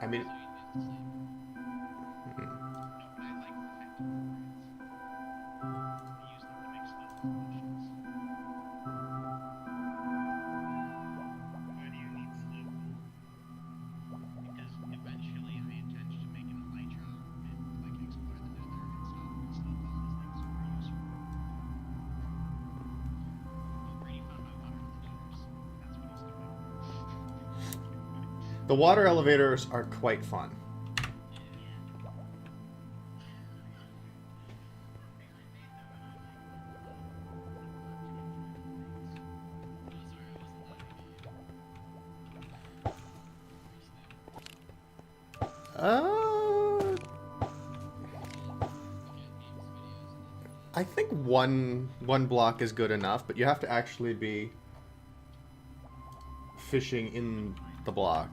I mean, the water elevators are quite fun. Uh, I think one block is good enough, but you have to actually be fishing in the block.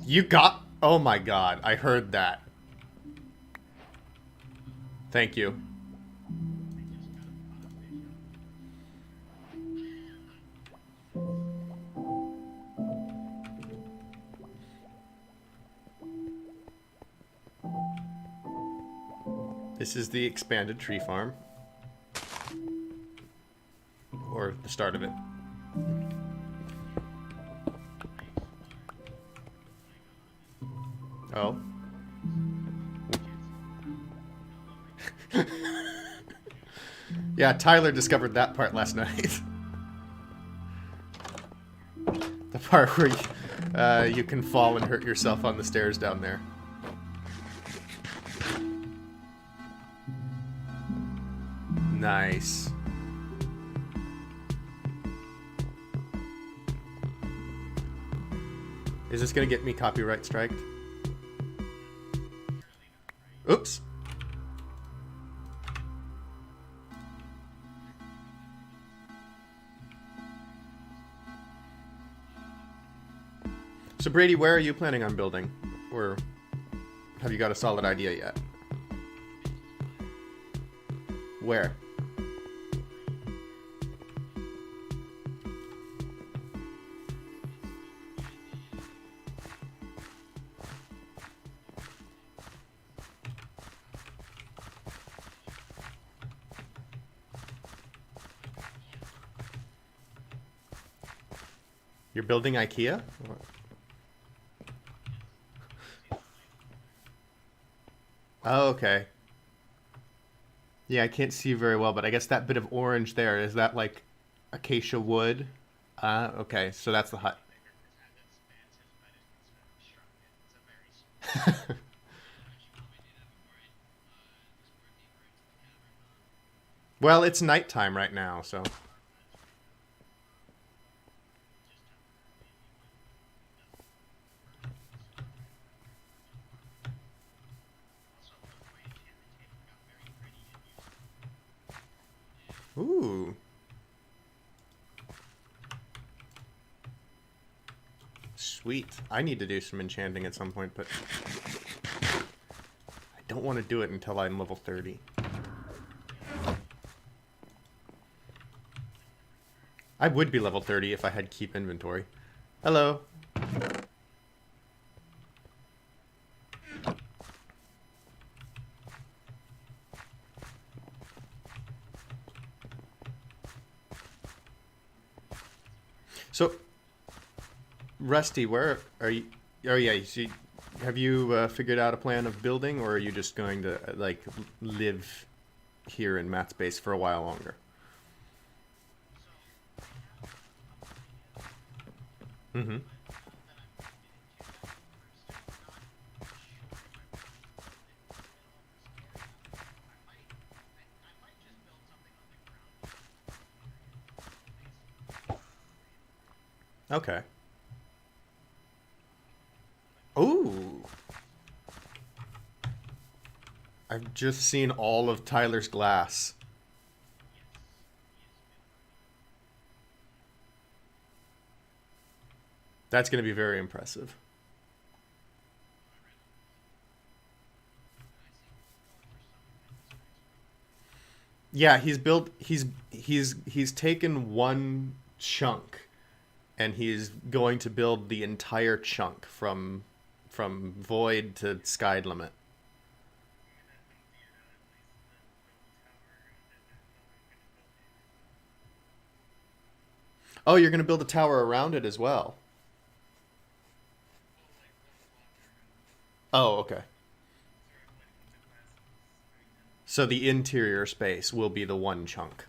You got... Oh my god, I heard that. Thank you. This is the expanded tree farm. Or the start of it. Oh. Yeah, Tyler discovered that part last night. The part where you can fall and hurt yourself on the stairs down there. Nice. Is this gonna get me copyright striked? Oops. So Brady, where are you planning on building? Or have you got a solid idea yet? Where? You're building IKEA? Oh, okay. Yeah, I can't see very well, but I guess that bit of orange there, is that like acacia wood? Okay, so that's the hut. Well, it's nighttime right now, so. Ooh. Sweet. I need to do some enchanting at some point, but I don't want to do it until I'm level 30. I would be level 30 if I had keep inventory. Hello. So, Rusty, where are you? Oh yeah, you see, have you figured out a plan of building, or are you just going to like live here in Matt's base for a while longer? Mm-hmm. Okay. Ooh. I've just seen all of Tyler's glass. That's going to be very impressive. Yeah, he's taken one chunk and he's going to build the entire chunk from void to sky limit. Oh, you're going to build a tower around it as well. Oh, okay. So the interior space will be the one chunk.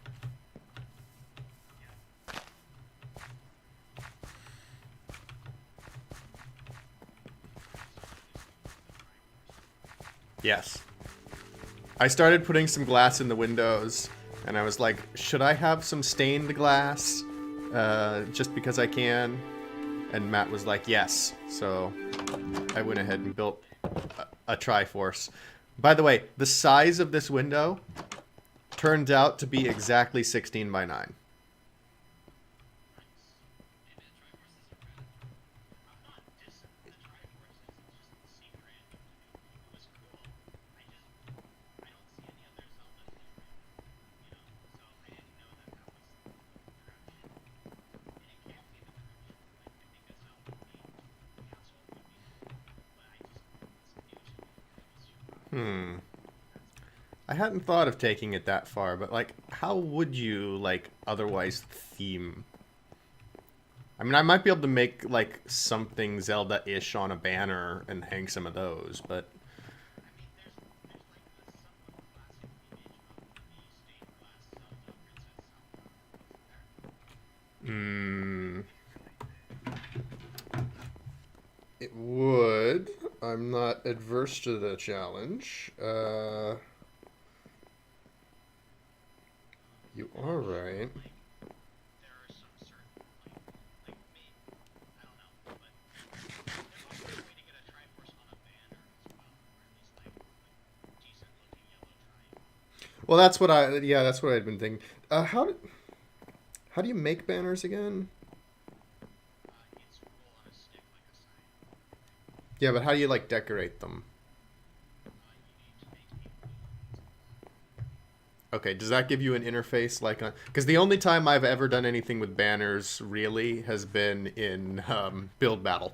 Yes. I started putting some glass in the windows, and I was like, should I have some stained glass? Just because I can? And Matt was like, yes. So I went ahead and built a Triforce. By the way, the size of this window turned out to be exactly 16 by 9. Hmm. I hadn't thought of taking it that far, but like, how would you like otherwise theme? I mean, I might be able to make like something Zelda-ish on a banner and hang some of those, but mm, it would. I'm not adverse to the challenge. You are right. Well, that's what I yeah, that's what I'd been thinking. How do you make banners again? Yeah, but how do you like decorate them? Okay, does that give you an interface like a? Because the only time I've ever done anything with banners really has been in build battle.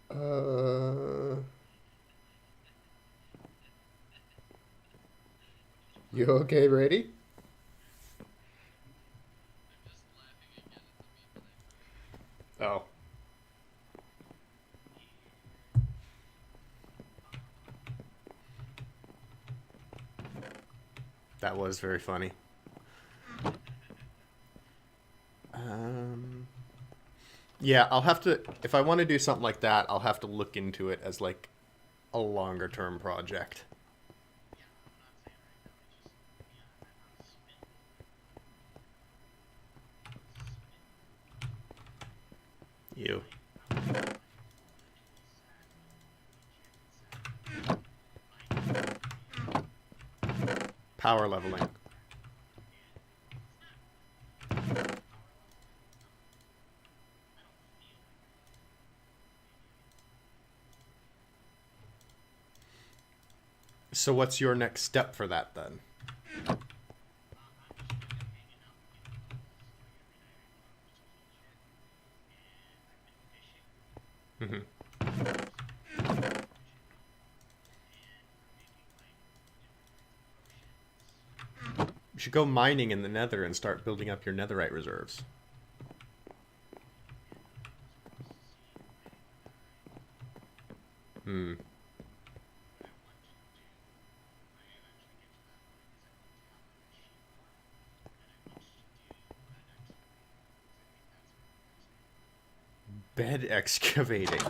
Uh, you okay, Brady? Oh, that was very funny. Um, yeah, I'll have to if I want to do something like that, I'll have to look into it as like a longer term project. You power leveling. So what's your next step for that then? Hmm. You should go mining in the Nether and start building up your netherite reserves. Hmm. Bed excavating.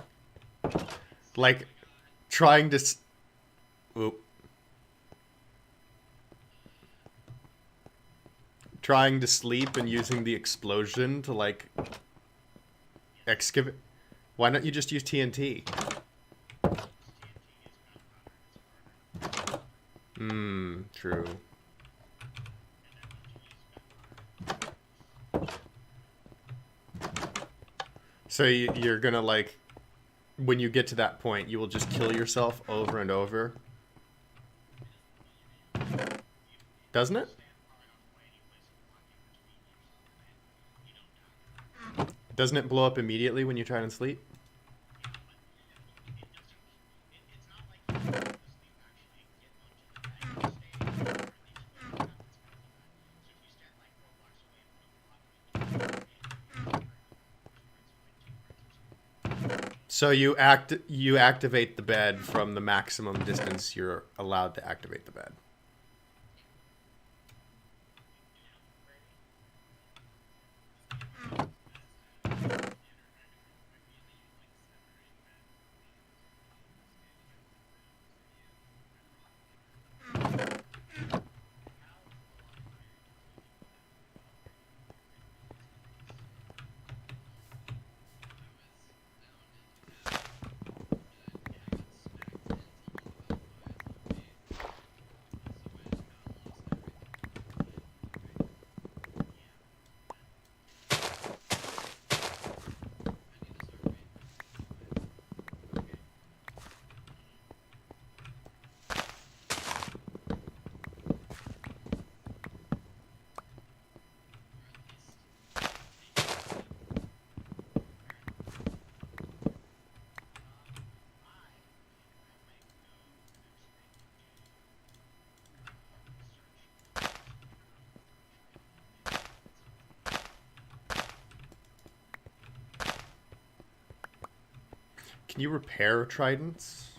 Like trying to oop, trying to sleep and using the explosion to like excavate. Why not you just use TNT? Hmm, true. So you're gonna like, when you get to that point, you will just kill yourself over and over. Doesn't it? Doesn't it blow up immediately when you try and sleep? So you activate the bed from the maximum distance you're allowed to activate the bed. Can you repair tridents?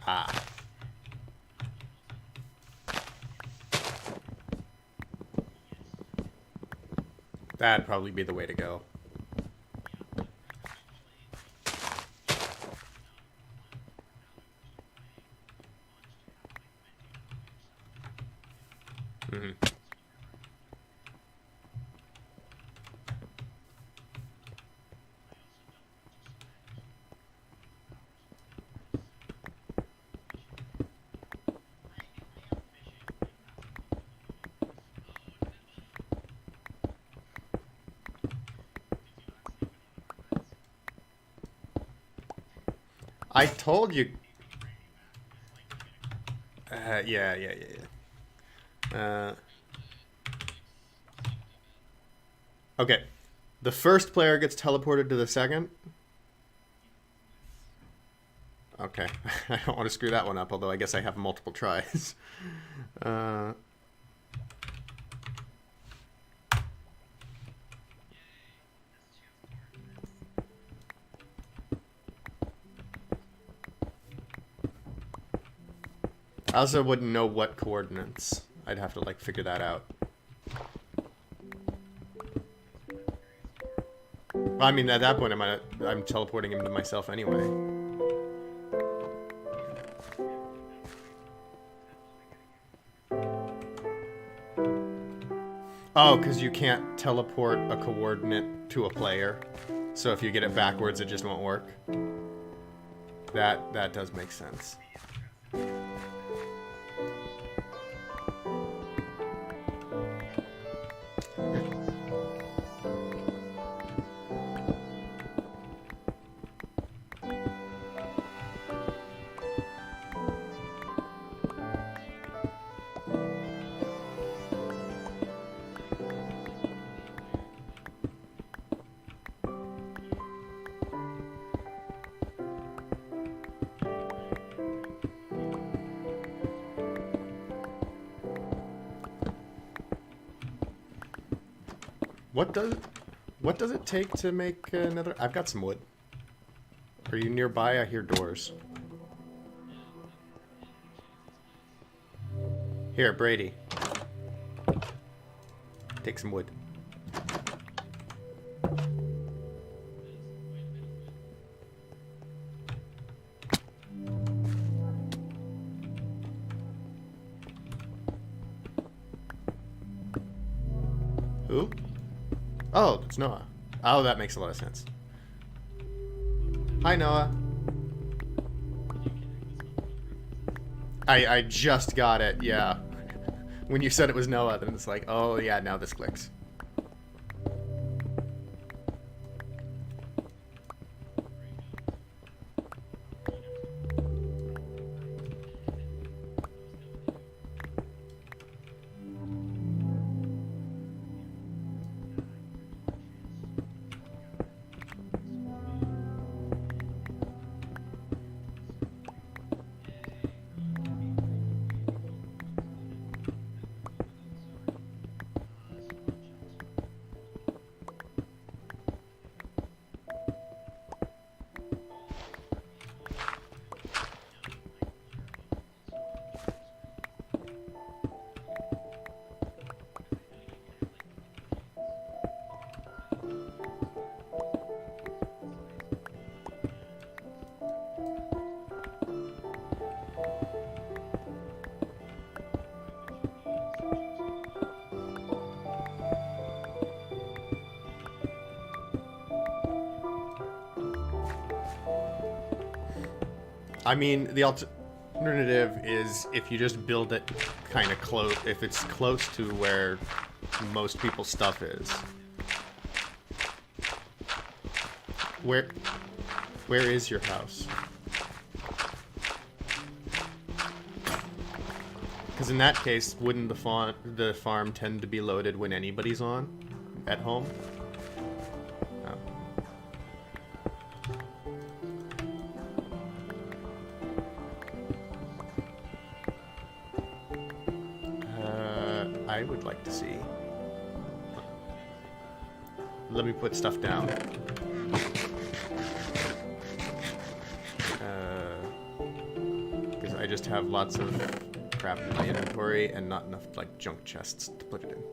Ah. That'd probably be the way to go. Mm-hmm. I told you. Yeah. Okay. The first player gets teleported to the second. Okay. I don't want to screw that one up, although I guess I have multiple tries. I also wouldn't know what coordinates. I'd have to like figure that out. Well, I mean, at that point, I'm teleporting him to myself anyway. Oh, because you can't teleport a coordinate to a player. So if you get it backwards, it just won't work. That does make sense. What does it take to make another? I've got some wood. Are you nearby? I hear doors. Here, Brady. Take some wood. Who? Oh, it's Noah. Oh, that makes a lot of sense. Hi, Noah. I just got it, yeah. When you said it was Noah, then it's like, oh yeah, now this clicks. I mean, the alternative is if you just build it kind of close, if it's close to where most people's stuff is. Where is your house? Because in that case, wouldn't the farm tend to be loaded when anybody's on at home? I would like to see. Let me put stuff down. Because I just have lots of crap in my inventory and not enough like junk chests to put it in.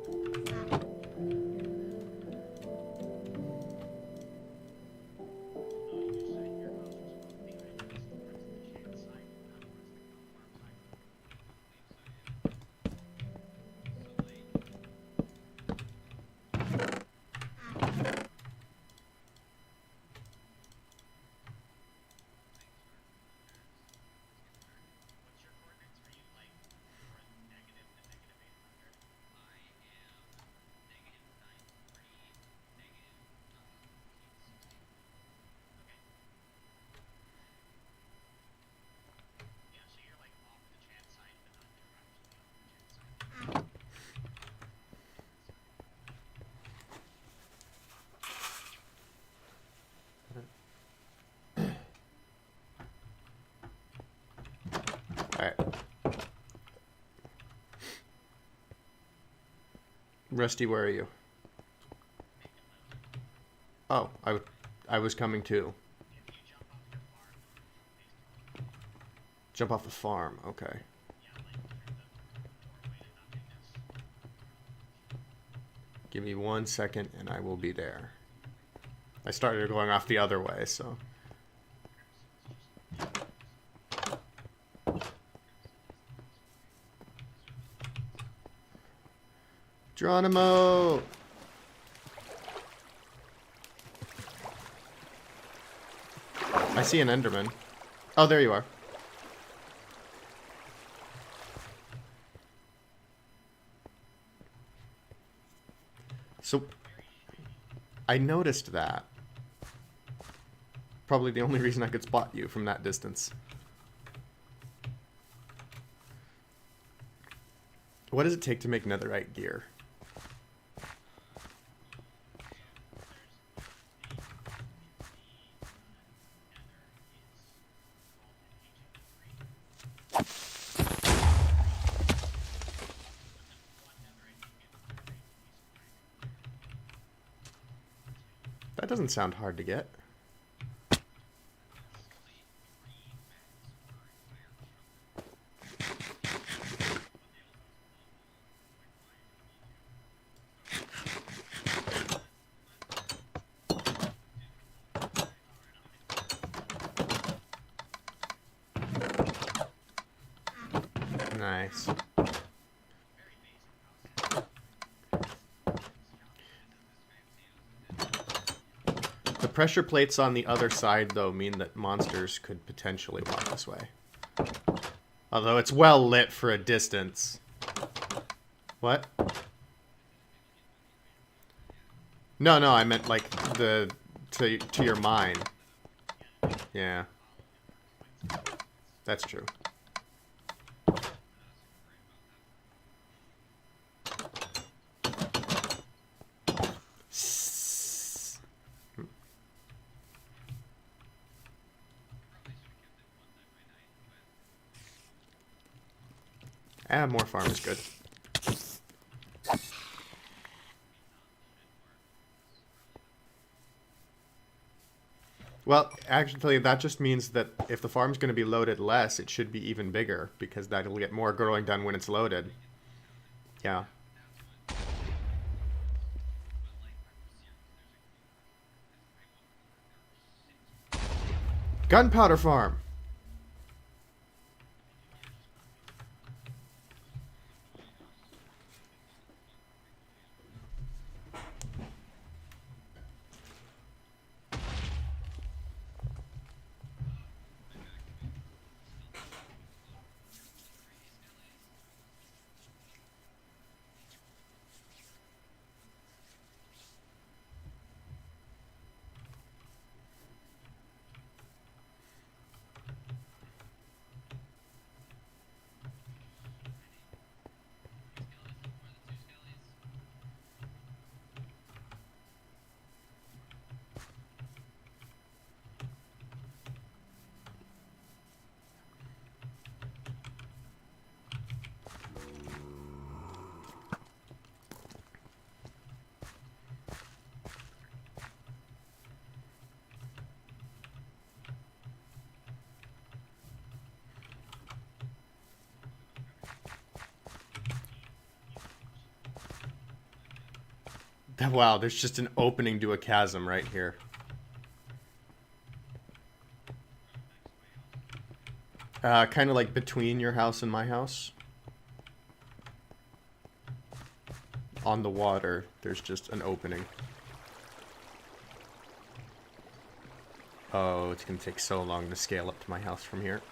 Alright. Rusty, where are you? Oh, I was coming too. Jump off the farm, okay. Give me 1 second and I will be there. I started going off the other way, so... Geronimo! I see an Enderman. Oh, there you are. So, I noticed that. Probably the only reason I could spot you from that distance. What does it take to make netherite gear? That doesn't sound hard to get. Nice. The pressure plates on the other side, though, mean that monsters could potentially walk this way. Although it's well lit for a distance. What? No, no, I meant like the to your mine. Yeah, that's true. Ah, more farm is good. Well, actually, that just means that if the farm's going to be loaded less, it should be even bigger, because that'll get more growing done when it's loaded. Yeah. Gunpowder farm! Wow, there's just an opening to a chasm right here. Kind of like between your house and my house. On the water, there's just an opening. Oh, it's gonna take so long to scale up to my house from here.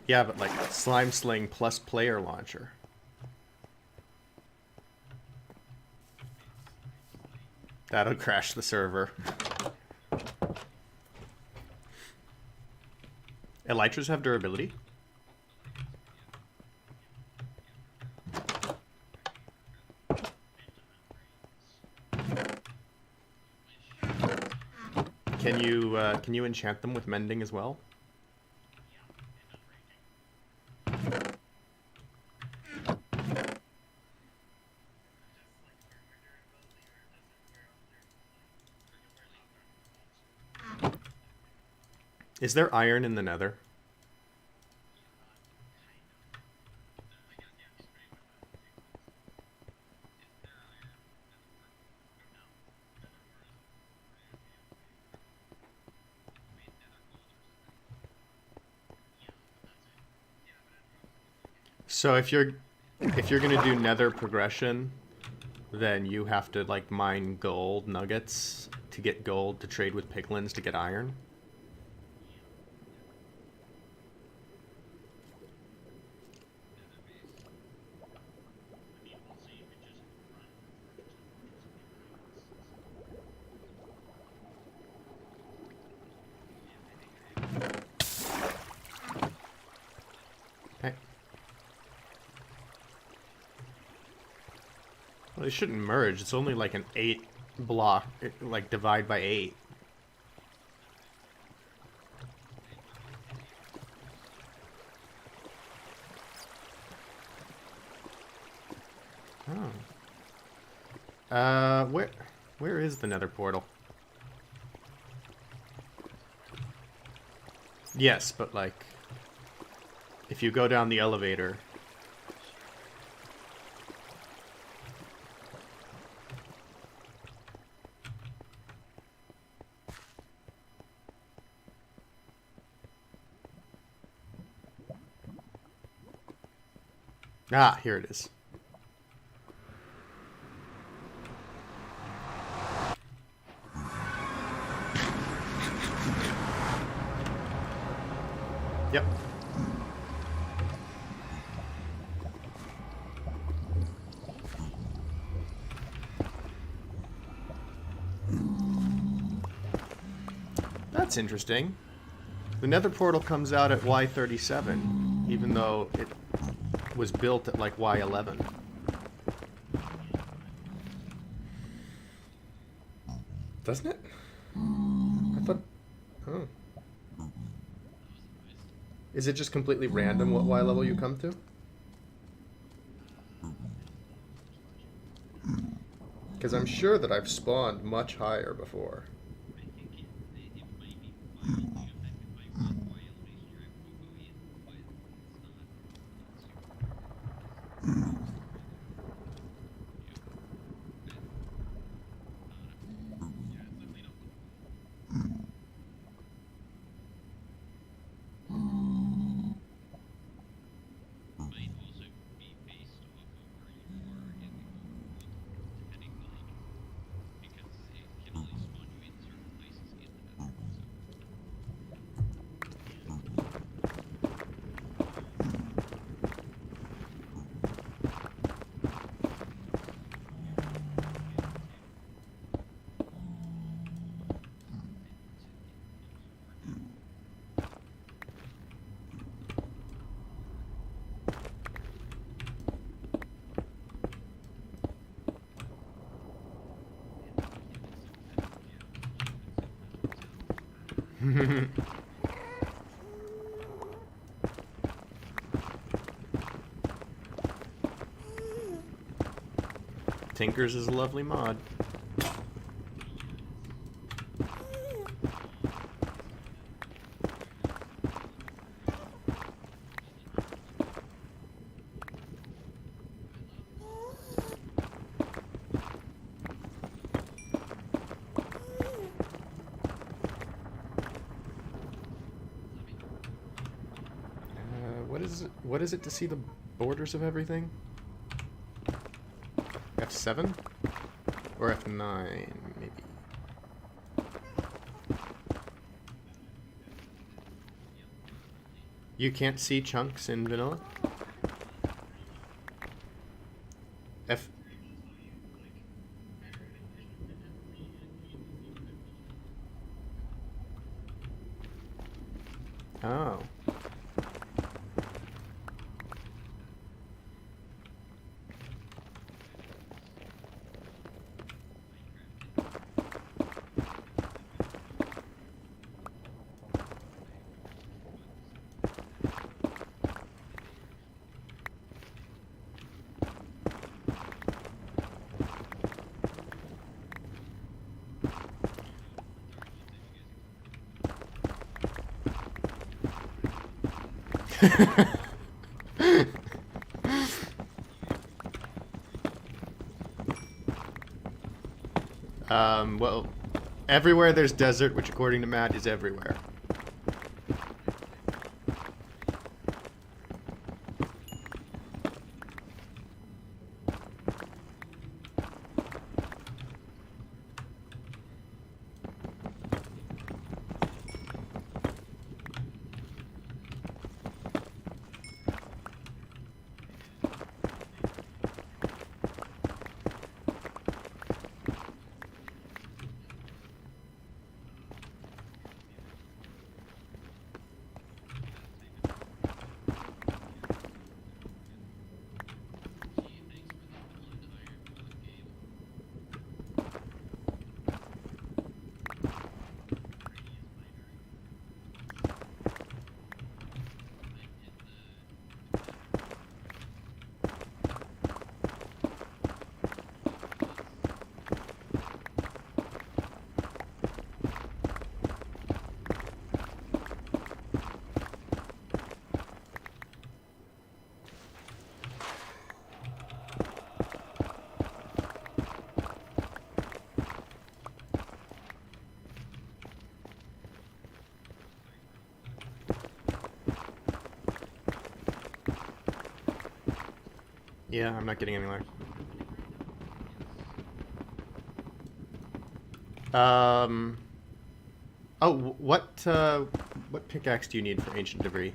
Yeah, but like slime sling plus player launcher. That'll crash the server. Elytras have durability? Can you enchant them with mending as well? Is there iron in the nether? So if you're gonna do nether progression, then you have to like mine gold nuggets to get gold to trade with piglins to get iron. Okay. Well, they shouldn't merge. It's only like an 8 block, like divide by 8. Oh. Where is the nether portal? Yes, but like, if you go down the elevator. Ah, here it is. Yep. That's interesting. The nether portal comes out at Y37, even though it was built at like Y11. Doesn't it? I thought... Oh. Is it just completely random what Y level you come to? Because I'm sure that I've spawned much higher before. Tinkers is a lovely mod. What is it to see the borders of everything? F7? Or F9, maybe. You can't see chunks in vanilla? F... Oh. Well, everywhere there's desert, which according to Matt is everywhere. Yeah, I'm not getting anywhere. Oh, what pickaxe do you need for ancient debris?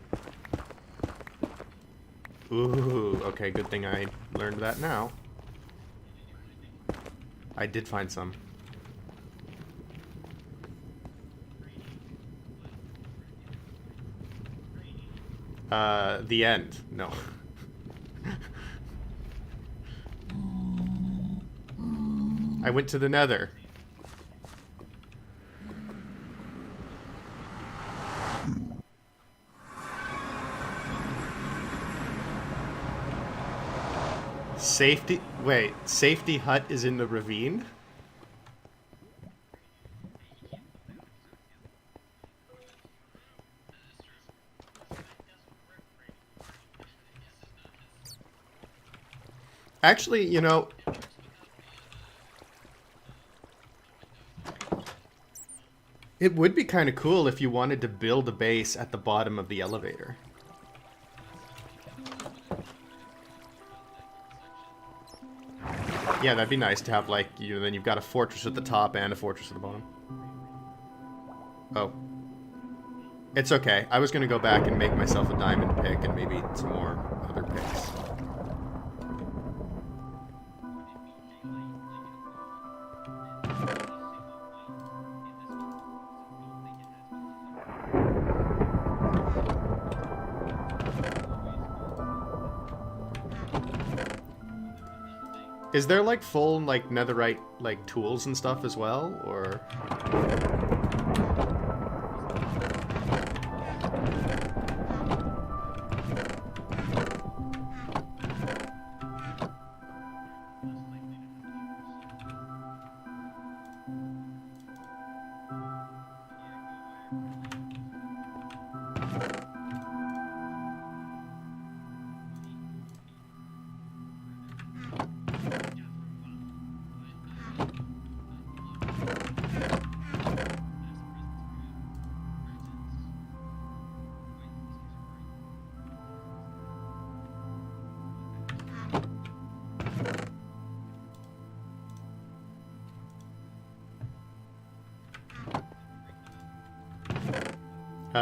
Ooh, okay, good thing I learned that now. I did find some. The end. No. I went to the nether. Safety... Wait, safety hut is in the ravine? Actually, you know... It would be kind of cool if you wanted to build a base at the bottom of the elevator. Yeah, that'd be nice to have, like, you know, then you've got a fortress at the top and a fortress at the bottom. Oh. It's okay. I was going to go back and make myself a diamond pick and maybe some more other picks. Is there, like, full, like, netherite, like, tools and stuff as well, or...?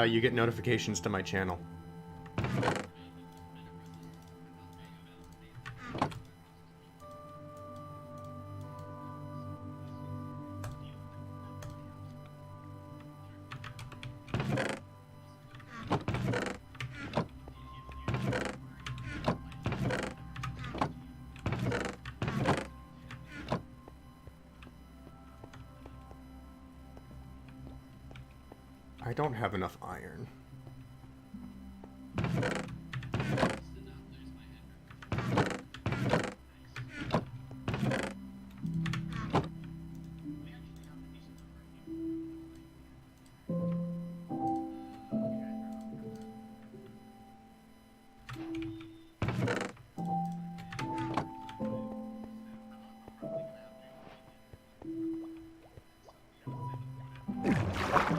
You get notifications to my channel. I don't have enough iron.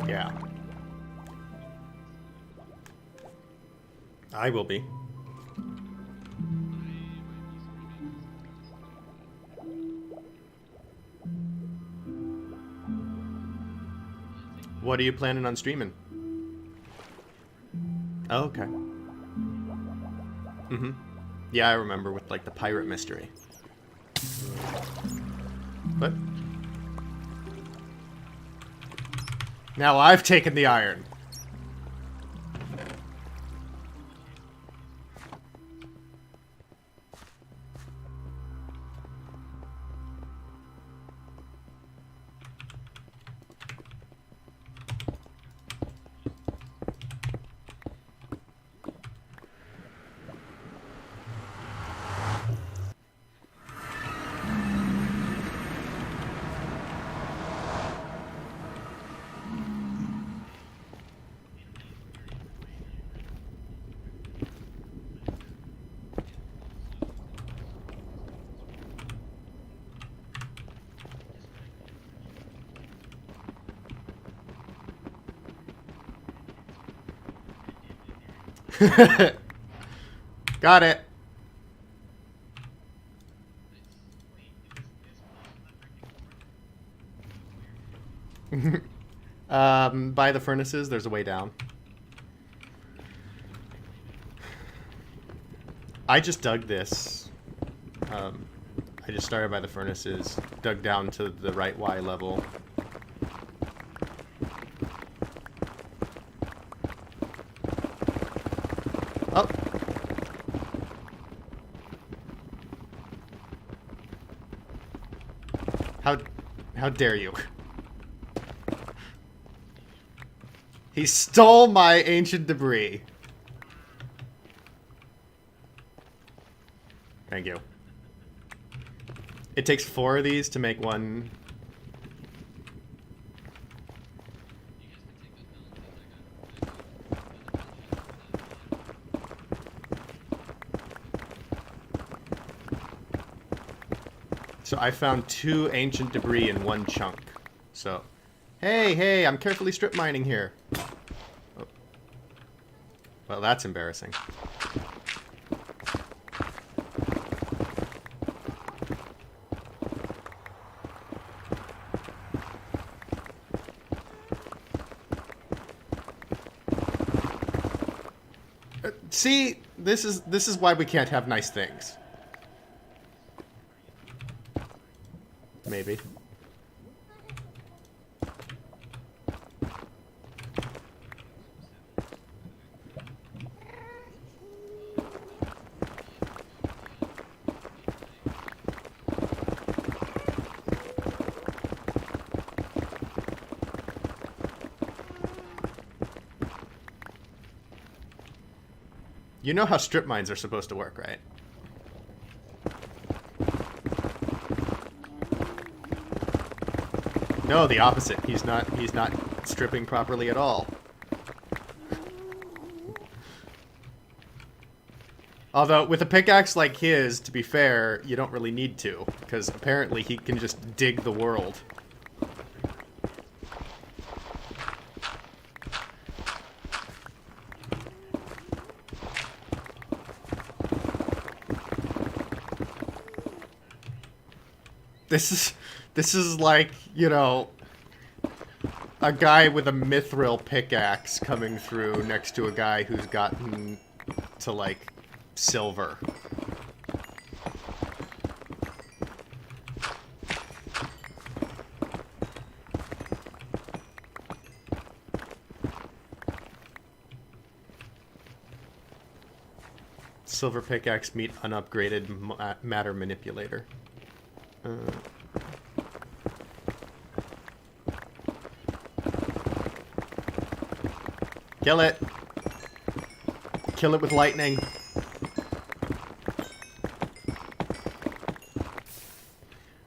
Yeah. I will be. What are you planning on streaming? Oh, okay. Mm-hmm. Yeah, I remember with, like, the pirate mystery. But... now I've taken the iron. Got it. By the furnaces, there's a way down. I just dug this. I just started by the furnaces, dug down to the right Y level. Oh! How dare you? He stole my ancient debris. Thank you. It takes 4 of these to make one. So I found 2 ancient debris in 1 chunk. So, hey, I'm carefully strip mining here. Oh. Well, that's embarrassing. See, this is why we can't have nice things. Maybe. You know how strip mines are supposed to work, right? No, the opposite. He's not stripping properly at all. Although, with a pickaxe like his, to be fair, you don't really need to, because apparently he can just dig the world. This is like, you know, a guy with a mithril pickaxe coming through next to a guy who's gotten to, like, silver. Silver pickaxe meet unupgraded matter manipulator. Kill it! Kill it with lightning.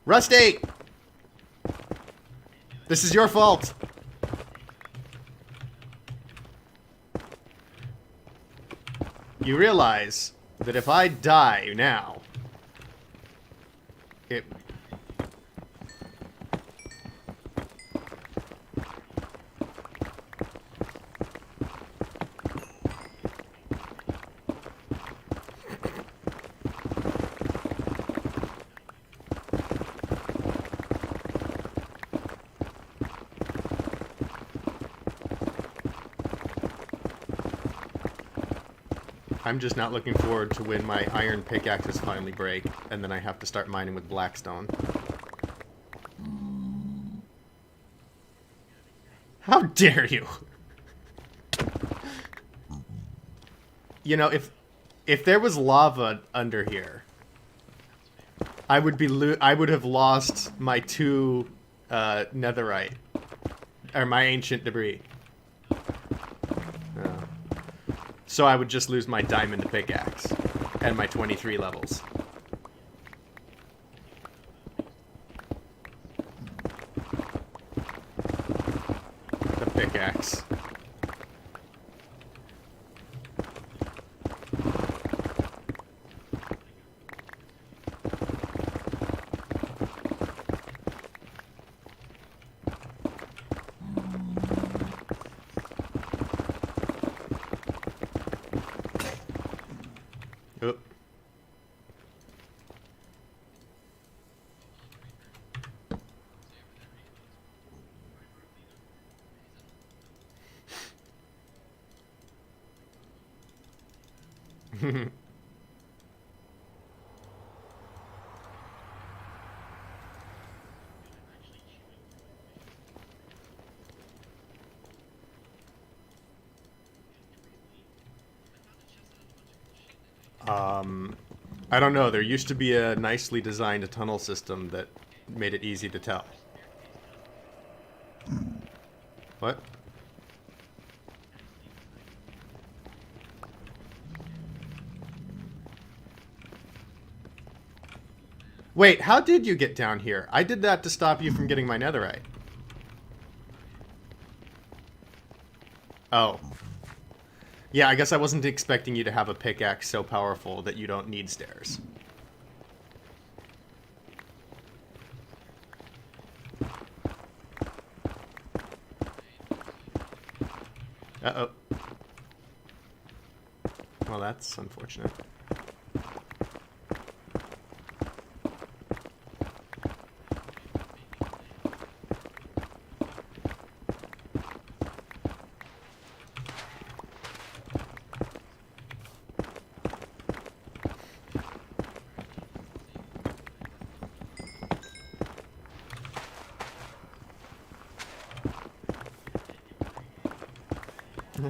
Rusty! This is your fault! You realize that if I die now, it... I'm just not looking forward to when my iron pickaxes finally break, and then I have to start mining with blackstone. How dare you! You know, if there was lava under here, I would have lost my 2 netherite, or my ancient debris. So I would just lose my diamond pickaxe and my 23 levels. The pickaxe. I don't know. There used to be a nicely designed tunnel system that made it easy to tell. What? Wait, how did you get down here? I did that to stop you from getting my netherite. Oh. Yeah, I guess I wasn't expecting you to have a pickaxe so powerful that you don't need stairs. Uh-oh. Well, that's unfortunate.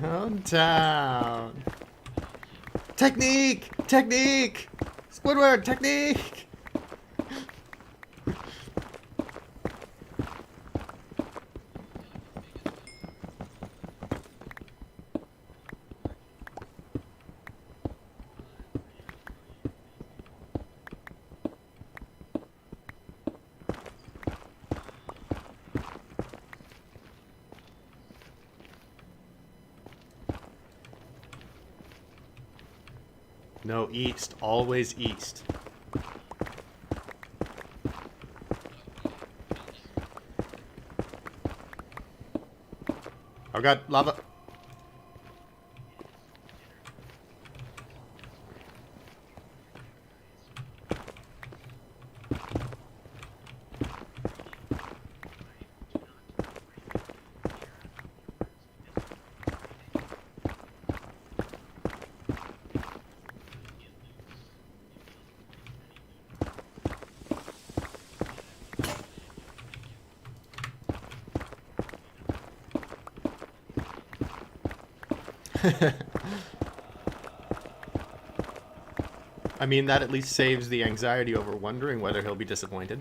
Downtown. Technique! Technique! Squidward, technique! No, east. Always east. Oh god, lava. I mean, that at least saves the anxiety over wondering whether he'll be disappointed.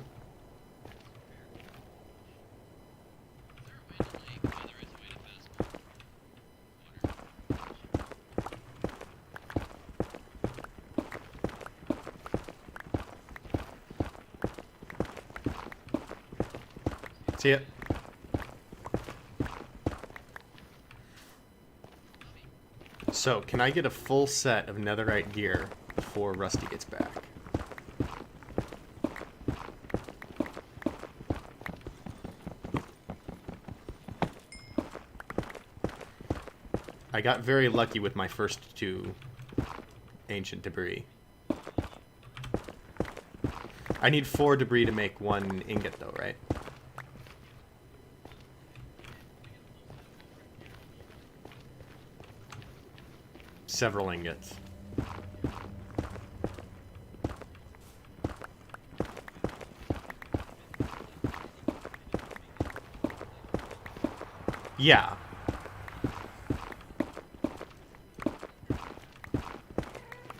See it. So, can I get a full set of netherite gear before Rusty gets back? I got very lucky with my first two ancient debris. I need 4 debris to make 1 ingot though, right? Several ingots. Yeah.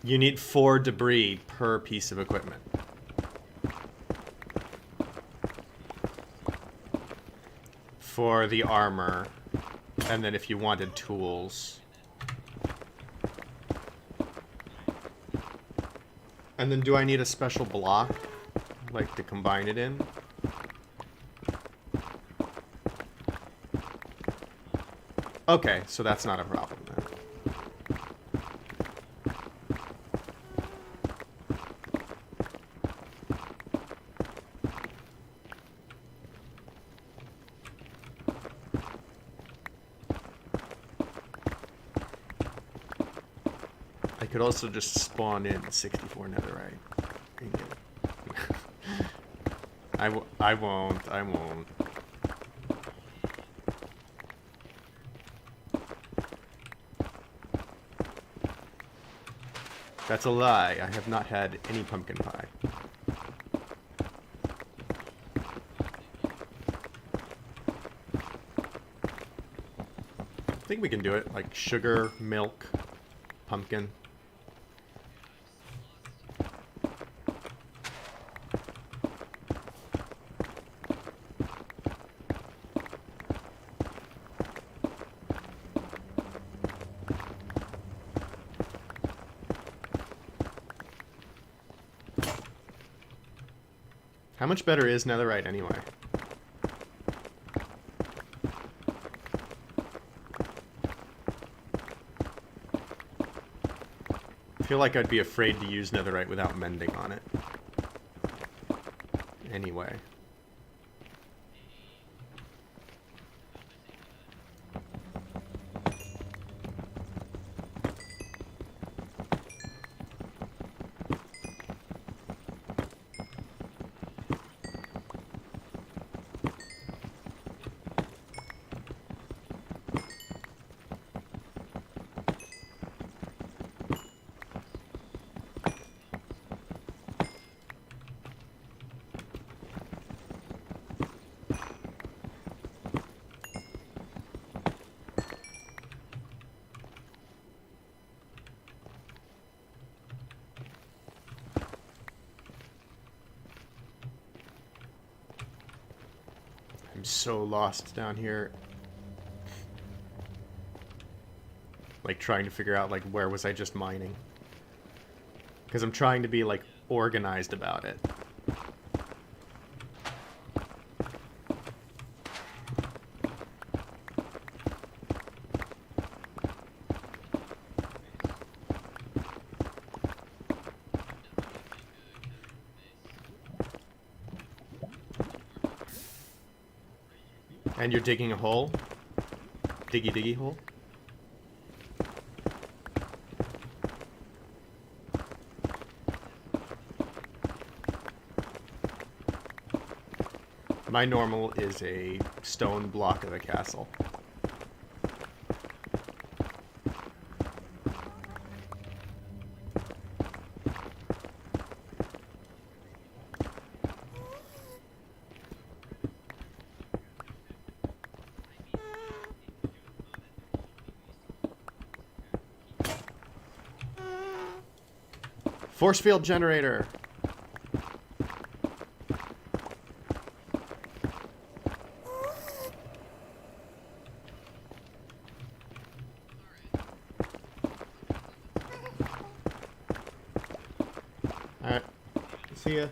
You need 4 debris per piece of equipment. For the armor, and then if you wanted tools. And then do I need a special block, like to combine it in? Okay, so that's not a problem then. I could also just spawn in 64 netherite. I won't. That's a lie. I have not had any pumpkin pie. I think we can do it. Like sugar, milk, pumpkin. How much better is netherite anyway? I feel like I'd be afraid to use netherite without mending on it. Anyway. I'm so lost down here. Like trying to figure out like where was I just mining? Because I'm trying to be like organized about it. And you're digging a hole? Diggy diggy hole? My normal is a stone block of a castle. Force field generator! Alright. See ya.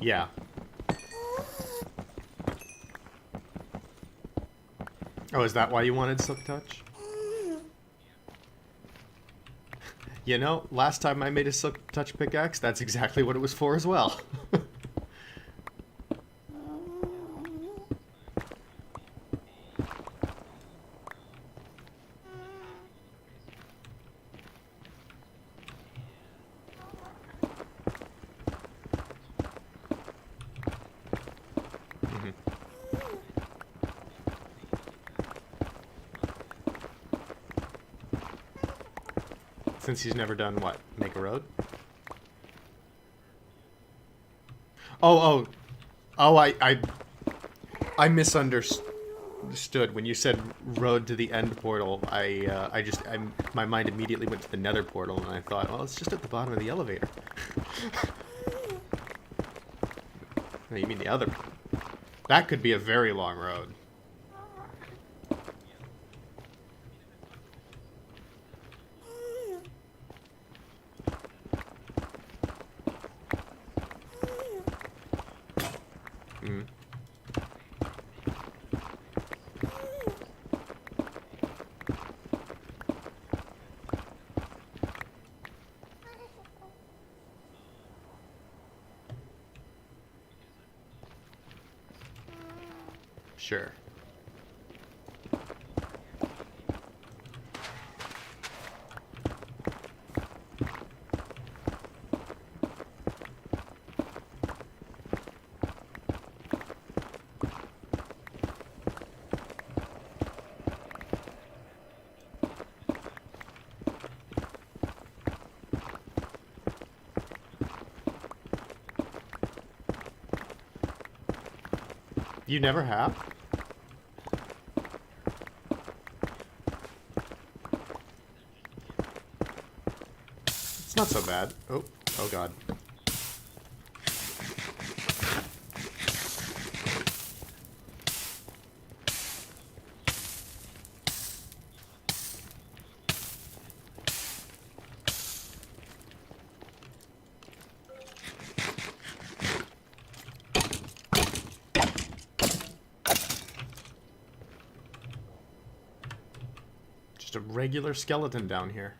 Yeah. Oh, is that why you wanted Silk Touch? You know, last time I made a Silk Touch pickaxe, that's exactly what it was for as well. Mhm. Since he's never done what? Make a road? Oh, I misunderstood when you said road to the end portal. My mind immediately went to the nether portal, and I thought, well, it's just at the bottom of the elevator. No, you mean the other? That could be a very long road. Mm. Sure. You never have? It's not so bad. Oh, oh god. Just a regular skeleton down here.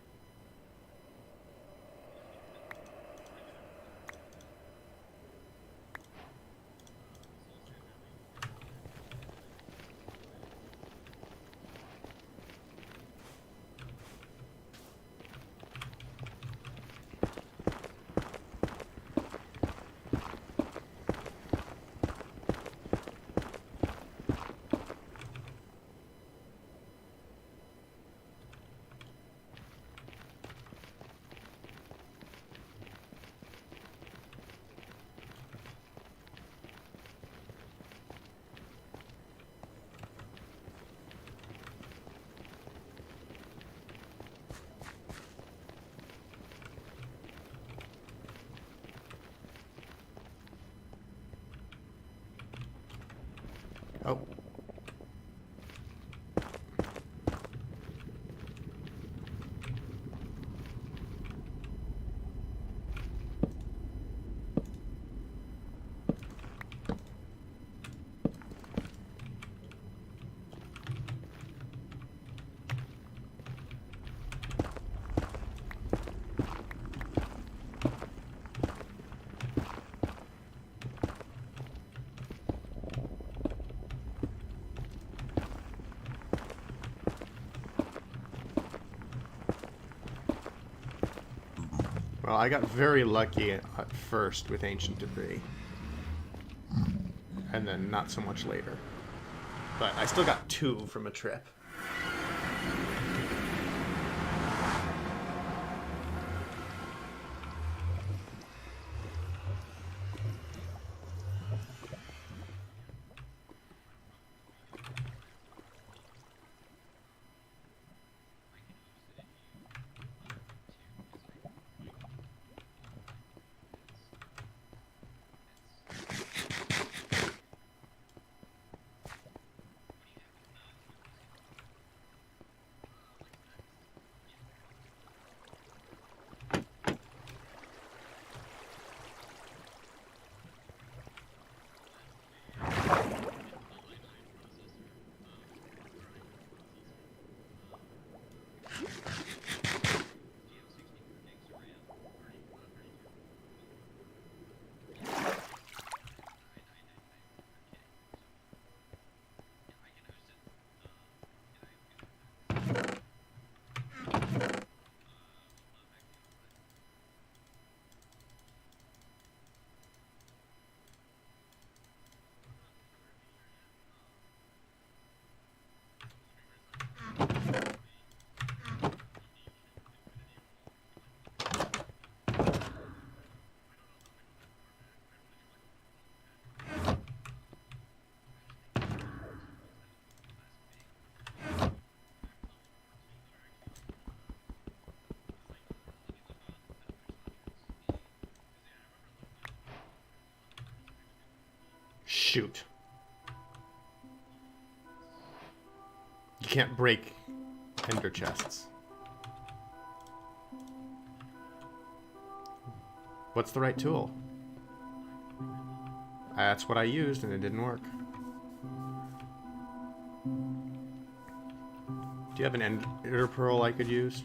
Oh. Well, I got very lucky at first with ancient debris. And then not so much later. But I still got 2 from a trip. Shoot. You can't break ender chests. What's the right tool? That's what I used and it didn't work. Do you have an ender pearl I could use?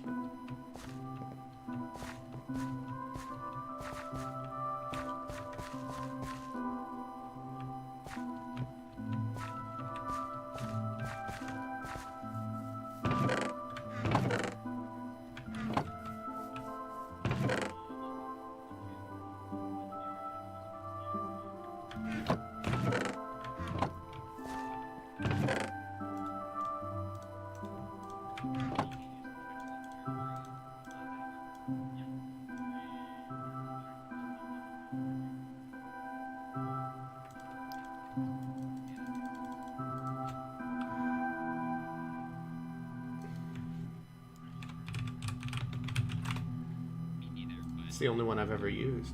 It's the only one I've ever used.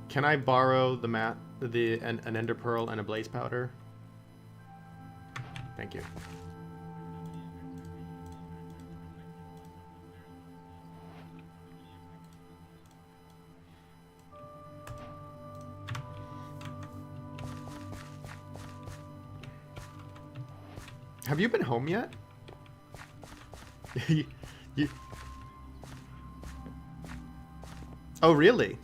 Can I borrow the an ender pearl and a blaze powder? Thank you. Have you been home yet? you... Oh, really?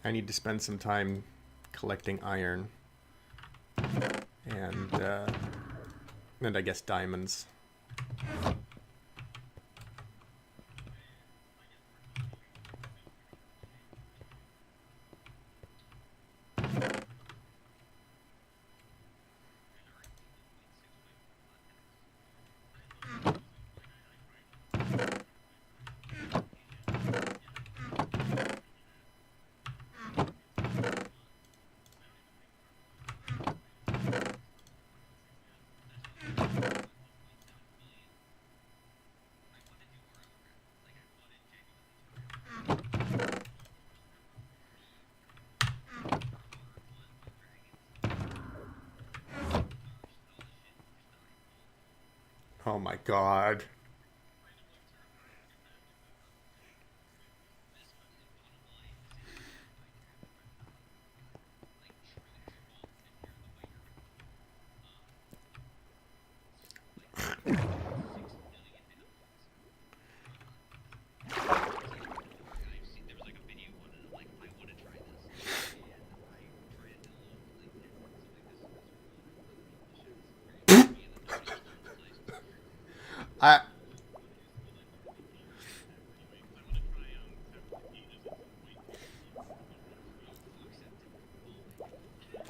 I need to spend some time collecting iron and I guess diamonds. Oh my god.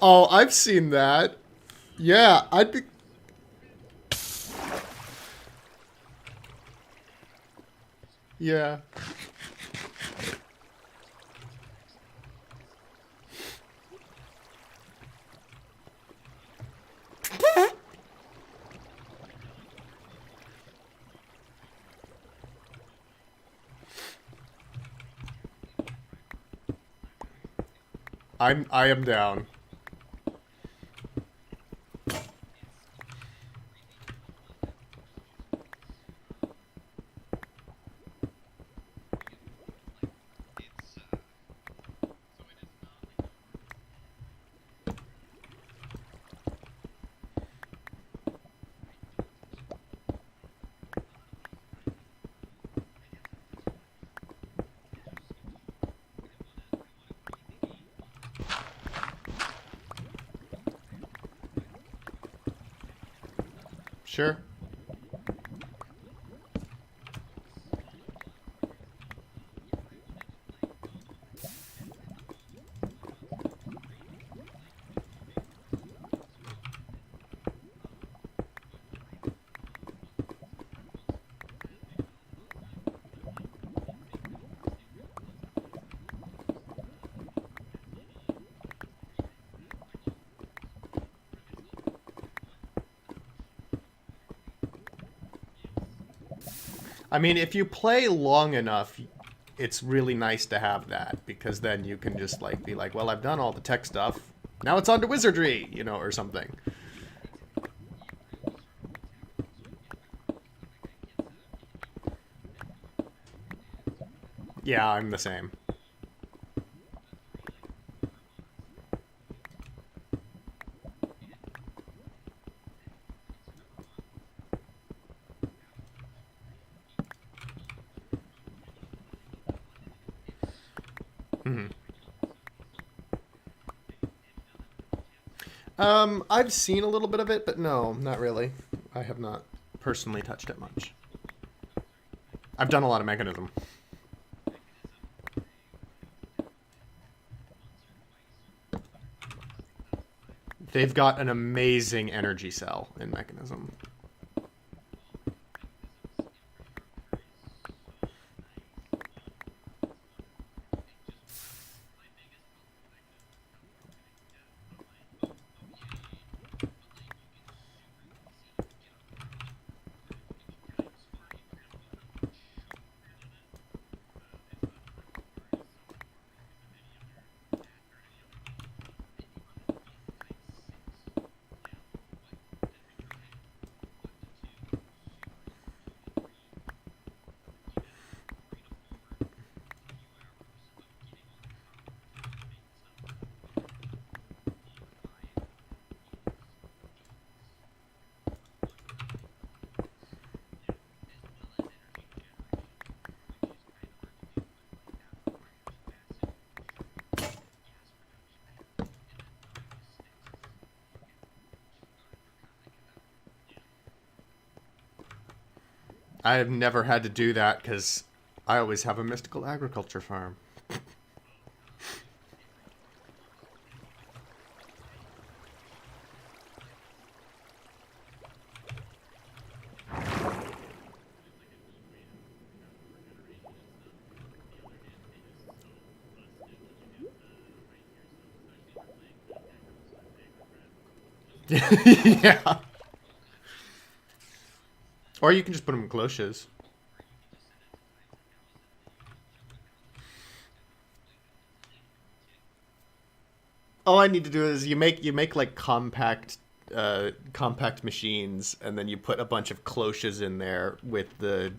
Oh, I've seen that. Yeah, I'd be... Yeah. I am down. Sure. I mean, if you play long enough, it's really nice to have that because then you can just like be like, well, I've done all the tech stuff. Now it's on to wizardry, you know, or something. Yeah, I'm the same. Hmm. I've seen a little bit of it, but no, not really. I have not personally touched it much. I've done a lot of mechanism. They've got an amazing energy cell in mechanism. I have never had to do that because I always have a mystical agriculture farm. Yeah. Or you can just put them in cloches. All I need to do is you make like compact machines, and then you put a bunch of cloches in there with the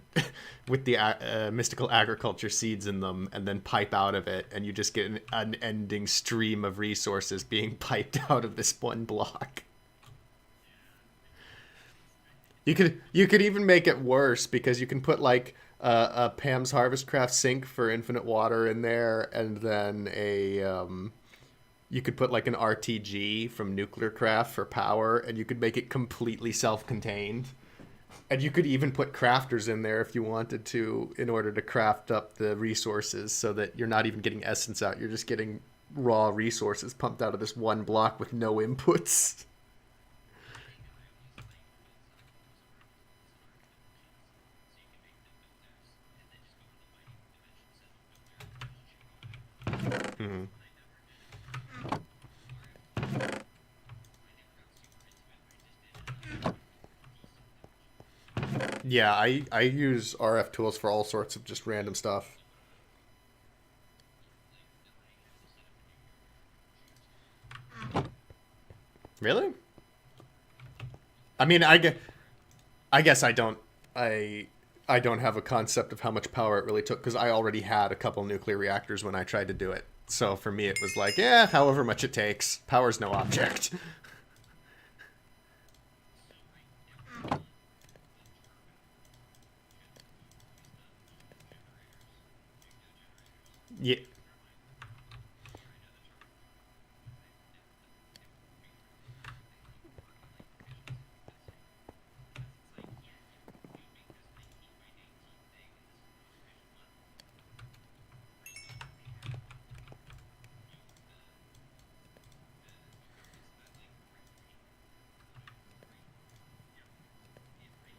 with the mystical agriculture seeds in them, and then pipe out of it, and you just get an unending stream of resources being piped out of this one block. You could even make it worse because you can put like a Pam's Harvest Craft sink for infinite water in there, and then you could put like an RTG from Nuclear Craft for power, and you could make it completely self-contained. And you could even put crafters in there if you wanted to, in order to craft up the resources, so that you're not even getting essence out. You're just getting raw resources pumped out of this one block with no inputs. Mhm. Yeah, I use RF tools for all sorts of just random stuff. Really? I mean, I guess I I don't have a concept of how much power it really took because I already had a couple nuclear reactors when I tried to do it. So for me, it was like, yeah, however much it takes. Power's no object. Yeah.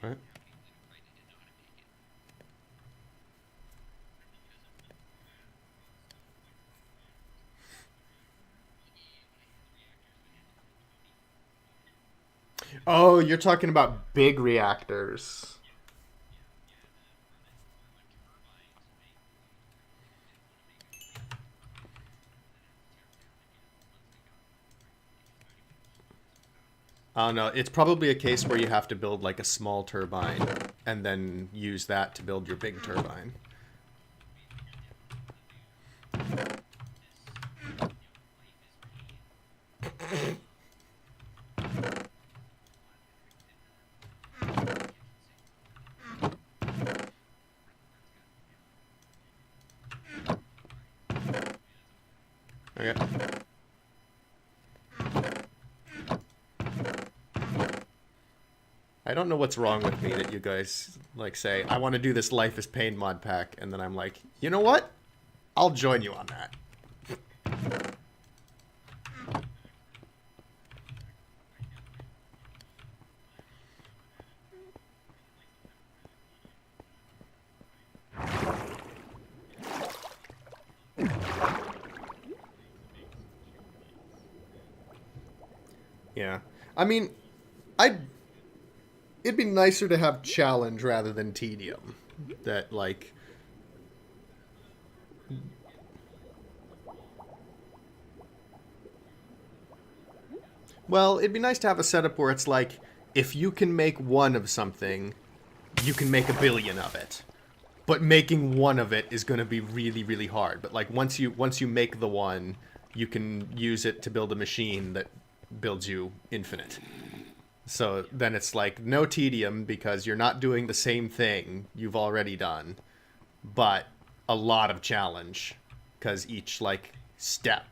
Right. Oh, you're talking about big reactors. Oh no, it's probably a case where you have to build like a small turbine and then use that to build your big turbine. Okay. I don't know what's wrong with me that you guys like say, I want to do this Life is Pain mod pack, and then I'm like, you know what? I'll join you on that. Yeah. I mean, I'd it'd be nicer to have challenge rather than tedium. That like well, it'd be nice to have a setup where it's like if you can make one of something, you can make a billion of it. But making one of it is going to be really really hard. But like once you make the one, you can use it to build a machine that builds you infinite. So then it's like no tedium because you're not doing the same thing you've already done, but a lot of challenge because each like step.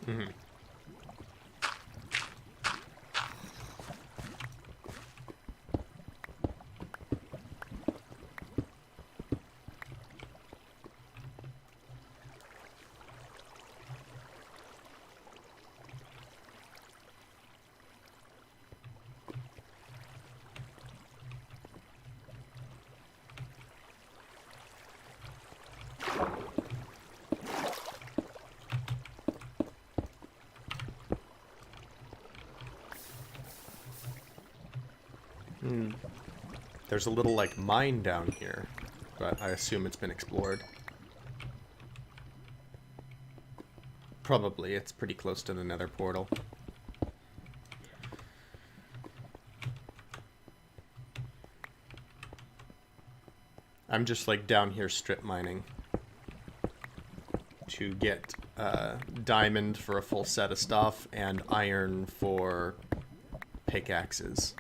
Mm-hmm. Mm. There's a little like mine down here, but I assume it's been explored. Probably, it's pretty close to the nether portal. I'm just like down here strip mining to get diamond for a full set of stuff and iron for pickaxes.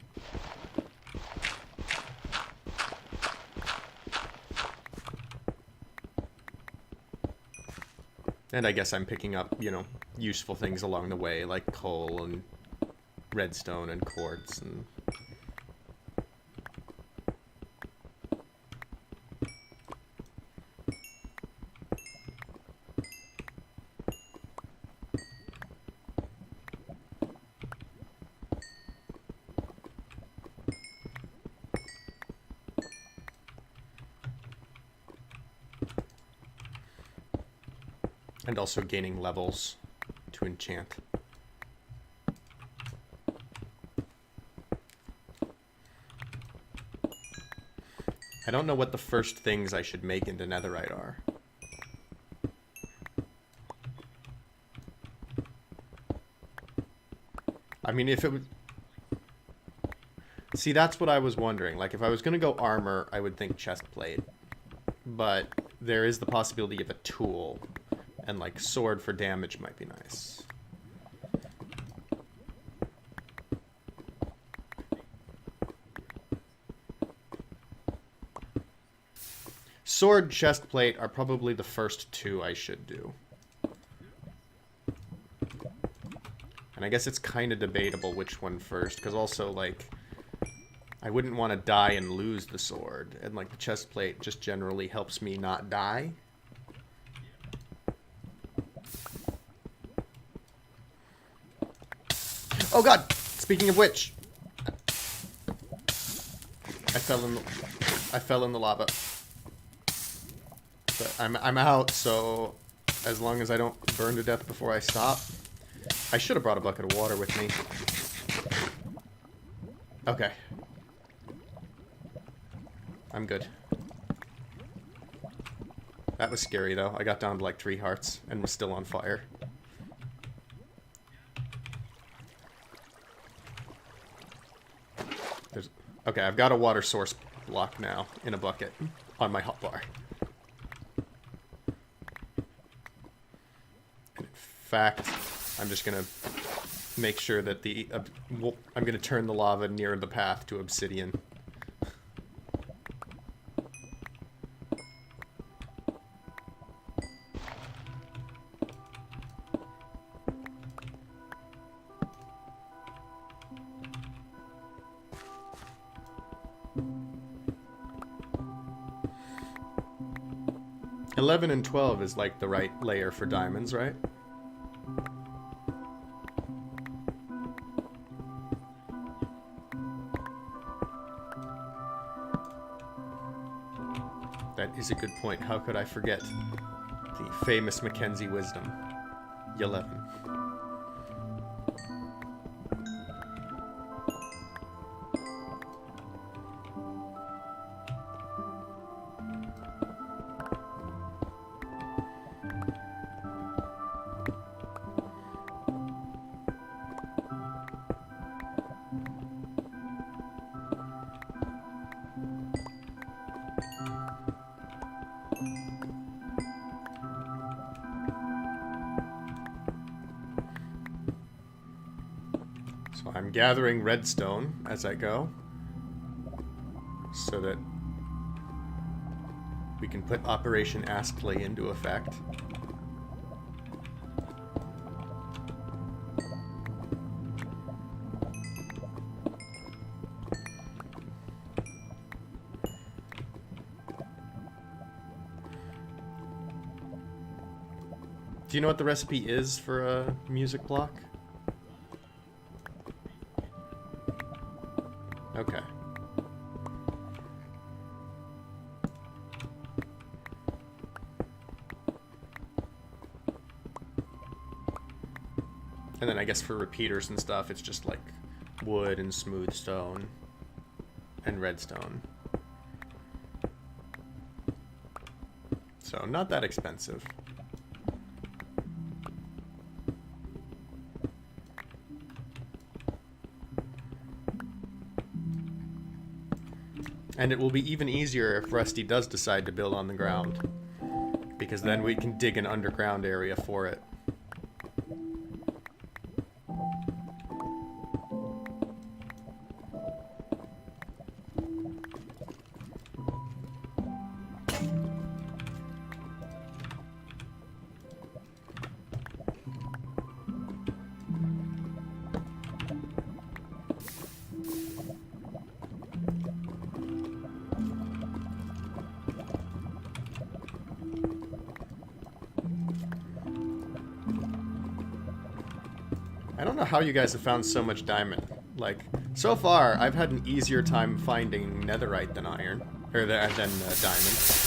And I guess I'm picking up, you know, useful things along the way, like coal and redstone and quartz and... and also gaining levels to enchant. I don't know what the first things I should make into netherite are. I mean, if it was... See, that's what I was wondering. Like, if I was going to go armor, I would think chest plate. But there is the possibility of a tool. And, like, sword for damage might be nice. Sword, chest plate are probably the first two I should do. And I guess it's kind of debatable which one first, because also, like, I wouldn't want to die and lose the sword. And like the chest plate just generally helps me not die. Oh god! Speaking of which, I fell in the lava. But I'm out, so as long as I don't burn to death before I stop. I should have brought a bucket of water with me. Okay. I'm good. That was scary though. I got down to like 3 hearts and was still on fire. Okay, I've got a water source block now in a bucket on my hotbar. In fact, I'm just gonna make sure that I'm gonna turn the lava near the path to obsidian. $11 and $12 is like the right layer for diamonds, right? That is a good point. How could I forget the famous Mackenzie wisdom? 11. So I'm gathering redstone as I go, so that we can put Operation Askley into effect. Do you know what the recipe is for a music block? Okay. And then I guess for repeaters and stuff, it's just like wood and smooth stone and redstone. So not that expensive. And it will be even easier if Rusty does decide to build on the ground, because then we can dig an underground area for it. I don't know how you guys have found so much diamond. Like, so far, I've had an easier time finding netherite than iron. Or than diamond.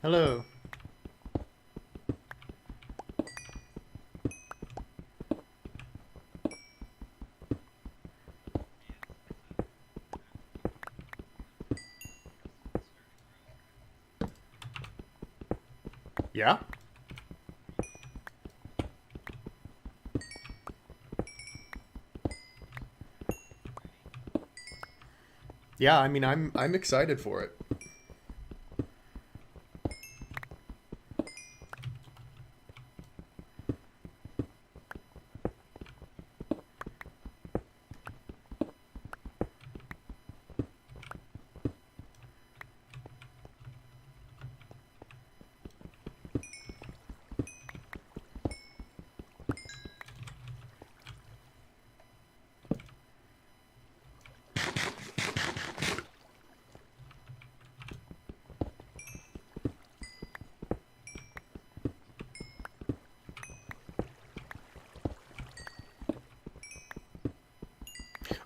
Hello. Yeah? Yeah, I mean, I'm excited for it.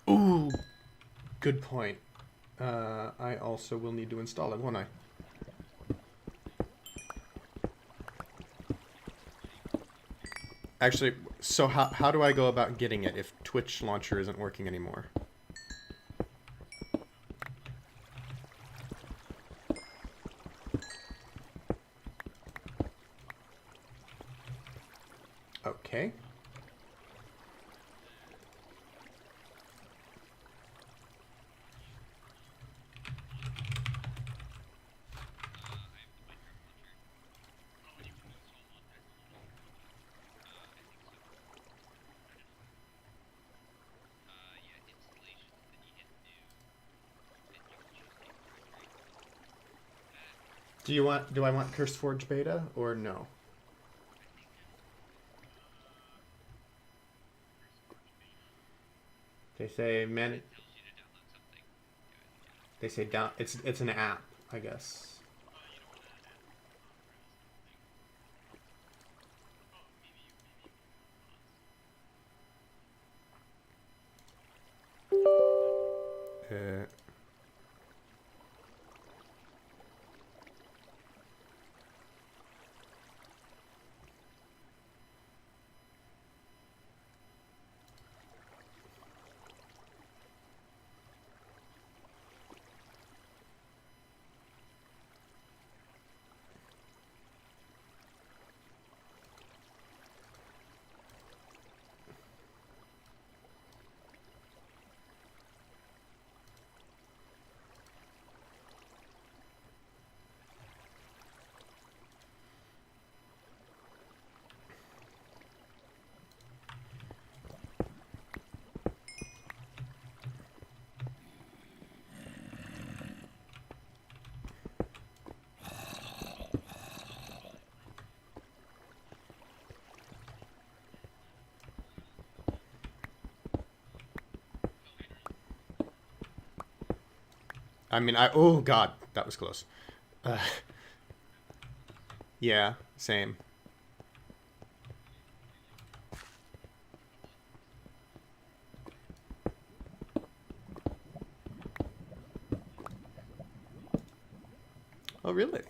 Ooh, good point. I also will need to install it, won't I? Actually, so how do I go about getting it if Twitch launcher isn't working anymore? Okay. Do I want CurseForge beta or no? They say man they say down it's an app, I guess. Uh, I mean, oh god, that was close. Uh, yeah, same. Oh, really?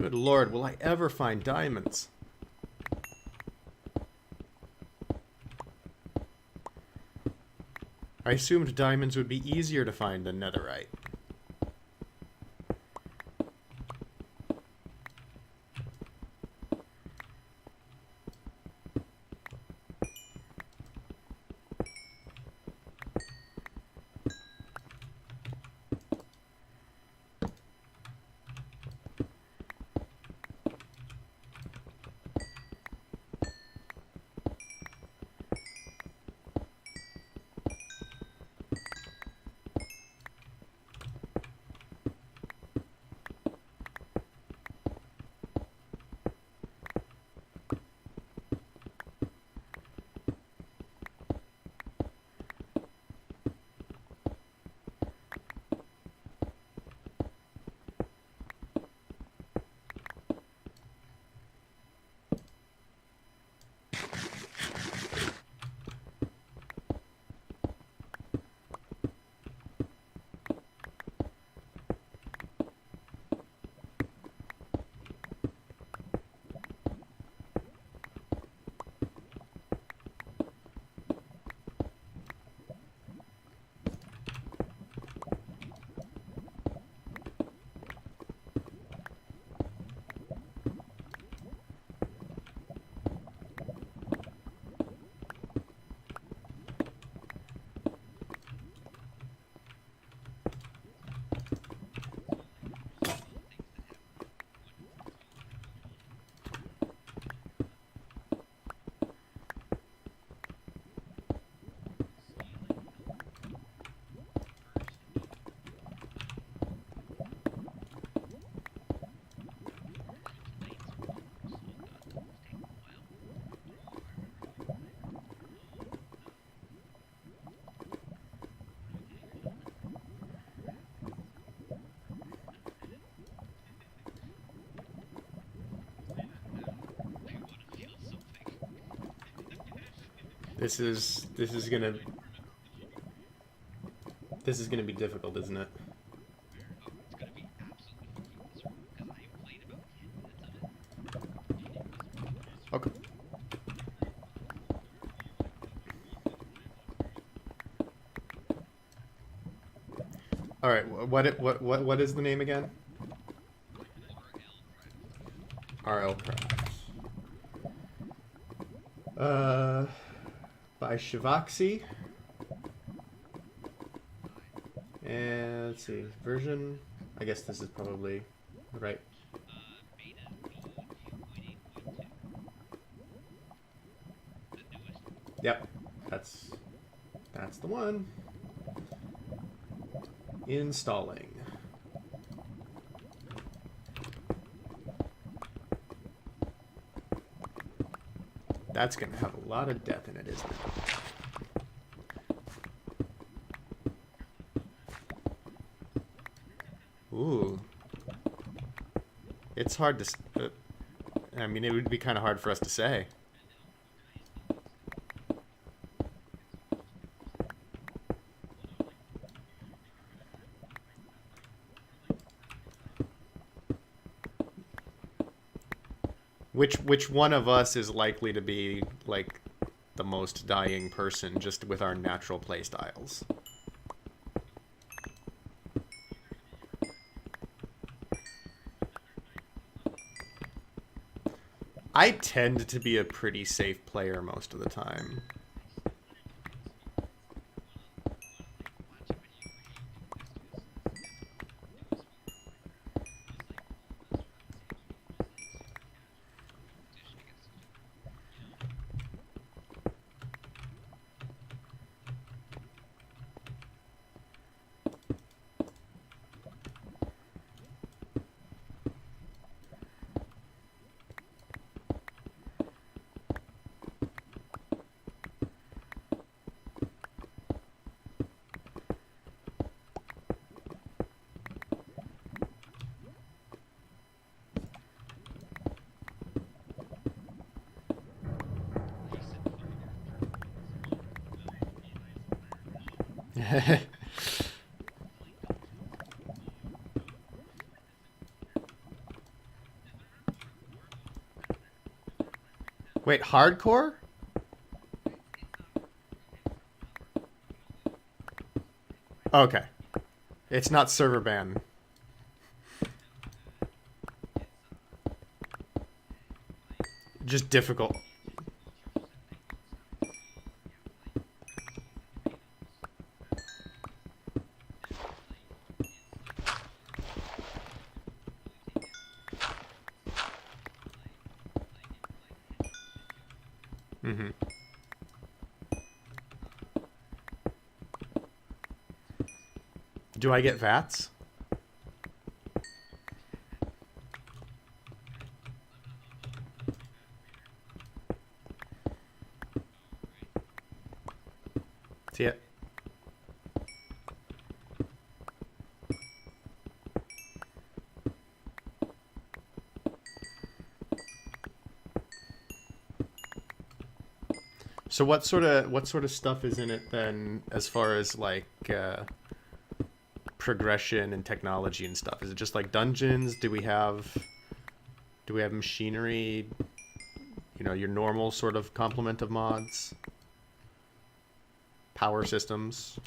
Good lord, will I ever find diamonds? I assumed diamonds would be easier to find than netherite. This is gonna be difficult, isn't it? Okay. All right. What is the name again? RL Crafts. By Shivaxi. And let's see, version. I guess this is probably right. Yep, that's the one. Installing. That's gonna have a lot of depth in it, isn't it? Ooh. It's hard to... I mean, it would be kind of hard for us to say. Which one of us is likely to be, like, the most dying person just with our natural playstyles? I tend to be a pretty safe player most of the time. Wait, hardcore? Okay. It's not server ban. Just difficult. Mm-hmm. Do I get VATs? See it? So what sort of stuff is in it then, as far as like progression and technology and stuff? Is it just like dungeons? Do we have machinery? You know, your normal sort of complement of mods, power systems.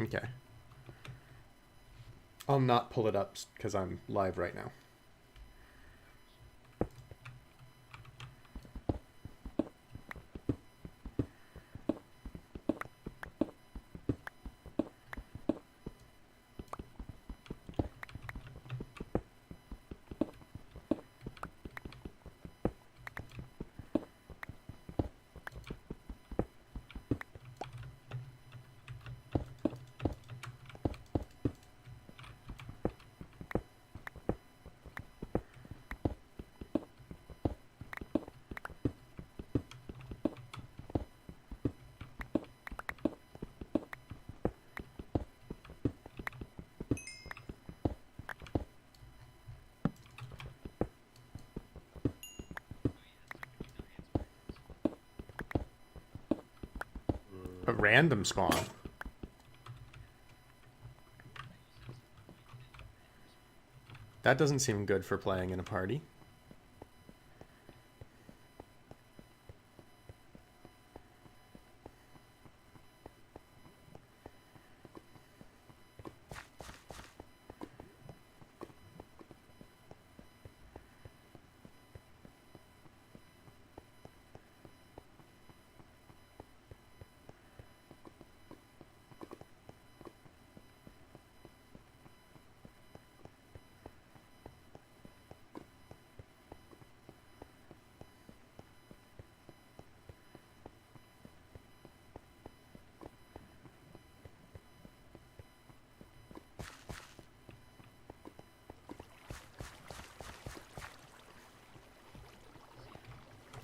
Okay. I'll not pull it up because I'm live right now. A random spawn. That doesn't seem good for playing in a party.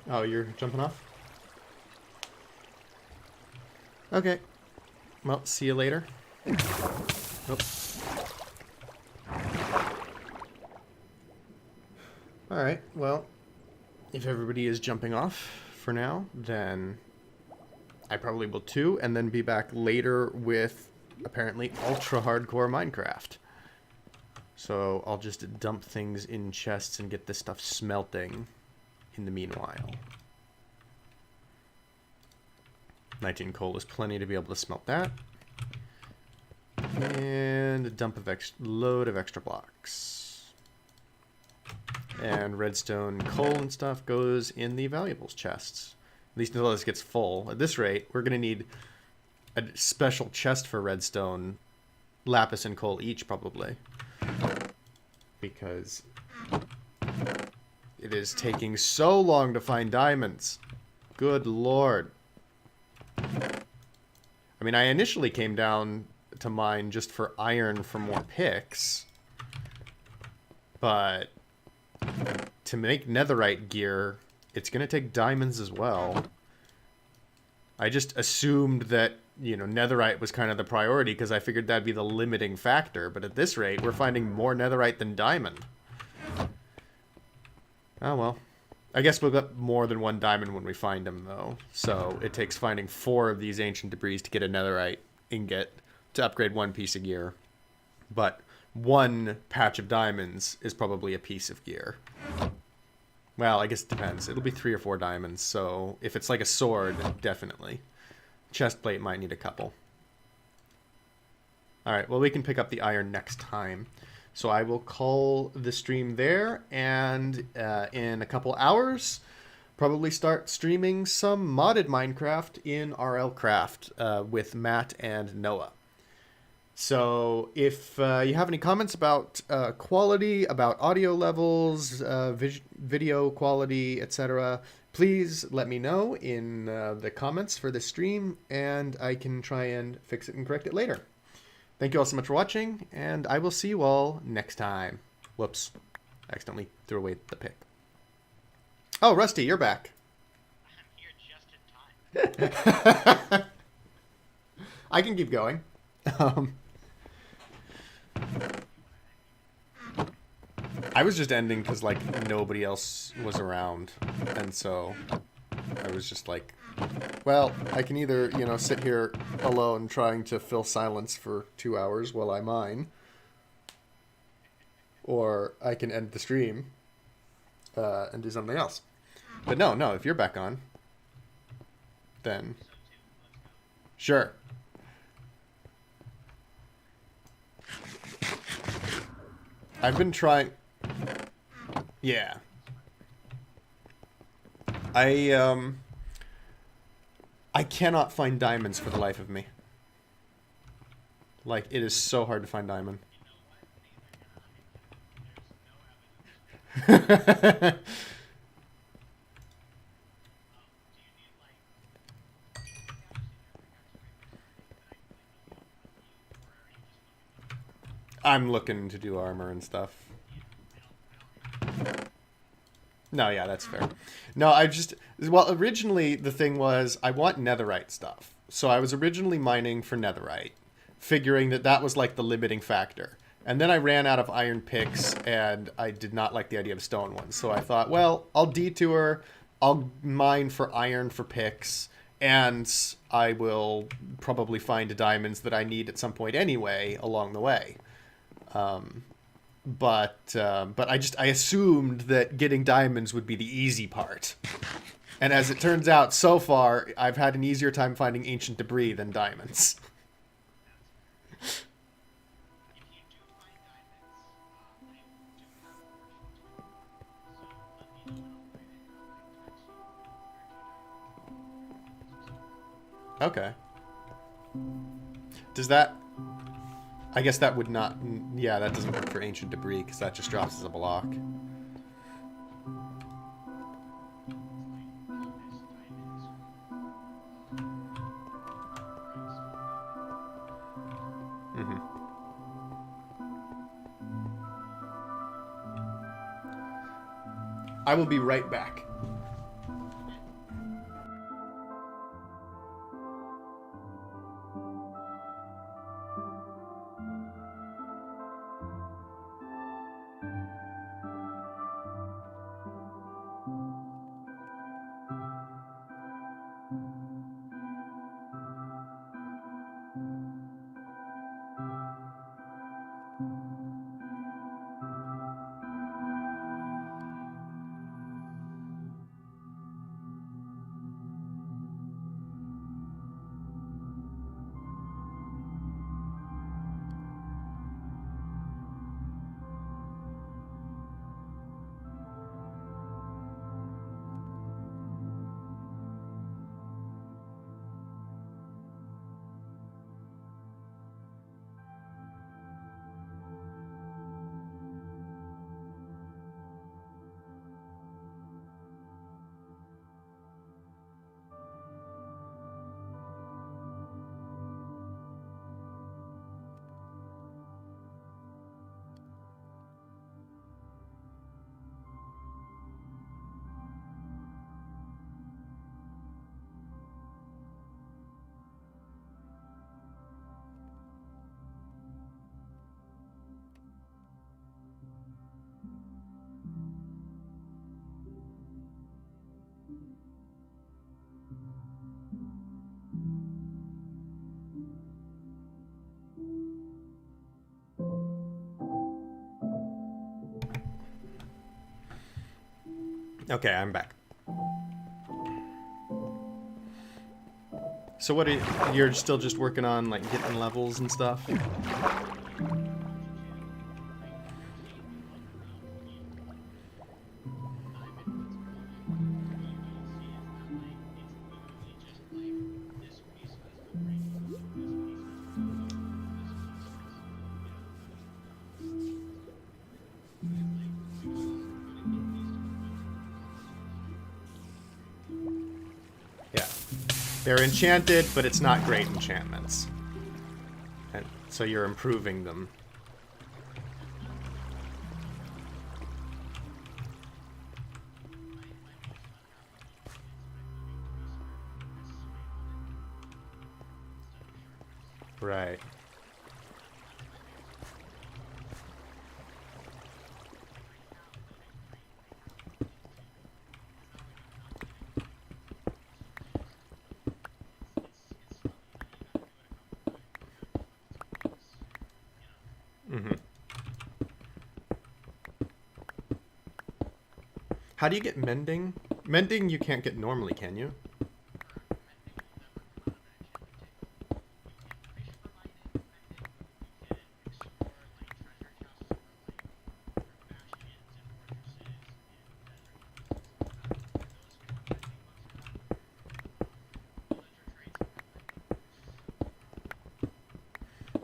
Oh, you're jumping off? Okay. Well, see you later. Nope. Alright, well, if everybody is jumping off for now, then I probably will too, and then be back later with apparently ultra hardcore Minecraft. So I'll just dump things in chests and get this stuff smelting in the meanwhile. 19 coal is plenty to be able to smelt that. And a load of extra blocks. And redstone coal and stuff goes in the valuables chests. At least until this gets full. At this rate, we're going to need a special chest for redstone, lapis and coal each probably. Because it is taking so long to find diamonds. Good lord. I mean, I initially came down to mine just for iron for more picks. But to make netherite gear, it's going to take diamonds as well. I just assumed that, you know, netherite was kind of the priority because I figured that'd be the limiting factor. But at this rate, we're finding more netherite than diamond. Oh, well. I guess we'll get more than one diamond when we find them, though. So it takes finding 4 of these ancient debris to get a netherite ingot to upgrade 1 piece of gear. But 1 patch of diamonds is probably a piece of gear. Well, I guess it depends. It'll be 3 or 4 diamonds, so if it's like a sword, definitely. Chestplate might need a couple. Alright, well, we can pick up the iron next time. So I will call the stream there, and in a couple hours, probably start streaming some modded Minecraft in RL Craft with Matt and Noah. So if you have any comments about quality, about audio levels, video quality, etc., please let me know in the comments for this stream, and I can try and fix it and correct it later. Thank you all so much for watching, and I will see you all next time. Whoops. I accidentally threw away the pick. Oh, Rusty, you're back. I'm here just in time. I can keep going. I was just ending because, like, nobody else was around, and so I was just like, well, I can either, you know, sit here alone trying to fill silence for 2 hours while I mine, or I can end the stream and do something else. But no, if you're back on, then sure. I've been trying... Yeah. I cannot find diamonds for the life of me. Like, it is so hard to find diamond. I'm looking to do armor and stuff. No, yeah, that's fair. No, well, originally the thing was I want netherite stuff. So I was originally mining for netherite, figuring that that was like the limiting factor. And then I ran out of iron picks, and I did not like the idea of stone ones. So I thought, well, I'll detour, I'll mine for iron for picks, and I will probably find diamonds that I need at some point anyway along the way. But I assumed that getting diamonds would be the easy part. And as it turns out, so far, I've had an easier time finding ancient debris than diamonds. Okay. Does that... I guess that would not... Yeah, that doesn't work for ancient debris, because that just drops as a block. Mm-hmm. I will be right back. Okay, I'm back. So what are you're still just working on, like, getting levels and stuff? Yeah. They're enchanted, but it's not great enchantments. And so you're improving them. Right. Mm-hmm. How do you get mending? Mending you can't get normally, can you?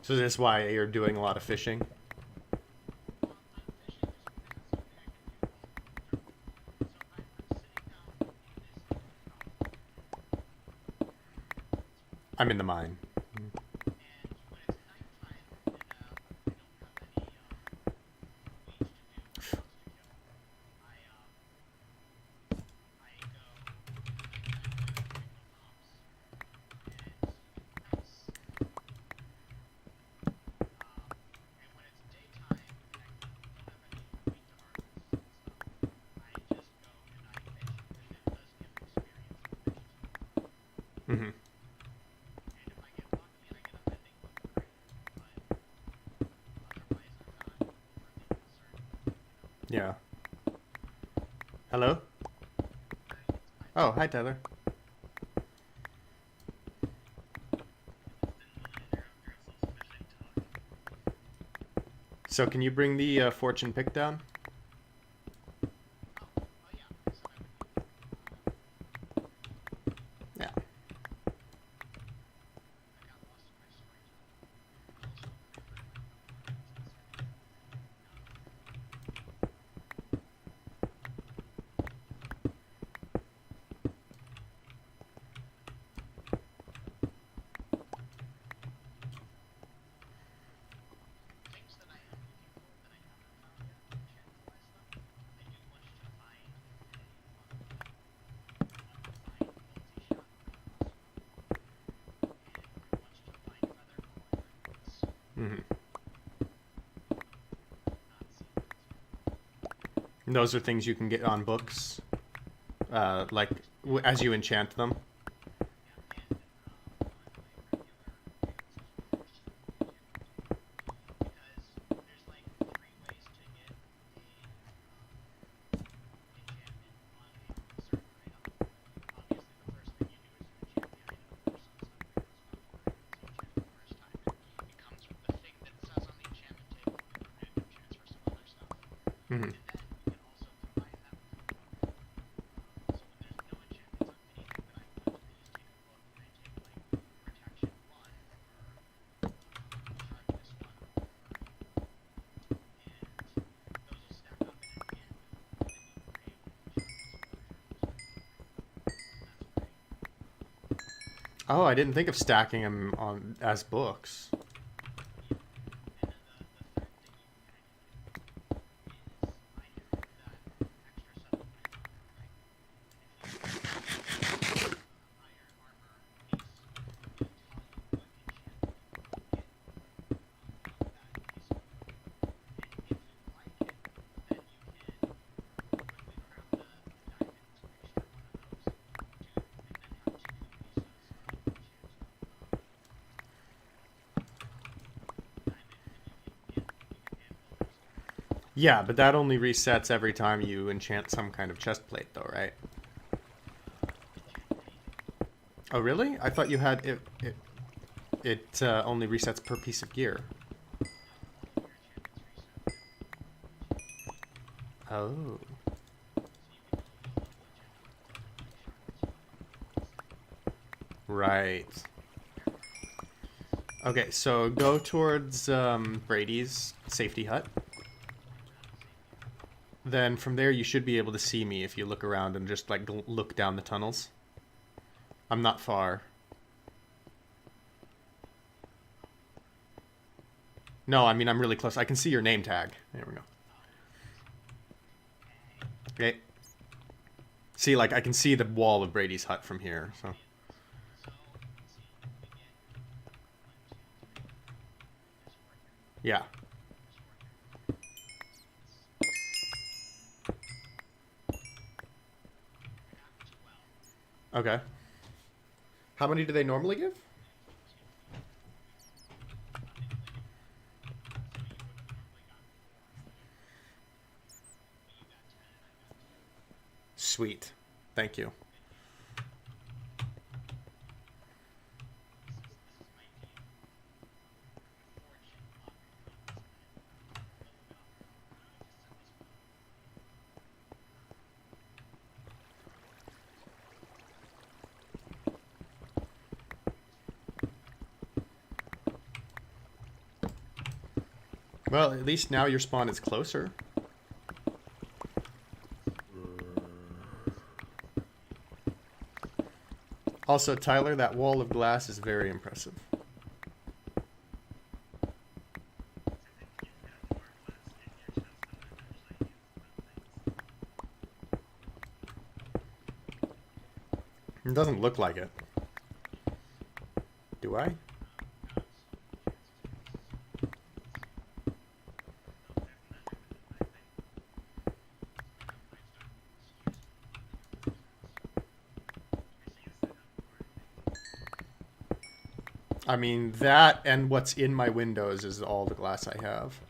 So that's why you're doing a lot of fishing? I'm in the mine. Mm-hmm. Yeah. Hello? Oh, hi, Tyler. So can you bring the fortune pick down? Yeah. Mm-hmm. And those are things you can get on books, like as you enchant them. Mm-hmm. Oh, I didn't think of stacking them on as books. Yeah, but that only resets every time you enchant some kind of chest plate, though, right? Oh, really? I thought you had it only resets per piece of gear. Oh. Right. Okay, so go towards Brady's safety hut. Then from there you should be able to see me if you look around and just like look down the tunnels. I'm not far. No, I mean I'm really close. I can see your name tag. There we go. Okay. See, like I can see the wall of Brady's hut from here, so. Yeah. Okay. How many do they normally give? Sweet. Thank you. Well, at least now your spawn is closer. Also, Tyler, that wall of glass is very impressive. It doesn't look like it. Do I? I mean, that and what's in my windows is all the glass I have.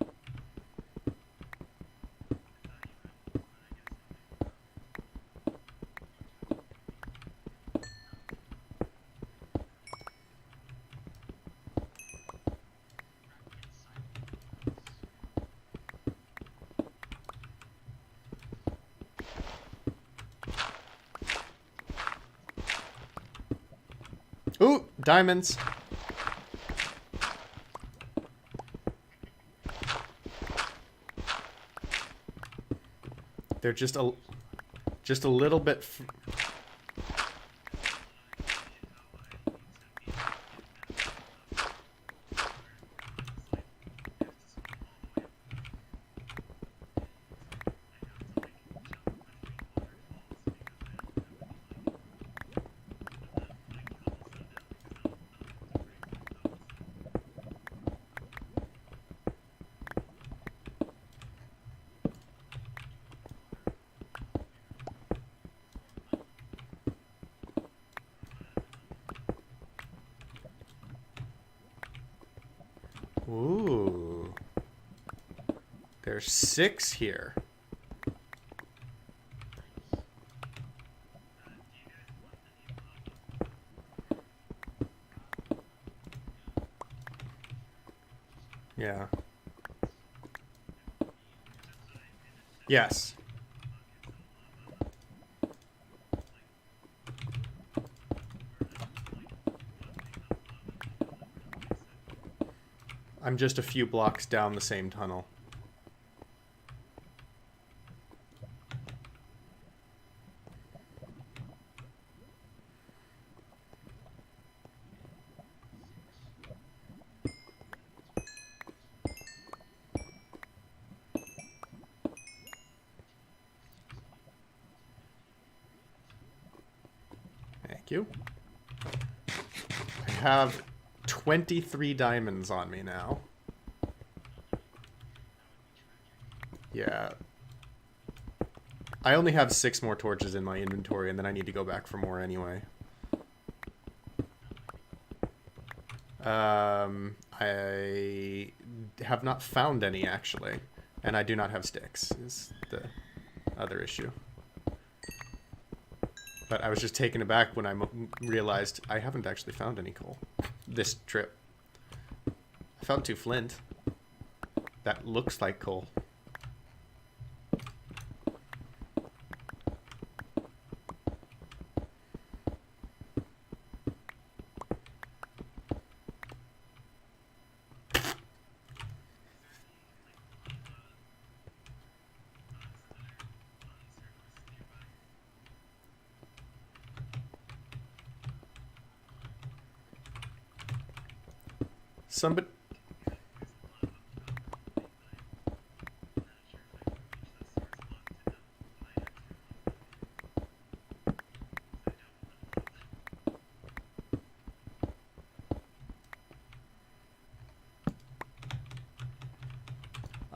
Ooh, diamonds. They're just a little bit. Ooh. There's 6 here. Yeah. Yes. I'm just a few blocks down the same tunnel. Thank you. I have 23 diamonds on me now. Yeah. I only have 6 more torches in my inventory, and then I need to go back for more anyway. I have not found any, actually. And I do not have sticks, is the other issue. But I was just taken aback when I realized I haven't actually found any coal this trip. I found 2 flint. That looks like coal. Somebody...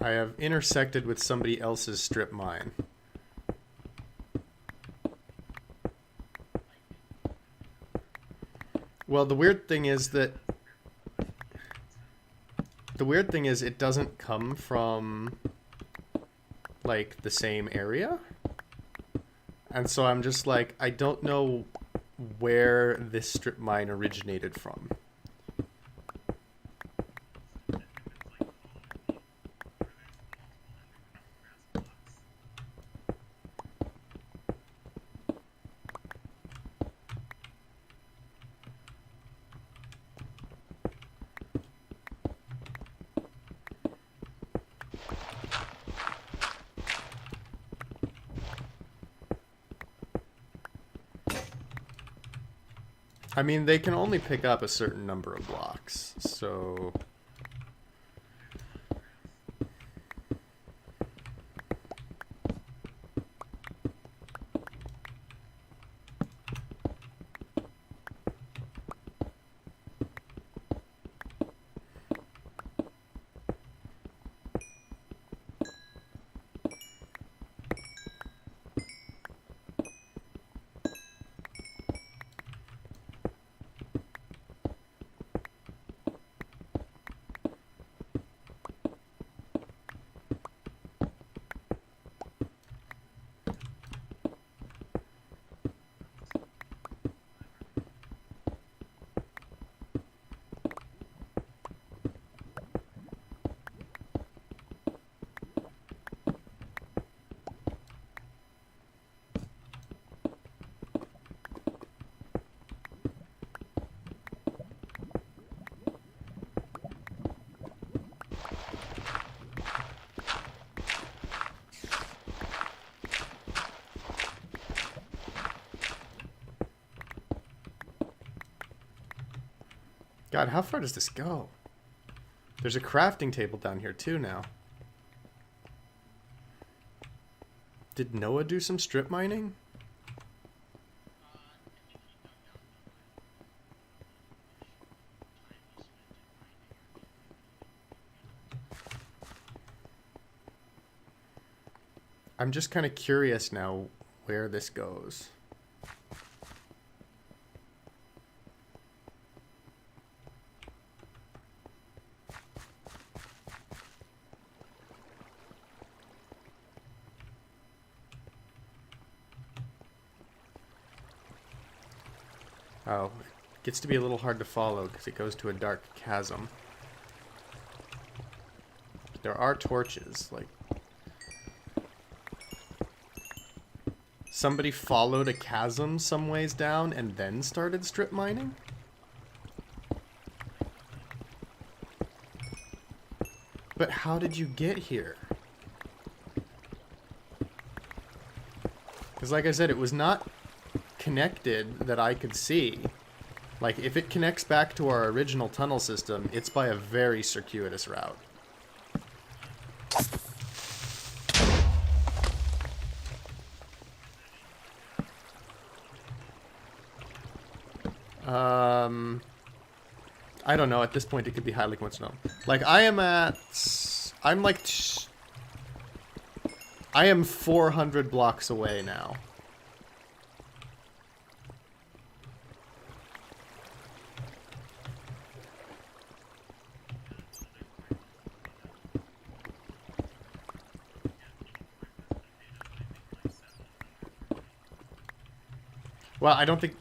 I have intersected with somebody else's strip mine. Well, the weird thing is it doesn't come from like the same area. And so I'm just like, I don't know where this strip mine originated from. I mean, they can only pick up a certain number of blocks, so... God, how far does this go? There's a crafting table down here too now. Did Noah do some strip mining? I'm just kind of curious now where this goes. Oh, it gets to be a little hard to follow because it goes to a dark chasm. There are torches, like... Somebody followed a chasm some ways down and then started strip mining? But how did you get here? Because like I said, it was not connected that I could see. Like, if it connects back to our original tunnel system, it's by a very circuitous route. I don't know. At this point, it could be highly coincidental. Like, I am 400 blocks away now. Well, I don't think.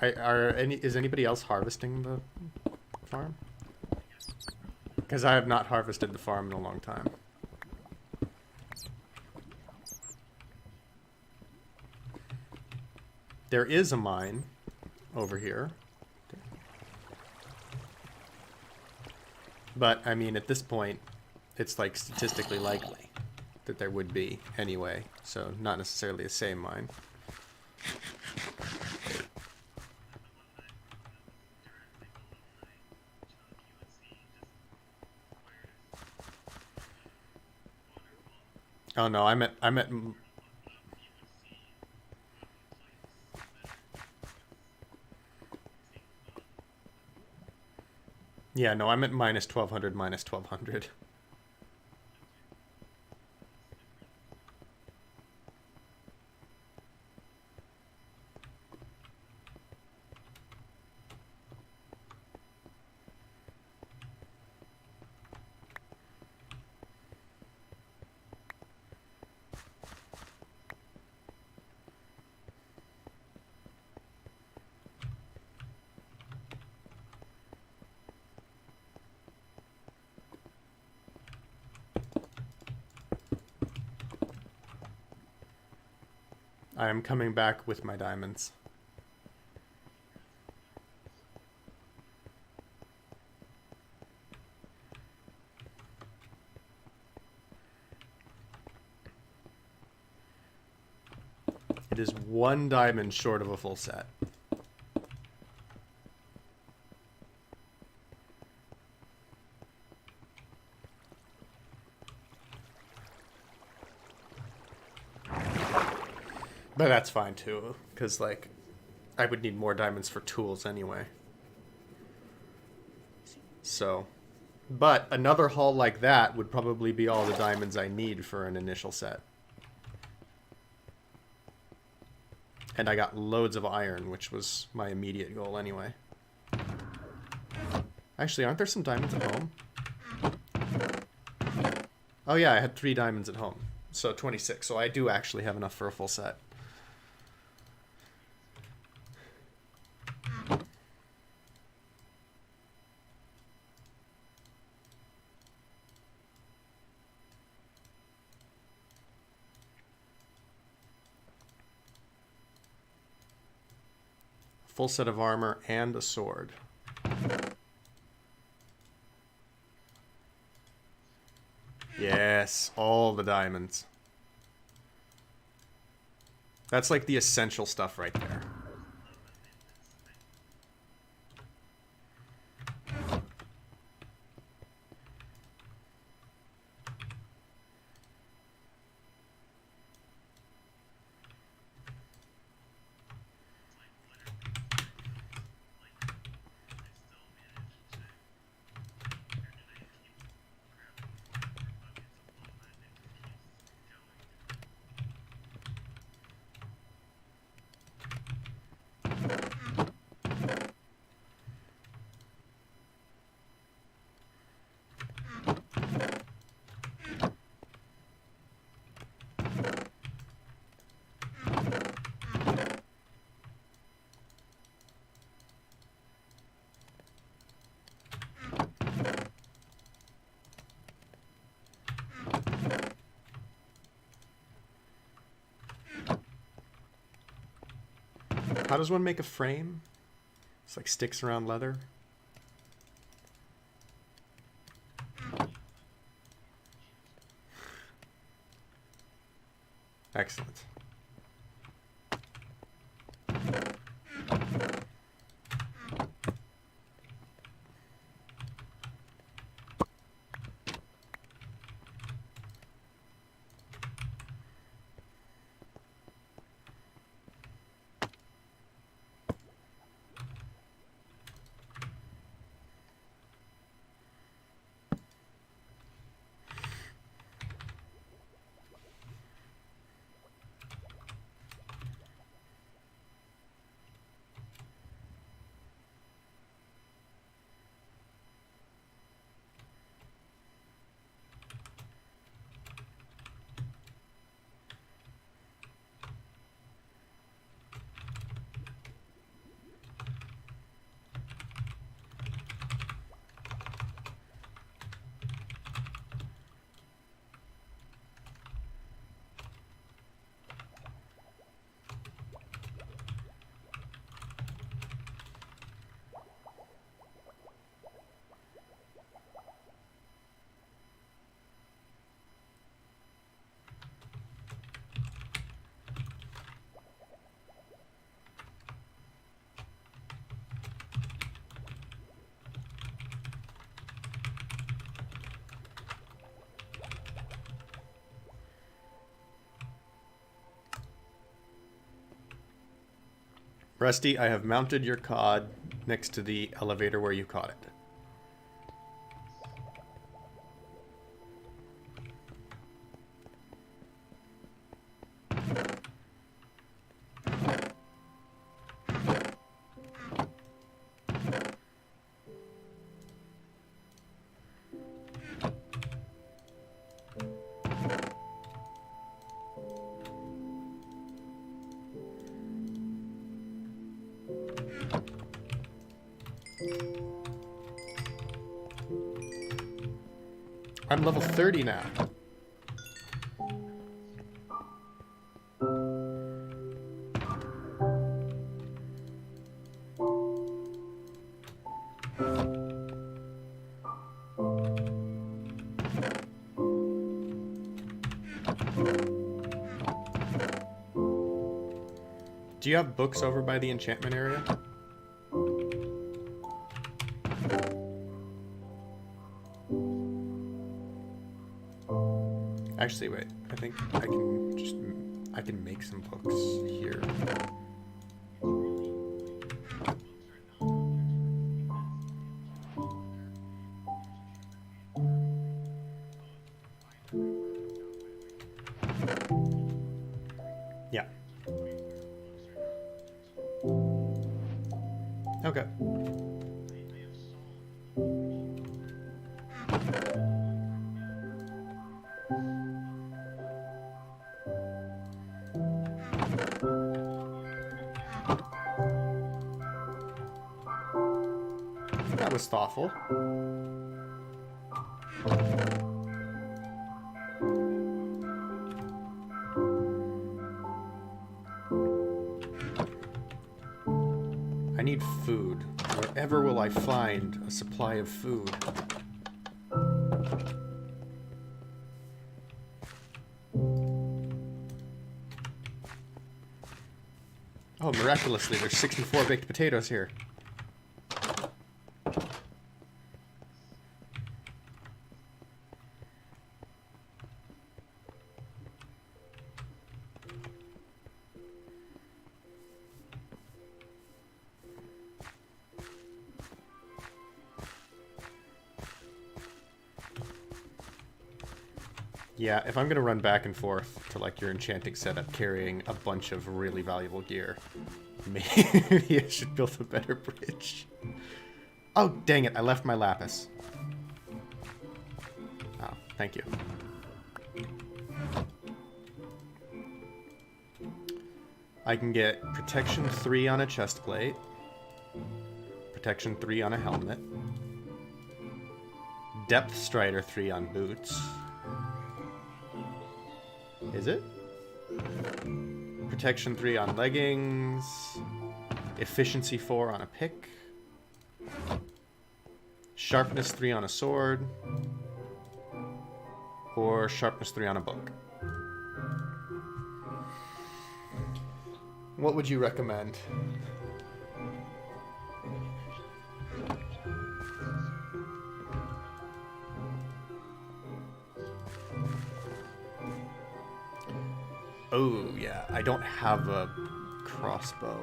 Is anybody else harvesting the farm? Because I have not harvested the farm in a long time. There is a mine over here. But, I mean, at this point, it's like statistically likely that there would be anyway. So, not necessarily the same mine. Oh no, I'm at yeah, no, I'm at minus 1200, minus 1200. I am coming back with my diamonds. It is one diamond short of a full set. But that's fine too, because like I would need more diamonds for tools anyway. So, but another haul like that would probably be all the diamonds I need for an initial set. And I got loads of iron, which was my immediate goal anyway. Actually, aren't there some diamonds at home? Oh yeah, I had 3 diamonds at home. So 26. So I do actually have enough for a full set. Full set of armor and a sword. Yes, all the diamonds. That's like the essential stuff right there. How does one make a frame? It's like sticks around leather. Excellent. Rusty, I have mounted your cod next to the elevator where you caught it. I'm level 30 now. Do you have books over by the enchantment area? Actually, wait. I think I can make some books here. Yeah. Okay. That was thoughtful. I need food. Wherever will I find a supply of food? Oh, miraculously, there's 64 baked potatoes here. Yeah, if I'm gonna run back and forth to like your enchanting setup carrying a bunch of really valuable gear, maybe I should build a better bridge. Oh, dang it, I left my lapis. Oh, thank you. I can get protection 3 on a chest plate, protection 3 on a helmet, depth strider 3 on boots. Is it? Protection 3 on leggings, efficiency 4 on a pick, sharpness 3 on a sword, or sharpness 3 on a book. What would you recommend? Oh, yeah, I don't have a crossbow.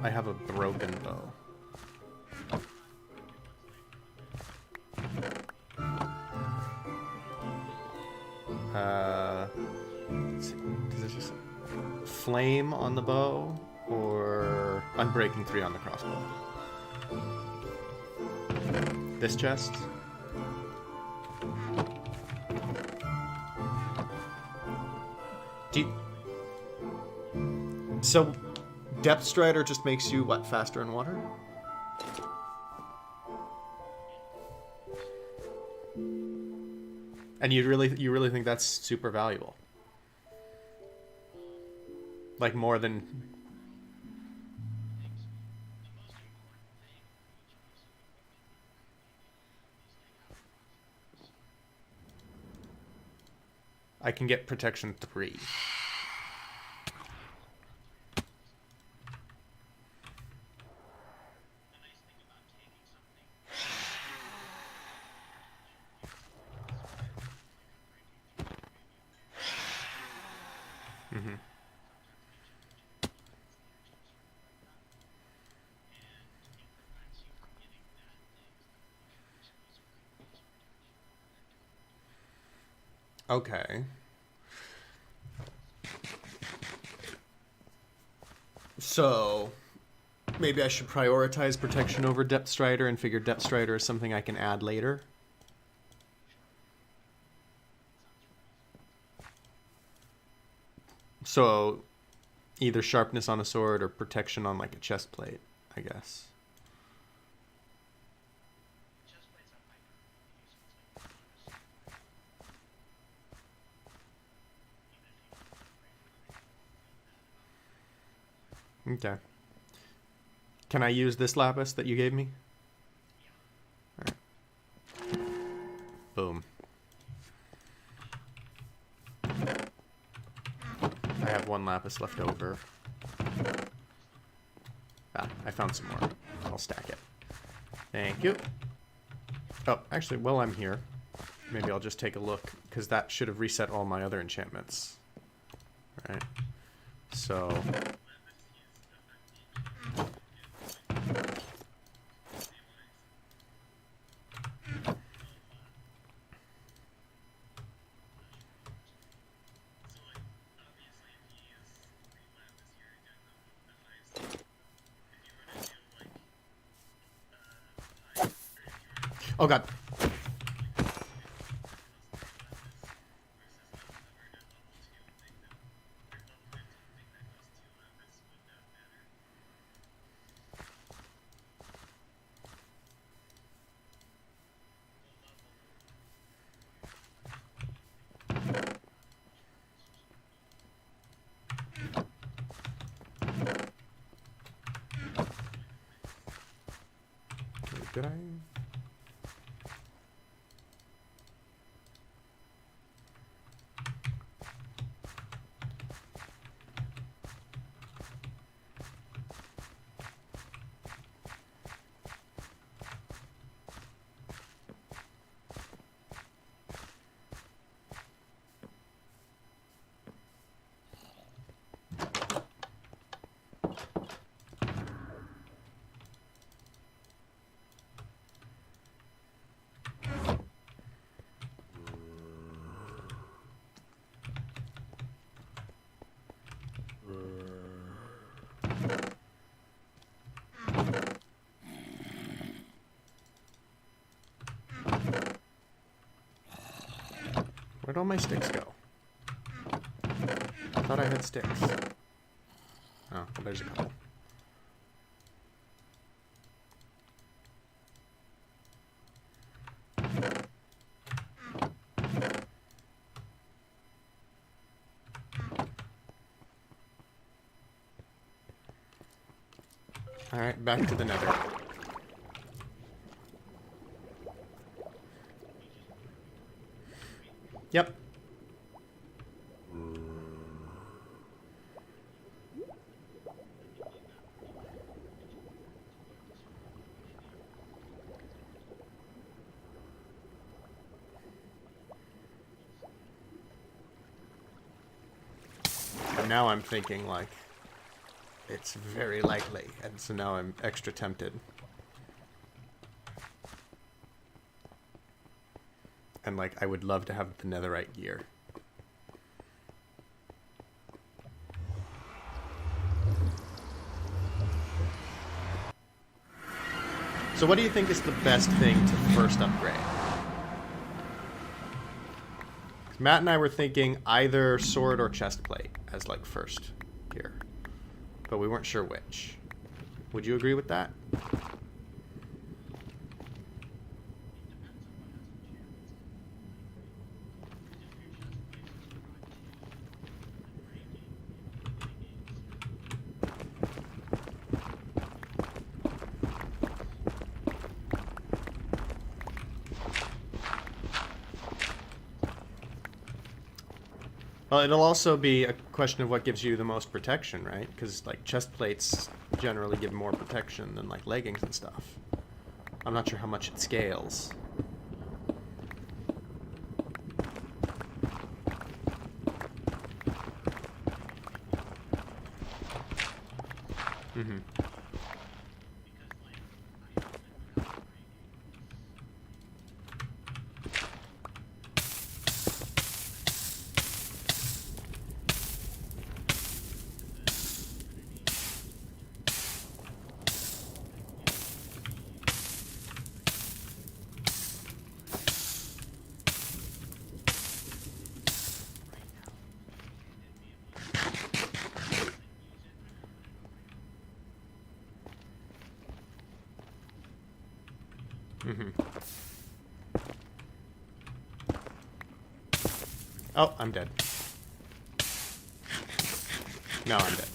I have a broken bow. Let's see. Does it just flame on the bow or unbreaking 3 on the crossbow? This chest? Do you... So, depth strider just makes you what, faster in water? And you really think that's super valuable? Like more than... I can get protection 3. Okay. So, maybe I should prioritize protection over Depth Strider and figure Depth Strider is something I can add later. So, either sharpness on a sword or protection on like a chest plate, I guess. Okay. Can I use this lapis that you gave me? All right. Boom. I have one lapis left over. Ah, I found some more. I'll stack it. Thank you. Oh, actually, while I'm here, maybe I'll just take a look, because that should have reset all my other enchantments. All right. So... Oh god. Wait, did I? Where'd all my sticks go? I thought I had sticks. Oh, well, there's a couple. Alright, back to the nether. Yep. And now I'm thinking, like, it's very likely, and so now I'm extra tempted. And, like, I would love to have the netherite gear. So what do you think is the best thing to first upgrade? Matt and I were thinking either sword or chest plate as, like, first gear. But we weren't sure which. Would you agree with that? Well, it'll also be a question of what gives you the most protection, right? Because, like, chest plates generally give more protection than, like, leggings and stuff. I'm not sure how much it scales. Mm-hmm. Mm-hmm. Oh, I'm dead. No, I'm dead.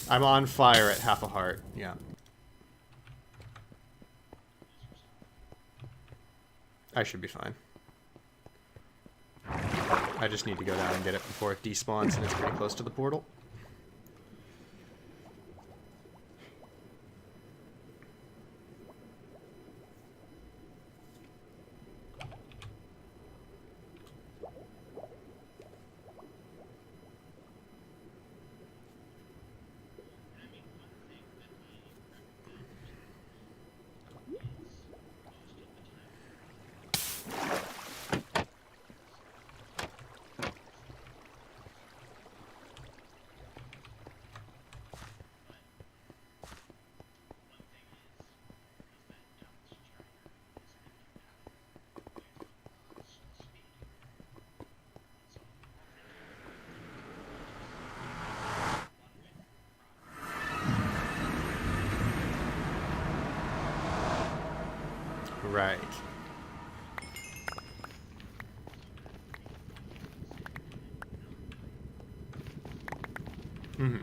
I'm on fire at half a heart. Yeah. I should be fine. I just need to go down and get it before it despawns, and it's pretty close to the portal. Right. Mm-hmm.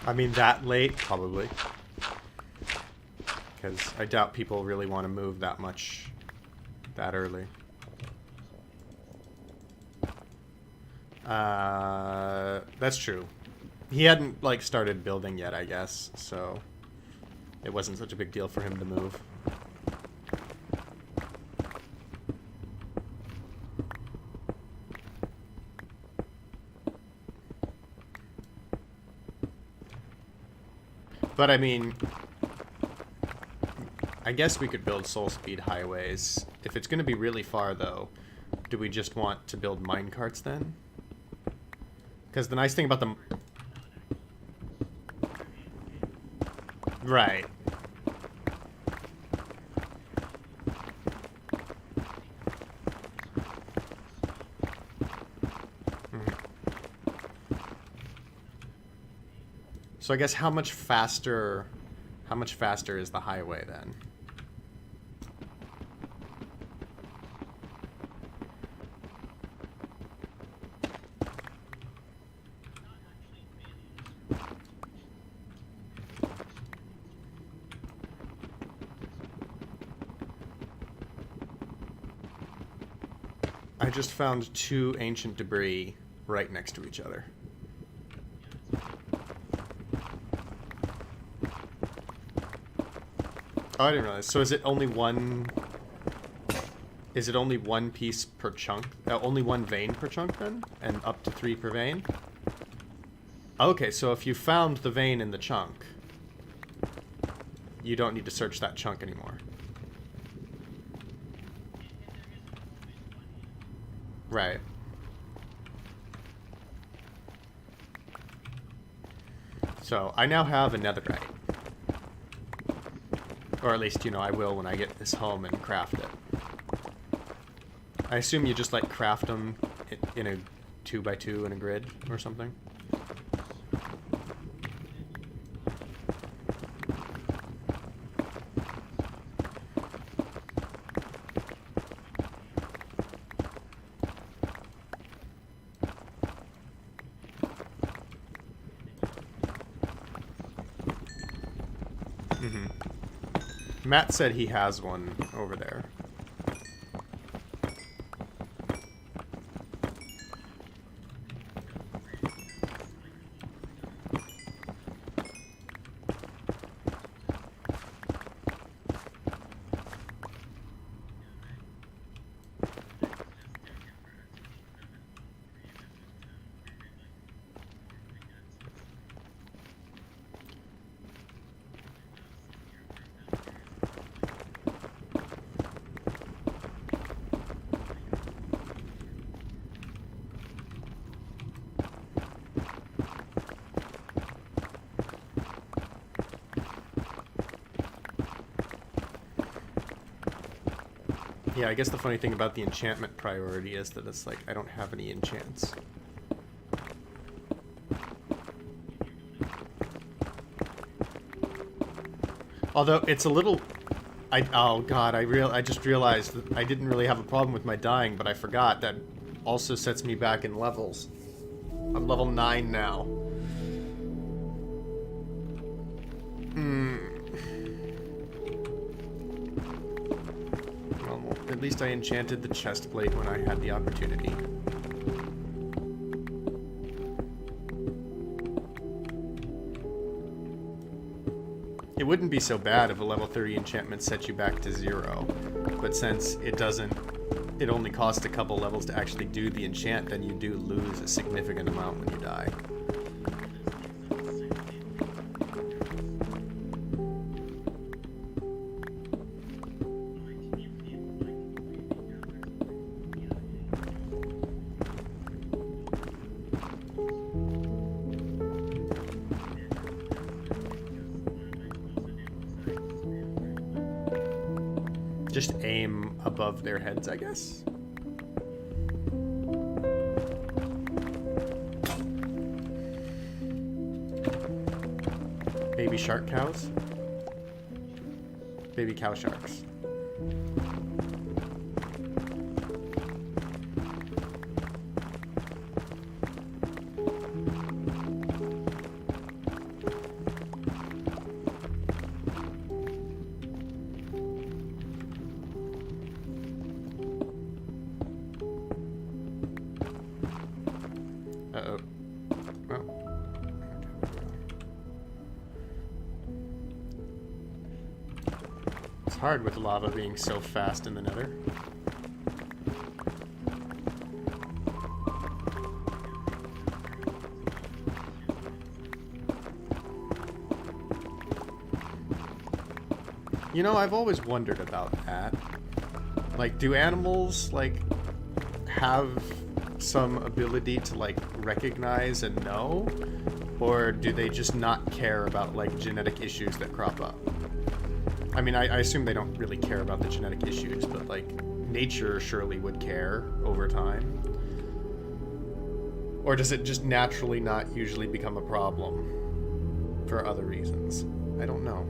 I mean, that late? Probably. Because I doubt people really want to move that much that early. That's true. He hadn't, like, started building yet, I guess, so it wasn't such a big deal for him to move. But I mean, I guess we could build soul speed highways. If it's going to be really far, though, do we just want to build minecarts then? Because the nice thing about them... Right. So I guess how much faster is the highway then? I just found 2 ancient debris right next to each other. Oh, I didn't realize. So is it only one... Is it only one piece per chunk? Only one vein per chunk, then? And up to 3 per vein? Okay, so if you found the vein in the chunk, you don't need to search that chunk anymore. Right. So, I now have a netherite. Or at least, you know, I will when I get this home and craft it. I assume you just, like, craft them in a 2x2 in a grid or something? Mm-hmm. Matt said he has one over there. Yeah, I guess the funny thing about the enchantment priority is that it's like I don't have any enchants. Although it's a little... oh god, I just realized that I didn't really have a problem with my dying, but I forgot that also sets me back in levels. I'm level 9 now. Well, at least I enchanted the chest plate when I had the opportunity. It wouldn't be so bad if a level 30 enchantment set you back to 0, but since it doesn't, it only costs a couple levels to actually do the enchant, then you do lose a significant amount when you die. Just aim above their heads, I guess. Baby shark cows? Baby cow sharks. Uh-oh. Oh. It's hard with lava being so fast in the nether. You know, I've always wondered about that. Like, do animals, like, have some ability to, like, recognize and know? Or do they just not care about, like, genetic issues that crop up? I mean, I assume they don't really care about the genetic issues, but, like, nature surely would care over time. Or does it just naturally not usually become a problem for other reasons? I don't know.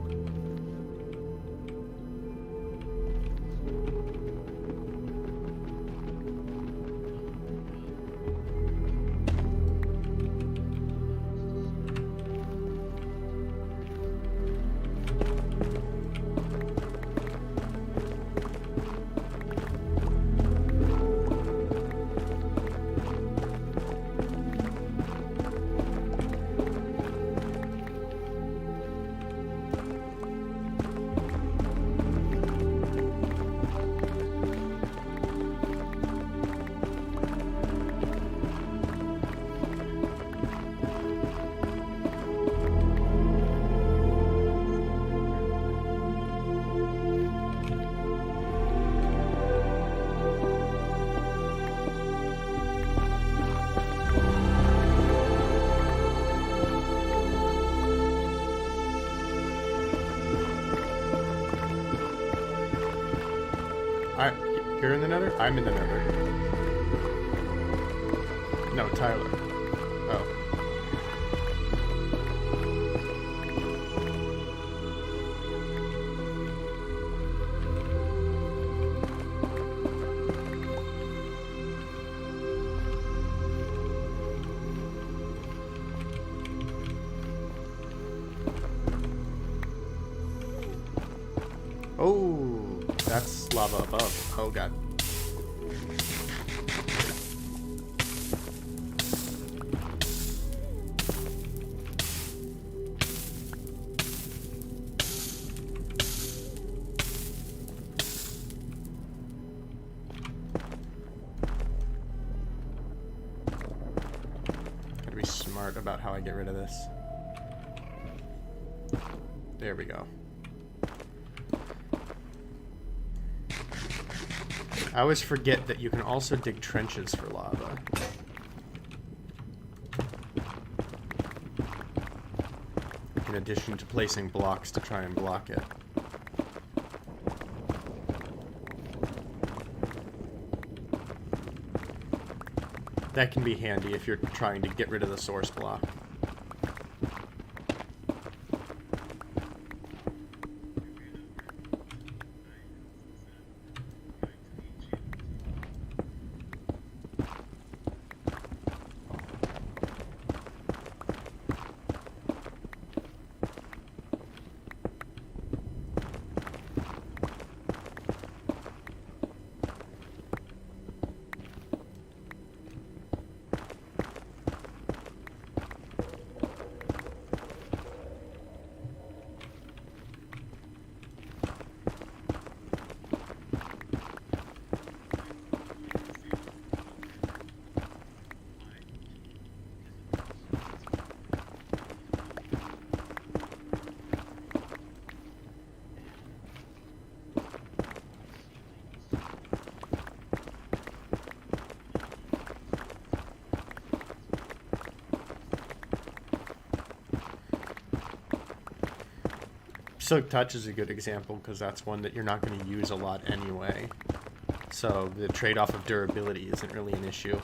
You're in the nether? I'm in the nether. No, Tyler. Oh. Oh, that's lava above. Oh god. Gotta be smart about how I get rid of this. There we go. I always forget that you can also dig trenches for lava. In addition to placing blocks to try and block it. That can be handy if you're trying to get rid of the source block. Silk Touch is a good example because that's one that you're not going to use a lot anyway. So the trade-off of durability isn't really an issue.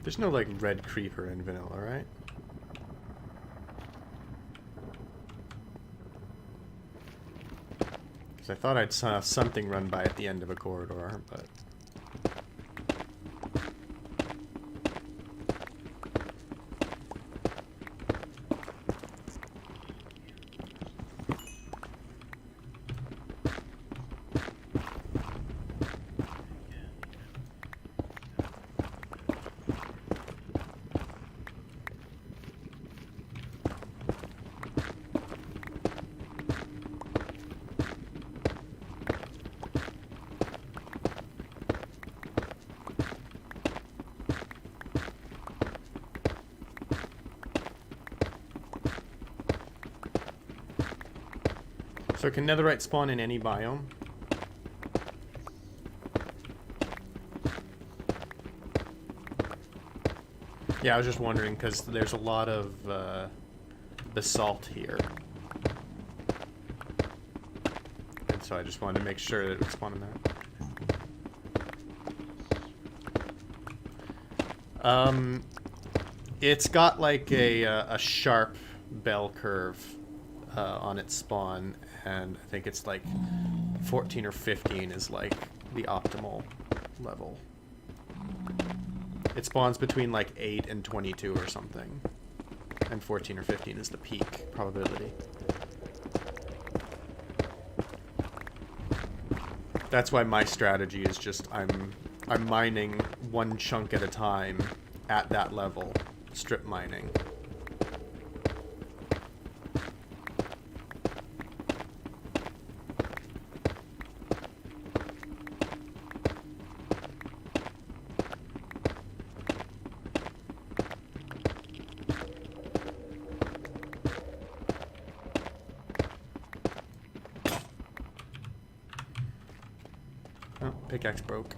There's no, like, red creeper in vanilla, right? Because I thought I'd saw something run by at the end of a corridor, but... So can netherite spawn in any biome? Yeah, I was just wondering, because there's a lot of basalt here. And so I just wanted to make sure that it would spawn in there. It's got like a sharp bell curve on its spawn, and I think it's like 14 or 15 is like the optimal level. It spawns between like 8 and 22 or something, and 14 or 15 is the peak probability. That's why my strategy is just I'm mining one chunk at a time at that level, strip mining. Oh, pickaxe broke.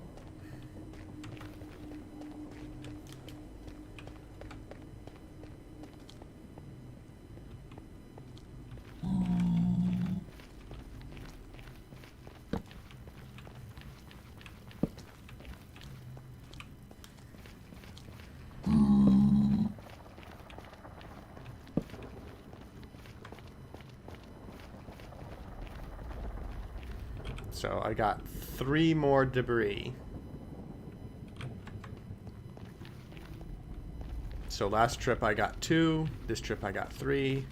So I got 3 more debris. So last trip I got 2, this trip I got 3.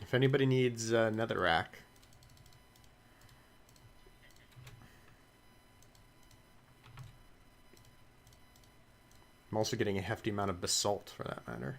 If anybody needs another rack. I'm also getting a hefty amount of basalt for that matter.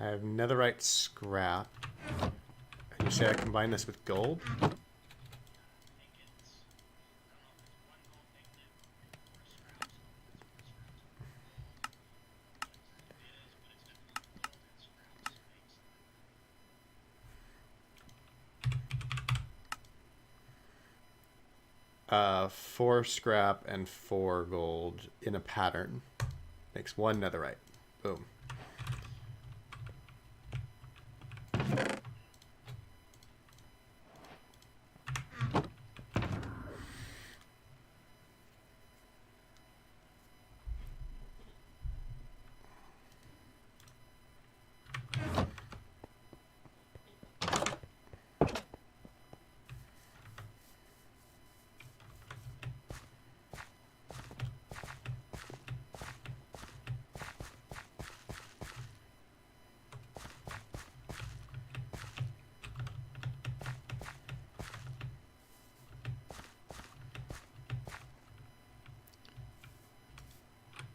I have netherite scrap. And you say I combine this with gold? Four scrap and 4 gold in a pattern. Makes 1 netherite. Boom.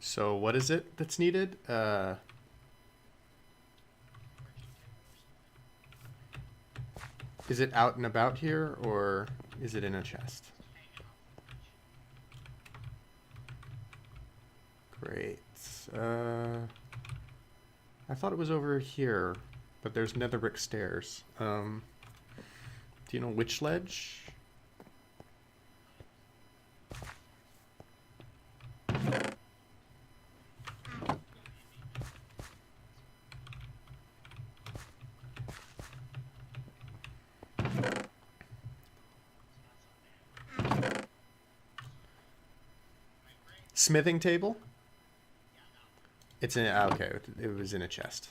So what is it that's needed? Is it out and about here, or is it in a chest? Great. I thought it was over here, but there's nether brick stairs. Do you know which ledge? Smithing table? It's in. Okay, it was in a chest.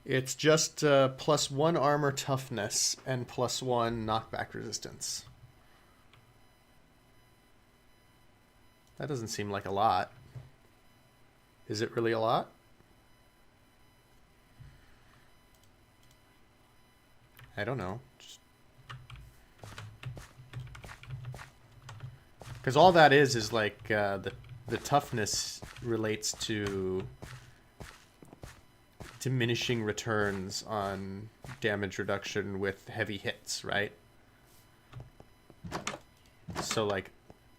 It's just +1 armor toughness and +1 knockback resistance. That doesn't seem like a lot. Is it really a lot? I don't know. Because all that is like the toughness relates to diminishing returns on damage reduction with heavy hits, right? So like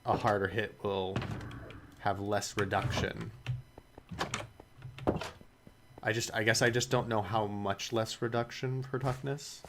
a harder hit will have less reduction. I guess I just don't know how much less reduction for toughness.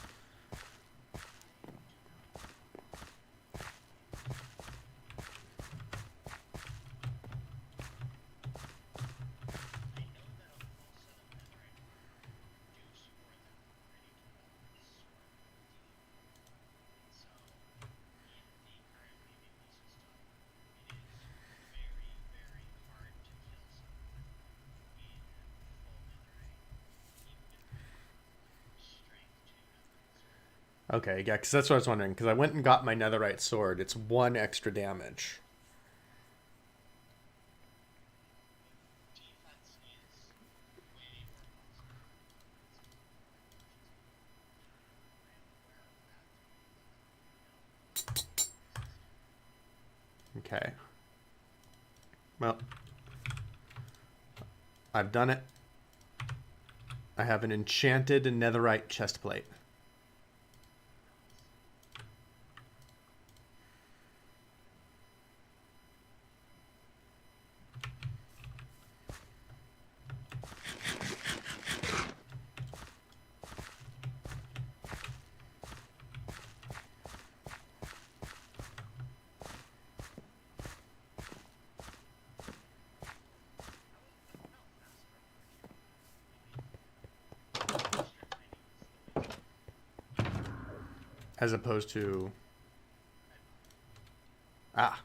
Okay, yeah, because that's what I was wondering. Because I went and got my netherite sword. It's 1 extra damage. Okay. Well, I've done it. I have an enchanted netherite chestplate. As opposed to... Ah.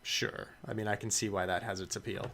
Sure. I mean, I can see why that has its appeal.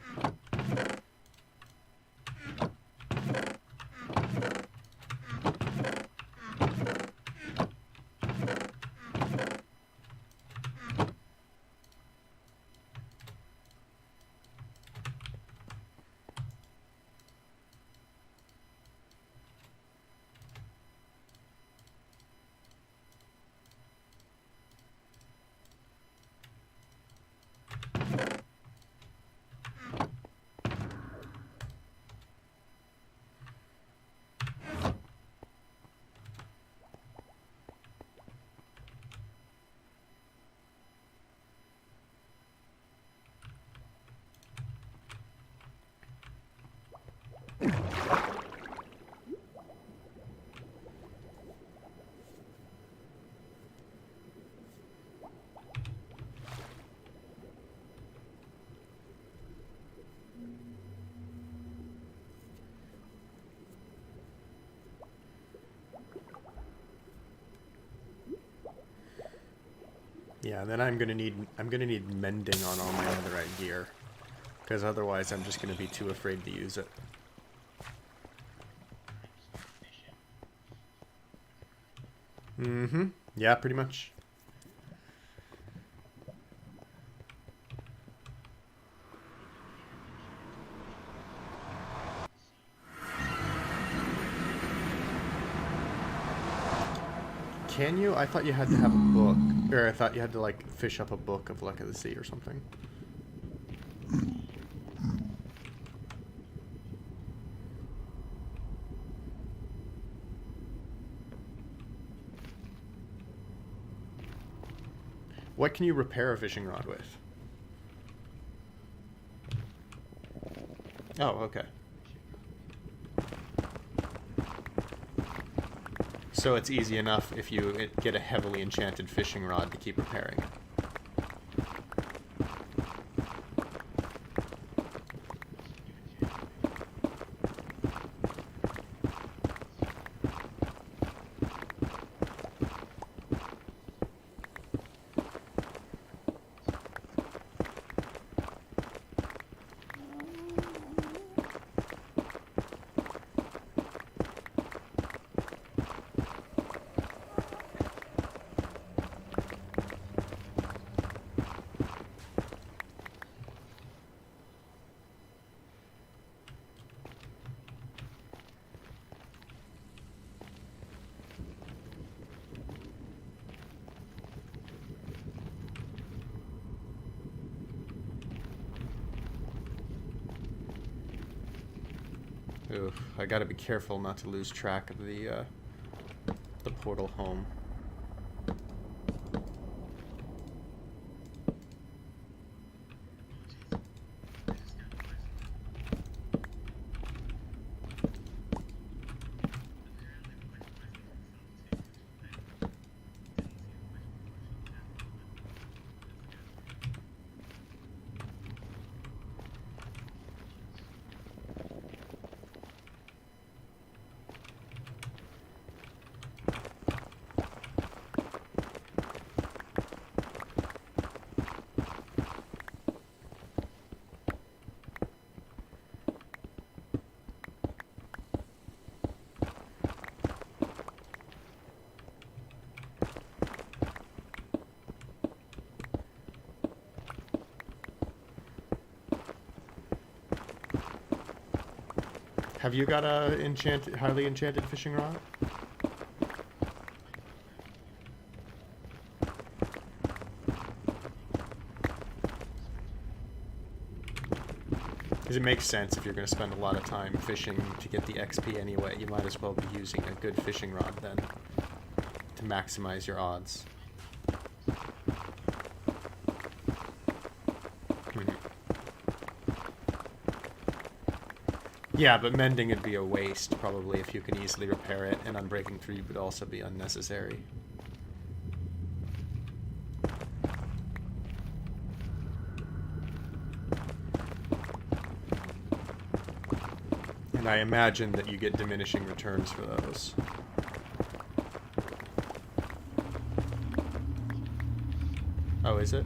Yeah, then I'm gonna need mending on all my netherite gear, because otherwise I'm just gonna be too afraid to use it. Mm-hmm. Yeah, pretty much. Can you? I thought you had to have a book, or I thought you had to like fish up a book of Luck of the Sea or something. What can you repair a fishing rod with? Oh, okay. So it's easy enough if you get a heavily enchanted fishing rod to keep repairing it. Oof, I gotta be careful not to lose track of the portal home. Have you got a highly enchanted fishing rod? Because it makes sense if you're going to spend a lot of time fishing to get the XP anyway. You might as well be using a good fishing rod then to maximize your odds. Yeah, but mending would be a waste, probably, if you could easily repair it, and Unbreaking 3 would also be unnecessary. And I imagine that you get diminishing returns for those. Oh, is it?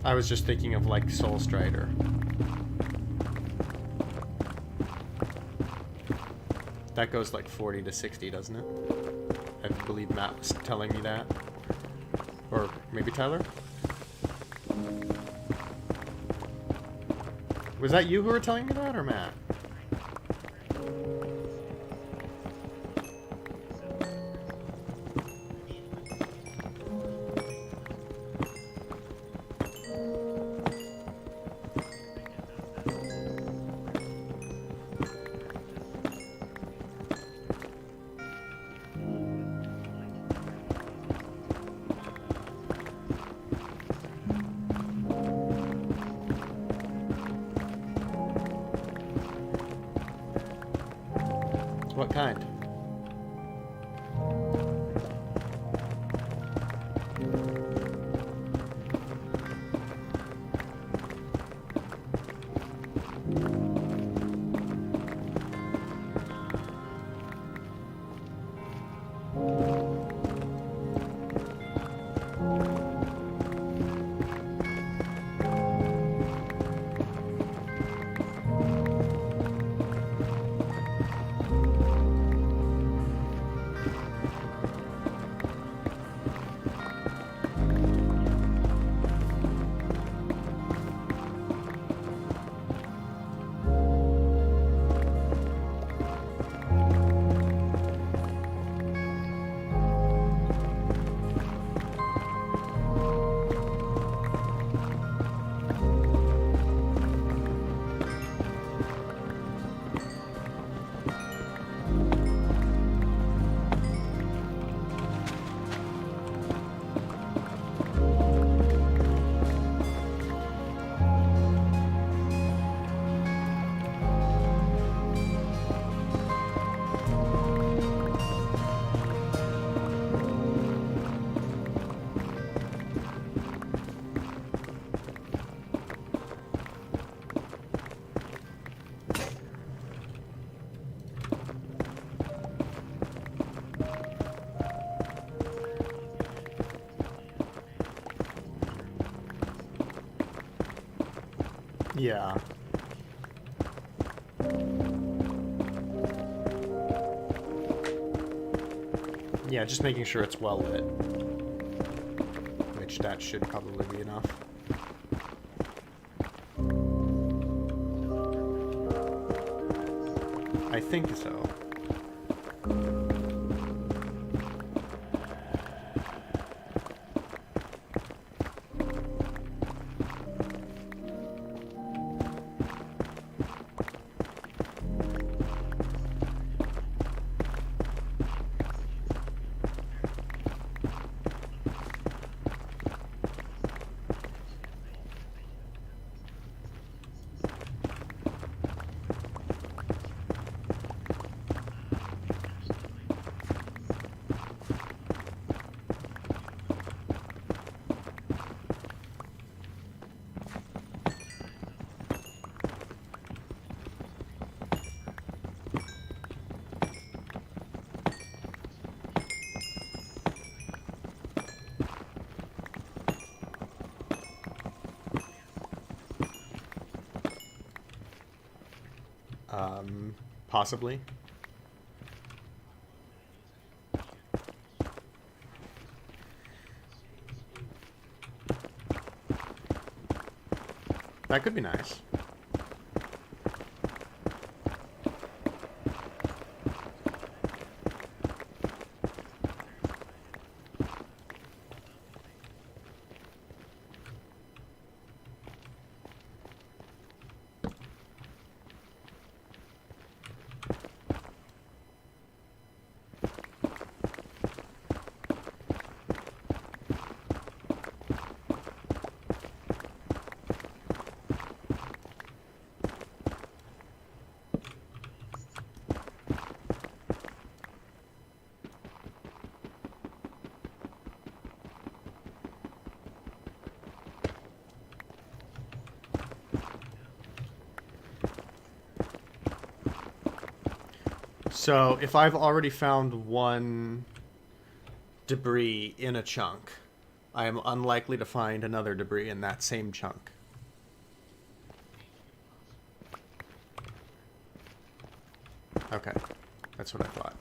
I was just thinking of, like, Soul Strider. That goes, like, 40 to 60, doesn't it? I believe Matt was telling me that. Or maybe Tyler? Was that you who were telling me that, or Matt? What kind? Yeah. Yeah, just making sure it's well lit. Which that should probably be enough. I think so. Possibly. That could be nice. So, if I've already found one debris in a chunk, I am unlikely to find another debris in that same chunk. Okay, that's what I thought.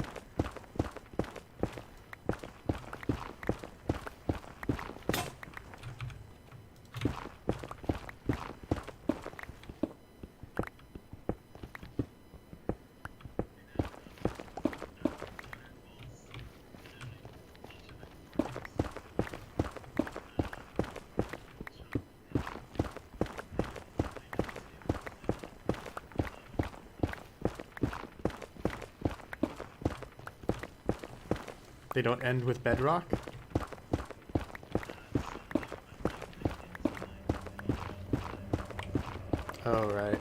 They don't end with bedrock? Oh, right.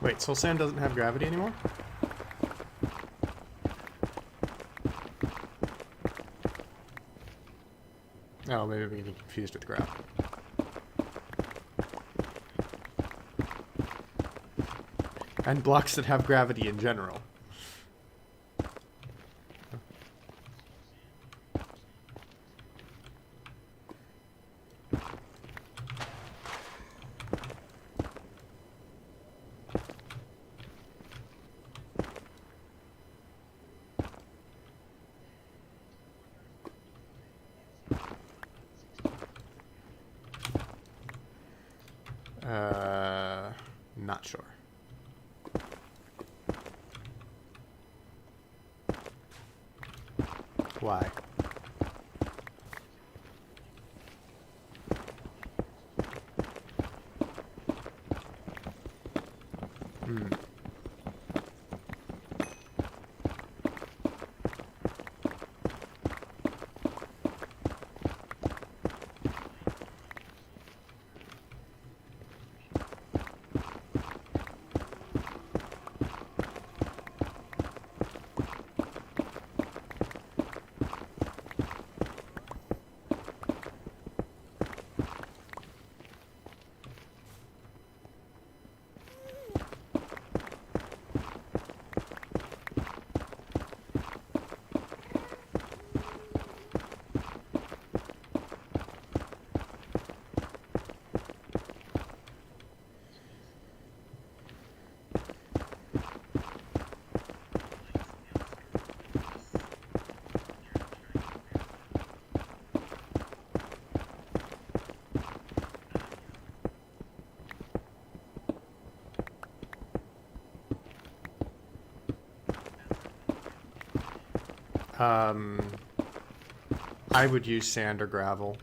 Wait, soul sand doesn't have gravity anymore? Oh, maybe I'm getting confused with gravel. And blocks that have gravity in general. Not sure. Why? Hmm. Um, I would use sand or gravel.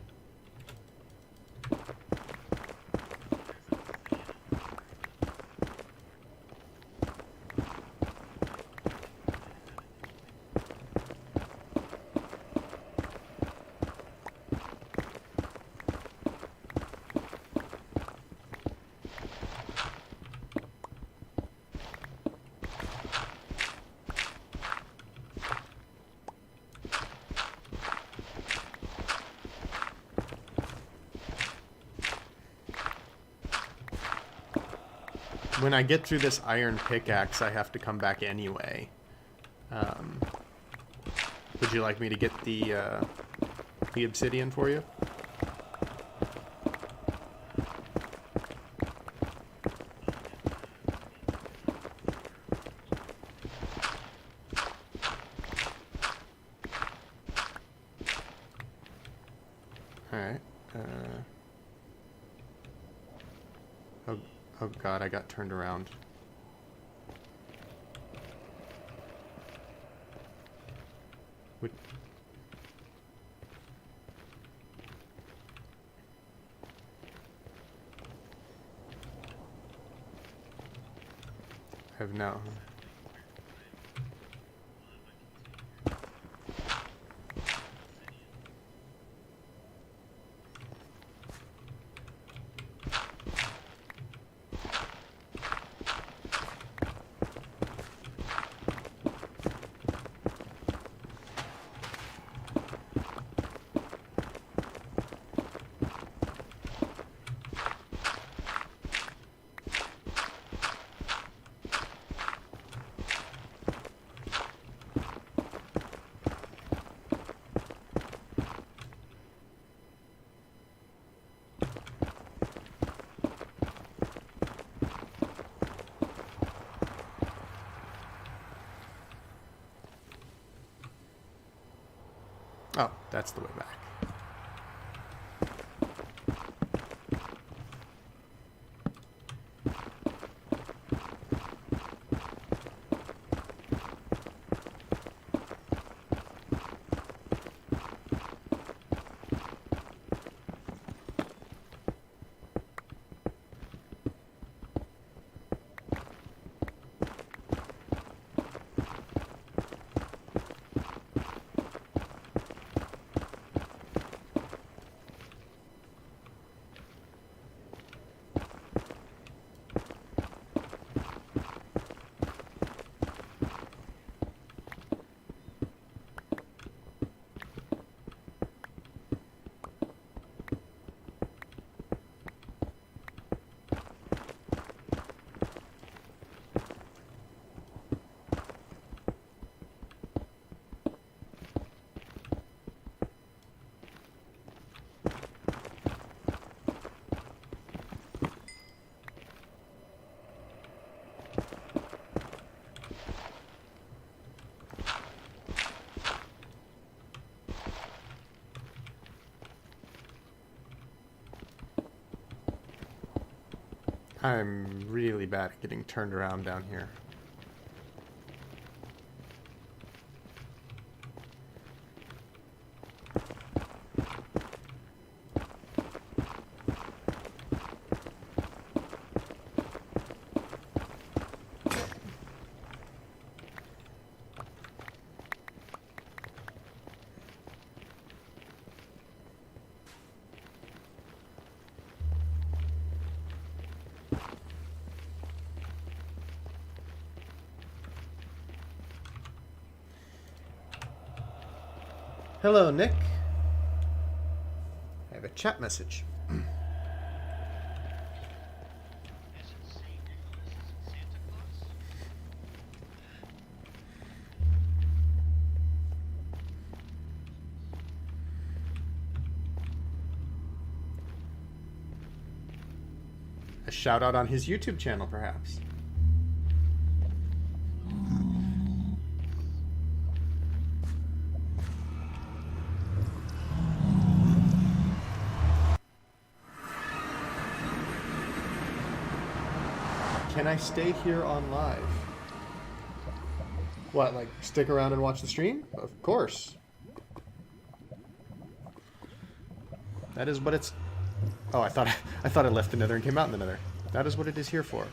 When I get through this iron pickaxe, I have to come back anyway. Would you like me to get the obsidian for you? Alright. Oh god, I got turned around. Would... I have no... Oh, that's the way back. I'm really bad at getting turned around down here. Hello, Nick. I have a chat message. A shout out on his YouTube channel, perhaps. Can I stay here on live? What, like stick around and watch the stream? Of course. That is what it's... Oh, I thought I left the nether and came out in the nether. That is what it is here for.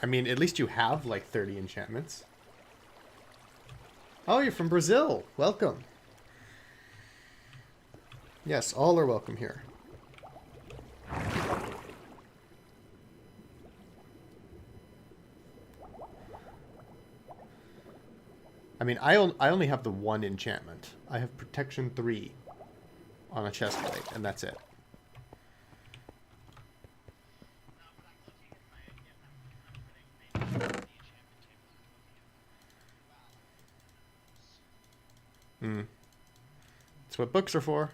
I mean, at least you have like 30 enchantments. Oh, you're from Brazil. Welcome. Yes, all are welcome here. I mean, I only have the one enchantment. I have protection 3 on a chest plate, and that's it. That's what books are for.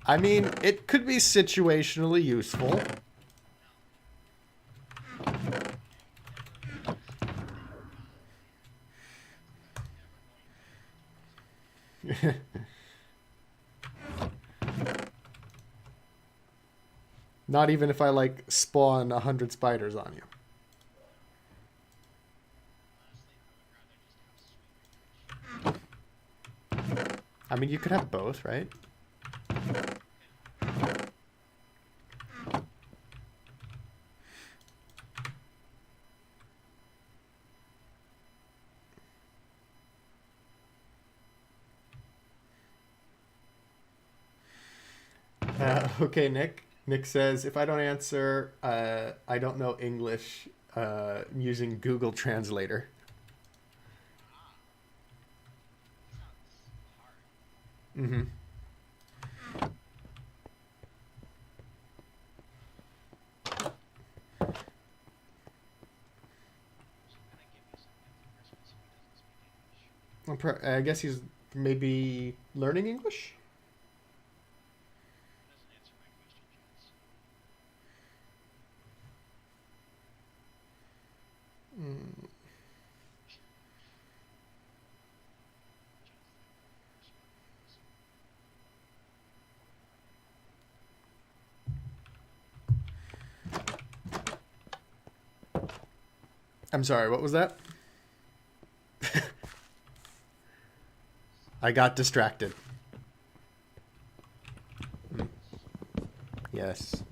I mean, it could be situationally useful. Not even if I, like, spawn 100 spiders on you. I mean, you could have both, right? Okay, Nick. Nick says, if I don't answer, I don't know English using Google Translator. Mm-hmm. I guess he's maybe learning English? I'm sorry, what was that? I got distracted. Yes.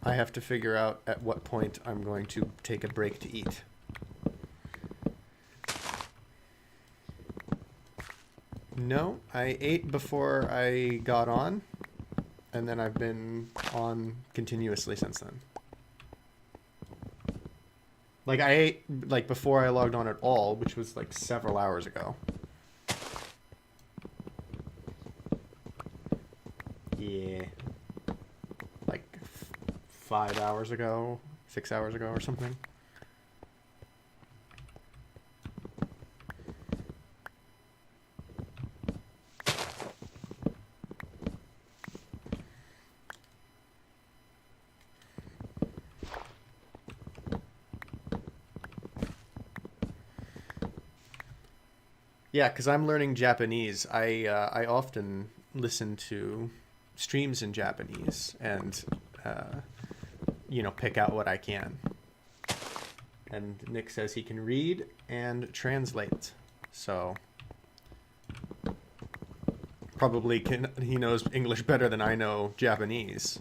I have to figure out at what point I'm going to take a break to eat. No, I ate before I got on, and then I've been on continuously since then. Like I ate like before I logged on at all, which was like several hours ago. Yeah. Like 5 hours ago, 6 hours ago or something. Yeah, because I'm learning Japanese. I often listen to streams in Japanese and pick out what I can. And Nick says he can read and translate, so probably he knows English better than I know Japanese.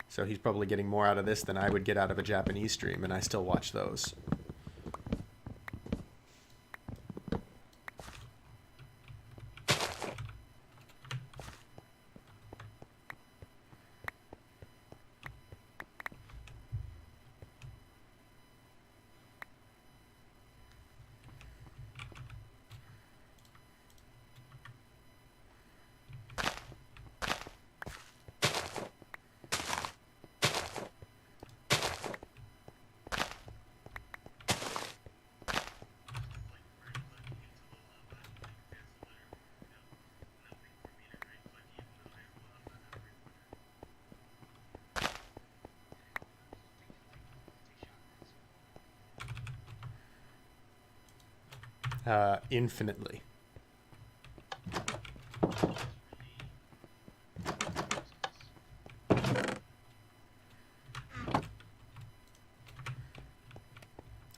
So he's probably getting more out of this than I would get out of a Japanese stream, and I still watch those. Infinitely.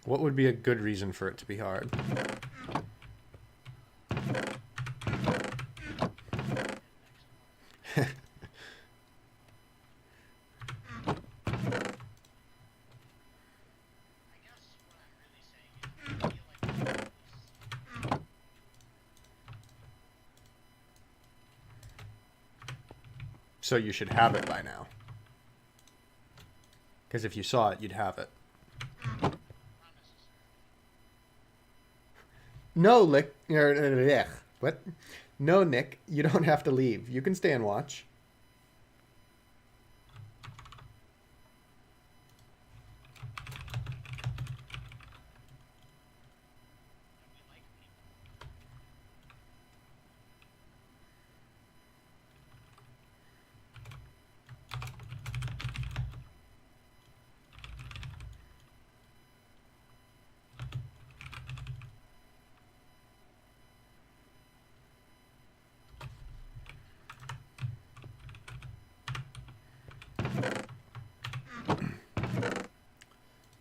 What would be a good reason for it to be hard? So you should have it by now. Because if you saw it, you'd have it. No, Lick. What? No, Nick. You don't have to leave. You can stay and watch.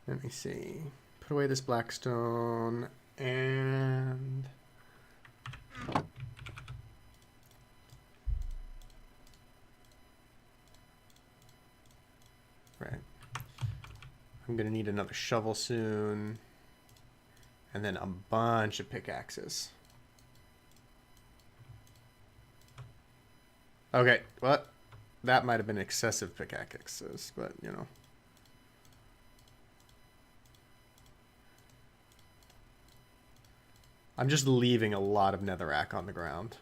Let me see. Put away this blackstone and... Right. I'm going to need another shovel soon. And then a bunch of pickaxes. Okay, well, that might have been excessive pickaxes, but, you know. I'm just leaving a lot of netherrack on the ground.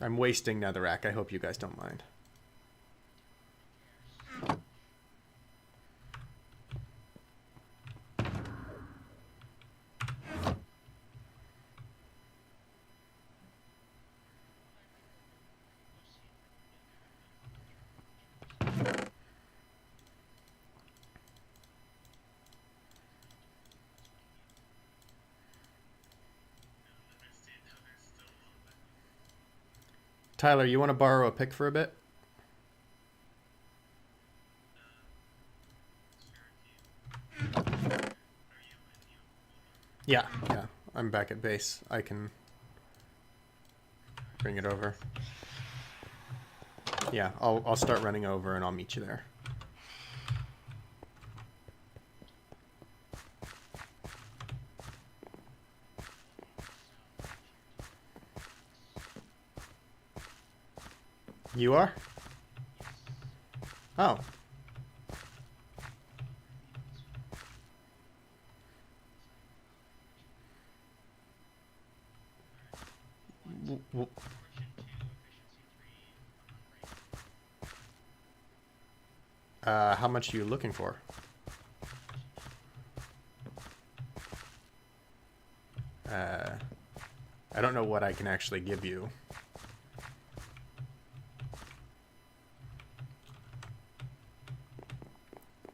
I'm wasting netherrack. I hope you guys don't mind. Tyler, you want to borrow a pick for a bit? Yeah. I'm back at base. I can bring it over. Yeah, I'll start running over and I'll meet you there. You are? Oh. How much are you looking for? I don't know what I can actually give you.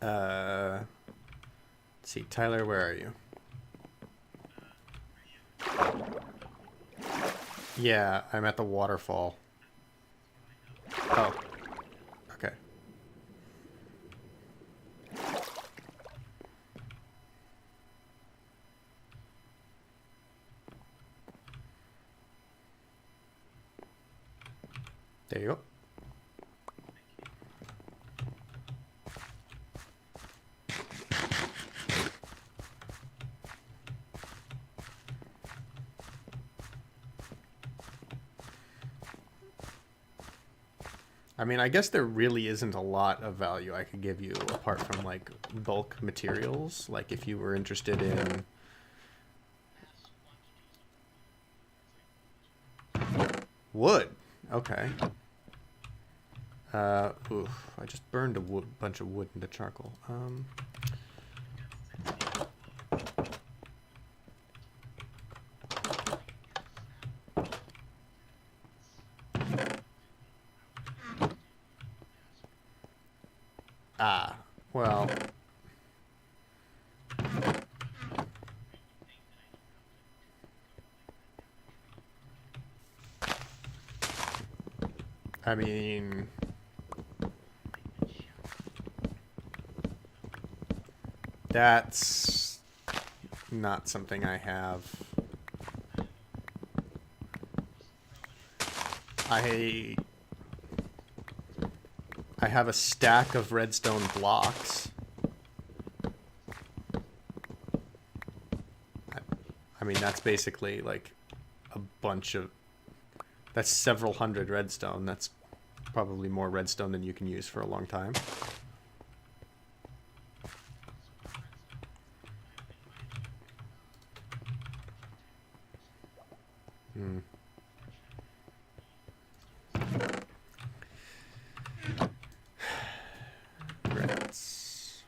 Let's see, Tyler, where are you? Yeah, I'm at the waterfall. Oh, okay. There you go. I mean, I guess there really isn't a lot of value I could give you apart from like bulk materials. Like if you were interested in wood. Okay. Oof, I just burned a bunch of wood into charcoal. Well, I mean, that's not something I have. I have a stack of redstone blocks. I mean, that's basically like a bunch of... That's several hundred redstone. That's probably more redstone than you can use for a long time. Hmm. Reds.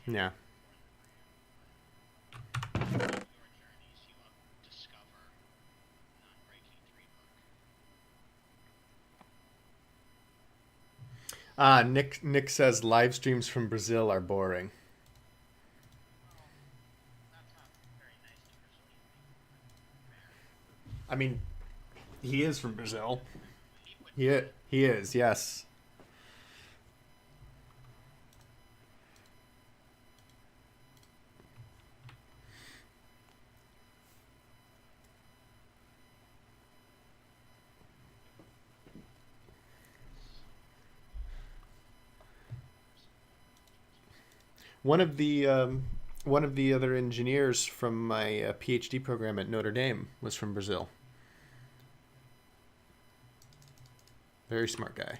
Yeah. Nick says live streams from Brazil are boring. I mean, he is from Brazil. He is, yes. One of the other engineers from my PhD program at Notre Dame was from Brazil. Very smart guy.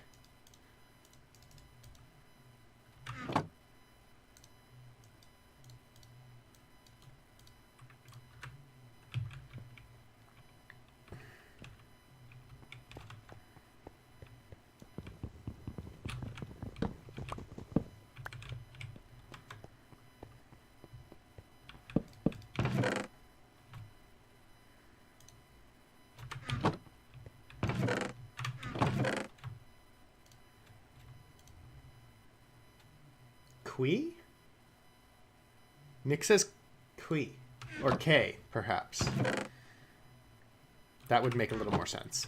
Kui? Nick says Kui. Or K, perhaps. That would make a little more sense.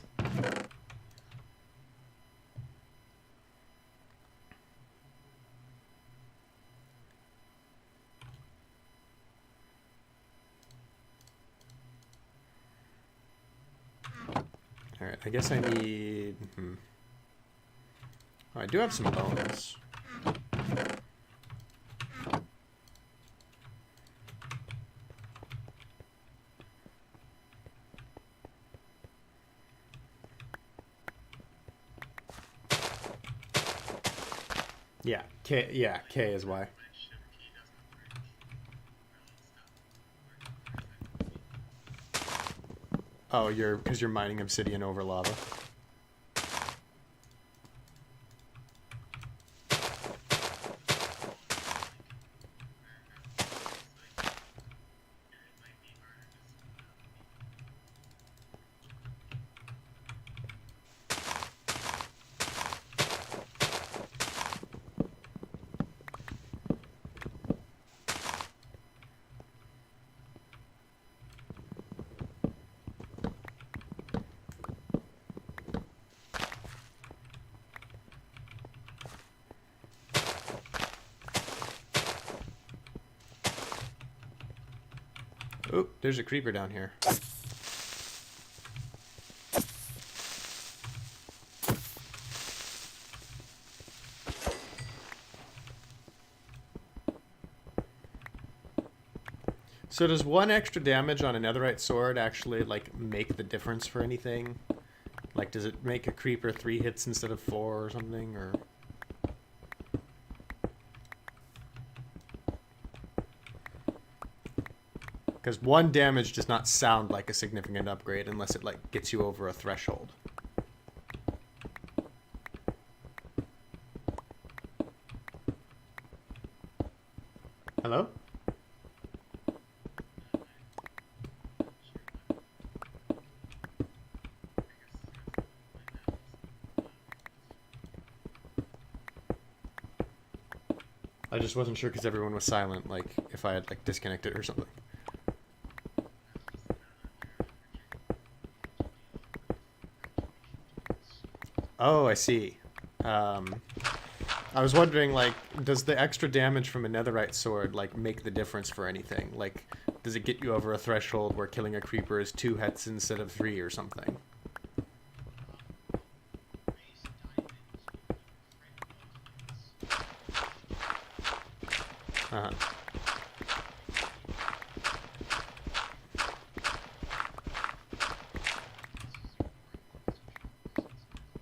I guess I need... Oh, I do have some bones. Yeah, K is why. Oh, because you're mining obsidian over lava. Oh, there's a creeper down here. So does one extra damage on a netherite sword actually, like, make the difference for anything? Like, does it make a creeper 3 hits instead of 4 or something, or... Because 1 damage does not sound like a significant upgrade unless it, like, gets you over a threshold. Hello? I just wasn't sure because everyone was silent, like, if I had, like, disconnected or something. Oh, I see. I was wondering, like, does the extra damage from a netherite sword, like, make the difference for anything? Like, does it get you over a threshold where killing a creeper is 2 hits instead of 3 or something? Uh-huh.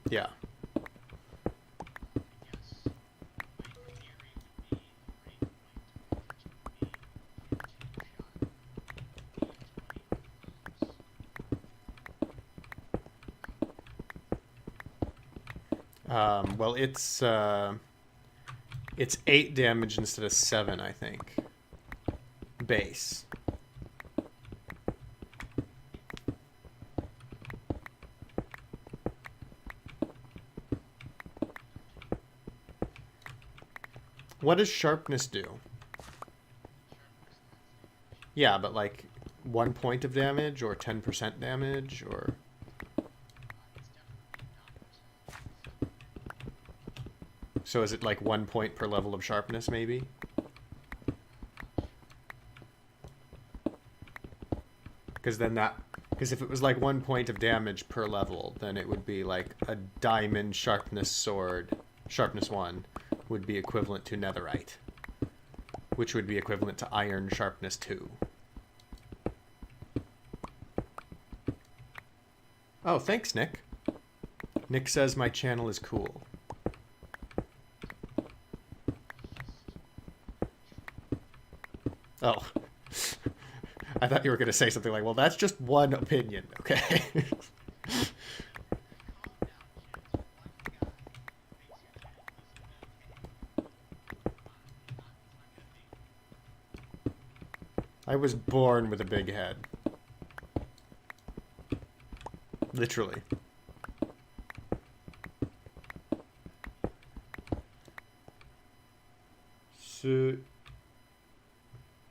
Yeah. Well, it's 8 damage instead of 7, I think. Base. What does sharpness do? Yeah, but like 1 point of damage or 10% damage or... So is it like 1 point per level of sharpness, maybe? Because then that... Because if it was like 1 point of damage per level, then it would be like a diamond sharpness sword, sharpness 1, would be equivalent to netherite, which would be equivalent to iron sharpness 2. Oh, thanks, Nick. Nick says my channel is cool. Oh. I thought you were going to say something like, well, that's just one opinion, okay? I was born with a big head. Literally.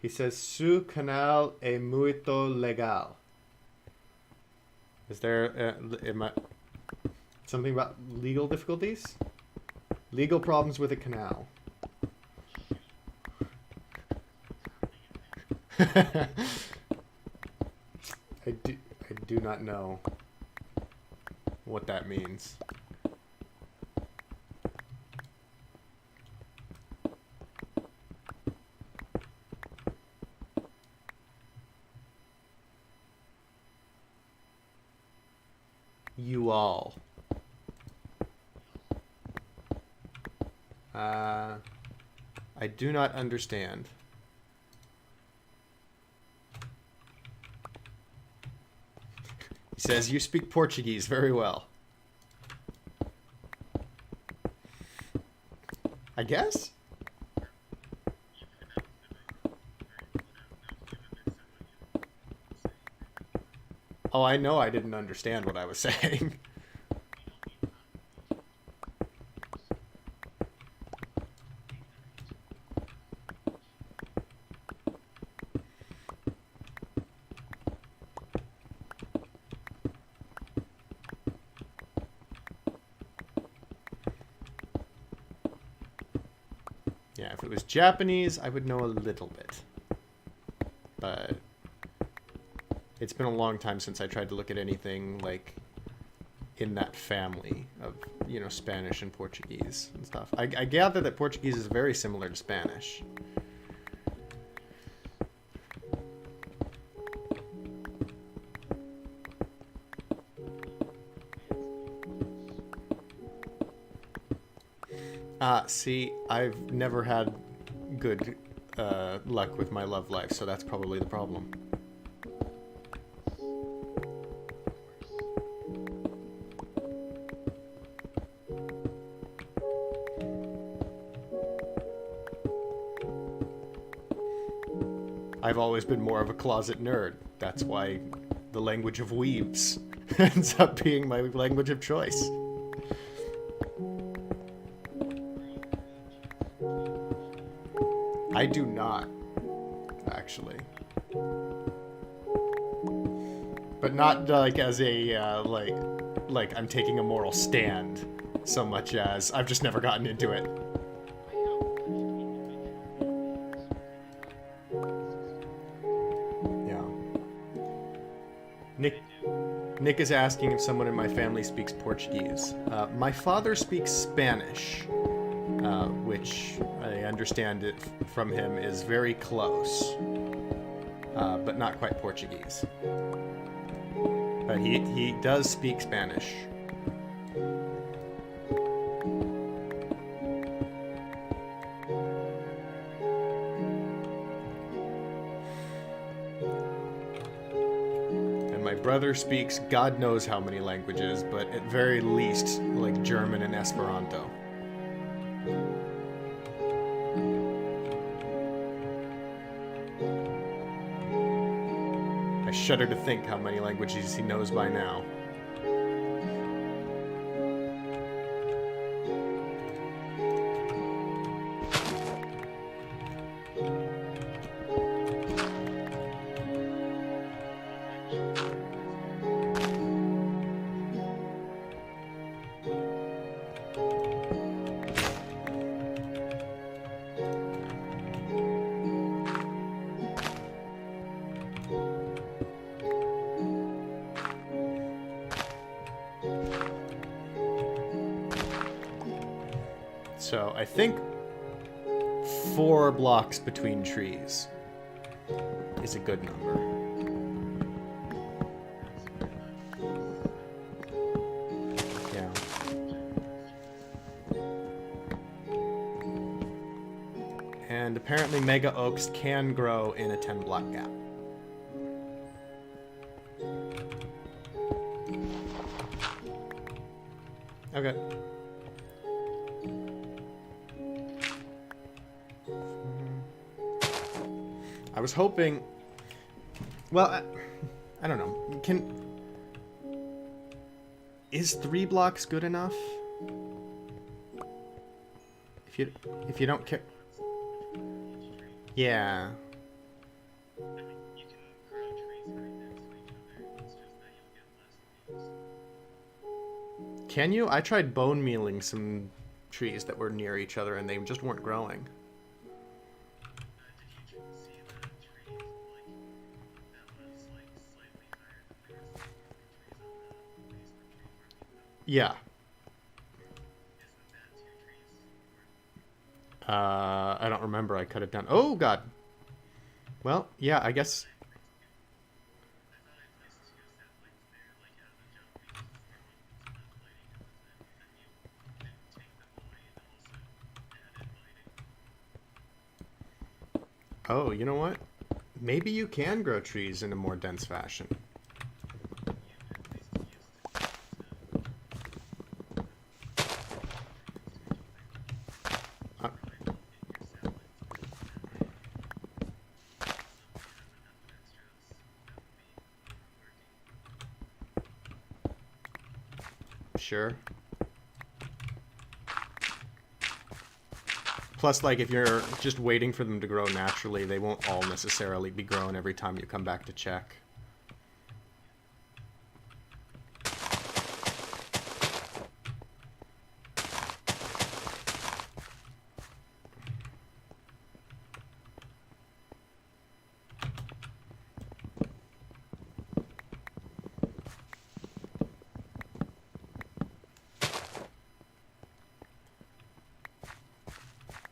He says, su canal é muito legal. Is there something about legal difficulties? Legal problems with a canal. I do not know. what that means. You all. I do not understand. He says, you speak Portuguese very well. I guess? Oh, I know I didn't understand what I was saying. Yeah, if it was Japanese, I would know a little bit. But it's been a long time since I tried to look at anything like in that family of, you know, Spanish and Portuguese and stuff. I gather that Portuguese is very similar to Spanish. See, I've never had good luck with my love life, so that's probably the problem. I've always been more of a closet nerd. That's why the language of weebs ends up being my language of choice. I do not, actually. But not like as a, like I'm taking a moral stand so much as I've just never gotten into it. Yeah. Nick is asking if someone in my family speaks Portuguese. My father speaks Spanish, which I understand it from him is very close, but not quite Portuguese. But he does speak Spanish. And my brother speaks God knows how many languages, but at very least like German and Esperanto. I shudder to think how many languages he knows by now. So I think 4 blocks between trees is a good number. Yeah. And apparently mega oaks can grow in a 10-block gap. Okay. I was hoping... Well, I don't know. Is 3 blocks good enough? If you don't care... Yeah. Can you? I tried bone mealing some trees that were near each other and they just weren't growing. Yeah. I don't remember. I cut it down. Oh, God. Well, yeah, I guess. Oh, you know what? Maybe you can grow trees in a more dense fashion. Uh, sure. Plus, like, if you're just waiting for them to grow naturally, they won't all necessarily be grown every time you come back to check.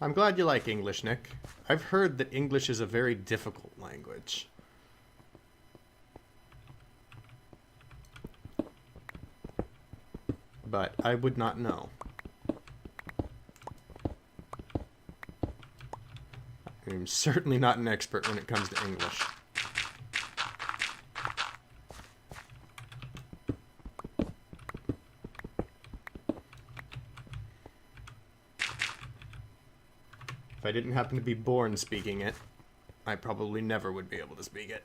I'm glad you like English, Nick. I've heard that English is a very difficult language. But I would not know. I'm certainly not an expert when it comes to English. If I didn't happen to be born speaking it, I probably never would be able to speak it.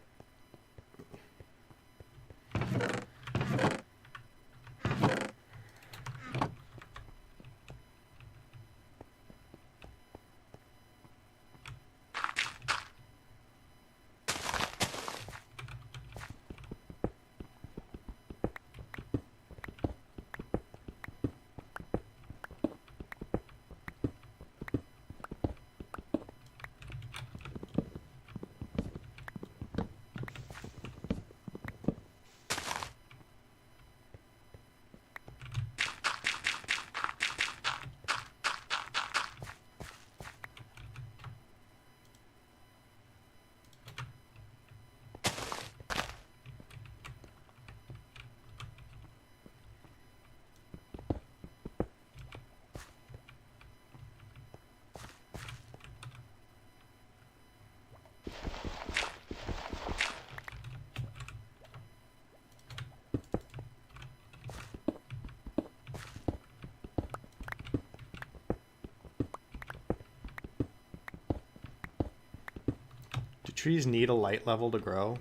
Do trees need a light level to grow?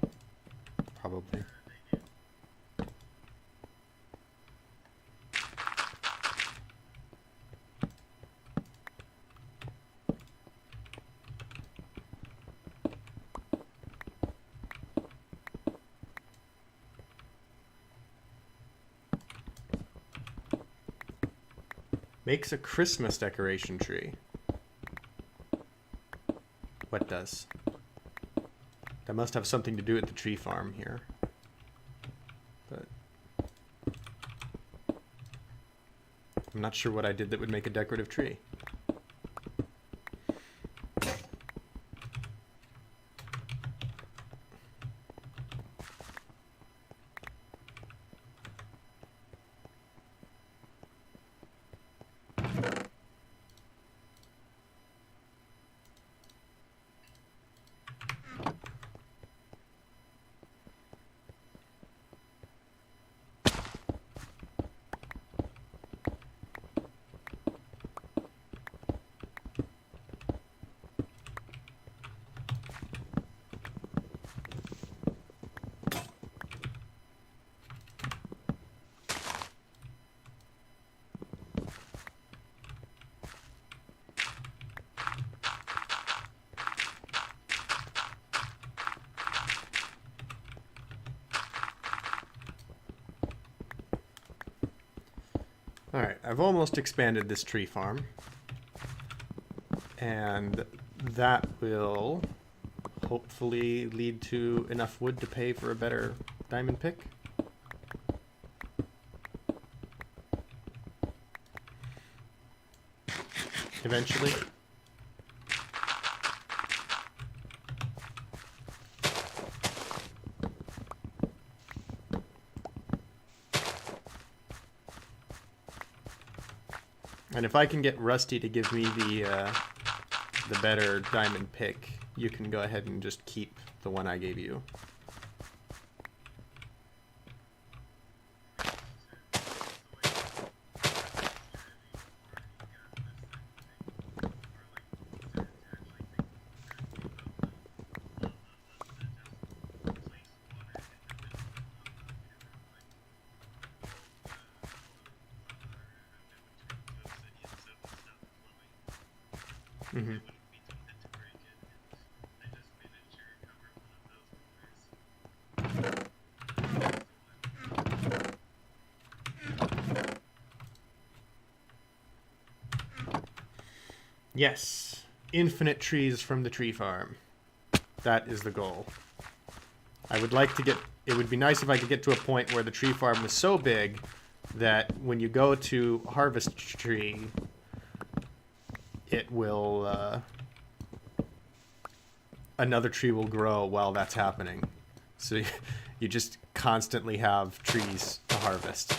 Probably. Makes a Christmas decoration tree. What does? That must have something to do with the tree farm here. But I'm not sure what I did that would make a decorative tree. Alright, I've almost expanded this tree farm. And that will hopefully lead to enough wood to pay for a better diamond pick. eventually. And if I can get Rusty to give me the better diamond pick, you can go ahead and just keep the one I gave you. Mm-hmm. Yes. Infinite trees from the tree farm. That is the goal. I would like to get... It would be nice if I could get to a point where the tree farm was so big that when you go to harvest tree, it will... another tree will grow while that's happening. So you just constantly have trees to harvest.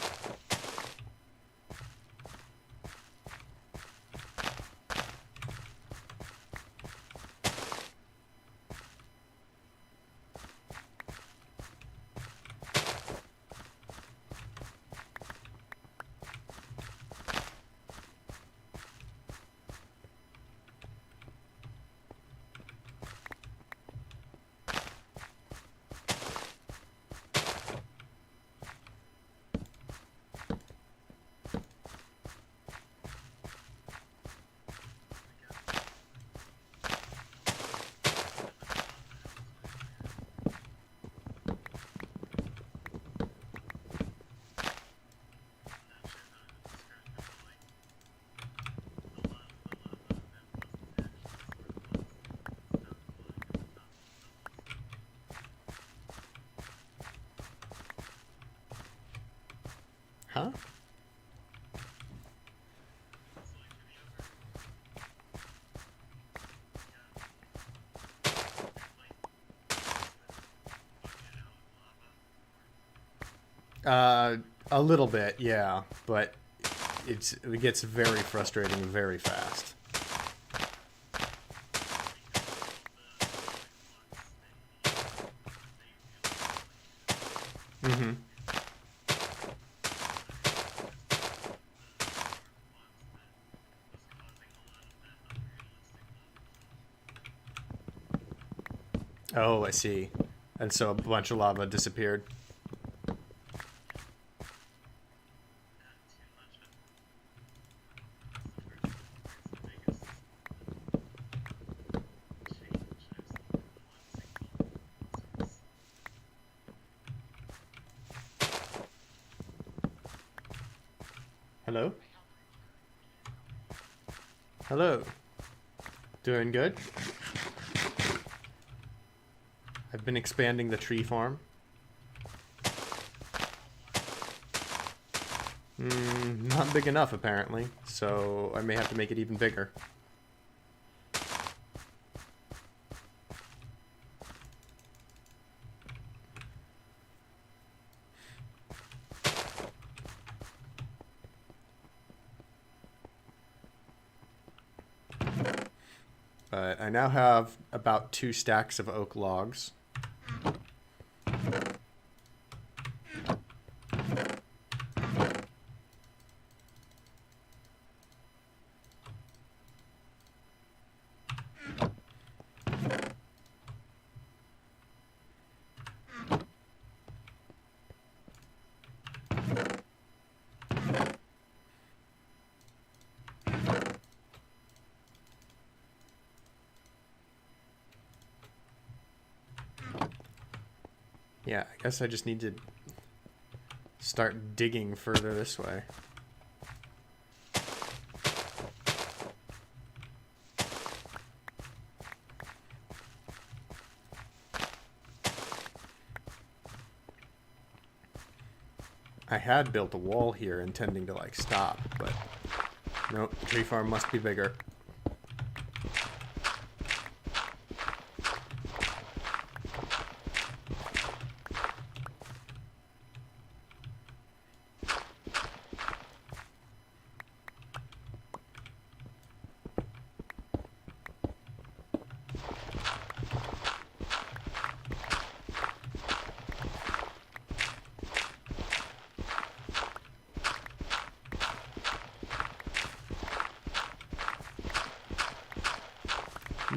Huh? A little bit, yeah, but it gets very frustrating very fast. Mm-hmm. Oh, I see. And so a bunch of lava disappeared. Hello? Hello. Doing good? I've been expanding the tree farm. Not big enough, apparently, so I may have to make it even bigger. But I now have about 2 stacks of oak logs. Yeah, I guess I just need to start digging further this way. I had built a wall here intending to like stop, but nope, tree farm must be bigger.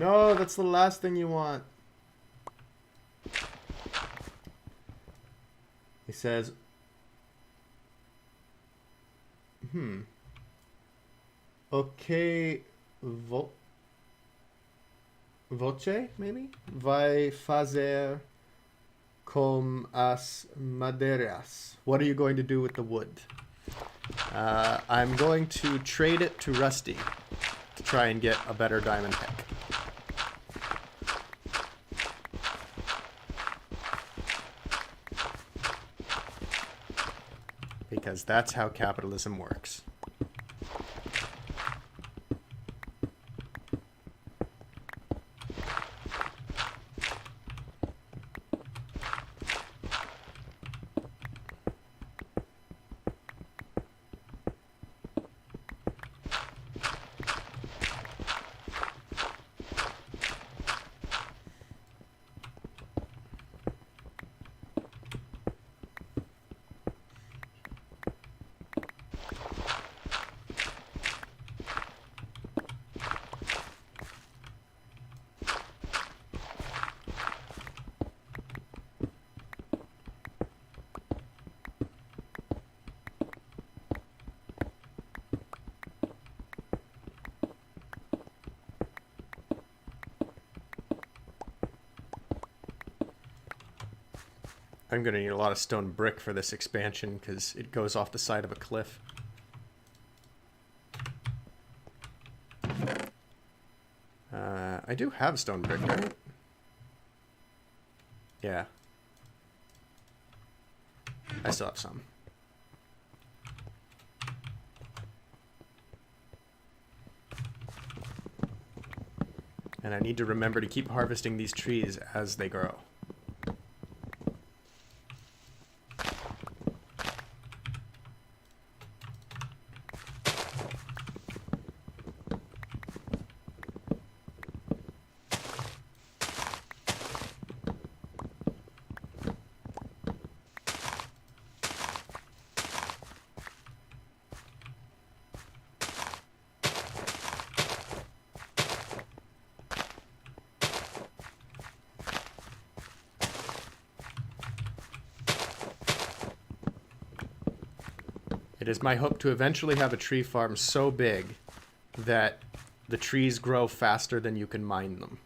No, that's the last thing you want. He says, Okay, voce, maybe? Vai fazer com as madeiras. What are you going to do with the wood? I'm going to trade it to Rusty to try and get a better diamond pick. Because that's how capitalism works. I'm going to need a lot of stone brick for this expansion because it goes off the side of a cliff. I do have stone brick, right? Yeah. I still have some. And I need to remember to keep harvesting these trees as they grow. It is my hope to eventually have a tree farm so big that the trees grow faster than you can mine them.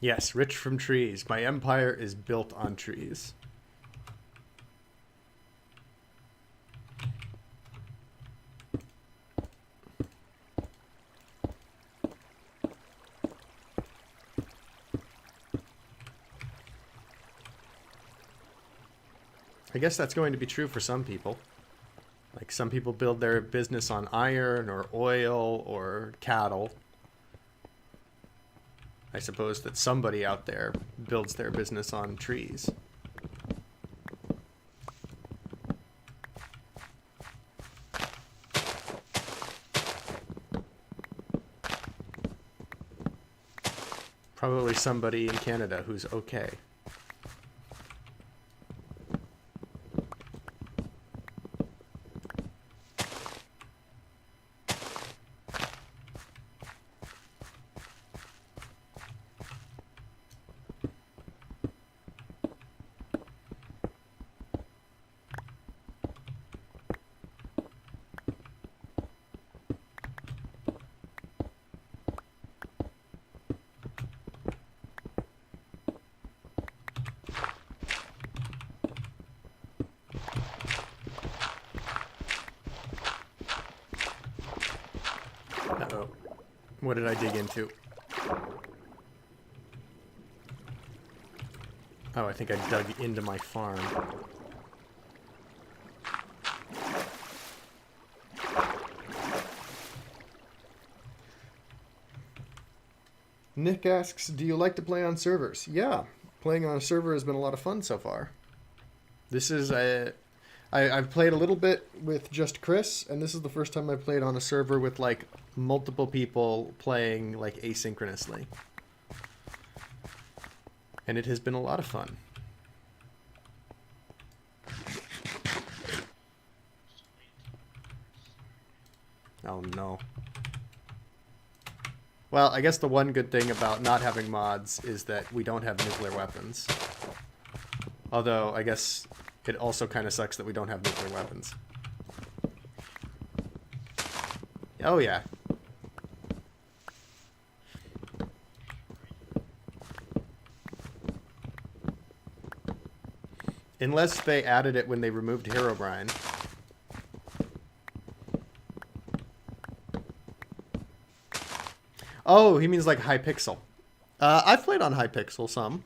Yes, rich from trees. My empire is built on trees. I guess that's going to be true for some people. Like some people build their business on iron or oil or cattle. I suppose that somebody out there builds their business on trees. Probably somebody in Canada who's okay. Uh-oh. What did I dig into? Oh, I think I dug into my farm. Nick asks, do you like to play on servers? Yeah, playing on a server has been a lot of fun so far. This is I've played a little bit with just Chris, and this is the first time I played on a server with like multiple people playing like asynchronously. And it has been a lot of fun. Oh no. Well, I guess the one good thing about not having mods is that we don't have nuclear weapons. Although, I guess it also kind of sucks that we don't have nuclear weapons. Oh yeah. Unless they added it when they removed Herobrine. Oh, he means like Hypixel. I've played on Hypixel some.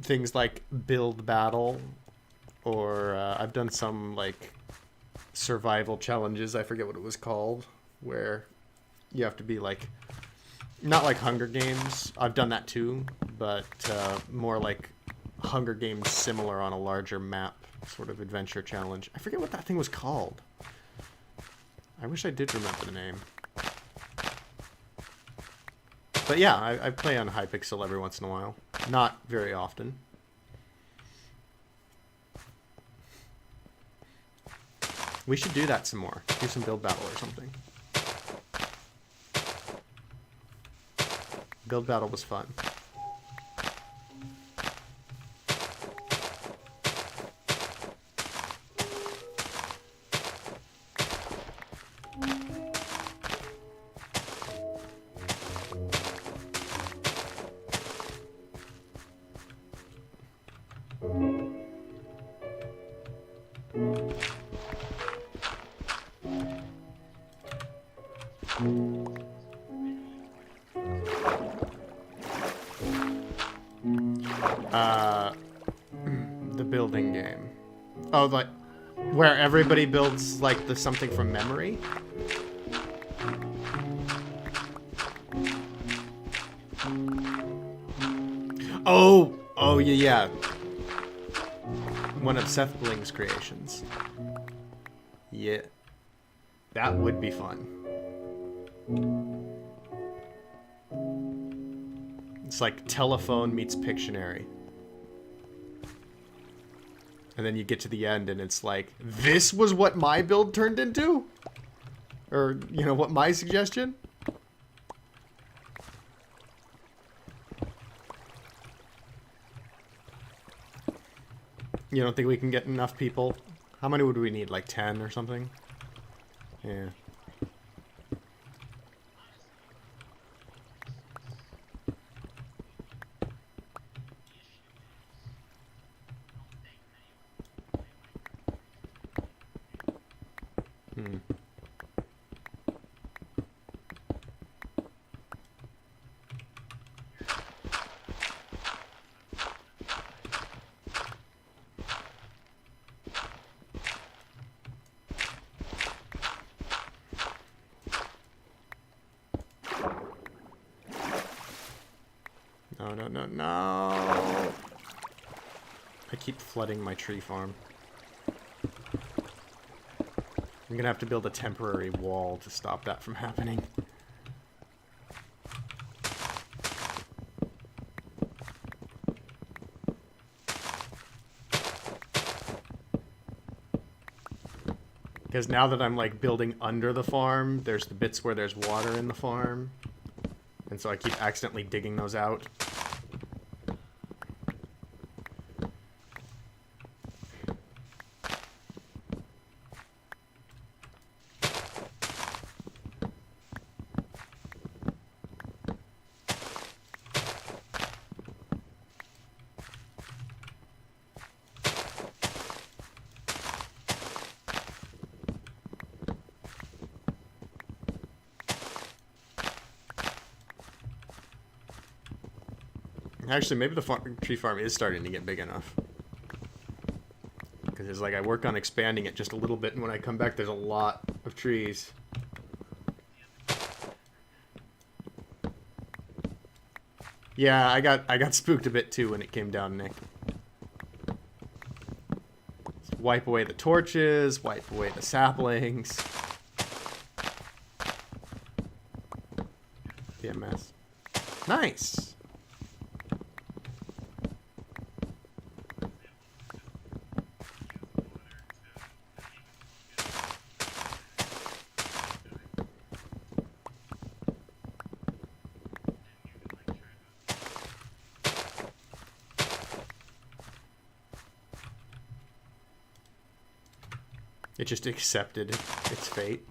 Things like Build Battle, or I've done some like survival challenges. I forget what it was called, where you have to be like, not like Hunger Games. I've done that too, but more like Hunger Games similar on a larger map sort of adventure challenge. I forget what that thing was called. I wish I did remember the name. But yeah, I play on Hypixel every once in a while. Not very often. We should do that some more. Do some build battle or something. Build battle was fun. The building game. Oh, like where everybody builds like the something from memory? Oh yeah. One of Seth Bling's creations. Yeah. That would be fun. It's like Telephone meets Pictionary. And then you get to the end and it's like, this was what my build turned into? Or, you know, what my suggestion? You don't think we can get enough people? How many would we need? Like 10 or something? Yeah. No. I keep flooding my tree farm. I'm gonna have to build a temporary wall to stop that from happening. Because now that I'm like building under the farm, there's the bits where there's water in the farm. And so I keep accidentally digging those out. Actually, maybe the tree farm is starting to get big enough. Because it's like I work on expanding it just a little bit, and when I come back, there's a lot of trees. Yeah, I got spooked a bit too when it came down, Nick. Just wipe away the torches, wipe away the saplings. Be a mess. Nice. It just accepted its fate.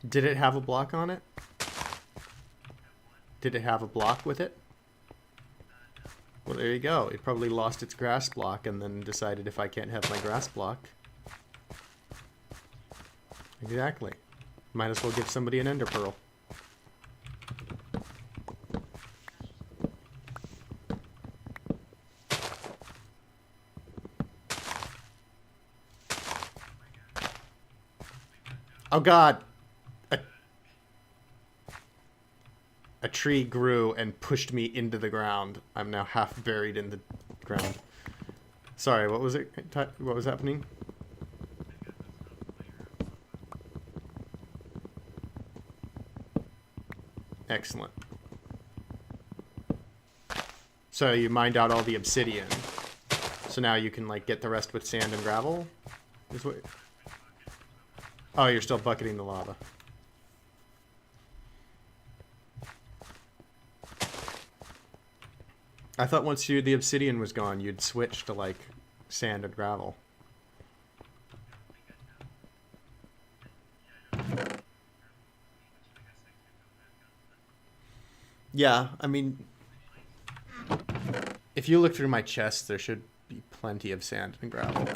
Did it have a block on it? Did it have a block with it? Well, there you go. It probably lost its grass block and then decided if I can't have my grass block. Exactly. Might as well give somebody an ender pearl. Oh god! A tree grew and pushed me into the ground. I'm now half buried in the ground. Sorry, what was it? What was happening? Excellent. So you mined out all the obsidian. So now you can like get the rest with sand and gravel? Is what... Oh, you're still bucketing the lava. I thought once the obsidian was gone, you'd switch to like sand and gravel. Yeah, I mean, if you look through my chest, there should be plenty of sand and gravel.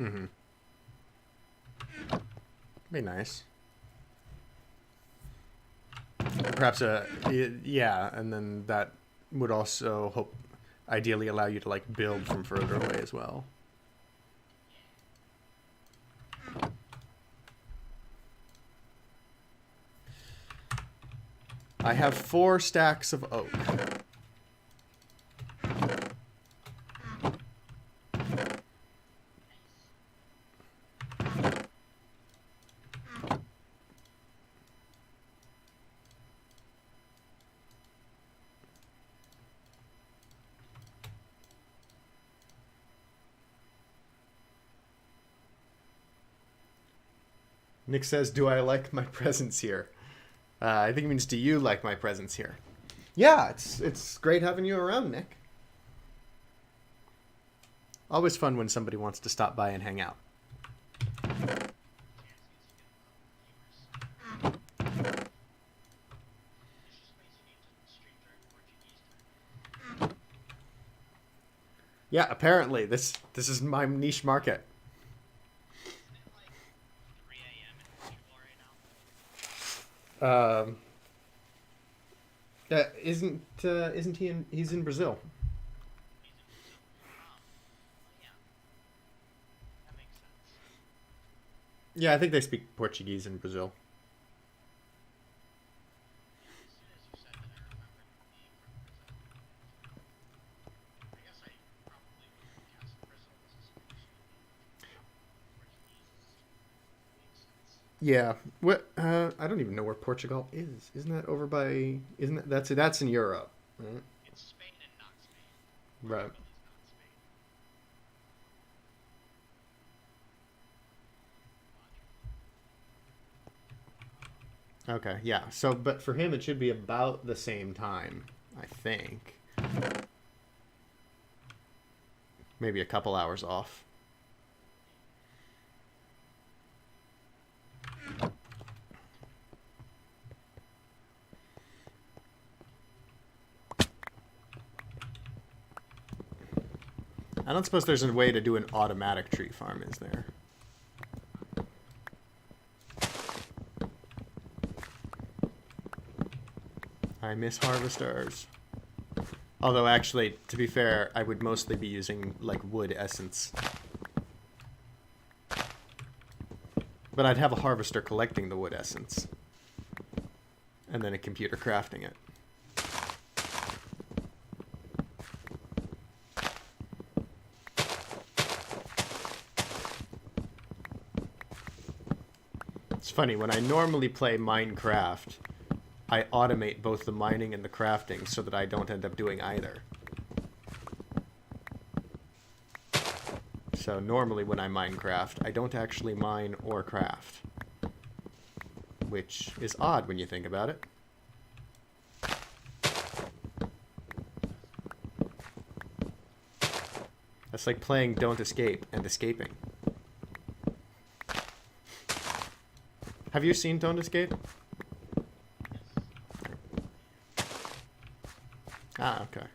Mm-hmm. Be nice. Perhaps yeah, and then that would also ideally allow you to like build from further away as well. I have 4 stacks of oak. Nick says, "Do I like my presence here?" I think it means, "Do you like my presence here?" Yeah, it's great having you around, Nick. Always fun when somebody wants to stop by and hang out. Yeah, apparently this is my niche market. Isn't he in? He's in Brazil. Yeah, I think they speak Portuguese in Brazil. Yeah. What? I don't even know where Portugal is. Isn't that over by? Isn't that's in Europe, right? Right. Okay, yeah. So, but for him, it should be about the same time, I think. Maybe a couple hours off. I don't suppose there's a way to do an automatic tree farm, is there? I miss harvesters. Although, actually, to be fair, I would mostly be using, like, wood essence. But I'd have a harvester collecting the wood essence. And then a computer crafting it. It's funny, when I normally play Minecraft, I automate both the mining and the crafting so that I don't end up doing either. So normally when I Minecraft, I don't actually mine or craft. Which is odd when you think about it. That's like playing Don't Escape and escaping. Have you seen Don't Escape? Ah, okay.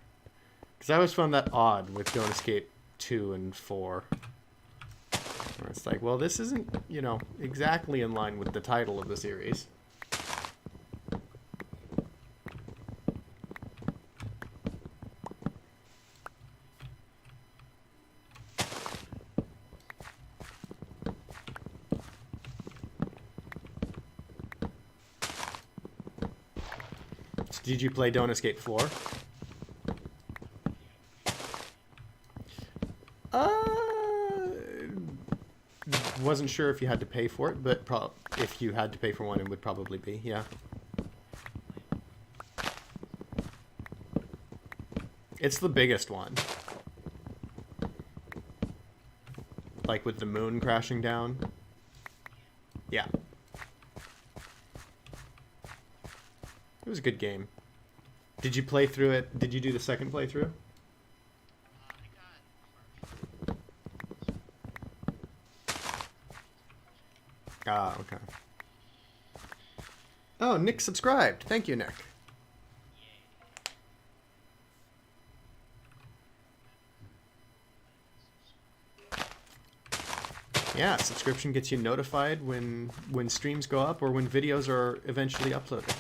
Because I always found that odd with Don't Escape 2 and 4. Where it's like, well, this isn't, you know, exactly in line with the title of the series. Did you play Don't Escape 4? Wasn't sure if you had to pay for it, but if you had to pay for one, it would probably be, yeah. It's the biggest one. Like with the moon crashing down. Yeah. It was a good game. Did you play through it? Did you do the second playthrough? Ah, okay. Oh, Nick subscribed. Thank you, Nick. Yeah, subscription gets you notified when streams go up or when videos are eventually uploaded.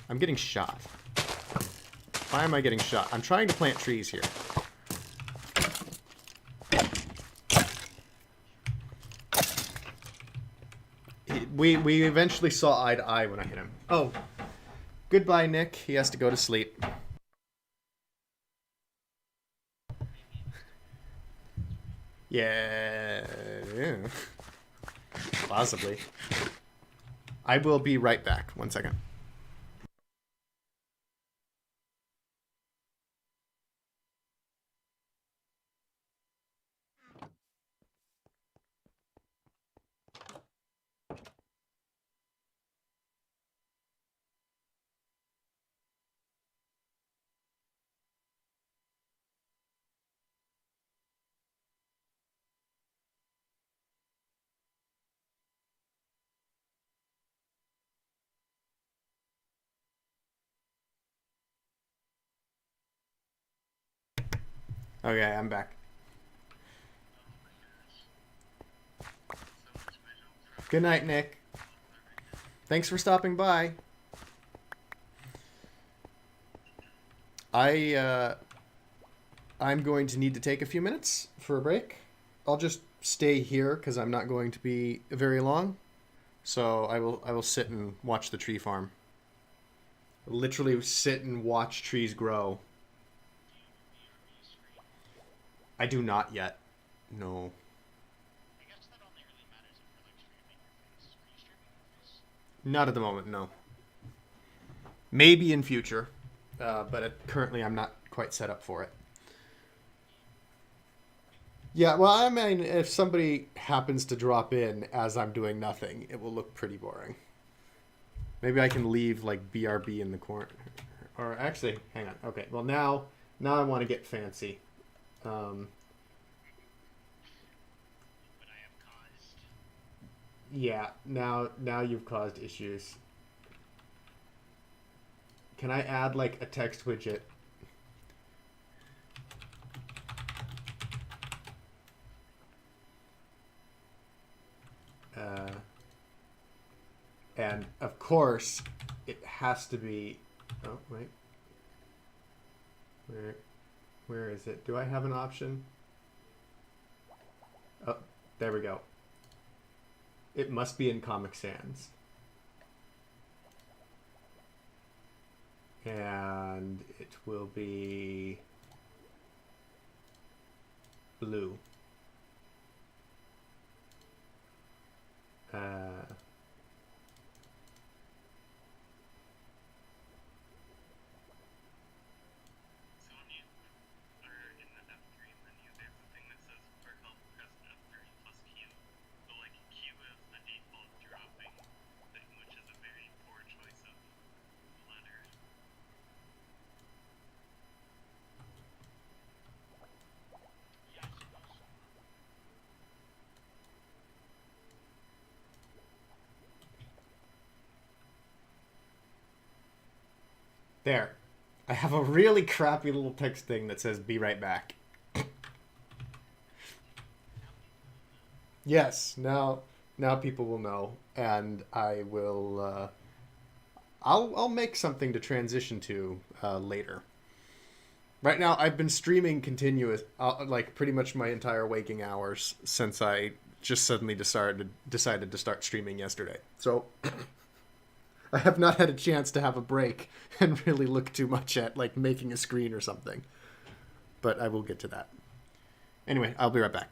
I'm getting shot. Why am I getting shot? I'm trying to plant trees here. We eventually saw eye to eye when I hit him. Oh. Goodbye, Nick. He has to go to sleep. Yeah. Possibly. I will be right back. 1 second. Okay, I'm back. Good night, Nick. Thanks for stopping by. I'm going to need to take a few minutes for a break. I'll just stay here because I'm not going to be very long. So I will sit and watch the tree farm. Literally sit and watch trees grow. I do not yet. No. Not at the moment, no. Maybe in future, but currently I'm not quite set up for it. Yeah, well, I mean, if somebody happens to drop in as I'm doing nothing, it will look pretty boring. Maybe I can leave like BRB in the corner. Or actually, hang on. Okay, well now I want to get fancy. Um, yeah, now you've caused issues. Can I add like a text widget? Uh, and of course, it has to be. Oh wait, where where is it? Do I have an option? Oh, there we go. It must be in Comic Sans. And it will be blue. Uh, there. I have a really crappy little text thing that says "Be right back." Yes, now people will know, and I will. I'll make something to transition to later. Right now, I've been streaming continuous, like pretty much my entire waking hours since I just suddenly decided to start streaming yesterday. So I have not had a chance to have a break and really look too much at like making a screen or something. But I will get to that. Anyway, I'll be right back.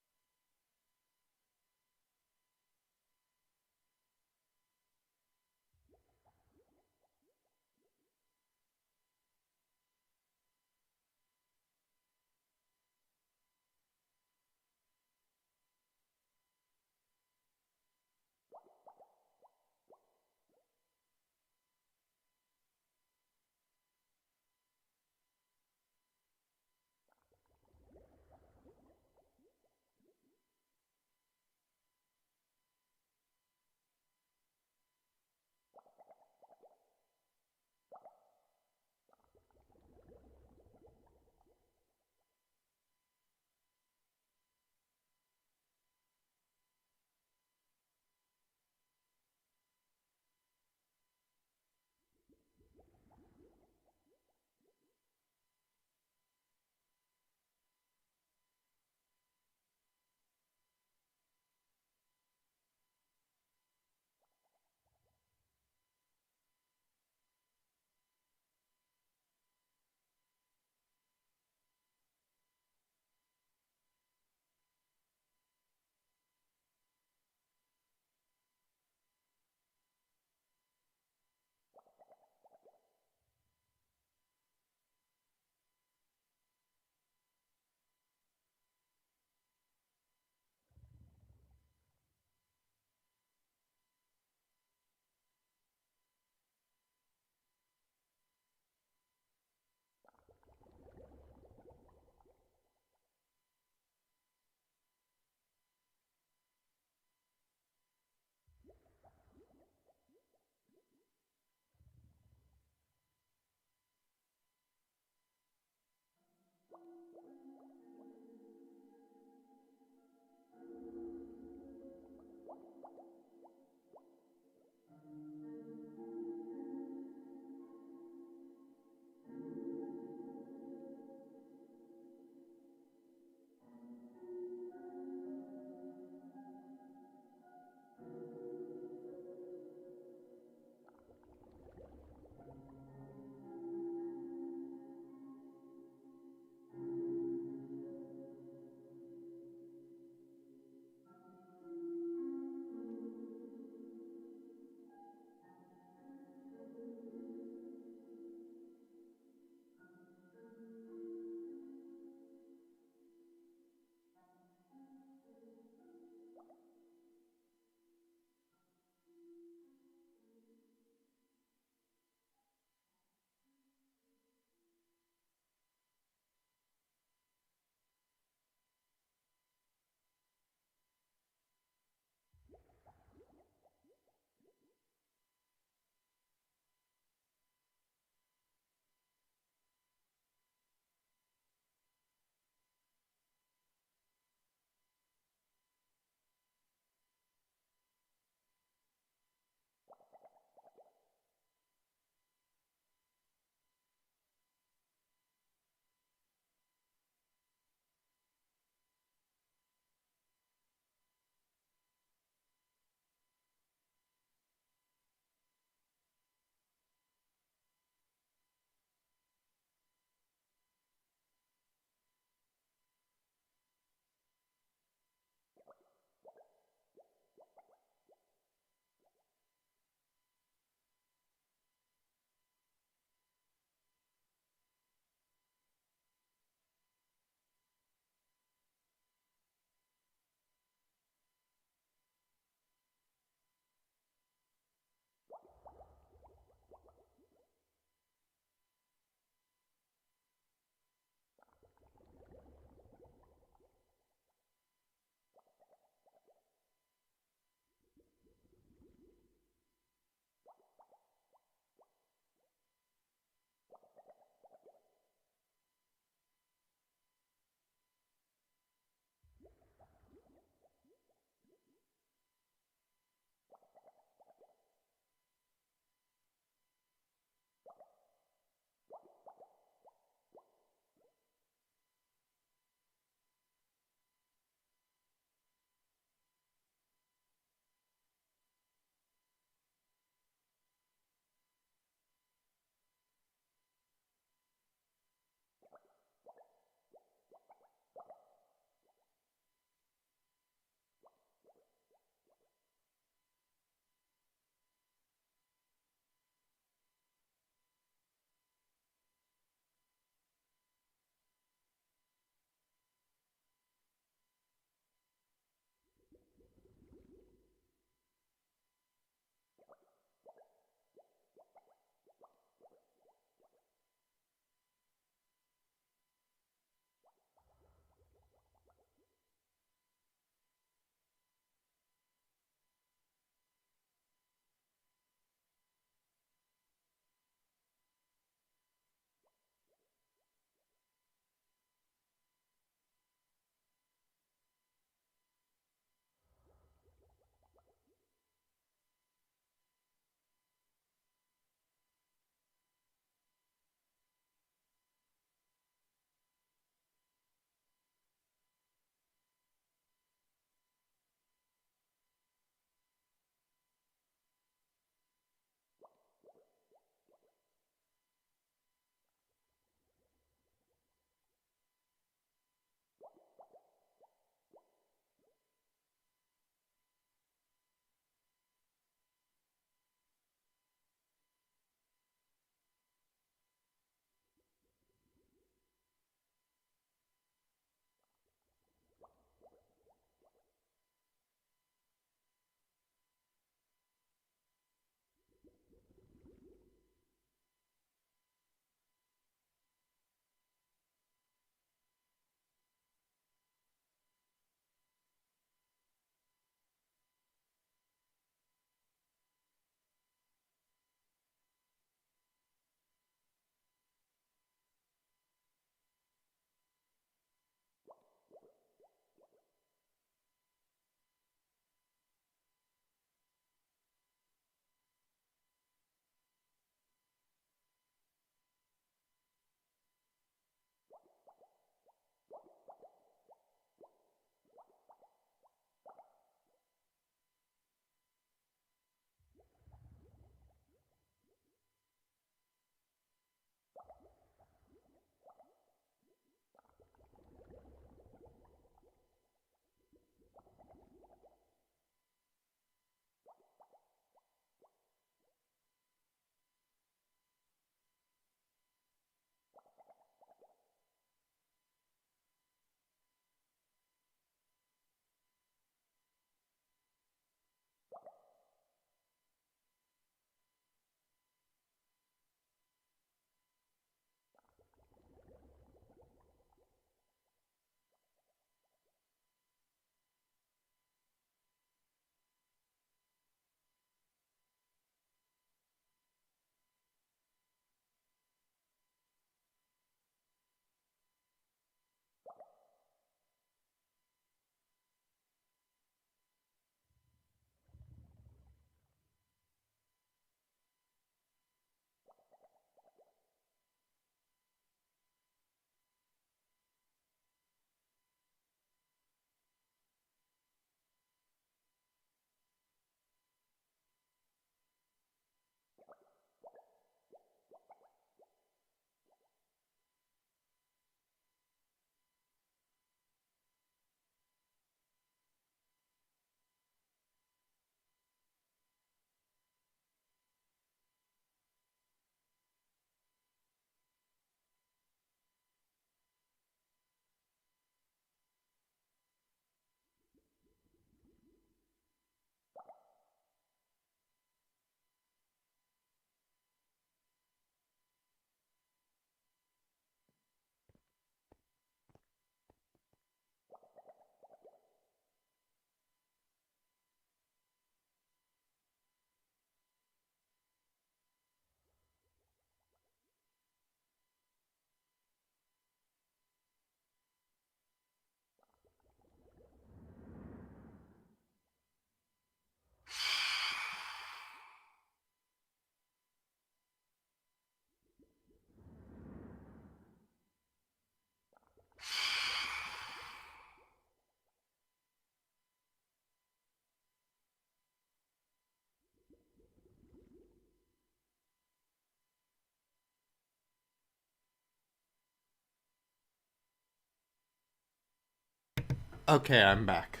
Okay, I'm back.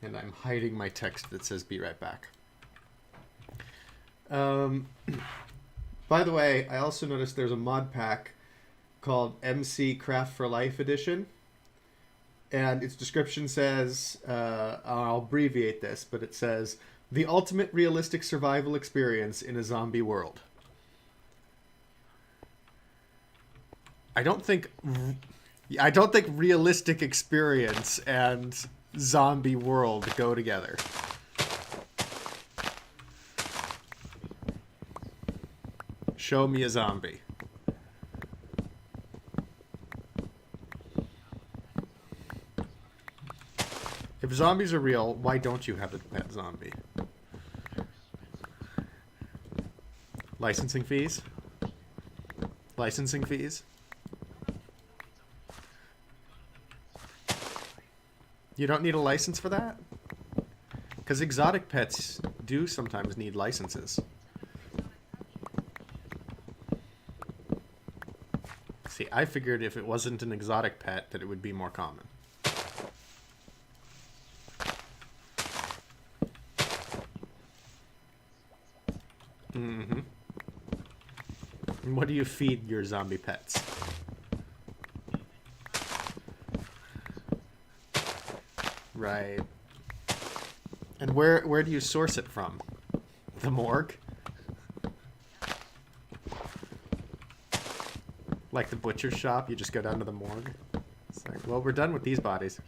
And I'm hiding my text that says be right back. Um, by the way, I also noticed there's a mod pack called MC Craft for Life Edition. And its description says, I'll abbreviate this, but it says, the ultimate realistic survival experience in a zombie world. I don't think realistic experience and zombie world go together. Show me a zombie. If zombies are real, why don't you have a pet zombie? Licensing fees? Licensing fees? You don't need a license for that? Because exotic pets do sometimes need licenses. See, I figured if it wasn't an exotic pet that it would be more common. Mm-hmm. And what do you feed your zombie pets? Right. And where do you source it from? The morgue? Like the butcher shop, you just go down to the morgue? It's like, well, we're done with these bodies.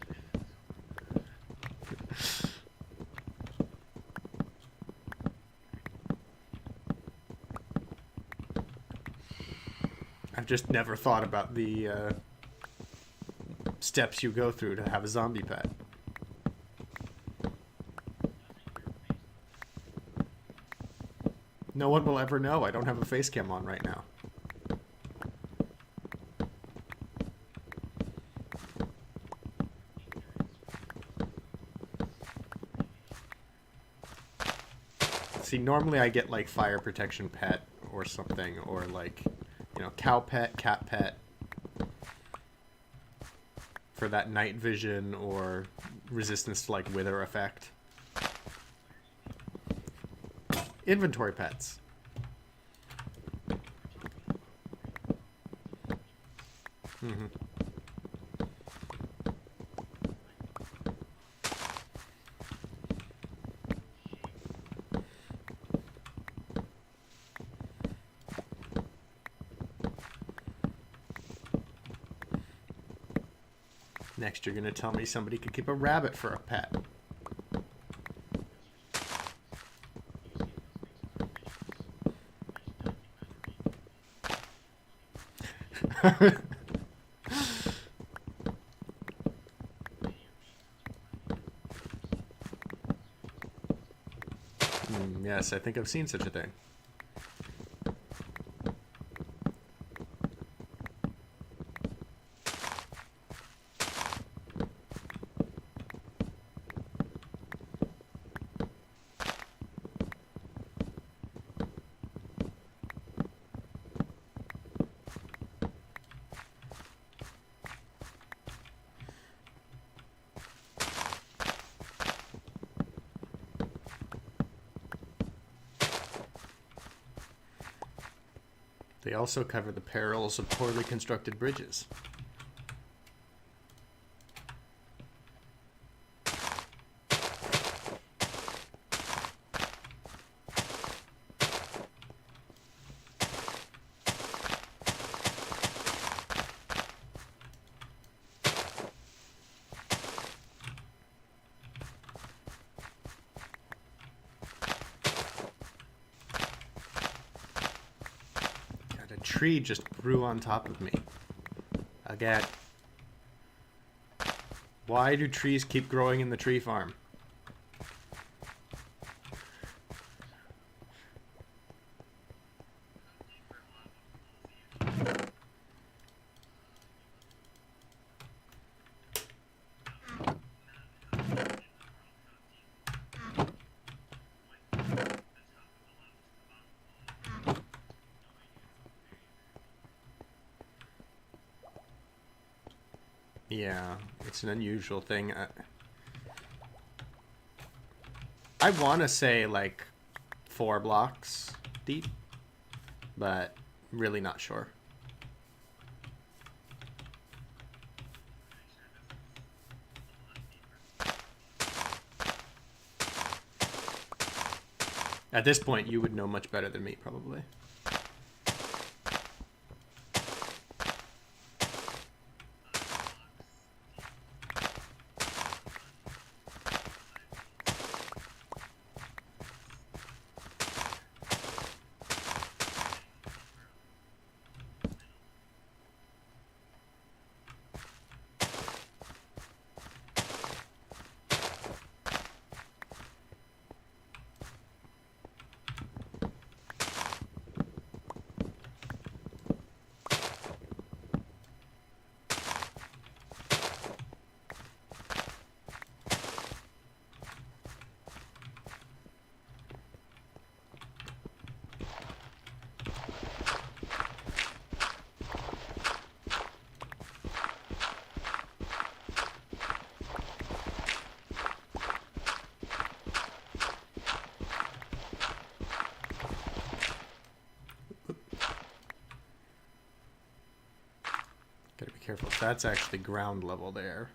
I've just never thought about the steps you go through to have a zombie pet. No one will ever know. I don't have a face cam on right now. See, normally I get like fire protection pet or something, or like, you know, cow pet, cat pet for that night vision or resistance to like wither effect. Inventory pets. Mm-hmm. Next, you're going to tell me somebody could keep a rabbit for a pet. Yes, I think I've seen such a thing. They also cover the perils of poorly constructed bridges. Tree just grew on top of me. Again. Why do trees keep growing in the tree farm? Yeah, it's an unusual thing. I want to say like 4 blocks deep, but really not sure. At this point, you would know much better than me, probably. Gotta be careful. That's actually ground level there.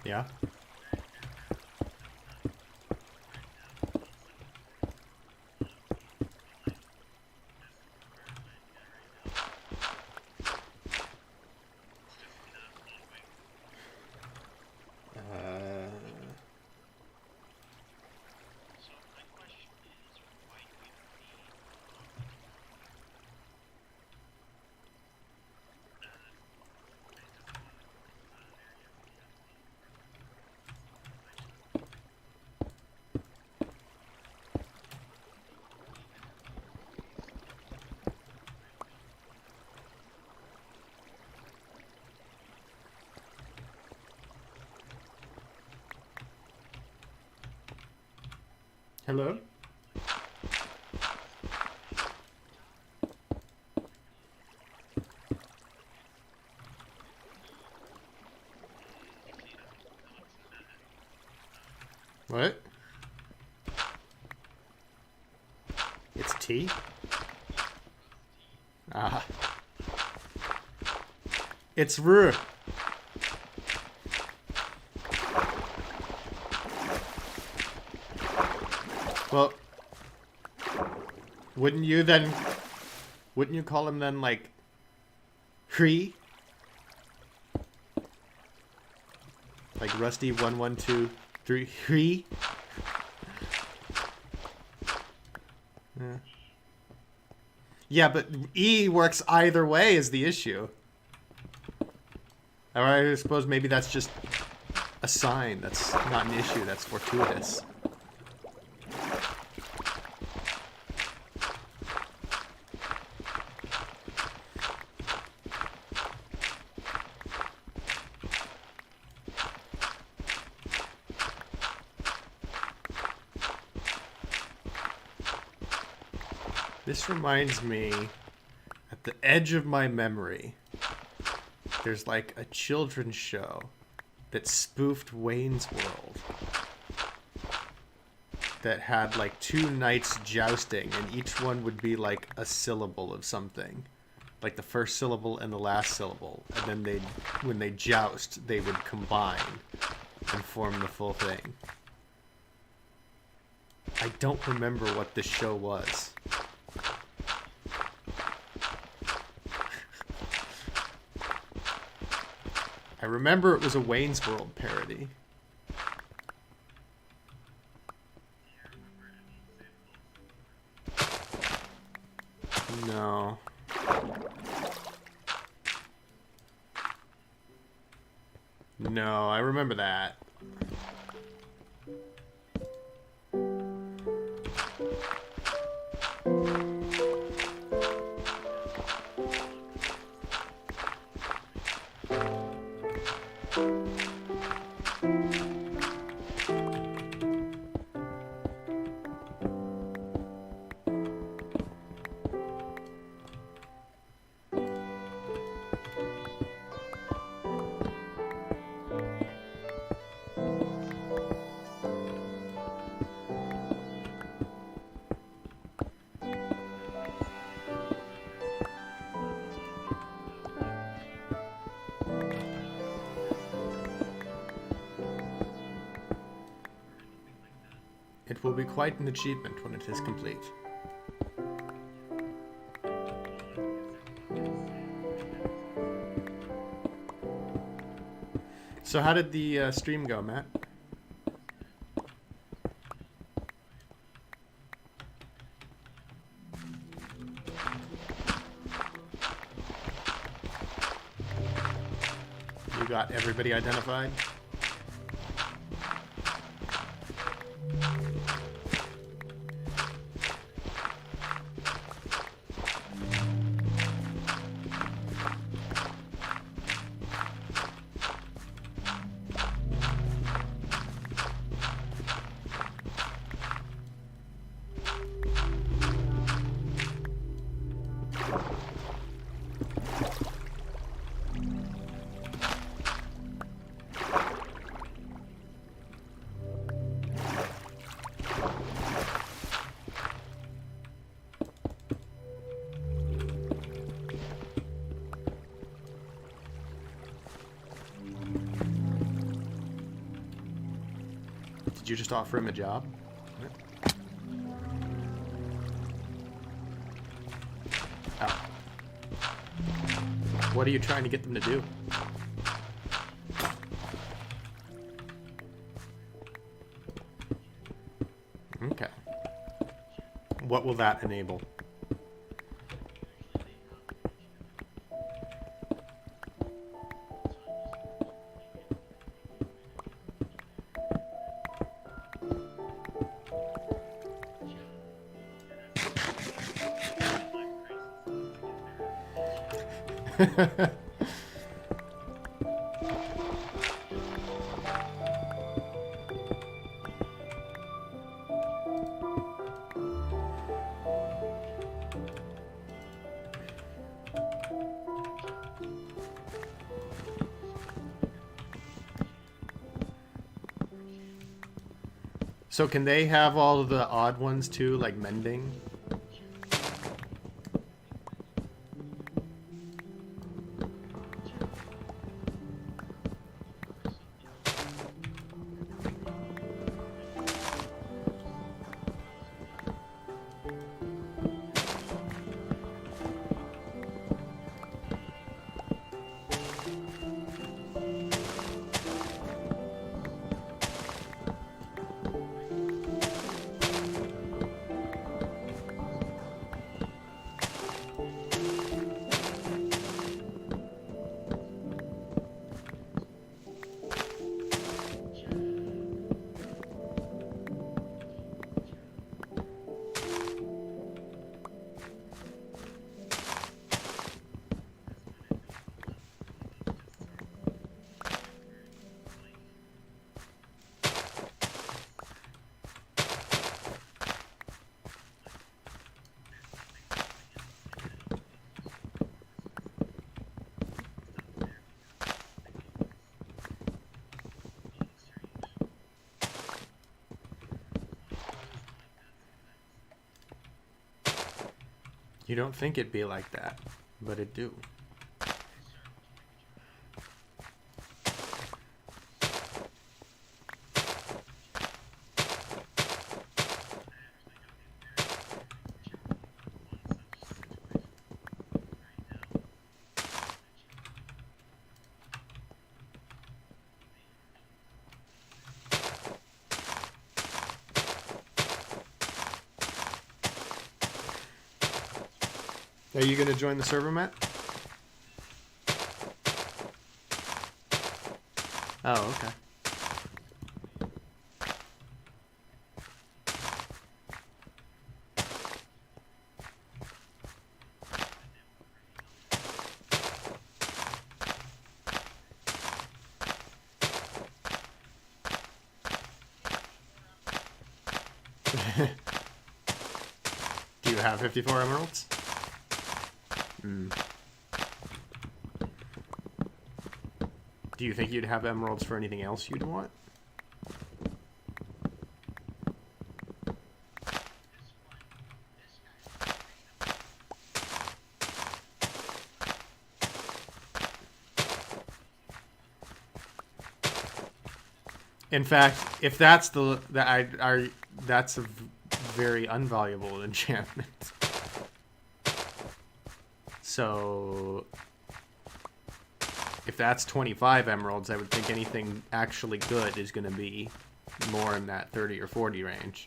Yeah. Hello? What? It's tea? Ah. It's R. Well, wouldn't you call him then like Hree? Like Rusty 1123 Hree? Yeah. Yeah, but E works either way is the issue. Or I suppose maybe that's just a sign. That's not an issue. That's fortuitous. This reminds me, at the edge of my memory, there's like a children's show that spoofed Wayne's World that had like 2 knights jousting, and each one would be like a syllable of something, like the first syllable and the last syllable, and then when they joust, they would combine and form the full thing. I don't remember what this show was. I remember it was a Wayne's World parody. No. No, I remember that. It will be quite an achievement when it is complete. So how did the stream go, Matt? You got everybody identified? Did you just offer him a job? Oh. What are you trying to get them to do? Okay. What will that enable? So can they have all of the odd ones too, like mending? You don't think it'd be like that, but it do. Are you going to join the server, Matt? Oh, okay. Do you have 54 emeralds? Hmm. Do you think you'd have emeralds for anything else you'd want? In fact, if that's that's a very unvaluable enchantment. So if that's 25 emeralds, I would think anything actually good is going to be more in that 30 or 40 range.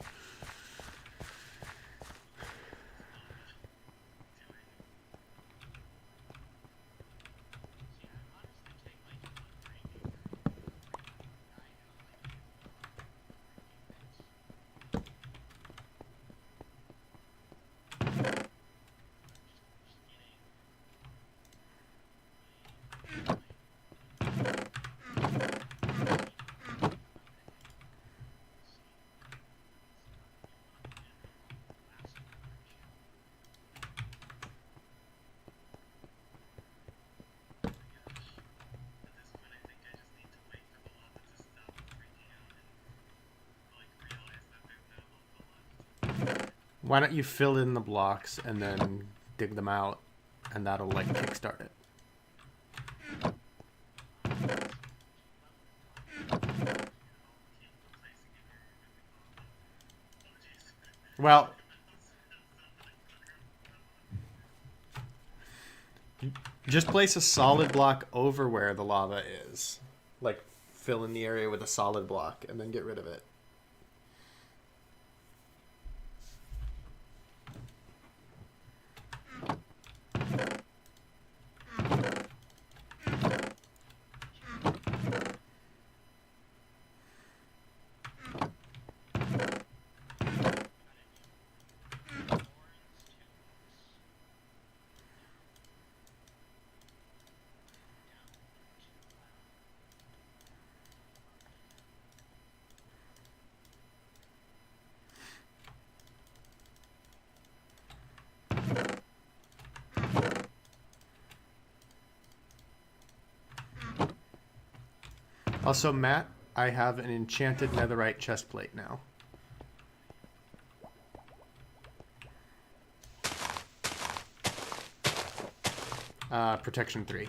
Why don't you fill in the blocks and then dig them out, and that'll like kickstart it. Well, just place a solid block over where the lava is. Like, fill in the area with a solid block and then get rid of it. Also, Matt, I have an enchanted netherite chestplate now. Protection 3.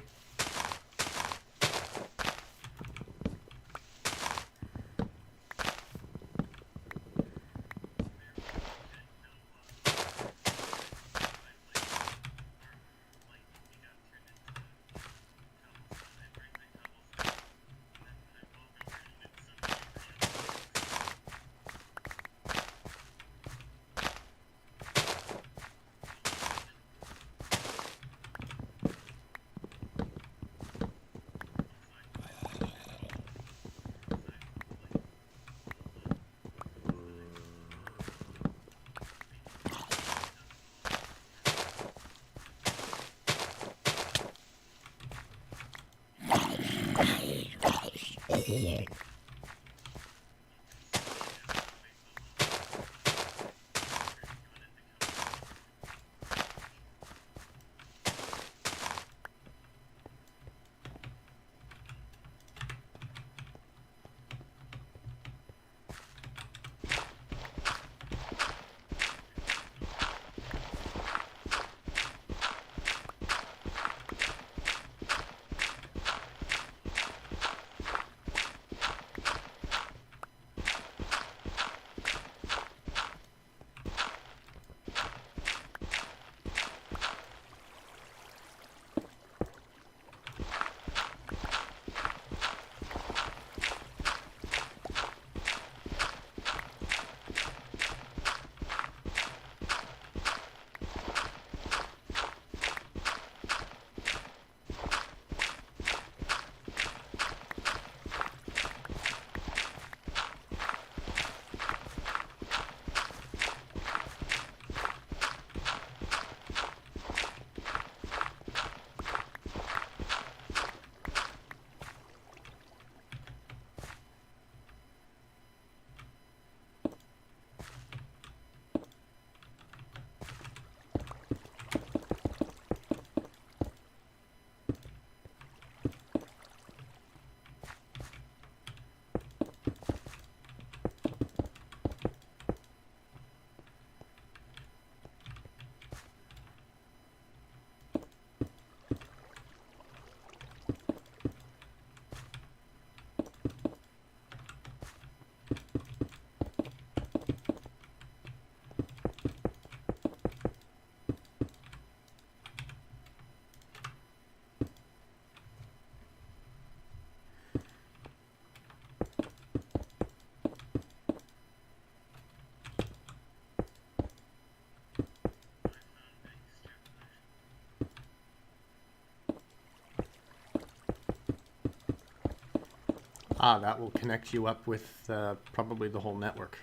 Ah, that will connect you up with probably the whole network.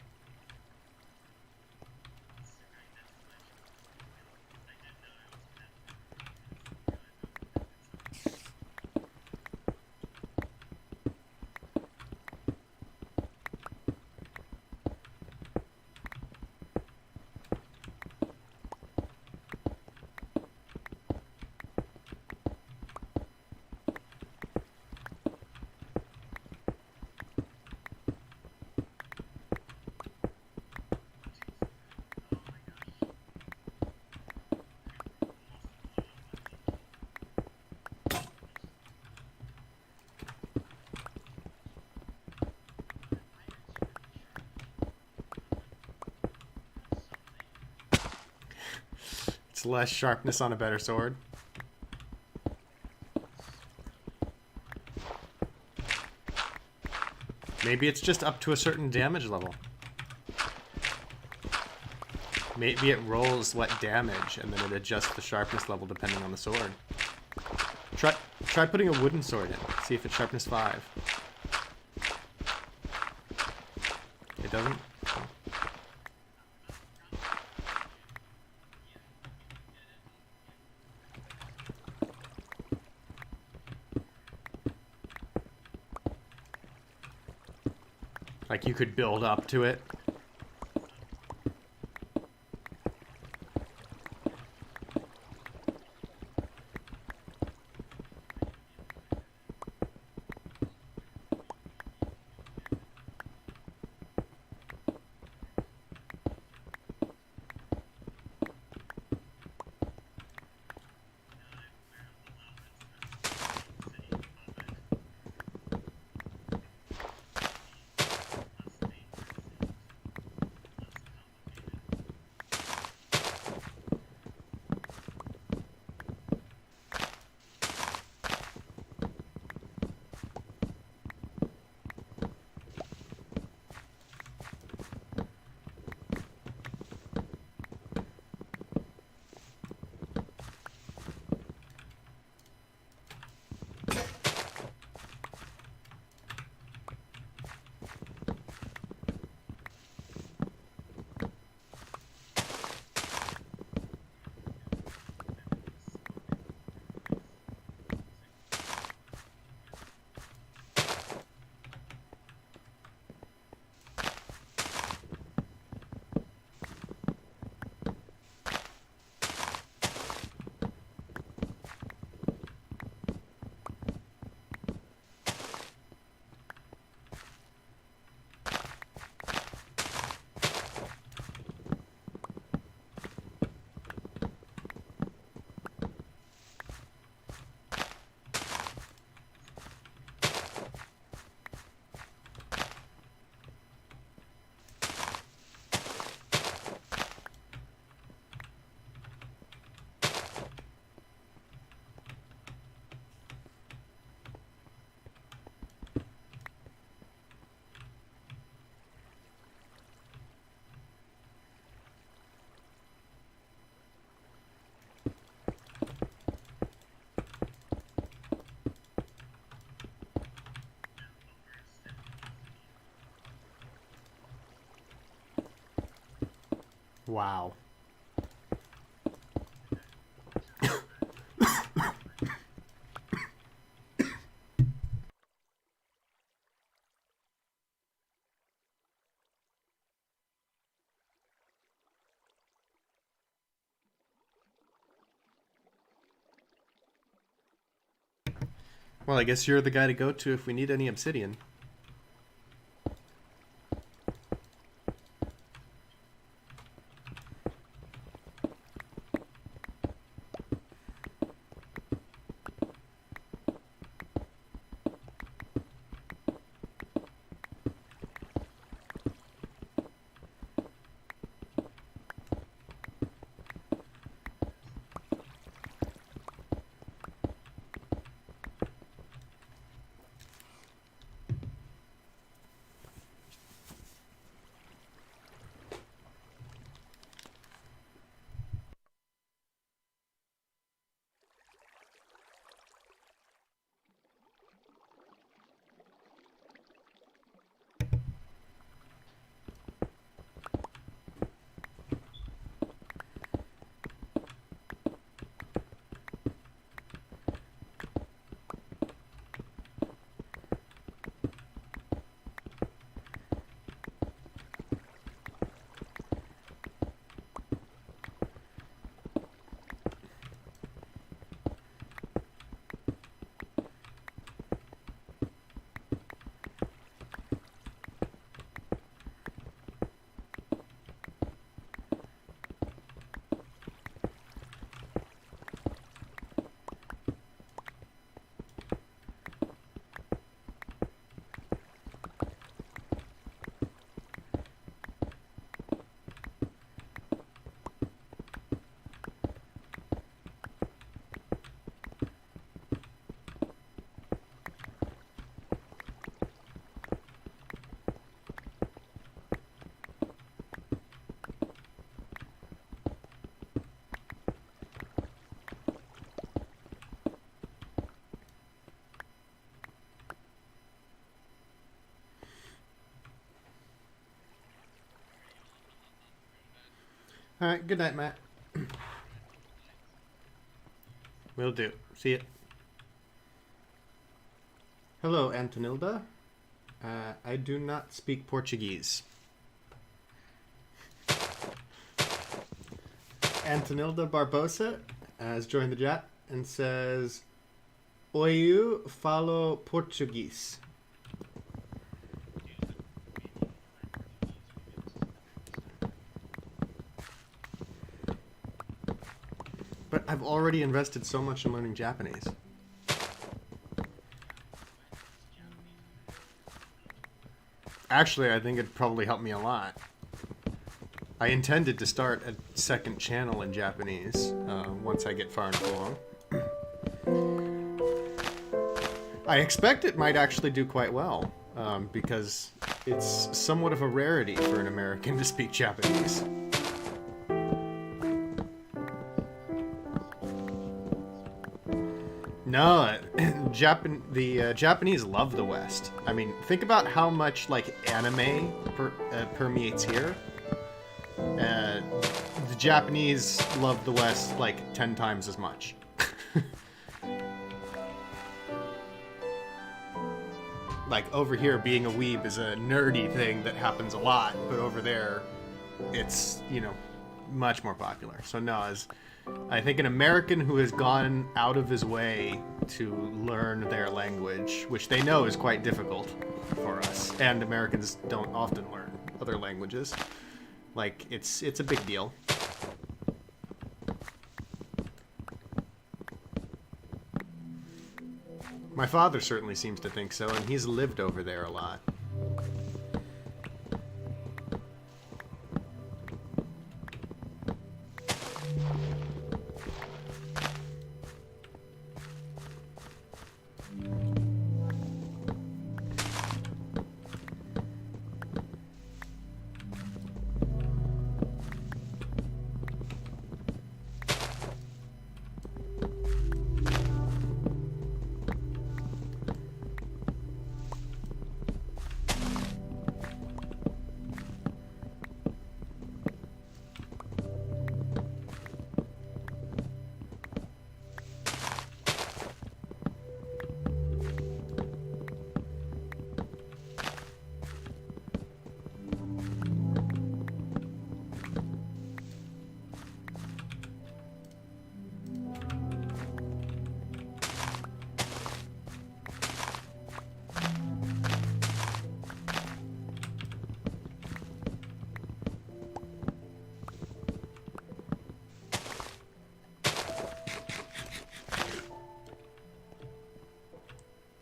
It's less sharpness on a better sword. Maybe it's just up to a certain damage level. Maybe it rolls what damage, and then it adjusts the sharpness level depending on the sword. Try putting a wooden sword in. See if it's sharpness 5. It doesn't? Oh. Like you could build up to it. Wow. Well, I guess you're the guy to go to if we need any obsidian. All right. Good night, Matt. Will do. See ya. Hello, Antonilda. I do not speak Portuguese. Antonilda Barbosa has joined the chat and says, "Eu falo Português." But I've already invested so much in learning Japanese. Actually, I think it'd probably help me a lot. I intended to start a second channel in Japanese once I get far enough along. I expect it might actually do quite well because it's somewhat of a rarity for an American to speak Japanese. No, the Japanese love the West. I mean, think about how much like anime permeates here. The Japanese love the West like 10 times as much. Like over here, being a weeb is a nerdy thing that happens a lot, but over there, it's, you know, much more popular. So no, as I think an American who has gone out of his way to learn their language, which they know is quite difficult for us, and Americans don't often learn other languages. Like, it's a big deal. My father certainly seems to think so, and he's lived over there a lot.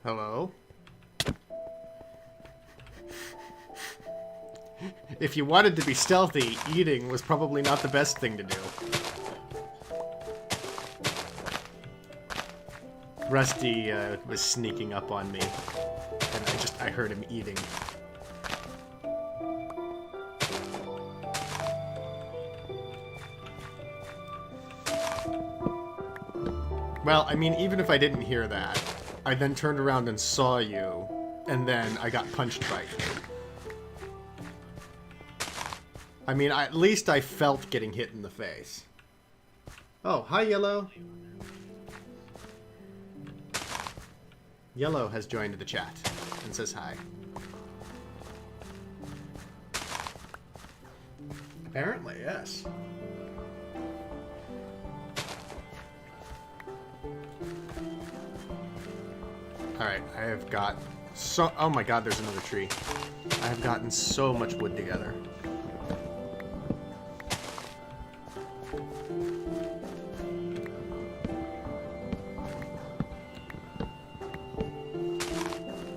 Hello? If you wanted to be stealthy, eating was probably not the best thing to do. Rusty was sneaking up on me, and I heard him eating. Well, I mean, even if I didn't hear that, I then turned around and saw you, and then I got punched by you. I mean, at least I felt getting hit in the face. Oh, hi, Yellow. Yellow has joined the chat and says hi. Apparently, yes. Alright, I have got so... Oh my god, there's another tree. I have gotten so much wood together.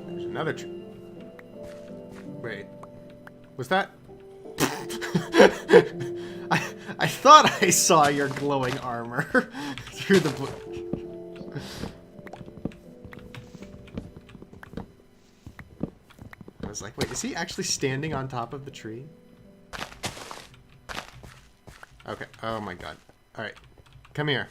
There's another tree. Wait. Was that... I thought I saw your glowing armor through the... I was like, wait, is he actually standing on top of the tree? Okay. Oh my god. Alright. Come here.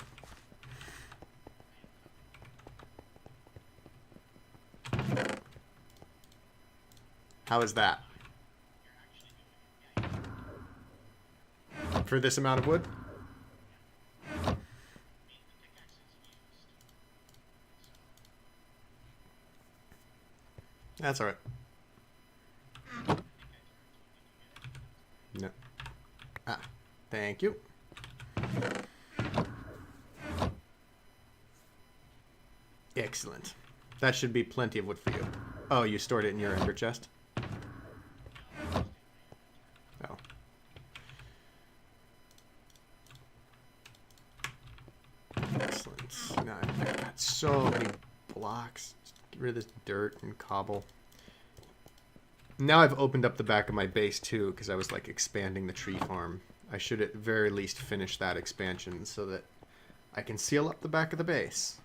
How is that? For this amount of wood? That's alright. No. Ah, thank you. Excellent. That should be plenty of wood for you. Oh, you stored it in your ender chest? Oh. Excellent. Now I've got so many blocks. Just get rid of this dirt and cobble. Now I've opened up the back of my base too, because I was like expanding the tree farm. I should at very least finish that expansion so that I can seal up the back of the base.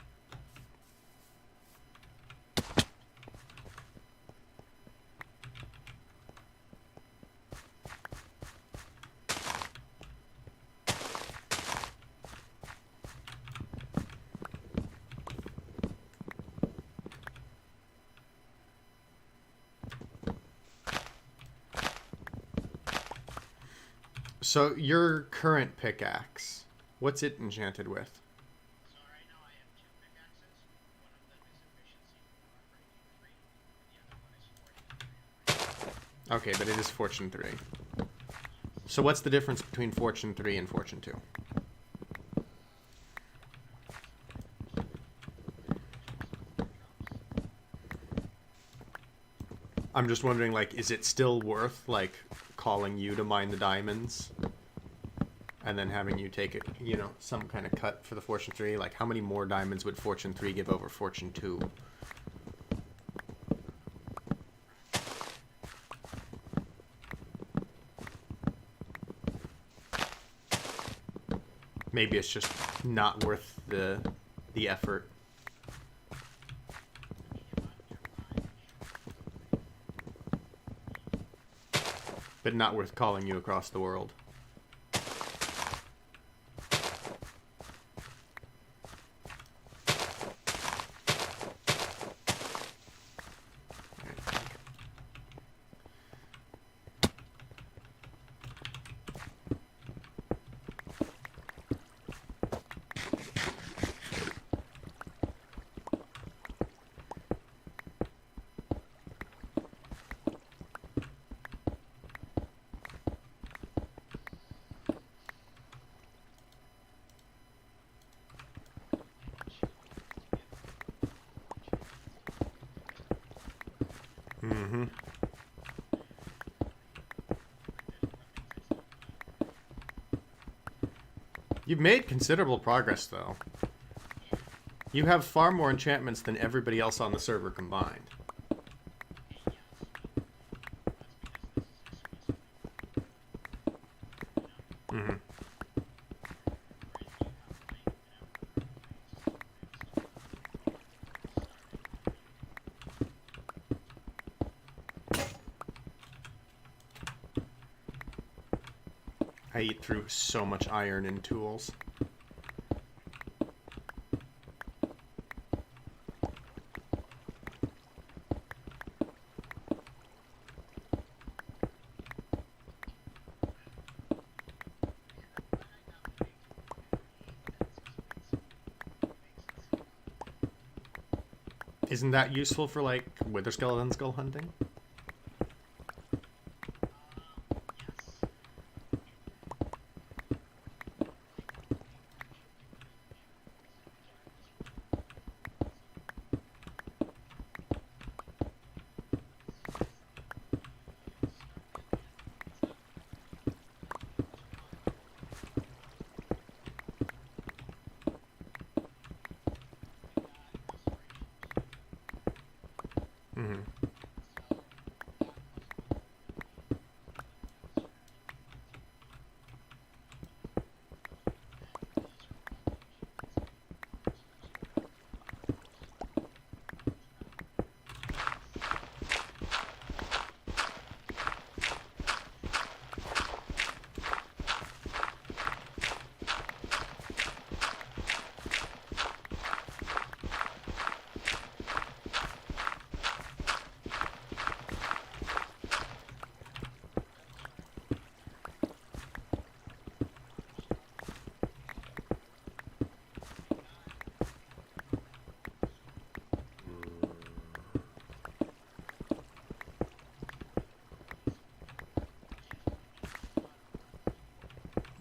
So your current pickaxe, what's it enchanted with? So right now I have two pickaxes. One of them is efficiency 4 breaking 3, and the other one is fortune 3. Okay, but it is Fortune 3. So what's the difference between Fortune 3 and Fortune 2? I'm just wondering, like, is it still worth, like, calling you to mine the diamonds? And then having you take it, you know, some kind of cut for the Fortune 3? Like, how many more diamonds would Fortune 3 give over Fortune 2? Maybe it's just not worth the effort. But not worth calling you across the world. Mm-hmm. You've made considerable progress, though. You have far more enchantments than everybody else on the server combined. Mm-hmm. I eat through so much iron and tools. Isn't that useful for, like, wither skeleton skull hunting? Mm-hmm.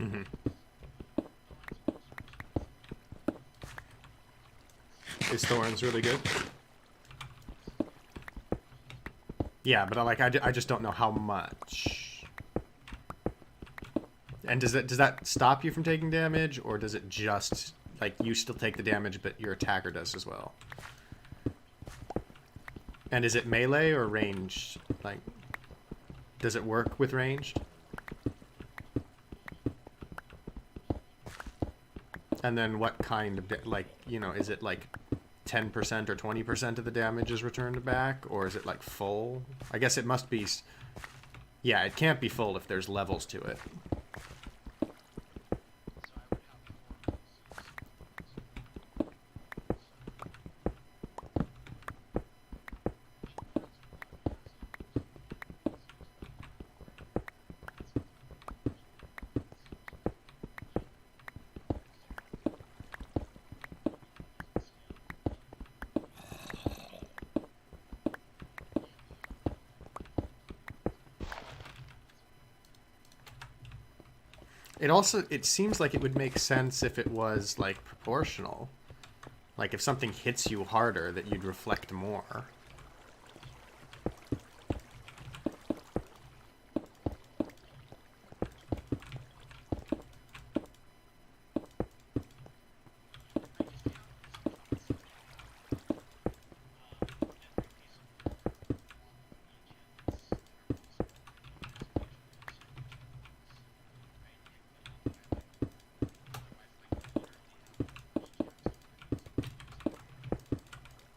Mm-hmm. Is Thorns really good? Yeah, but I just don't know how much. And does that stop you from taking damage, or does it just like you still take the damage, but your attacker does as well? And is it melee or ranged? Like, does it work with ranged? And then what kind of like, you know, is it like 10% or 20% of the damage is returned back, or is it like full? I guess it must be. Yeah, it can't be full if there's levels to it. It seems like it would make sense if it was like proportional. Like if something hits you harder, that you'd reflect more.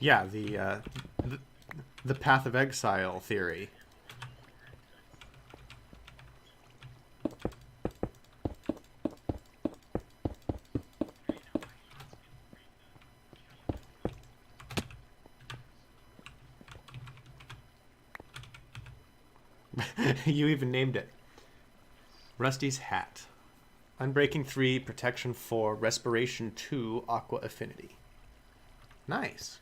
Yeah, the path of exile theory. You even named it. Rusty's hat. Unbreaking 3, Protection 4, Respiration 2, Aqua Affinity. Nice.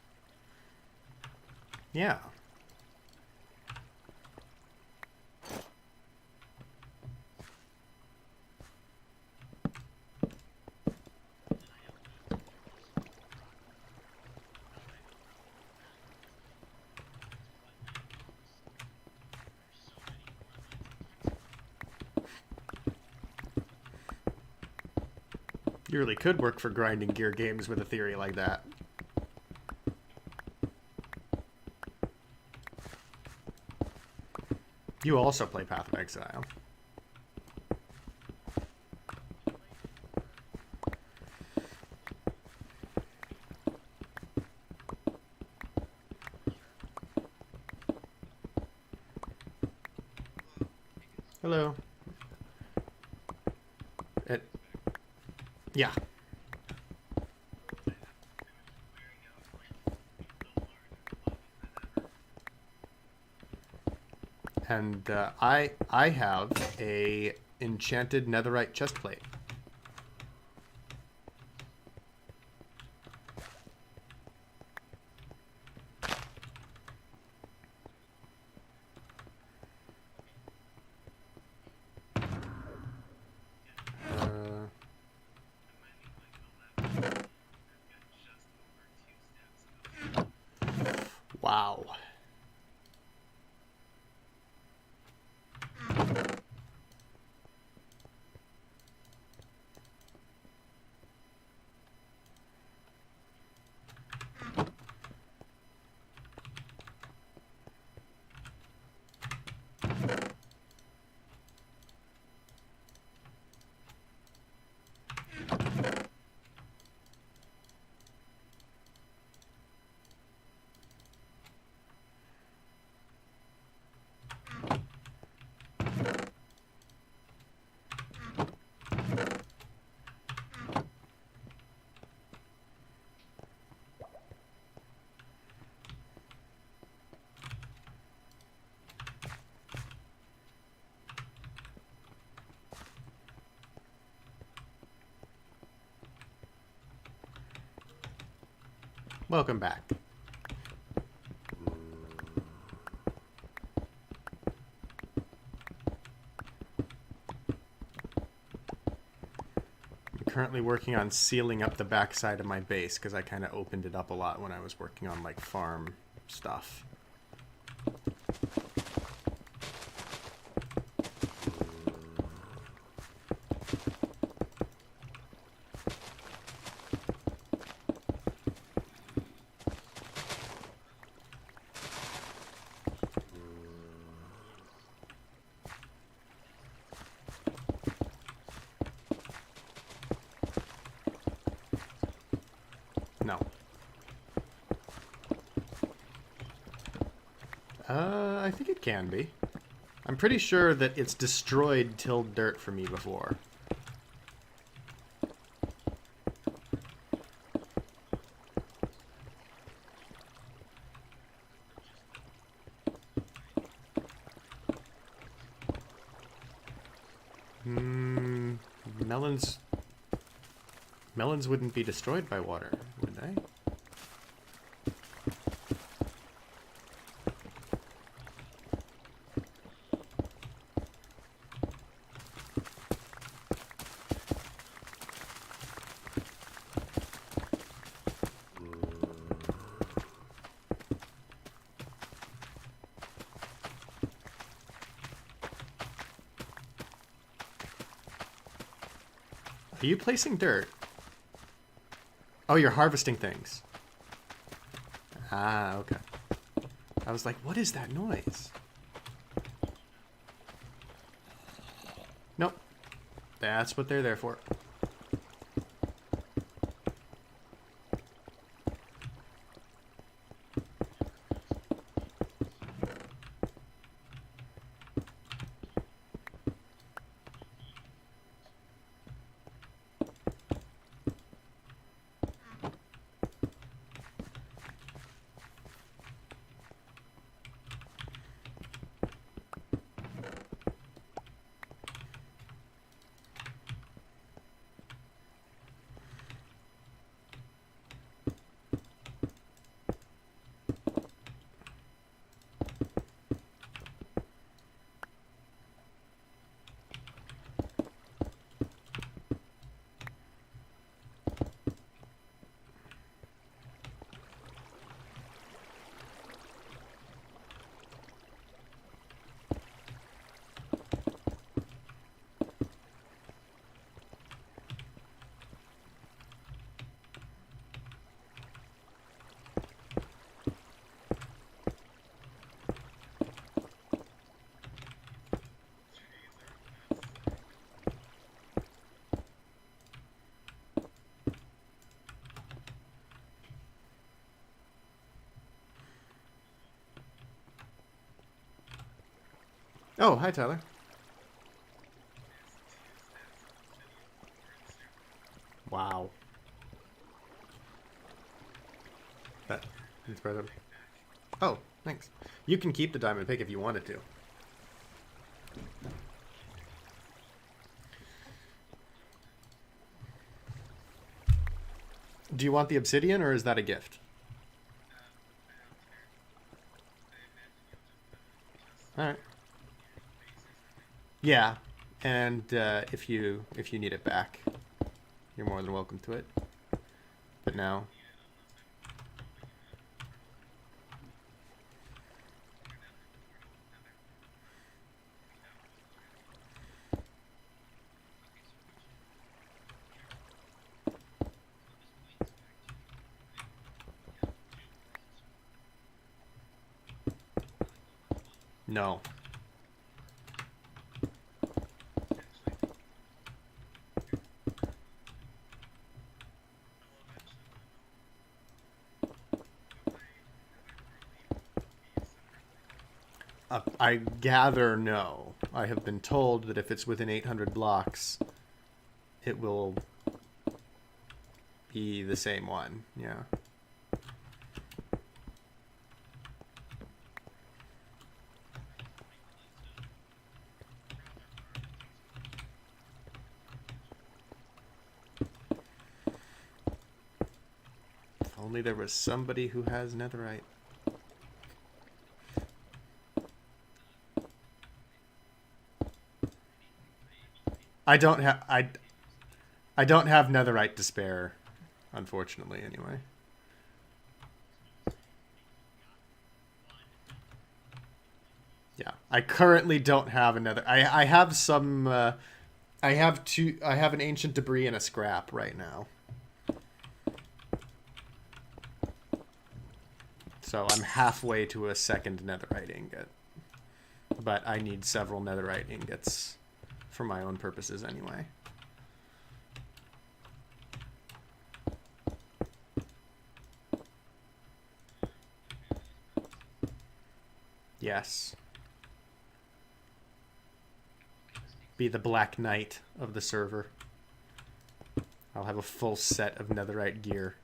Yeah. You really could work for grinding gear games with a theory like that. You also play Path of Exile. Hello. Yeah. And I have a enchanted netherite chestplate. Wow. Welcome back. currently working on sealing up the backside of my base because I kind of opened it up a lot when I was working on like farm stuff. No. I think it can be. I'm pretty sure that it's destroyed tilled dirt for me before. Hmm. Melons. Melons wouldn't be destroyed by water, would they? Are you placing dirt? Oh, you're harvesting things. Ah, okay. I was like, what is that noise? Nope. That's what they're there for. Oh, hi, Tyler. Wow. That is better. Oh, thanks. You can keep the diamond pick if you wanted to. Do you want the obsidian or is that a gift? All right. Yeah, and if you need it back, you're more than welcome to it. But now, no. I gather no. I have been told that if it's within 800 blocks, it will be the same one. Yeah. If only there was somebody who has netherite. I don't have I don't have netherite to spare, unfortunately, anyway. Yeah, I currently don't have another. I have some. I have two. I have an ancient debris and a scrap right now. So I'm halfway to a second netherite ingot, but I need several netherite ingots for my own purposes anyway. Yes. Be the Black Knight of the server. I'll have a full set of netherite gear.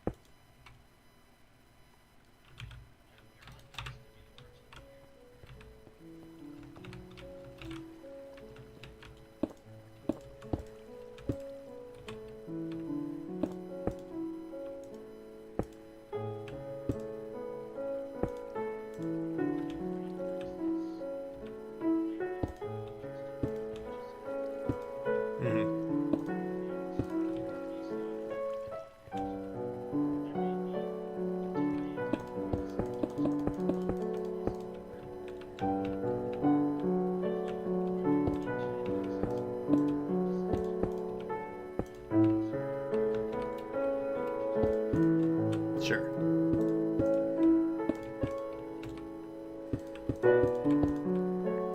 Sure.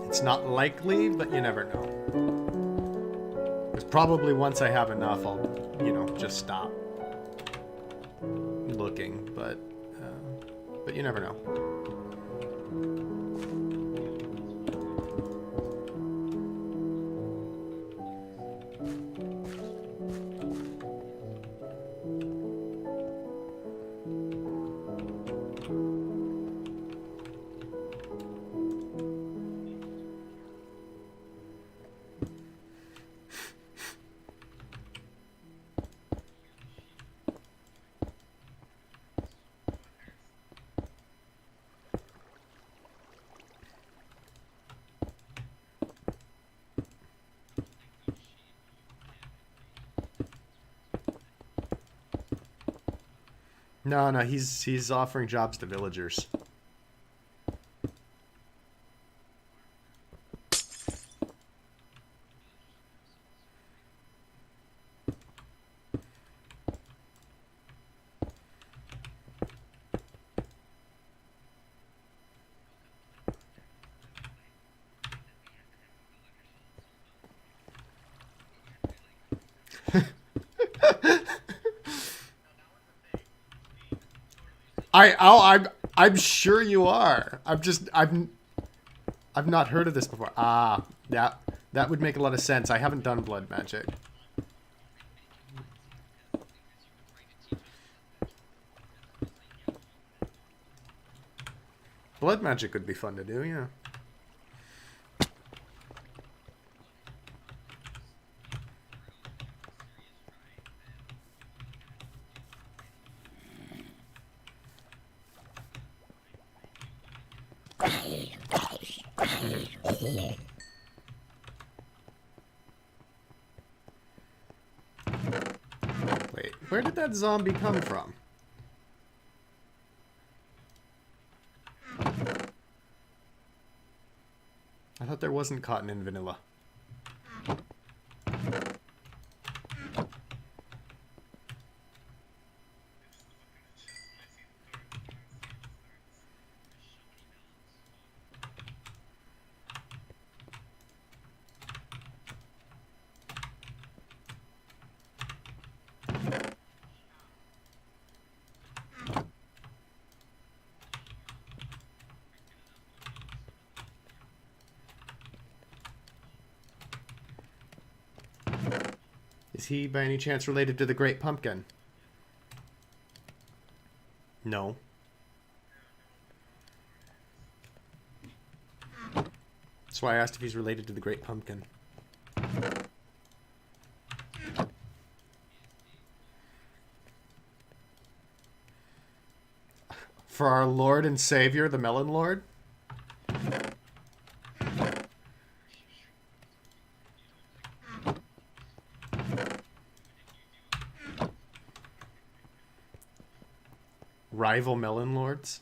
It's not likely, but you never know. Because probably once I have enough, I'll, just stop looking. But you never know. No, he's offering jobs to villagers. I'm sure you are. I've not heard of this before. Ah, that would make a lot of sense. I haven't done blood magic. Blood magic would be fun to do, yeah. Wait, where did that zombie come from? I thought there wasn't cotton in vanilla. Is he by any chance related to the Great Pumpkin? No. That's why I asked if he's related to the Great Pumpkin. For our Lord and Savior, the Melon Lord? Rival melon lords?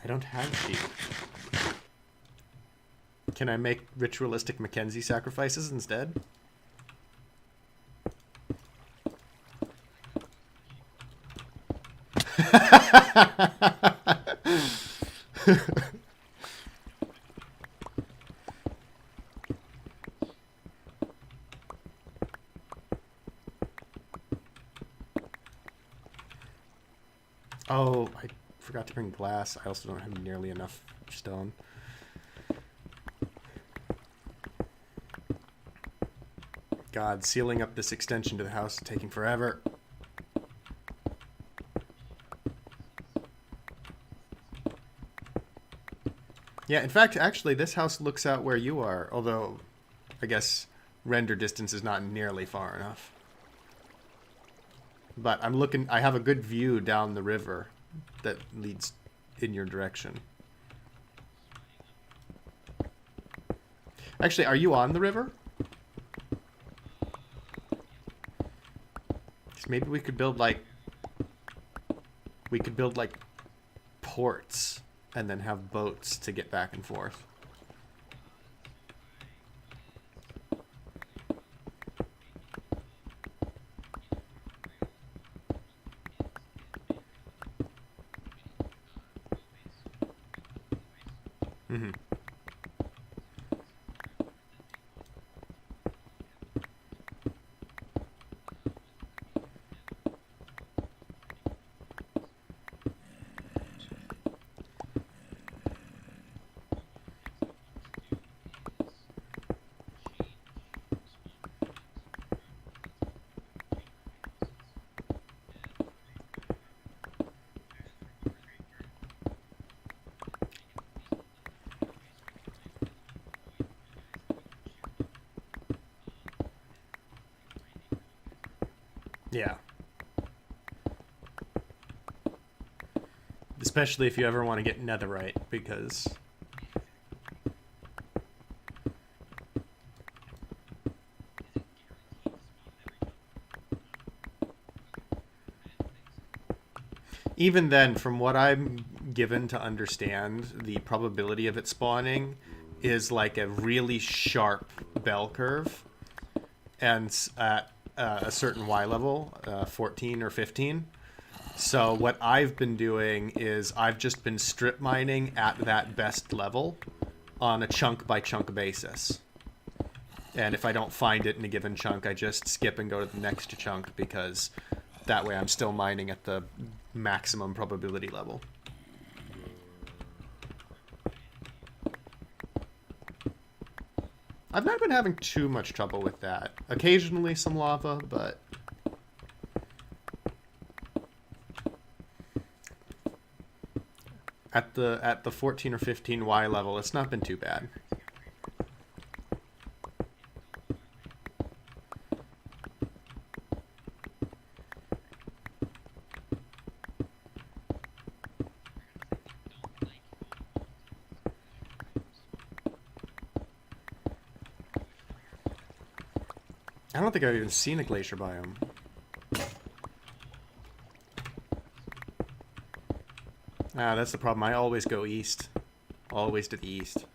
I don't have sheep. Can I make ritualistic Mackenzie sacrifices instead? Oh, I forgot to bring glass. I also don't have nearly enough stone. God, sealing up this extension to the house is taking forever. Yeah, in fact, actually, this house looks out where you are, although I guess render distance is not nearly far enough. But I'm looking, I have a good view down the river that leads in your direction. Actually, are you on the river? 'Cause maybe we could build like ports and then have boats to get back and forth. Mm-hmm. Yeah. Especially if you ever want to get netherite, because even then, from what I'm given to understand, the probability of it spawning is like a really sharp bell curve, and at a certain Y level, 14 or 15. So what I've been doing is I've just been strip mining at that best level on a chunk by chunk basis. And if I don't find it in a given chunk, I just skip and go to the next chunk, because that way I'm still mining at the maximum probability level. I've not been having too much trouble with that. Occasionally some lava, but at the 14 or 15 Y level, it's not been too bad. I don't think I've even seen a glacier biome. Ah, that's the problem. I always go east. Always to the east.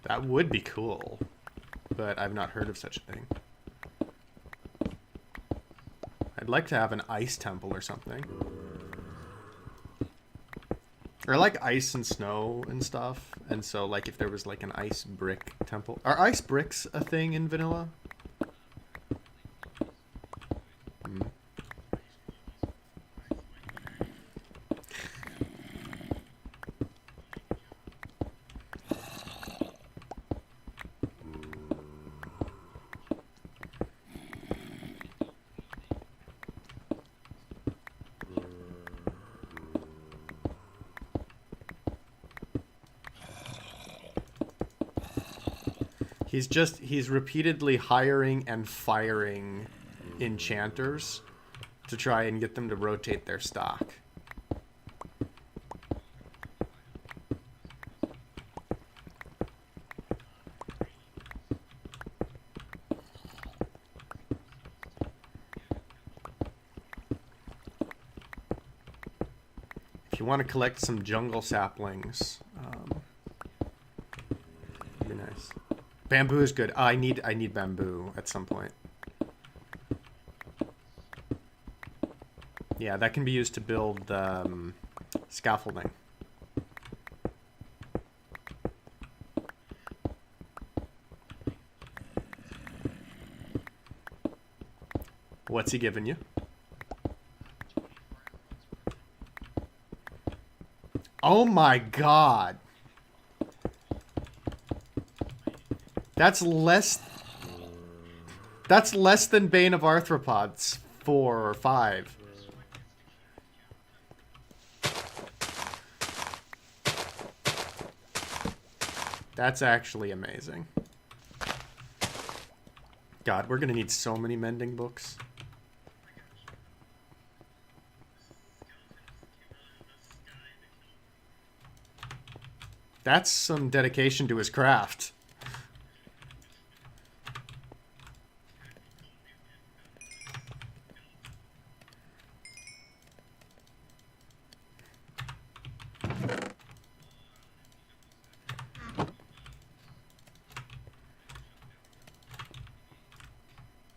That would be cool, but I've not heard of such a thing. I'd like to have an ice temple or something. Or like ice and snow and stuff. And so like if there was like an ice brick temple. Are ice bricks a thing in vanilla? Hmm. He's repeatedly hiring and firing enchanters to try and get them to rotate their stock. If you want to collect some jungle saplings, be nice. Bamboo is good. I need bamboo at some point. Yeah, that can be used to build scaffolding. What's he giving you? Oh my god. That's less than Bane of Arthropods 4 or 5. That's actually amazing. God, we're gonna need so many mending books. That's some dedication to his craft.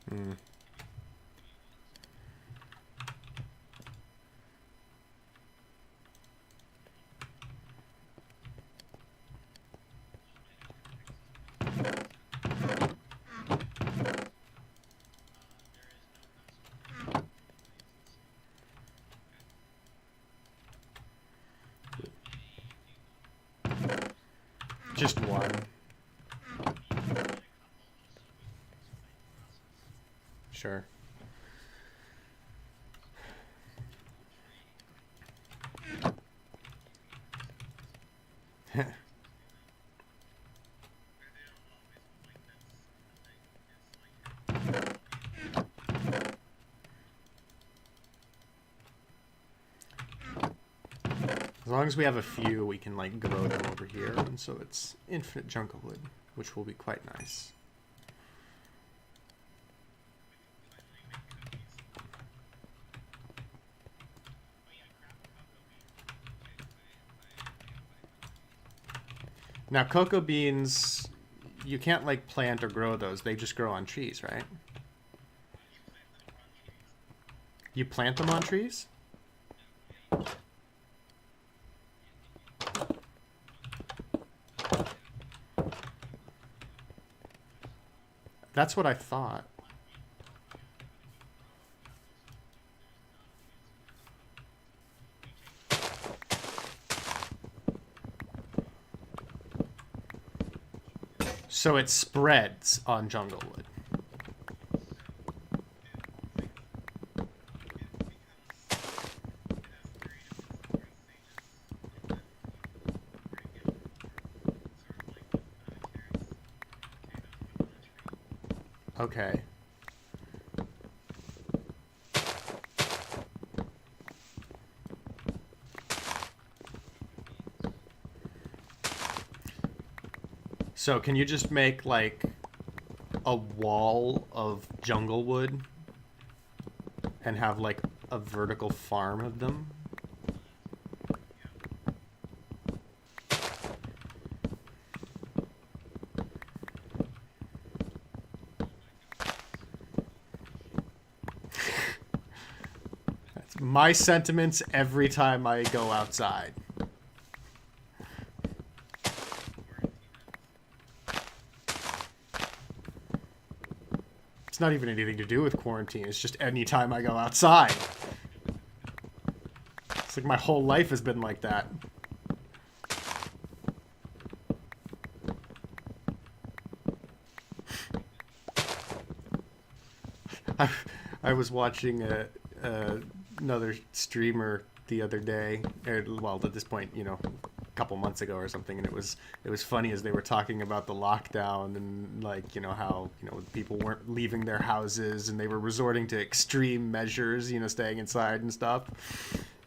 Hmm. Just one. Sure. As long as we have a few, we can like grow them over here, and so it's infinite jungle wood, which will be quite nice. Now, cocoa beans, you can't like plant or grow those; they just grow on trees, right? You plant them on trees? That's what I thought. So it spreads on jungle wood. Okay. So can you just make like a wall of jungle wood and have like a vertical farm of them? That's my sentiments every time I go outside. It's not even anything to do with quarantine. It's just any time I go outside. It's like my whole life has been like that. I was watching another streamer the other day, or, well, at this point, you know, a couple months ago or something, and it was funny as they were talking about the lockdown and, like, you know, how, you know, people weren't leaving their houses and they were resorting to extreme measures, you know, staying inside and stuff.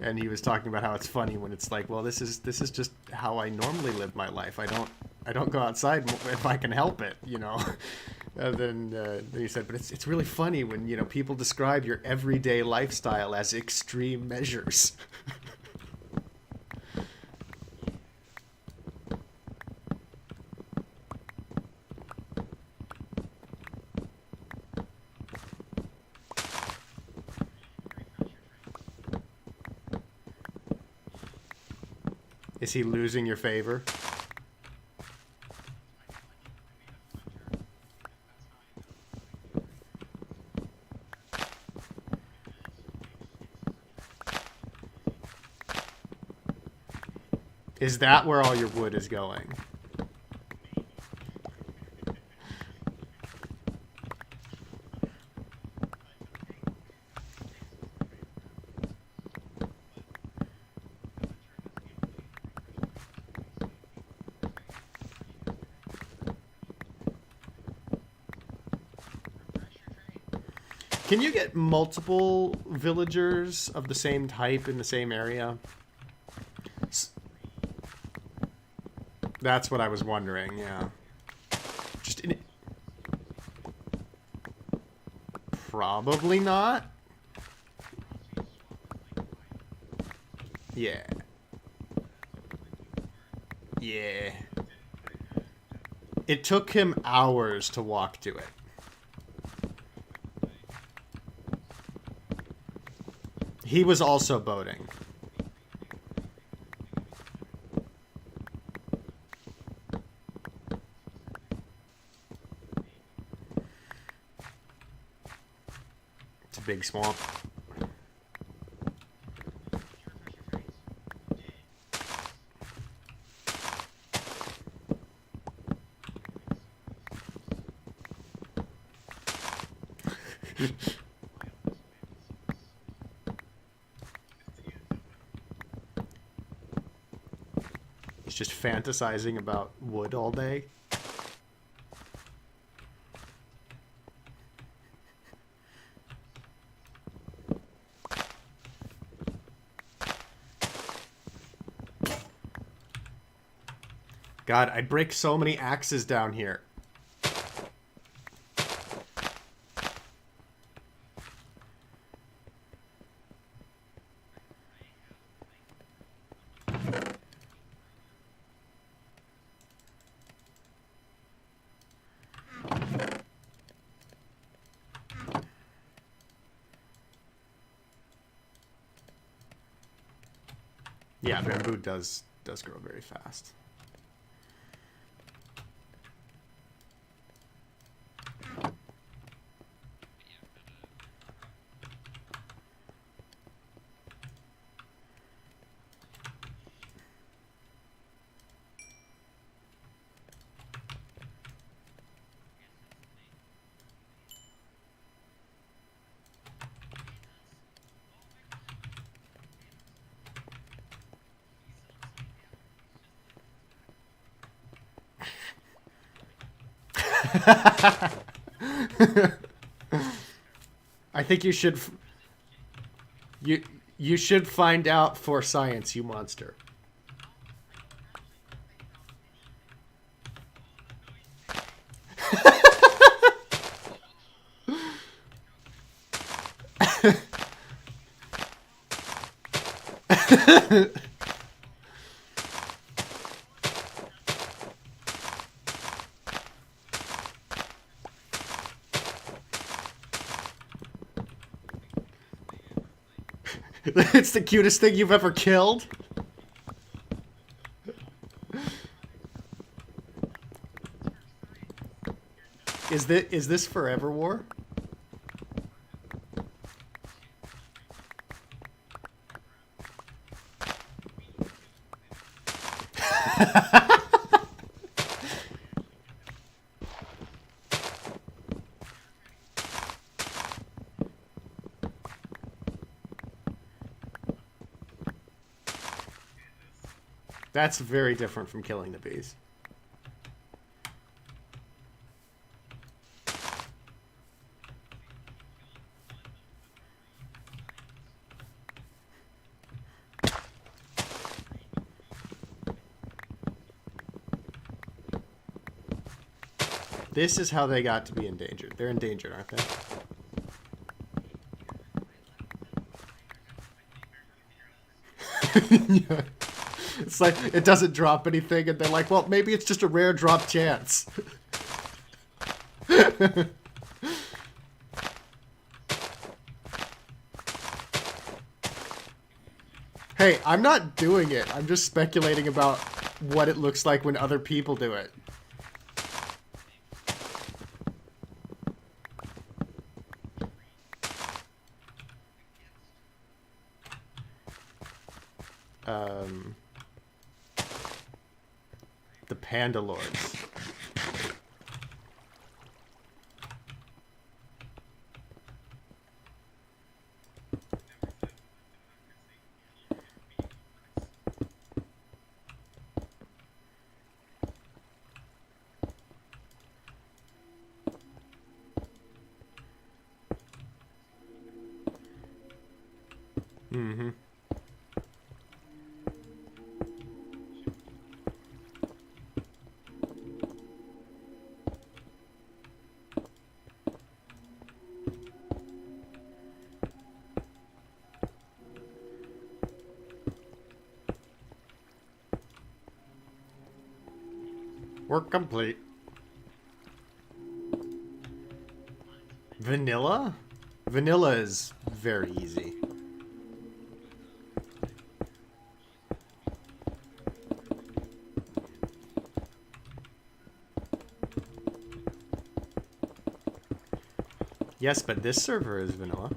And he was talking about how it's funny when it's like, well, this is just how I normally live my life. I don't go outside if I can help it, you know. And then he said, but it's really funny when, you know, people describe your everyday lifestyle as extreme measures. Is he losing your favor? Is that where all your wood is going? Can you get multiple villagers of the same type in the same area? That's what I was wondering, yeah. Just in... Probably not. Yeah. Yeah. It took him hours to walk to it. He was also boating. It's a big swamp. He's just fantasizing about wood all day. God, I break so many axes down here. Yeah, bamboo does grow very fast. I think you should you should find out for science, you monster. It's the cutest thing you've ever killed. Is this Forever War? That's very different from killing the bees. This is how they got to be endangered. They're endangered, aren't they? Yeah. It's like, it doesn't drop anything, and they're like, well, maybe it's just a rare drop chance. Hey, I'm not doing it. I'm just speculating about what it looks like when other people do it. The Panda Lords. Mm-hmm. Work complete. Vanilla? Vanilla is very easy. Yes, but this server is vanilla.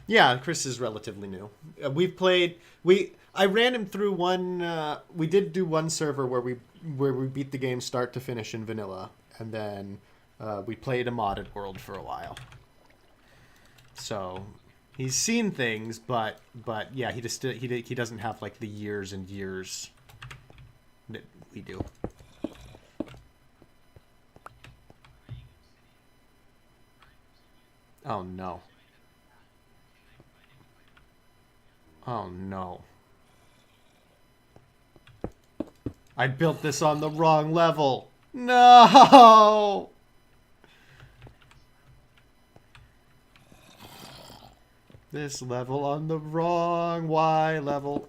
Yeah, Chris is relatively new. We've played. I ran him through one. We did do one server where we beat the game start to finish in vanilla, and then we played a modded world for a while. So he's seen things, but yeah, he doesn't have like the years and years that we do. Oh no. Oh no. I built this on the wrong level. No! This level on the wrong Y level.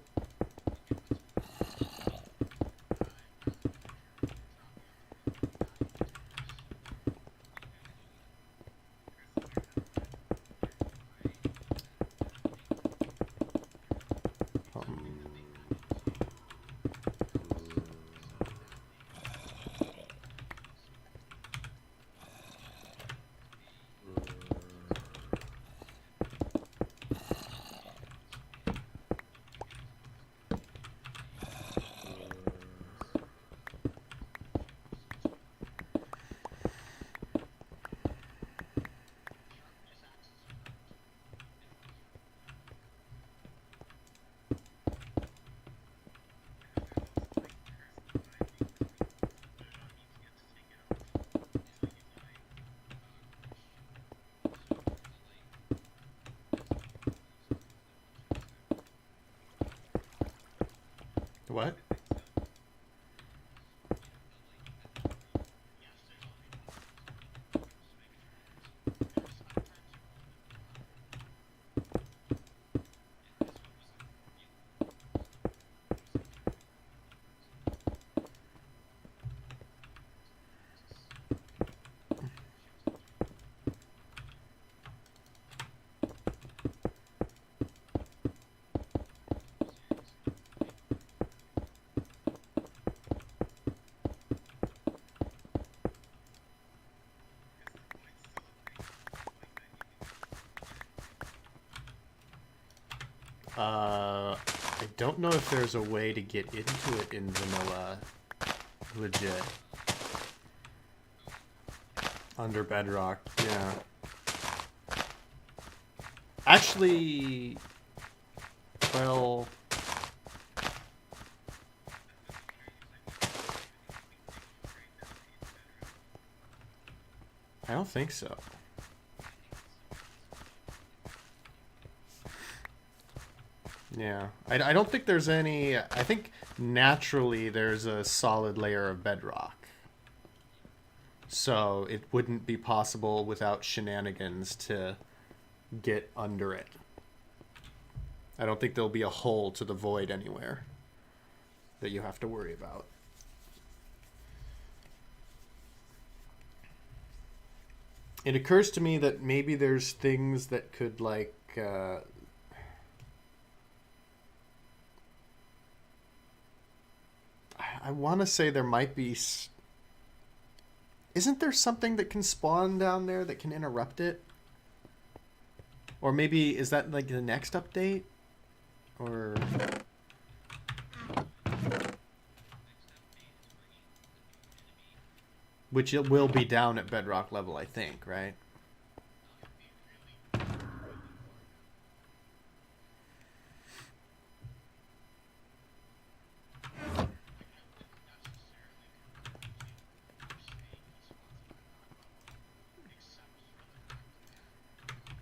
What? I don't know if there's a way to get into it in vanilla. Legit. Under bedrock, yeah. Actually, well, I don't think so. Yeah, I don't think there's any. I think naturally there's a solid layer of bedrock. So it wouldn't be possible without shenanigans to get under it. I don't think there'll be a hole to the void anywhere that you have to worry about. It occurs to me that maybe there's things that could like I want to say there might be. Isn't there something that can spawn down there that can interrupt it? Or maybe is that like the next update? Or which it will be down at bedrock level, I think, right?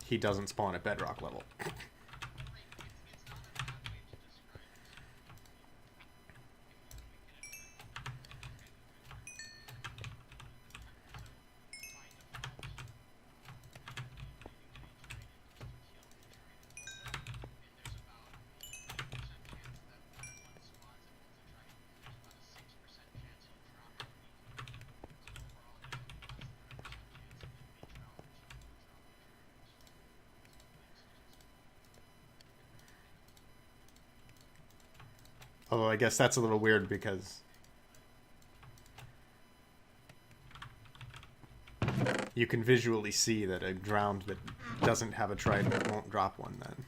He doesn't spawn at bedrock level. Although I guess that's a little weird because you can visually see that a ground that doesn't have a trident won't drop one then.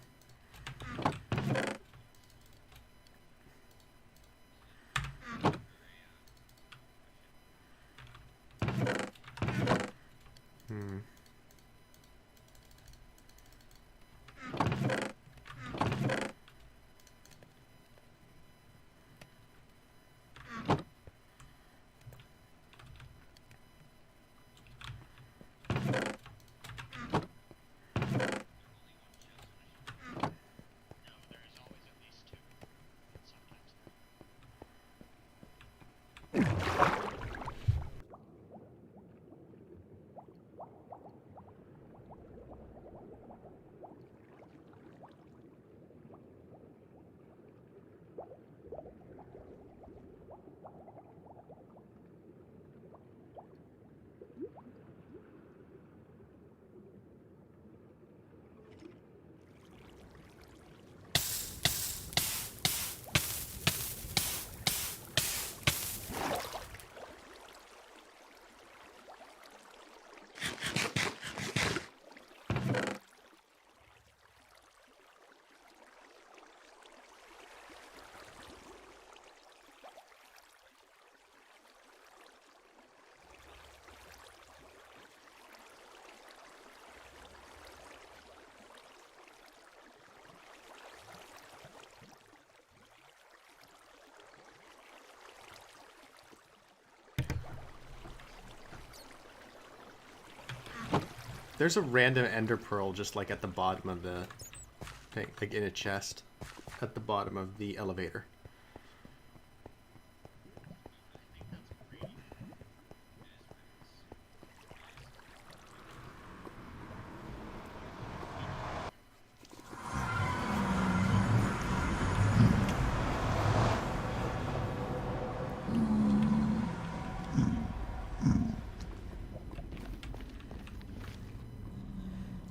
There's a random ender pearl just like at the bottom of the thing, like in a chest at the bottom of the elevator.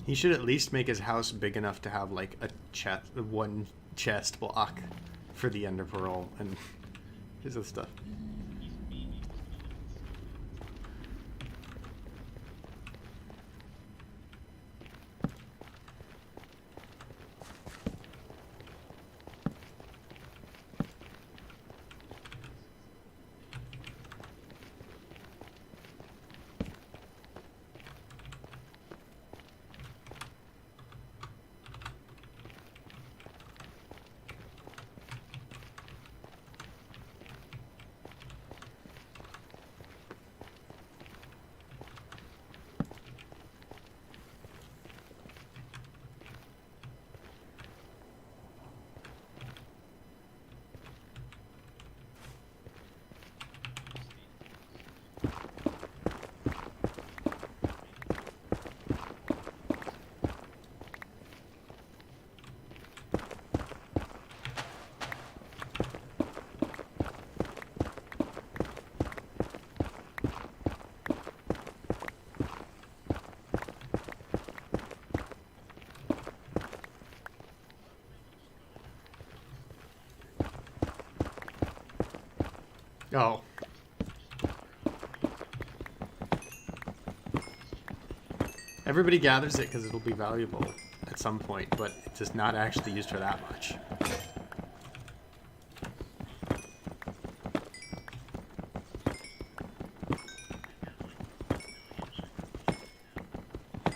He should at least make his house big enough to have like a chest, one chest block for the ender pearl and his other stuff. Oh. Everybody gathers it because it'll be valuable at some point, but it's just not actually used for that much.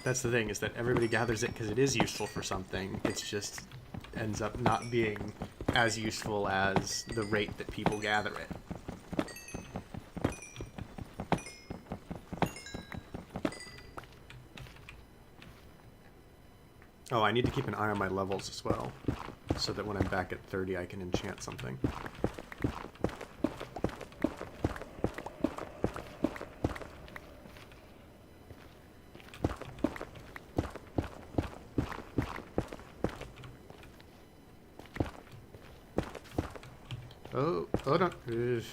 That's the thing, is that everybody gathers it because it is useful for something. It's just ends up not being as useful as the rate that people gather it. Oh, I need to keep an eye on my levels as well, so that when I'm back at 30 I can enchant something. Oh, hold on. Ugh.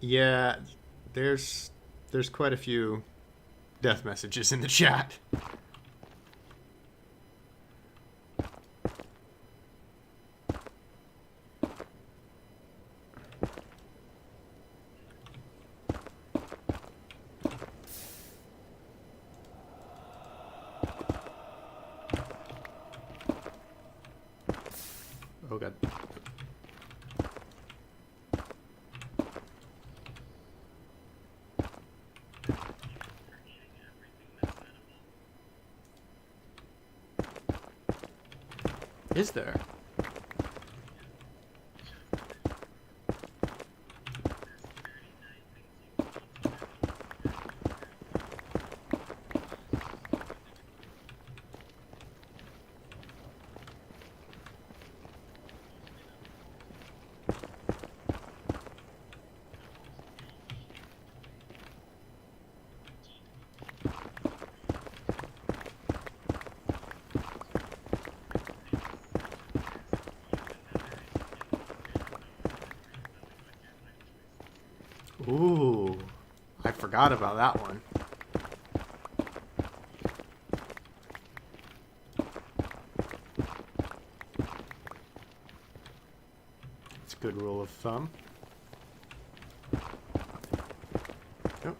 Yeah, there's quite a few death messages in the chat. Oh god. Is there? Ooh, I forgot about that one. It's a good rule of thumb. Yep.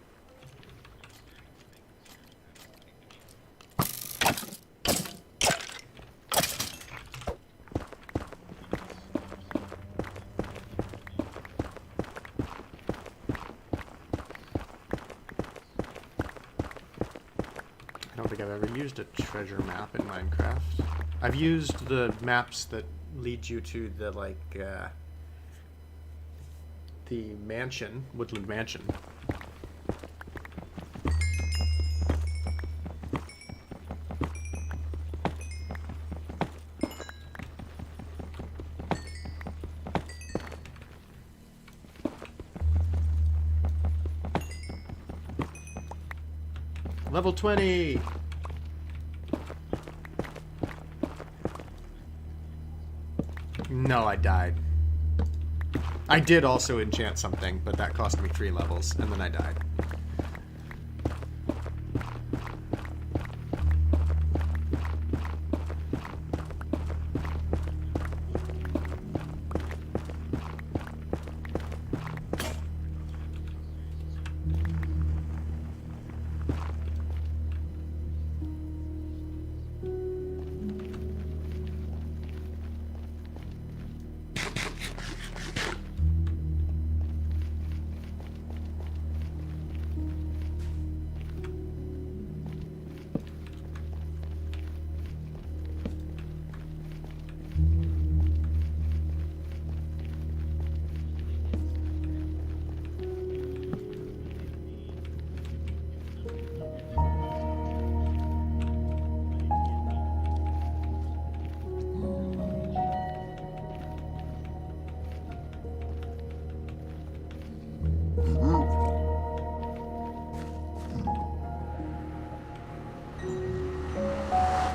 I don't think I've ever used a treasure map in Minecraft. I've used the maps that lead you to the, like, the mansion, Woodland Mansion. Level 20! No, I died. I did also enchant something, but that cost me 3 levels, and then I died.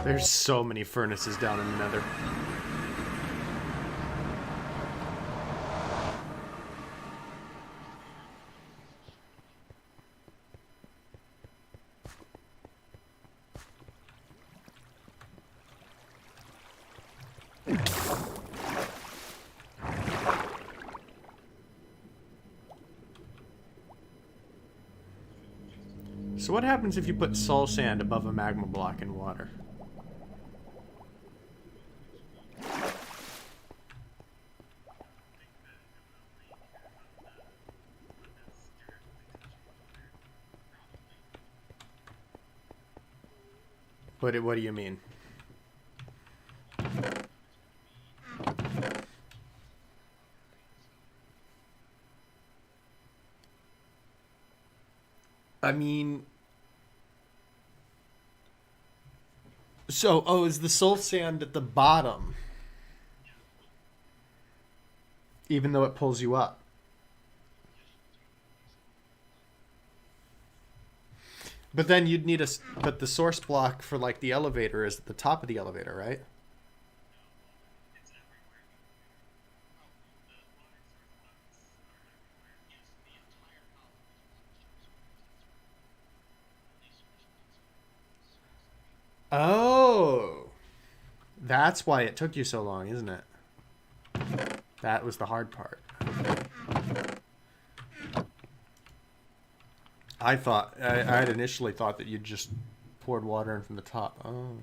There's so many furnaces down in the nether. So what happens if you put soul sand above a magma block in water? What do you mean? I mean, so, oh, is the soul sand at the bottom? Even though it pulls you up? But then you'd need but the source block for like the elevator is at the top of the elevator, right? It's everywhere. Oh, the water source blocks are everywhere. Yes, the entire column is water source. Oh, that's why it took you so long, isn't it? That was the hard part. I had initially thought that you'd just poured water in from the top. Oh.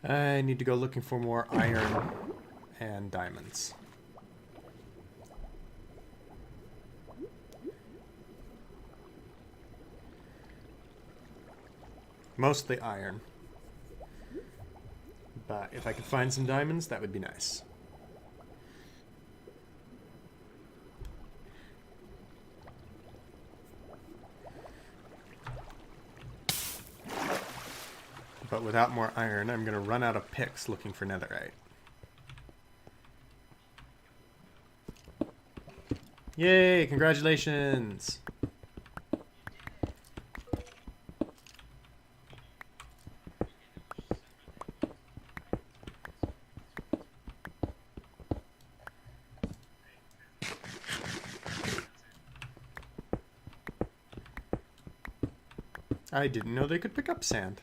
I need to go looking for more iron and diamonds. Mostly iron. But if I could find some diamonds, that would be nice. But without more iron, I'm going to run out of picks looking for netherite. Yay, congratulations! I didn't know they could pick up sand.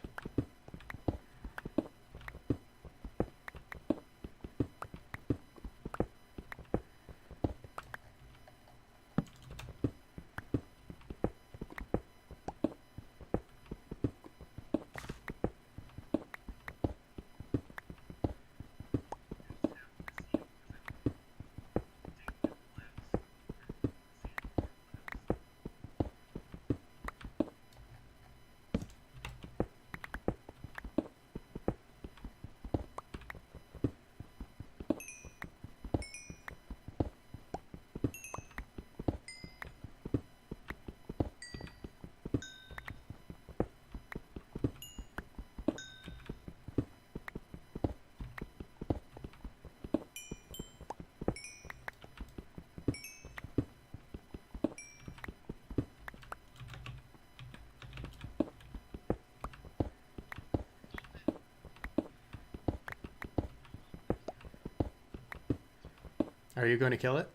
Are you going to kill it?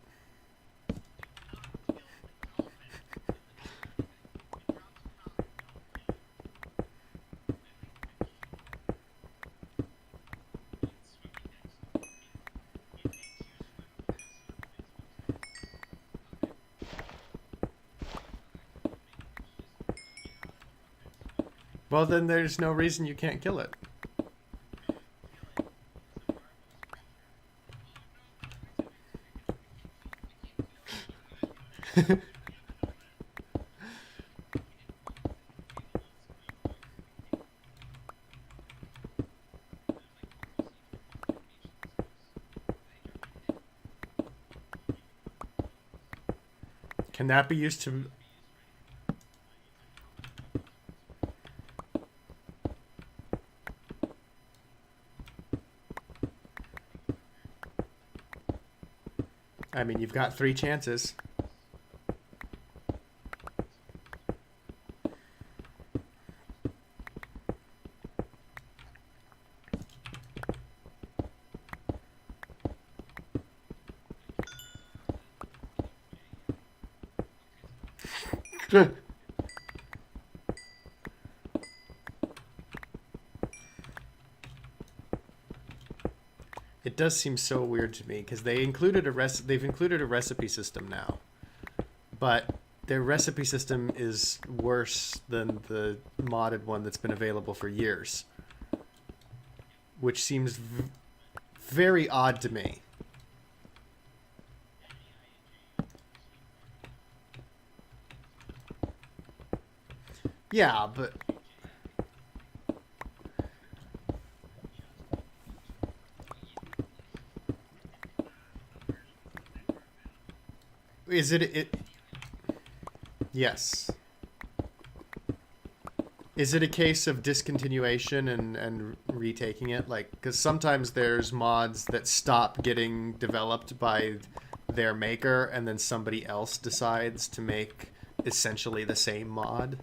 Well, then there's no reason you can't kill it. Can that be used to... I mean, you've got 3 chances. It does seem so weird to me because they've included a recipe system now, but their recipe system is worse than the modded one that's been available for years, which seems very odd to me. Yeah, but is it? Yes. Is it a case of discontinuation and retaking it? Like, because sometimes there's mods that stop getting developed by their maker, and then somebody else decides to make essentially the same mod.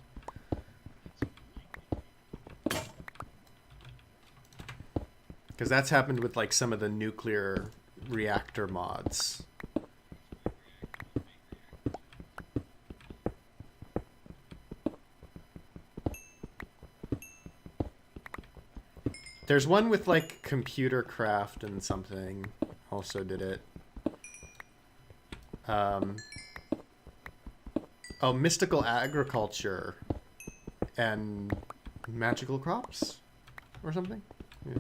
Because that's happened with like some of the nuclear reactor mods. There's one with like computer craft and something also did it. Oh, mystical agriculture and magical crops or something. Yeah.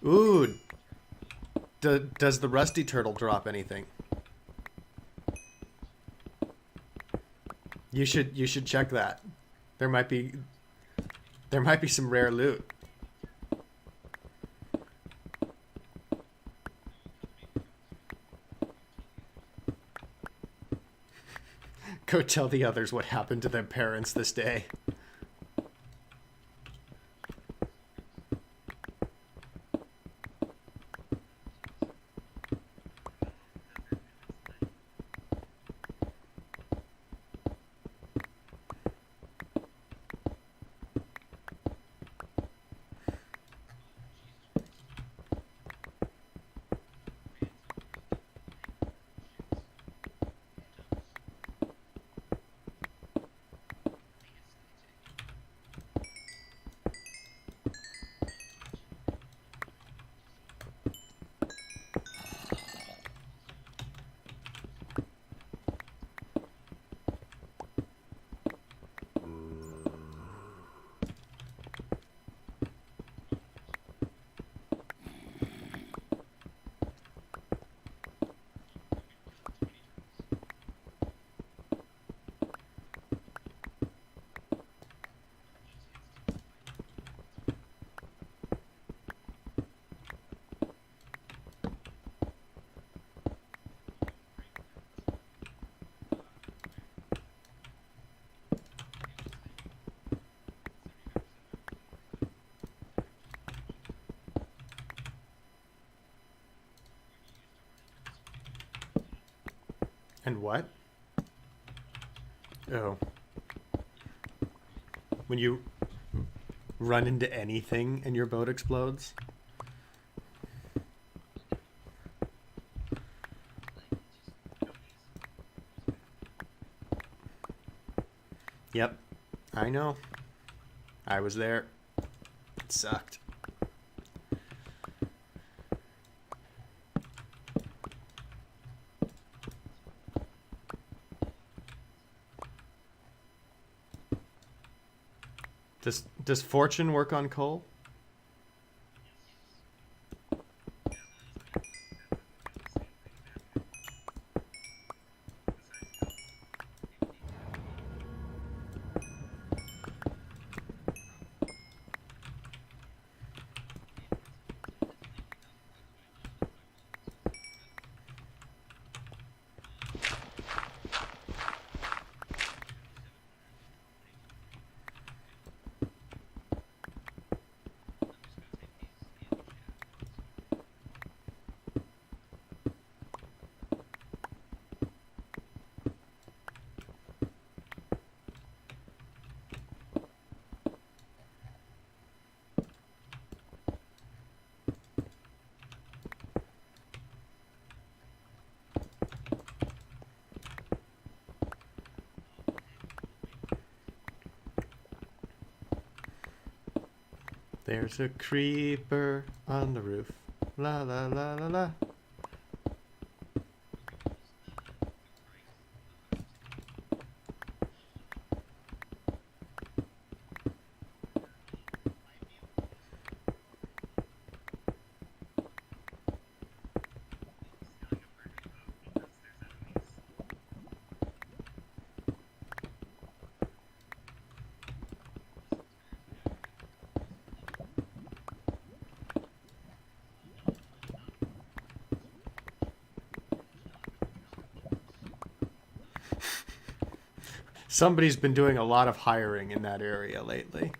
Ooh, does the rusty turtle drop anything? You should check that. There might be some rare loot. Go tell the others what happened to their parents this day. And what? Oh. When you run into anything and your boat explodes? Yep. I know. I was there. It sucked. Does fortune work on coal? There's a creeper on the roof. La la la la la. Somebody's been doing a lot of hiring in that area lately.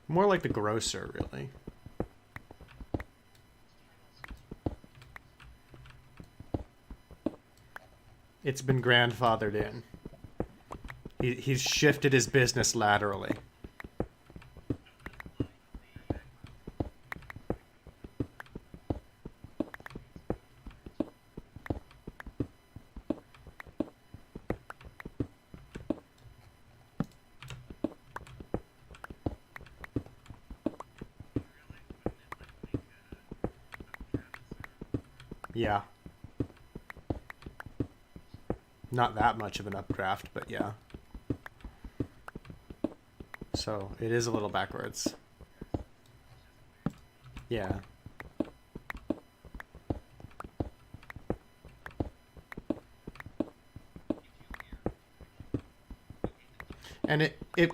More like the grocer, really. It's been grandfathered in. He's shifted his business laterally. Yeah. Not that much of an updraft, but yeah. So it is a little backwards. Yeah. And it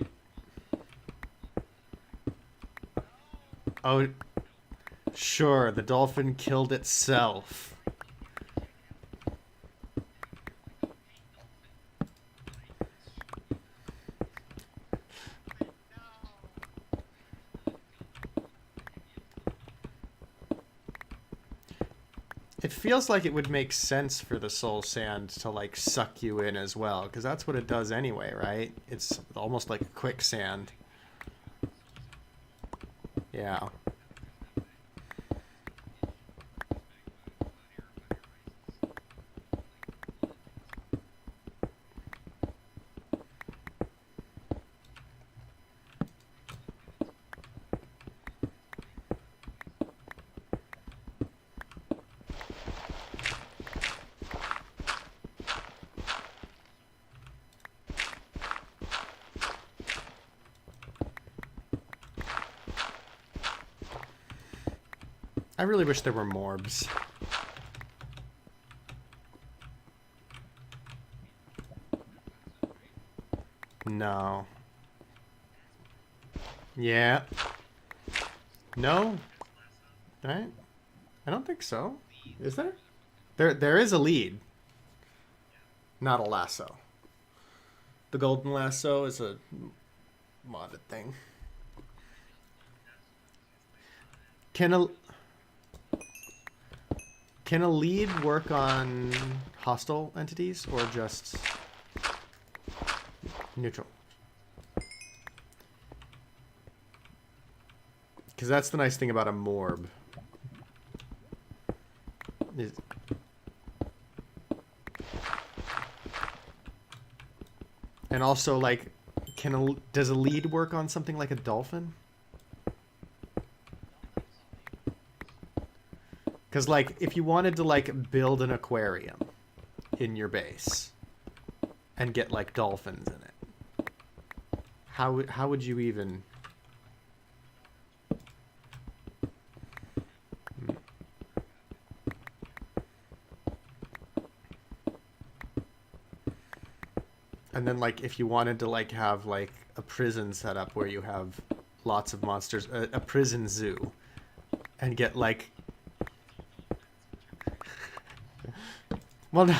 oh, sure, the dolphin killed itself. It feels like it would make sense for the soul sand to like suck you in as well, because that's what it does anyway, right? It's almost like quicksand. Yeah. I really wish there were morbs. No. Yeah. No? Right? I don't think so. Is there? There is a lead, not a lasso. The golden lasso is a modded thing. Can a can a lead work on hostile entities or just neutral? Because that's the nice thing about a morb. Is, and also, like, does a lead work on something like a dolphin? Because, like, if you wanted to, like, build an aquarium in your base and get, like, dolphins in it, how would you even... And then, like, if you wanted to, like, have, like, a prison set up where you have lots of monsters, a prison zoo, and get, like... Well, no.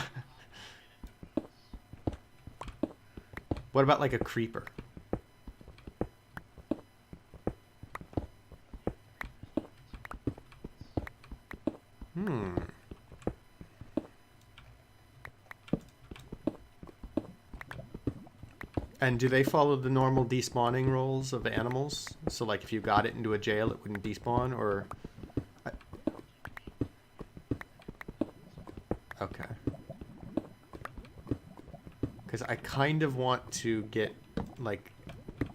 What about, like, a creeper? Hmm. And do they follow the normal despawning rules of animals? So, like, if you got it into a jail, it wouldn't despawn, or... Okay. Because I kind of want to get, like,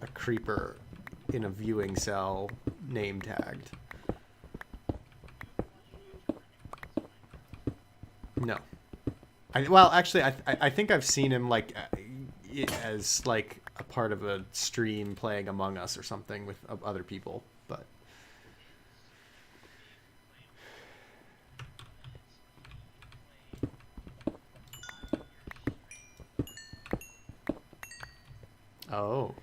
a creeper in a viewing cell name tagged. No. Well, actually, I think I've seen him, like, as, like, a part of a stream playing Among Us or something with other people, but... Oh.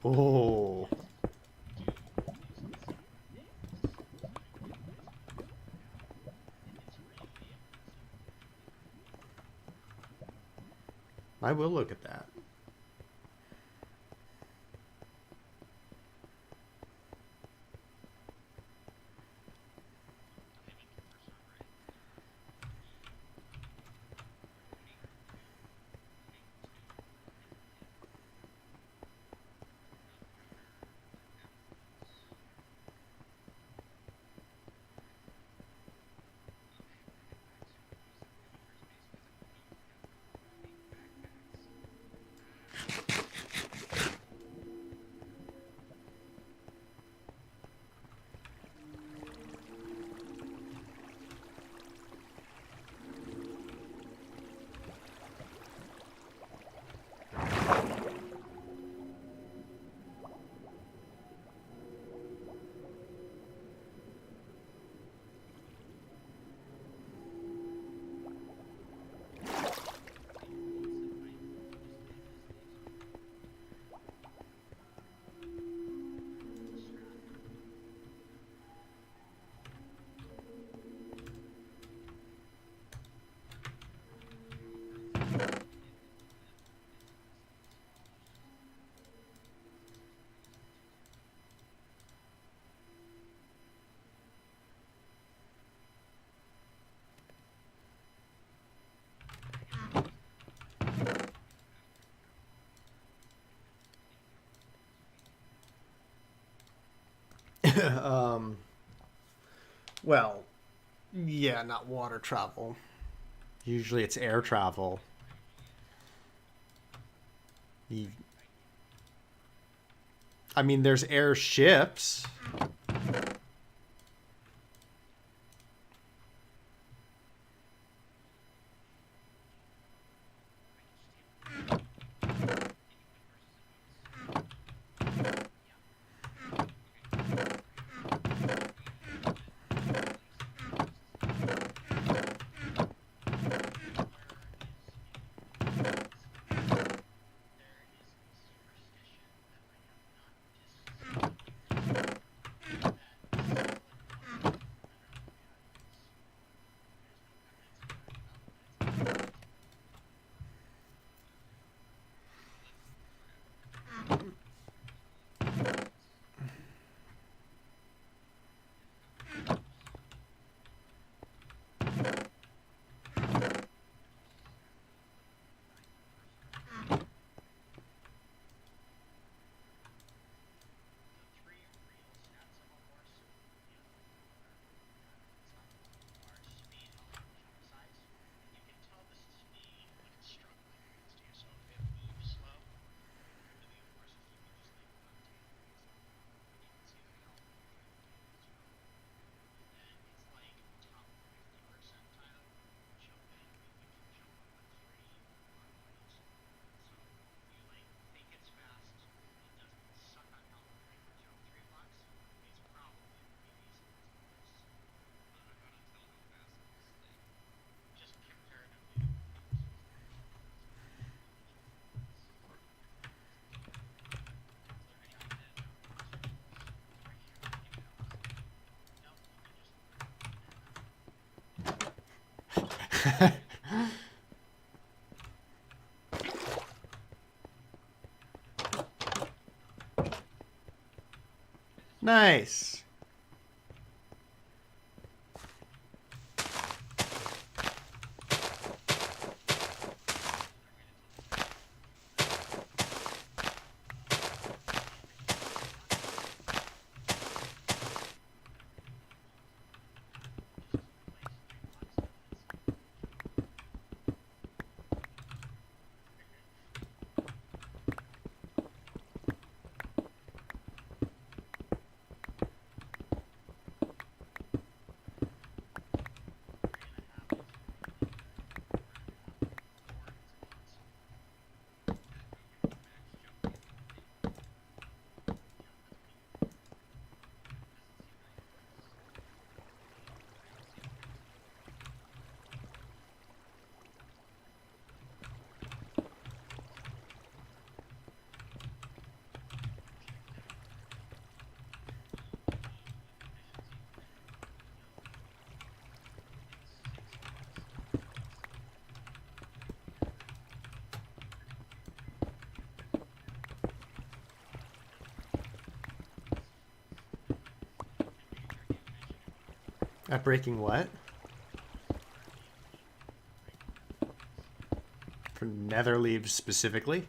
Oh. I will look at that. um, well, yeah, not water travel. Usually it's air travel. You, I mean, there's airships. Nice. At breaking what? For nether leaves specifically?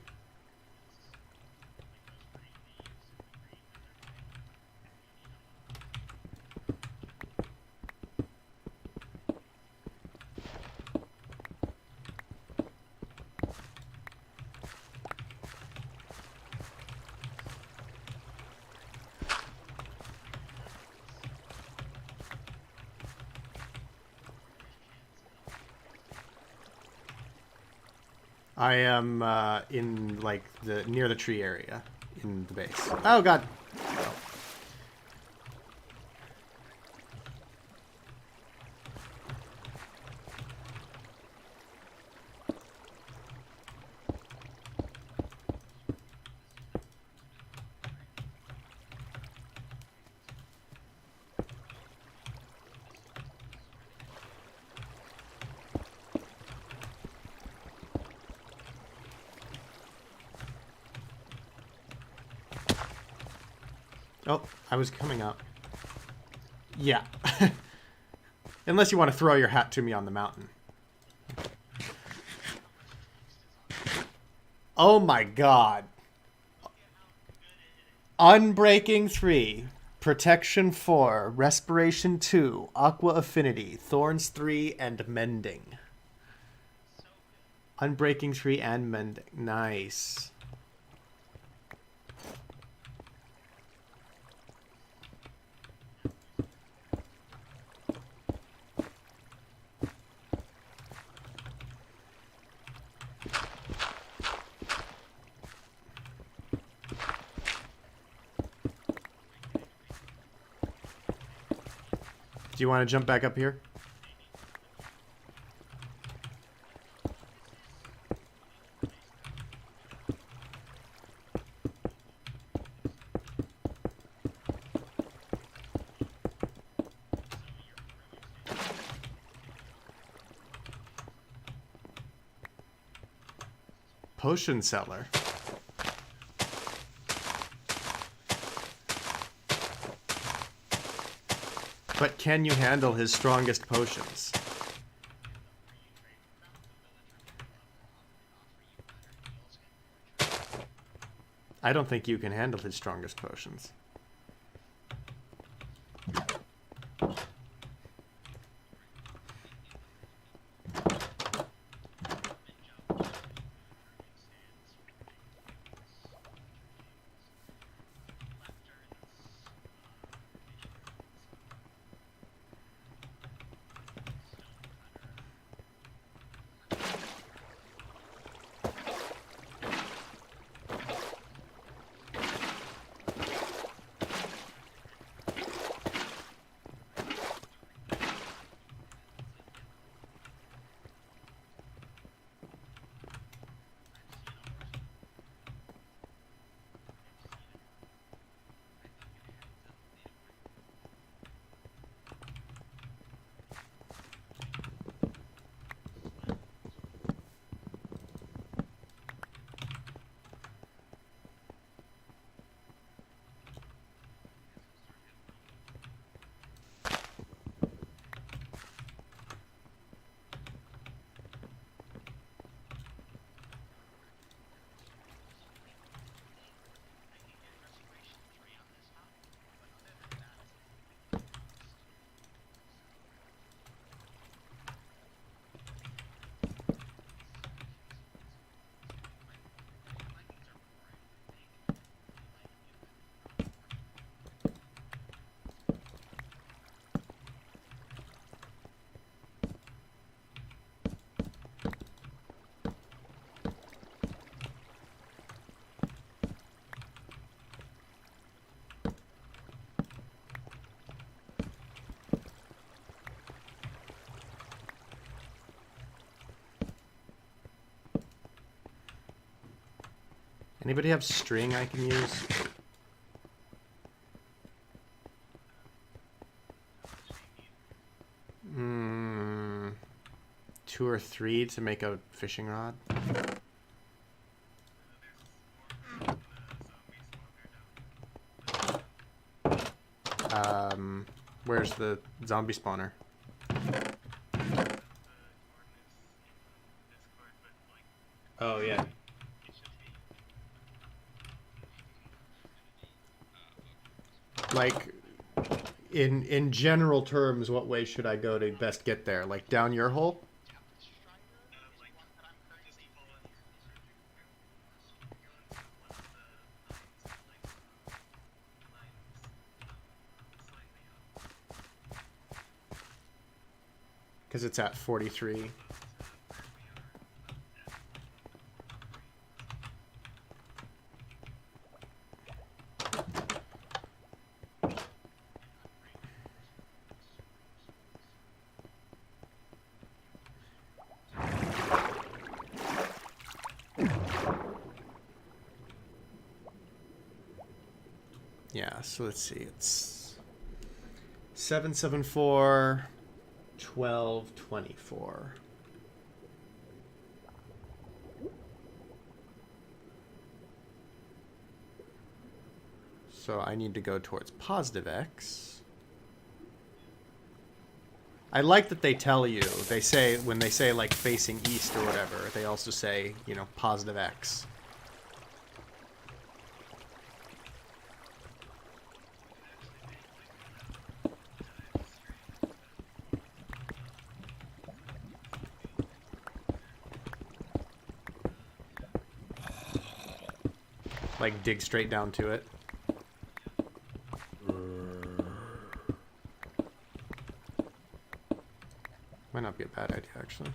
I am in like the near the tree area in the base. Oh god. Oh, I was coming up. Yeah. Unless you want to throw your hat to me on the mountain. Oh my god. Unbreaking 3. Protection 4. Respiration 2. Aqua Affinity. Thorns 3. And Mending. Unbreaking 3 and Mending. Nice. you want to jump back up here? Potion seller. But can you handle his strongest potions? I don't think you can handle his strongest potions. Anybody have string I can use? Hmm. 2 or 3 to make a fishing rod. Where's the zombie spawner? Oh yeah. Like, in general terms, what way should I go to best get there? Like down your hole? Because it's at 43. Yeah, so let's see. It's 774 1224. So I need to go towards positive X. I like that they tell you. They say, when they say like facing east or whatever, they also say, you know, positive X. Like dig straight down to it. Might not be a bad idea, actually.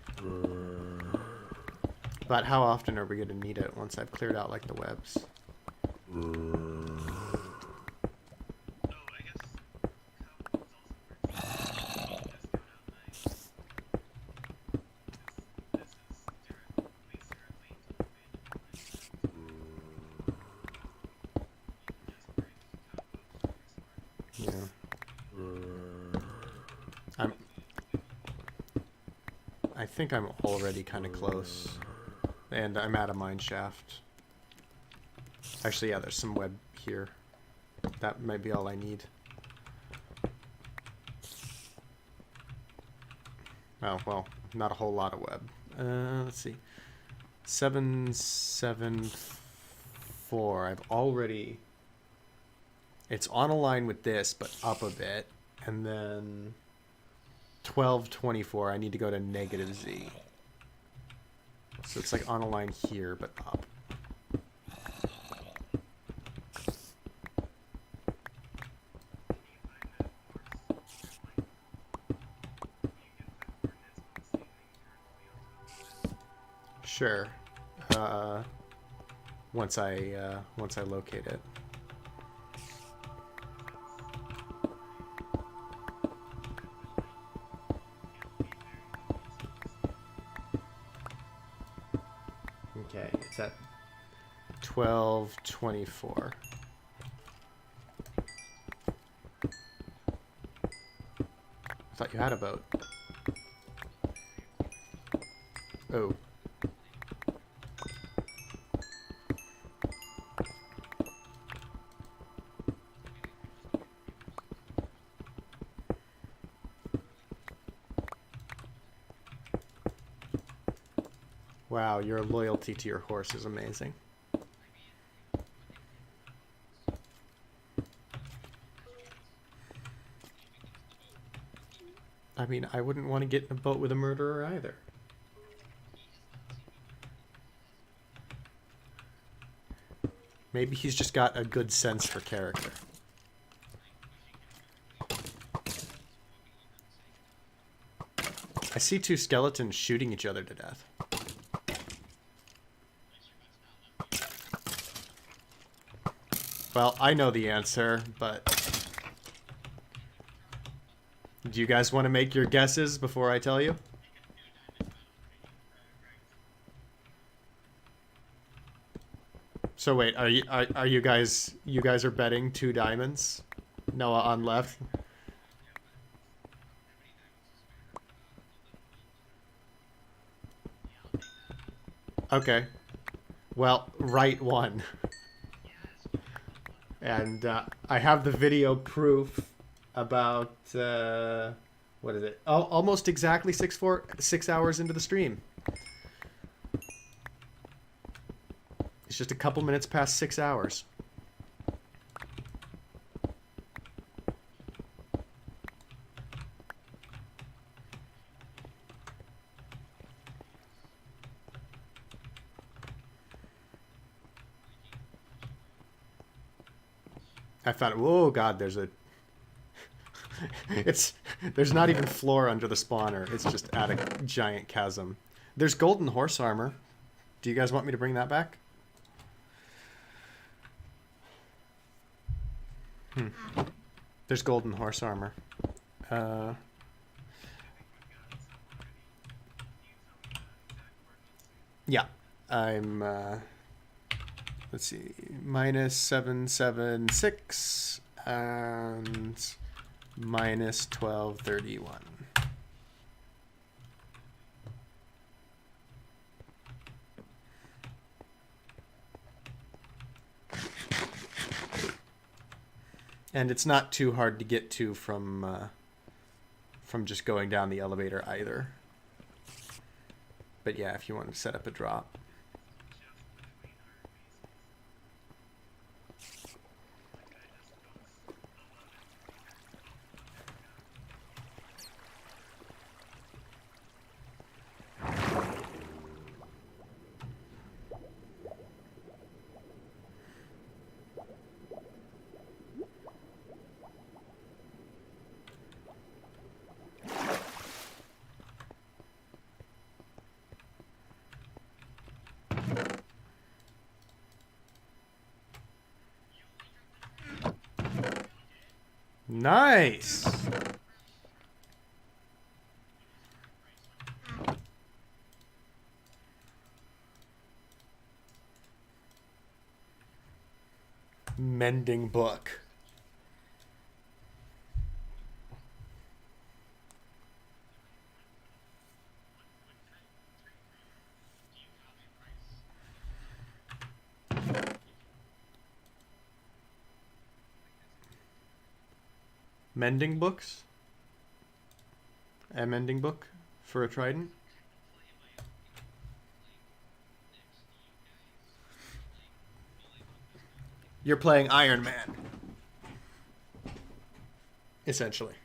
But how often are we going to need it once I've cleared out, like, the webs? I think I'm already kind of close. And I'm at a mine shaft. Actually, yeah, there's some web here. That might be all I need. Oh, well, not a whole lot of web. Let's see. 774. I've already... It's on a line with this, but up a bit. And then 1224. I need to go to negative Z. So it's like on a line here, but up. Sure. Once I locate it. Okay, it's at 1224. I thought you had a boat. Oh. Wow, your loyalty to your horse is amazing. I mean, I wouldn't want to get in a boat with a murderer either. Maybe he's just got a good sense for character. I see two skeletons shooting each other to death. Well, I know the answer, but... Do you guys want to make your guesses before I tell you? So wait, are you guys are betting 2 diamonds? Noah on left. Okay. Well, right one. And I have the video proof about what is it? Oh, almost exactly 6 hours into the stream. It's just a couple minutes past 6 hours. I found, oh god, there's there's not even floor under the spawner. It's just at a giant chasm. There's golden horse armor. Do you guys want me to bring that back? There's golden horse armor. Yeah, I'm let's see, minus 776 and minus 1231. And it's not too hard to get to from just going down the elevator either. But yeah, if you want to set up a drop. Nice. Mending book. Mending books? A mending book for a trident? You're playing Iron Man, essentially.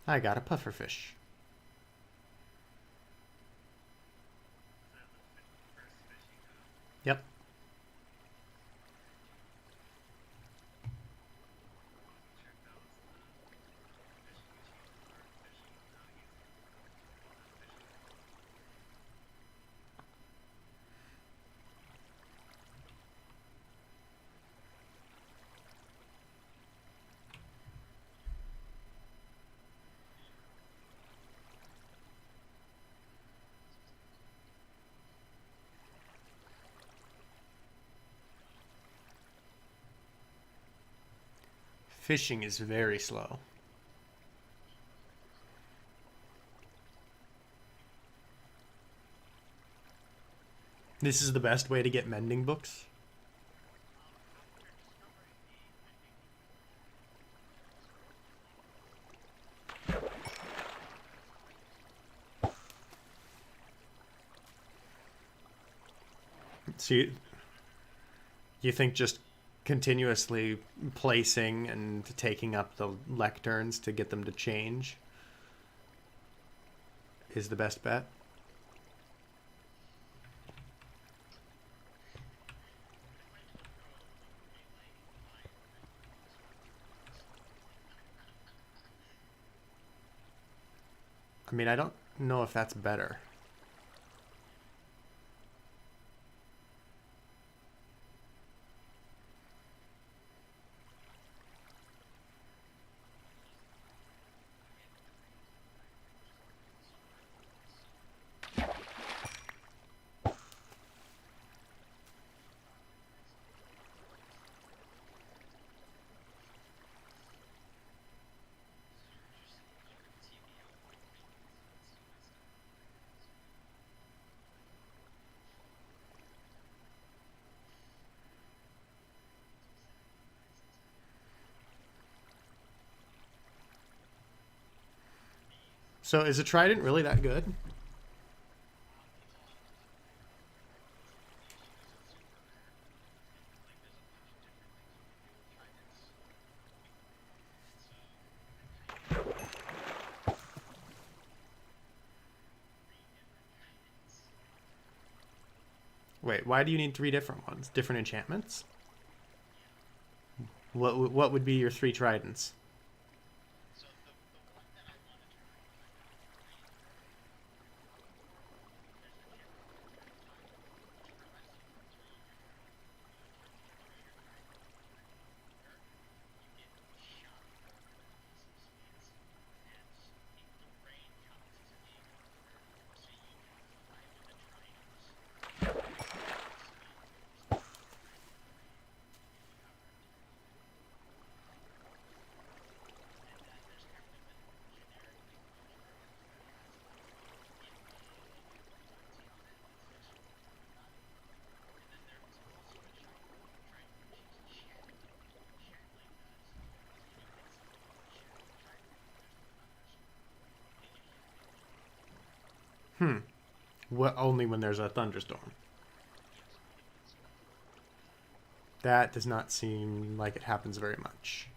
I got a pufferfish. Yep. Fishing is very slow. This is the best way to get mending books. So you think just continuously placing and taking up the lecterns to get them to change is the best bet? I mean, I don't know if that's better. So is a trident really that good? Wait, why do you need 3 different ones? Different enchantments? What would be your 3 tridents? So the one that I want to try, Well, only when there's a thunderstorm. That does not seem like it happens very much.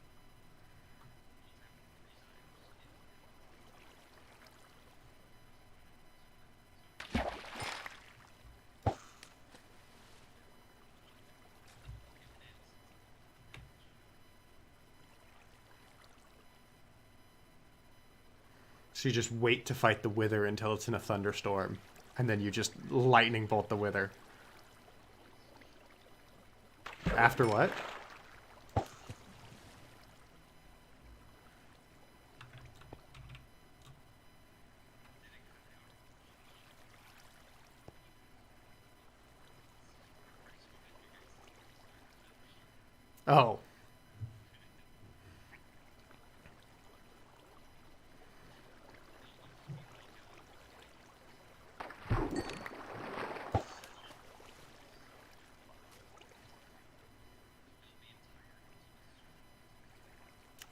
So you just wait to fight the wither until it's in a thunderstorm, and then you just lightning bolt the wither. After what? Oh.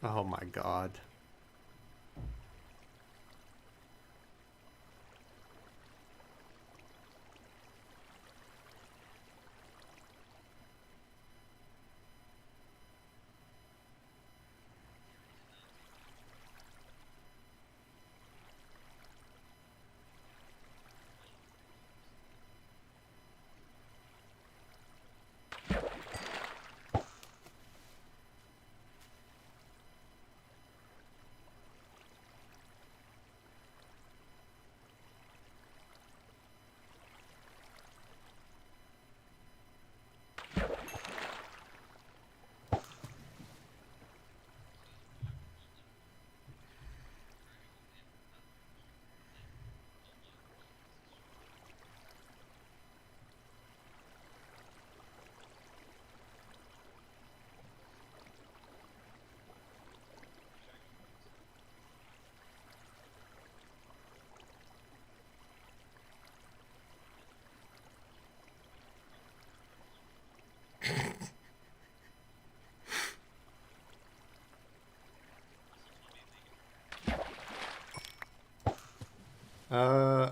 Oh my god.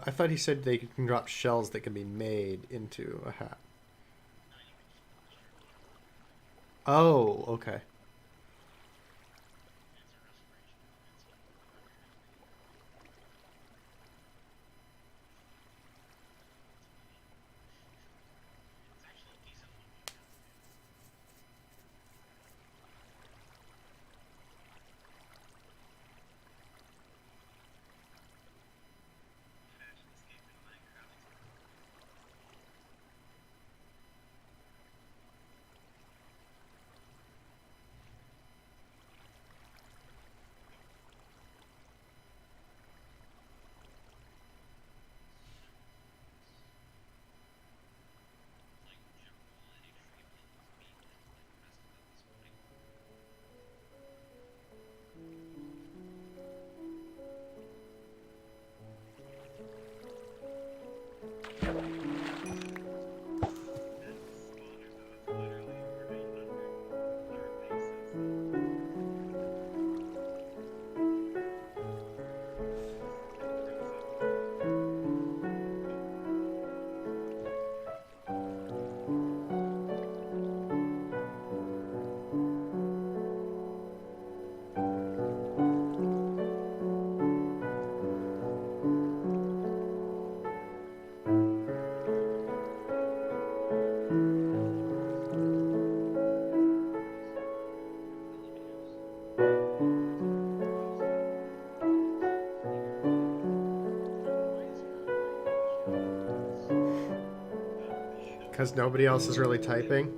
I thought he said they can drop shells that can be made into a hat. Oh, okay. Because nobody else is really typing.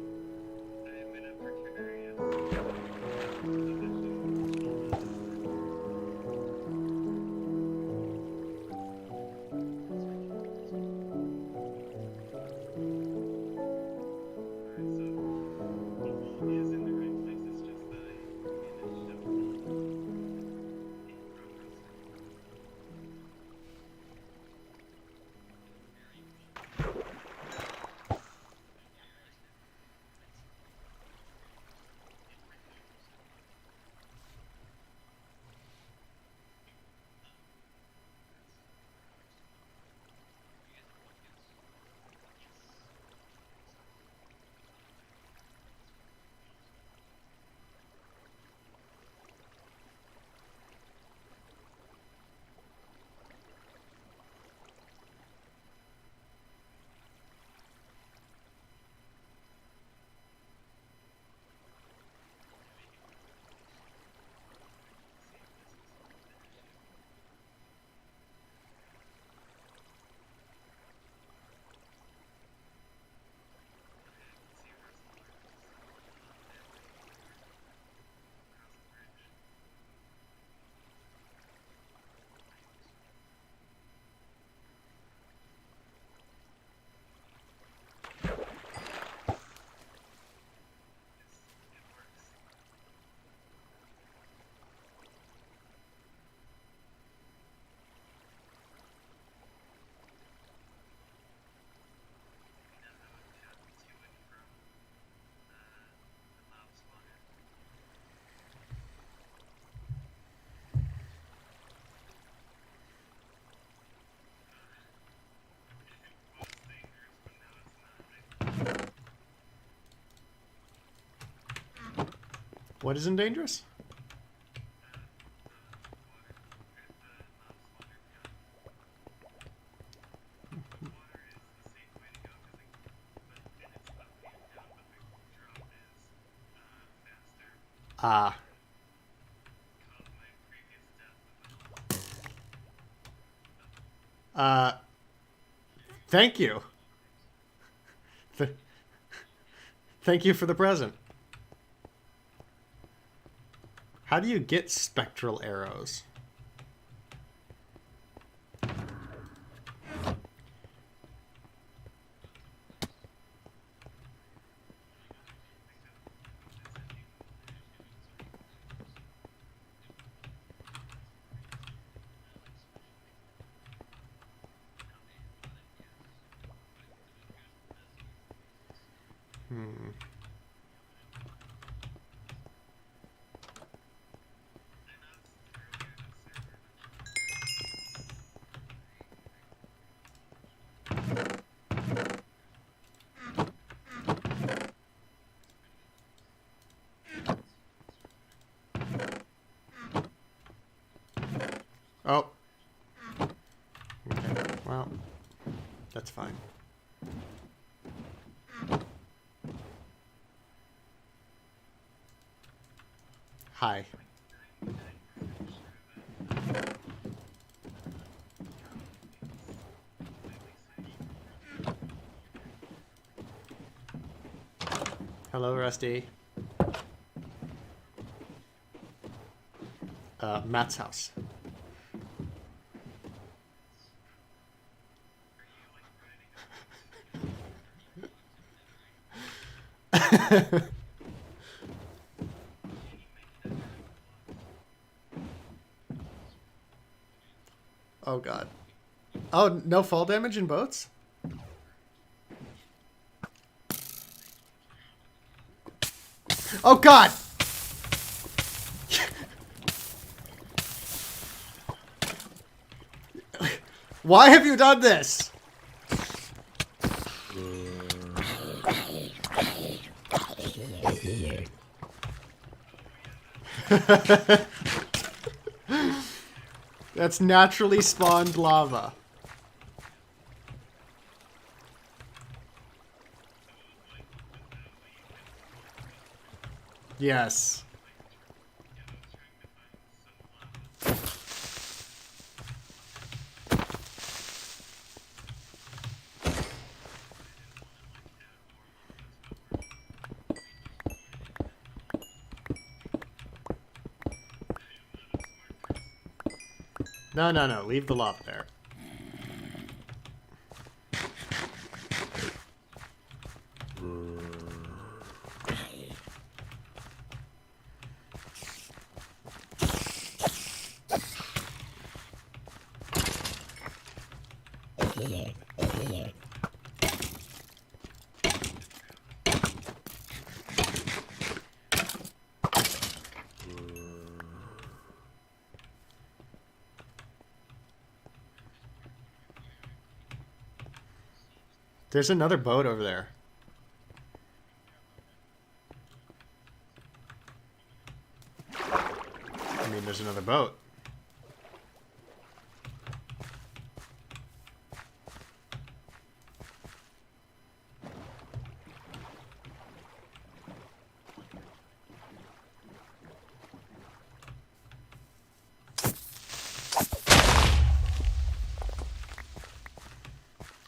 What isn't dangerous? Ah. Thank you. Thank you for the present. How do you get spectral arrows? Oh. Okay. Well, that's fine. Hi. Hello, Rusty. Matt's house. Oh, God. Oh, no fall damage in boats? Oh, God! Why have you done this? That's naturally spawned lava. Yes. No, no, no. Leave the lava there. There's another boat over there. I mean, there's another boat.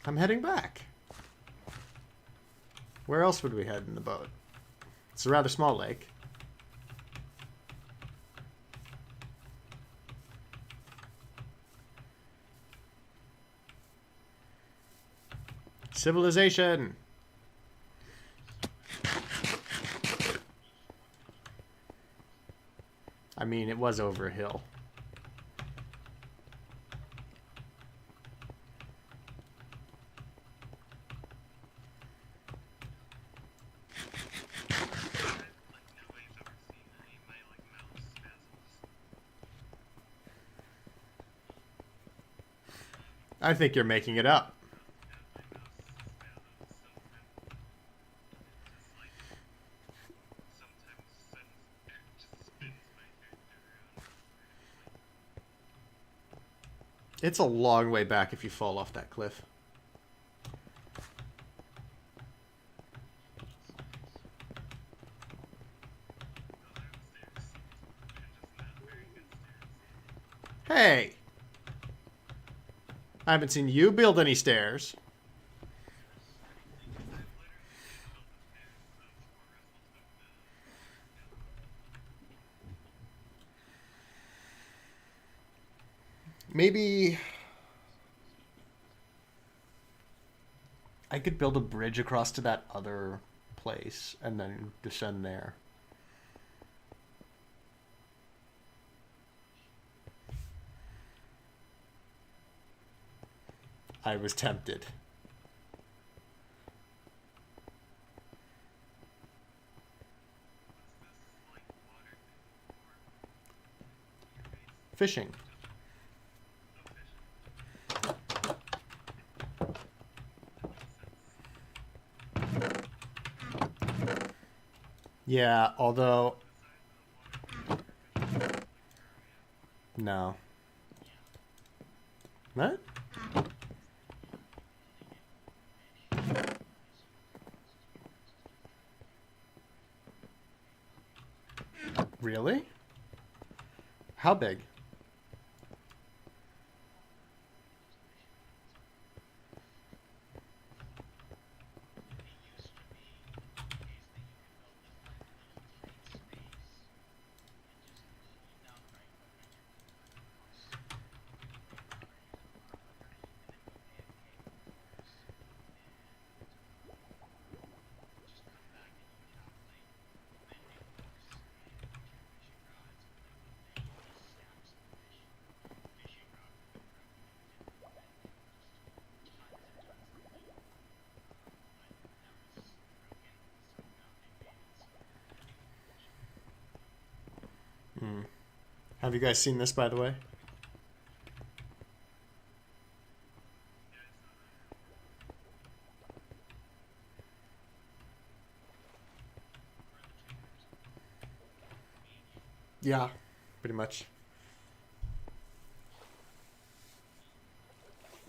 I'm heading back. Where else would we head in the boat? It's a rather small lake. Civilization. I mean, it was over a hill. I think you're making it up. It's a long way back if you fall off that cliff. Hey! I haven't seen you build any stairs. Maybe I could build a bridge across to that other place and then descend there. I was tempted. Fishing. Yeah, although... No. What? Really? How big? Have you guys seen this, by the way? Yeah, pretty much.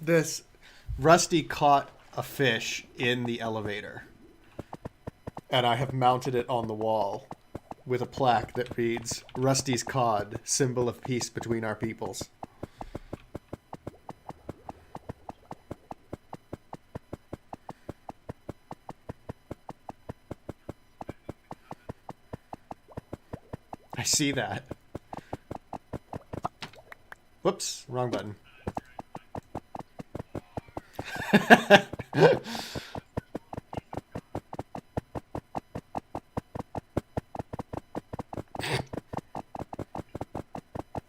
This Rusty caught a fish in the elevator, and I have mounted it on the wall with a plaque that reads, Rusty's cod, symbol of peace between our peoples. I see that. Whoops, wrong button.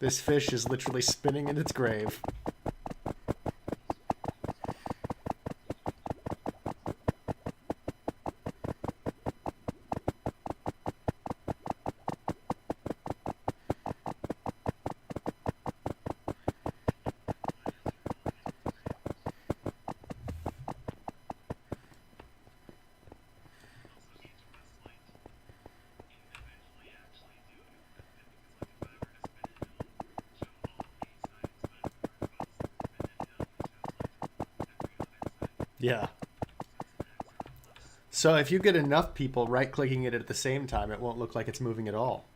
This fish is literally spinning in its grave. Yeah. So if you get enough people right-clicking it at the same time, it won't look like it's moving at all.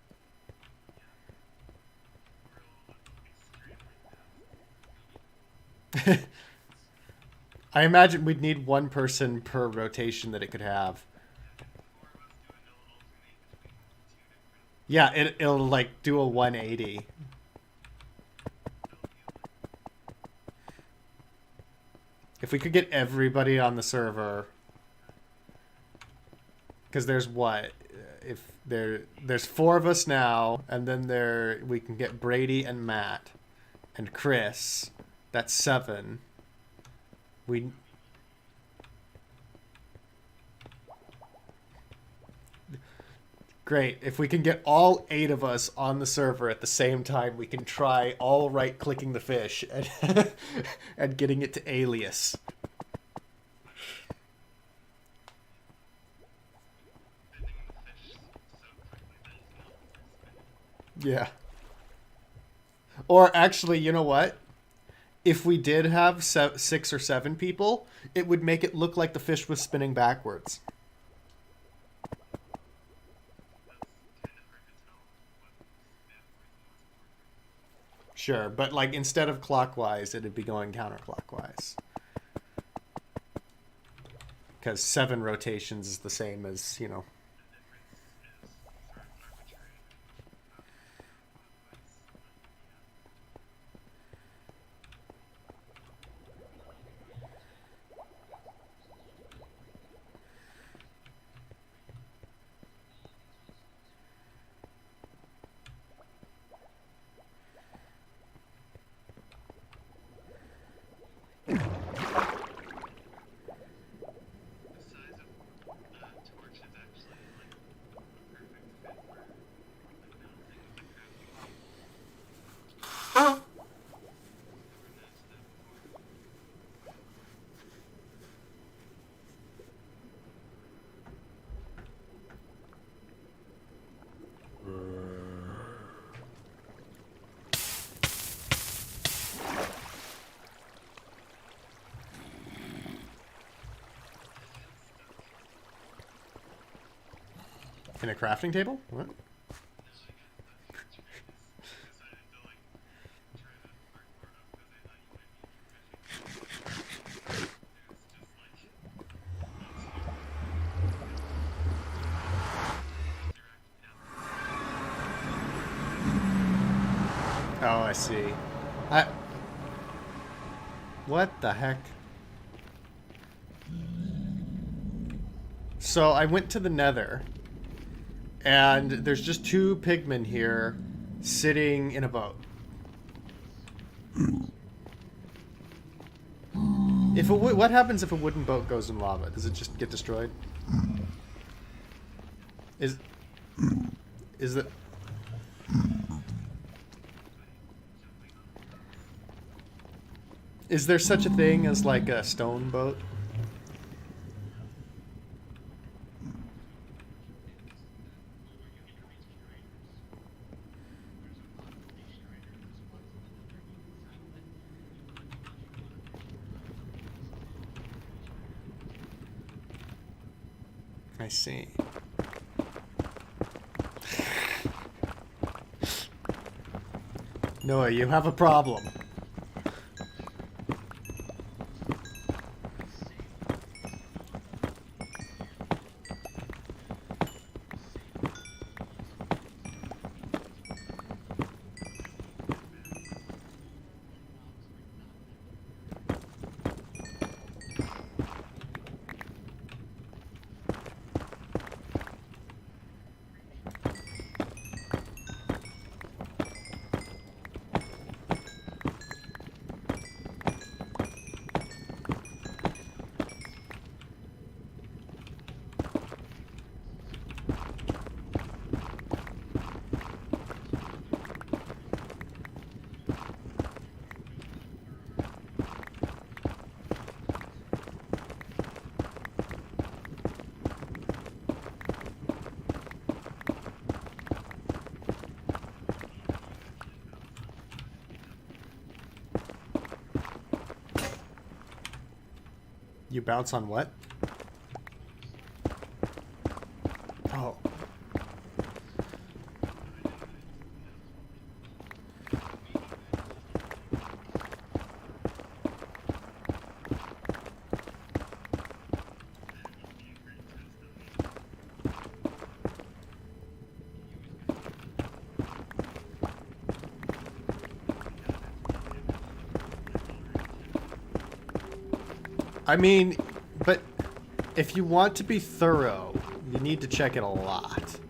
I imagine we'd need one person per rotation that it could have. Yeah, it'll like do a 180. If we could get everybody on the server, because there's what? If there's 4 of us now, and then we can get Brady and Matt and Chris. That's 7. Great. If we can get all 8 of us on the server at the same time, we can try all right-clicking the fish and, and getting it to alias. Yeah. Or actually, you know what? if we did have 6 or 7 people, it would make it look like the fish was spinning backwards. Sure, but like instead of clockwise, it'd be going counterclockwise. Because 7 rotations is the same as, you know. In a crafting table? What? Oh, I see. What the heck? So I went to the Nether, and there's just 2 pigmen here sitting in a boat. If what happens if a wooden boat goes in lava? Does it just get destroyed? Is that... Is there such a thing as like a stone boat? I see. Noah, you have a problem. You bounce on what? Oh. I mean, but if you want to be thorough, you need to check it a lot.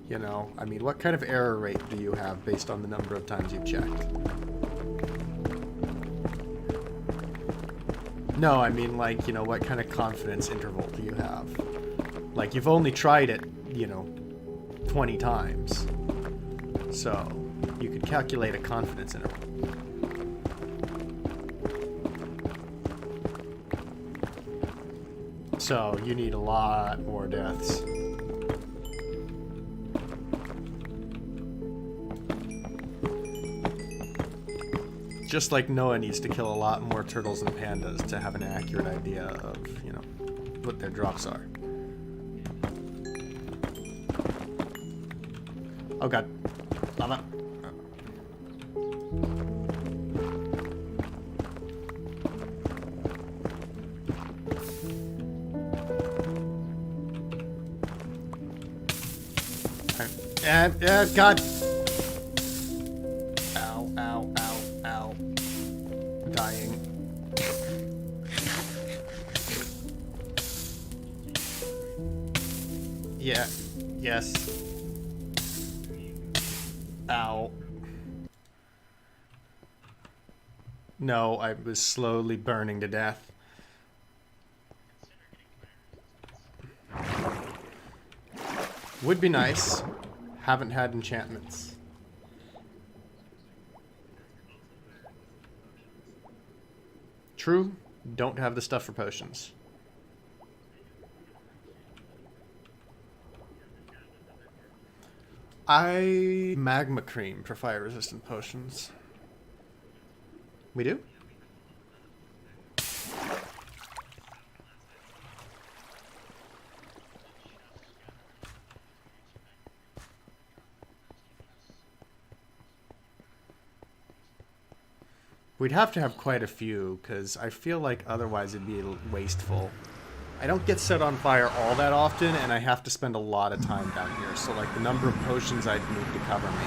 You know, I mean, what kind of error rate do you have based on the number of times you've checked? No, I mean, like, you know, what kind of confidence interval do you have? Like, you've only tried it, you know, 20 times. So, you could calculate a confidence interval. So, you need a lot more deaths. just like Noah needs to kill a lot more turtles and pandas to have an accurate idea of, you know, what their drops are. Oh god. Lava. God. Ow, ow, ow, ow. Dying. Yeah. Yes. Ow. No, I was slowly burning to death. Would be nice. Haven't had enchantments. True. Don't have the stuff for potions. Magma cream for fire resistant potions. We do? We'd have to have quite a few, because I feel like otherwise it'd be wasteful. I don't get set on fire all that often, and I have to spend a lot of time down here, so like the number of potions I'd need to cover me.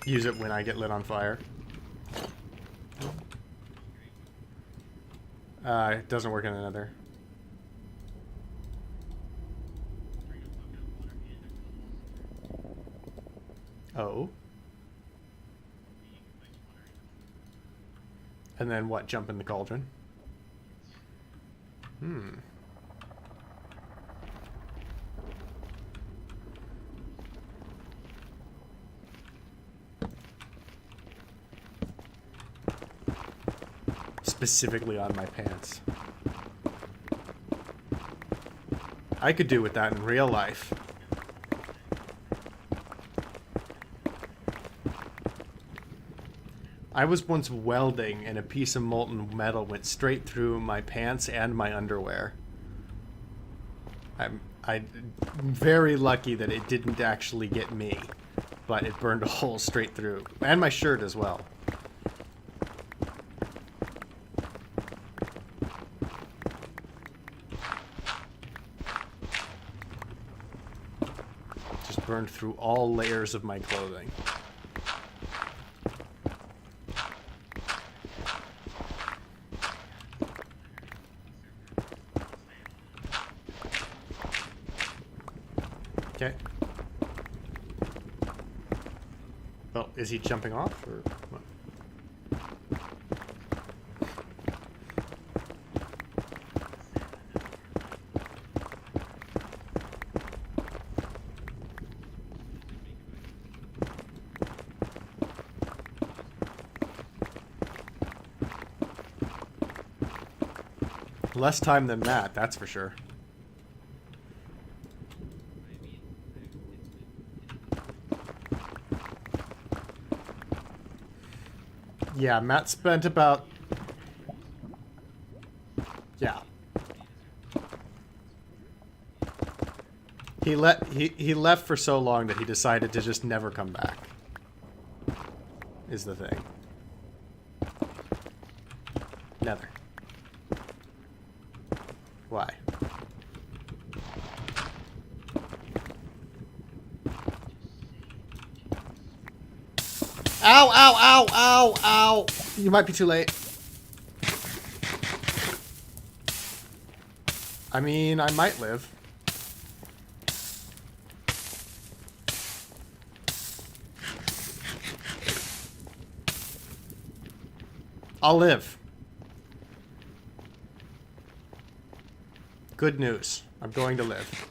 Use it when I get lit on fire. It doesn't work in the nether. Oh. And then what? Jump in the cauldron? Hmm. Specifically on my pants. I could do with that in real life. I was once welding and a piece of molten metal went straight through my pants and my underwear. I'm very lucky that it didn't actually get me, but it burned a hole straight through. And my shirt as well. Just burned through all layers of my clothing. Okay. Well, is he jumping off or what? Less time than that, that's for sure. Yeah, Matt spent about... Yeah. He left for so long that he decided to just never come back. Is the thing. Nether. Why? Ow, ow, ow, ow, ow! You might be too late. I mean, I might live. I'll live. Good news. I'm going to live.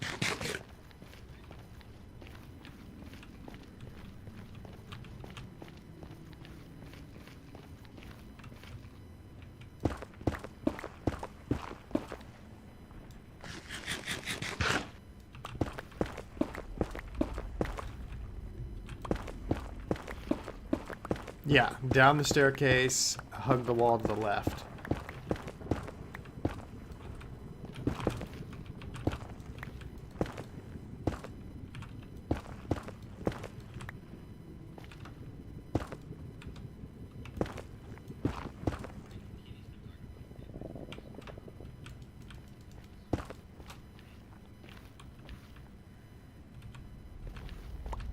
Yeah, down the staircase, hug the wall to the left.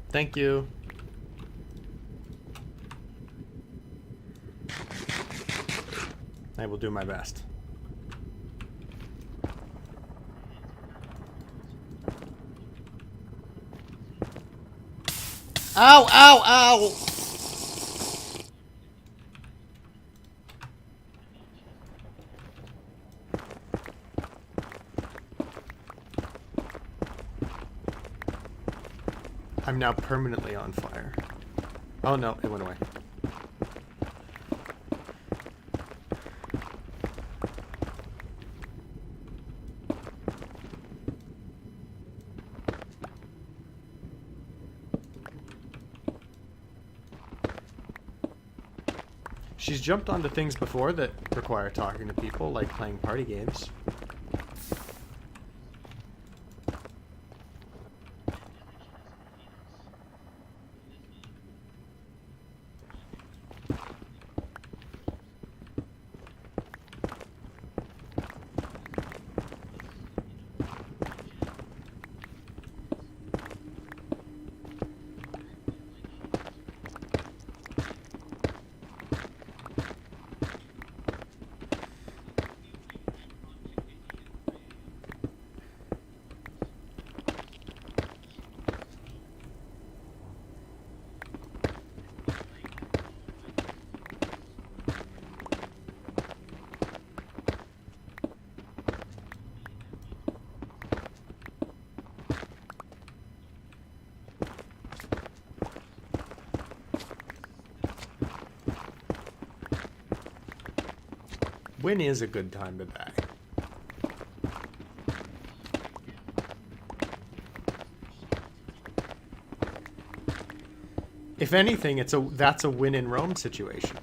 Thank you. I will do my best. Ow, ow, ow! I'm now permanently on fire. Oh no, it went away. She's jumped onto things before that require talking to people, like playing party games. When is a good time to die? If anything, that's a win in Rome situation.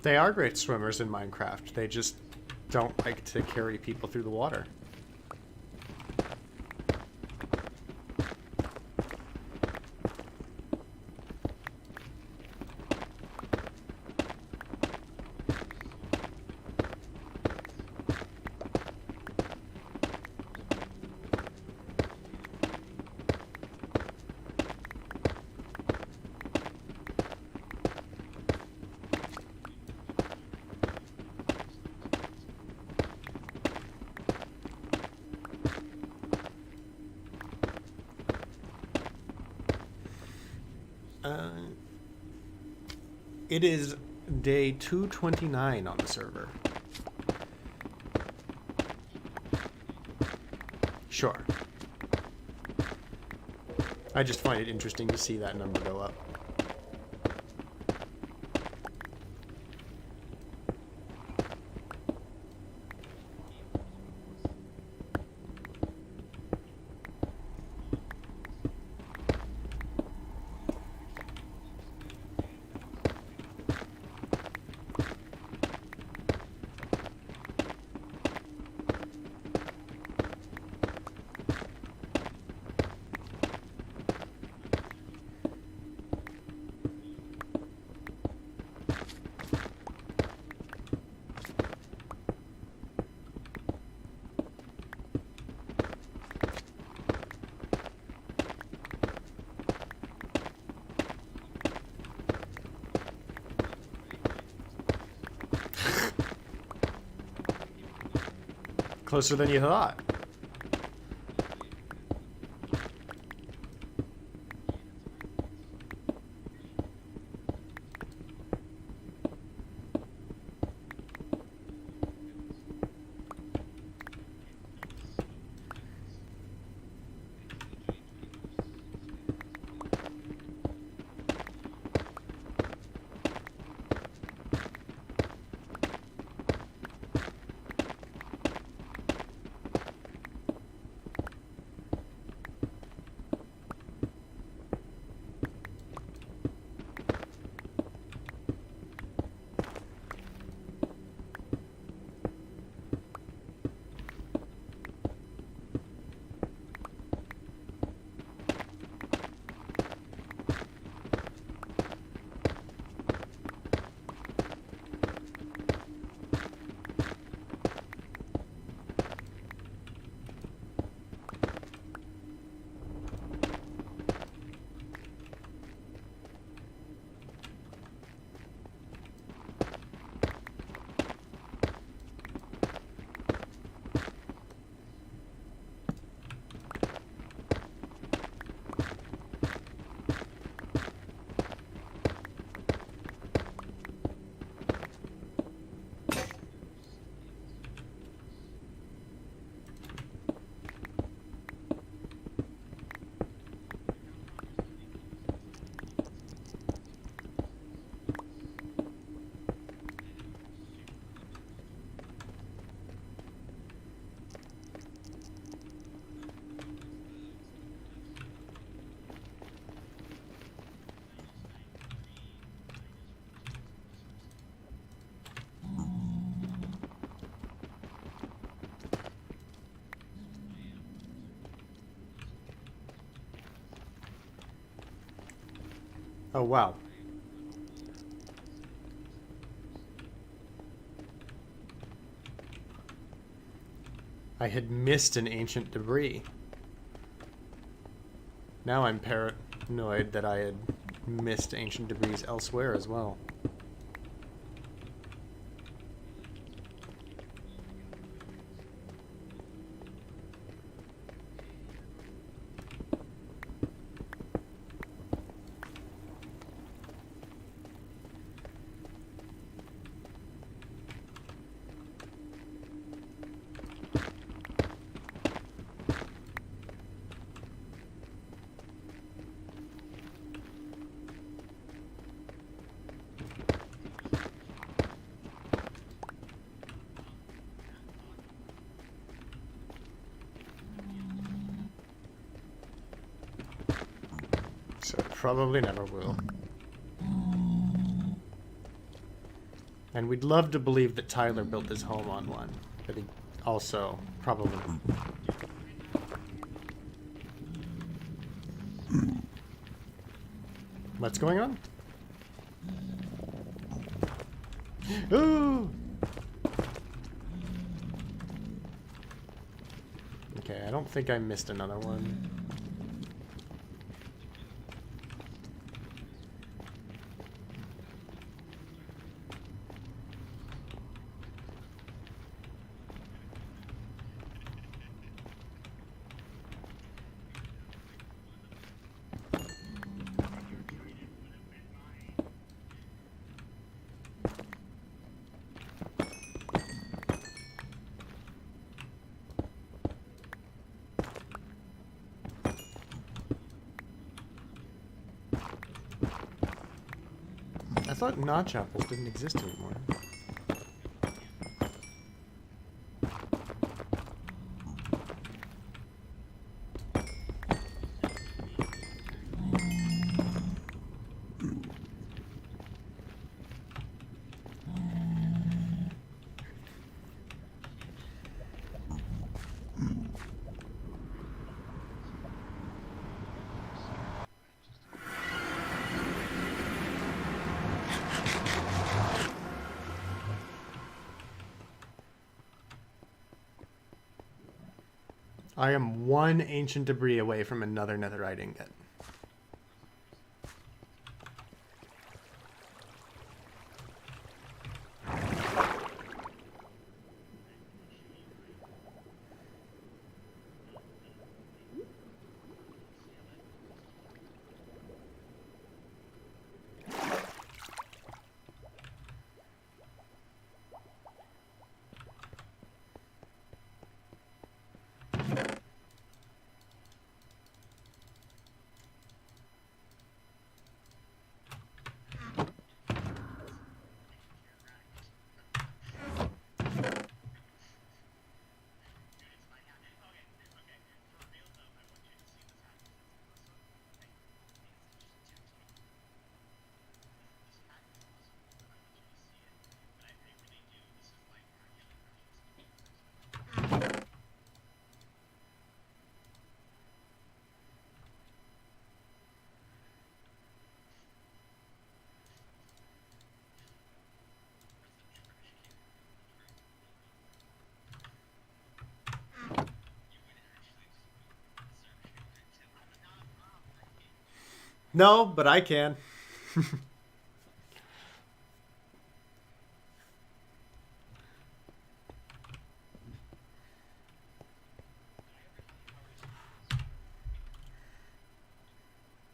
They are great swimmers in Minecraft. They just don't like to carry people through the water. It is day 229 on the server. Sure. I just find it interesting to see that number go up. Closer than you thought. Oh, wow. I had missed an ancient debris. Now I'm paranoid that I had missed ancient debris elsewhere as well. So it probably never will. And we'd love to believe that Tyler built his home on one, but he also probably... What's going on? Ooh! Okay, I don't think I missed another one. I thought notch apples didn't exist anymore. I am one ancient debris away from another netherite ingot. No, but I can.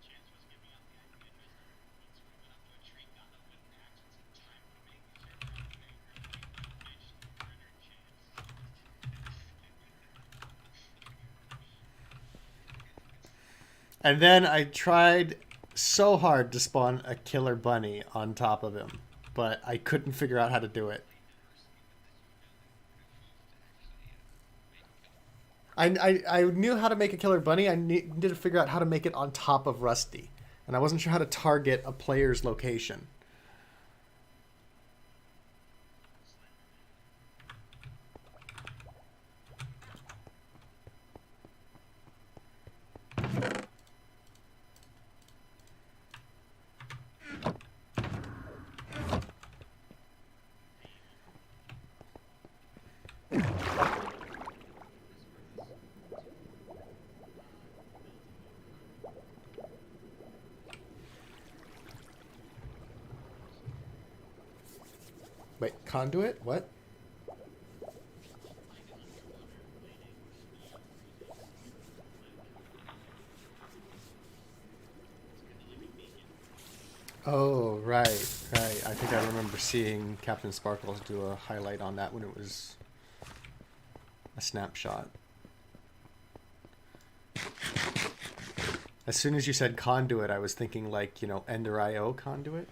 Chance was giving out the IP address of once we went up to a tree, got up with an axe, and said, "Time to make the server finished, murdered Chance." And then I tried so hard to spawn a killer bunny on top of him, but I couldn't figure out how to do it. I knew how to make a killer bunny. I needed to figure out how to make it on top of Rusty. And I wasn't sure how to target a player's location. Wait, conduit? What? Oh, right, right. I think I remember seeing Captain Sparkles do a highlight on that when it was a snapshot. As soon as you said conduit, I was thinking like, you know, Ender IO conduit.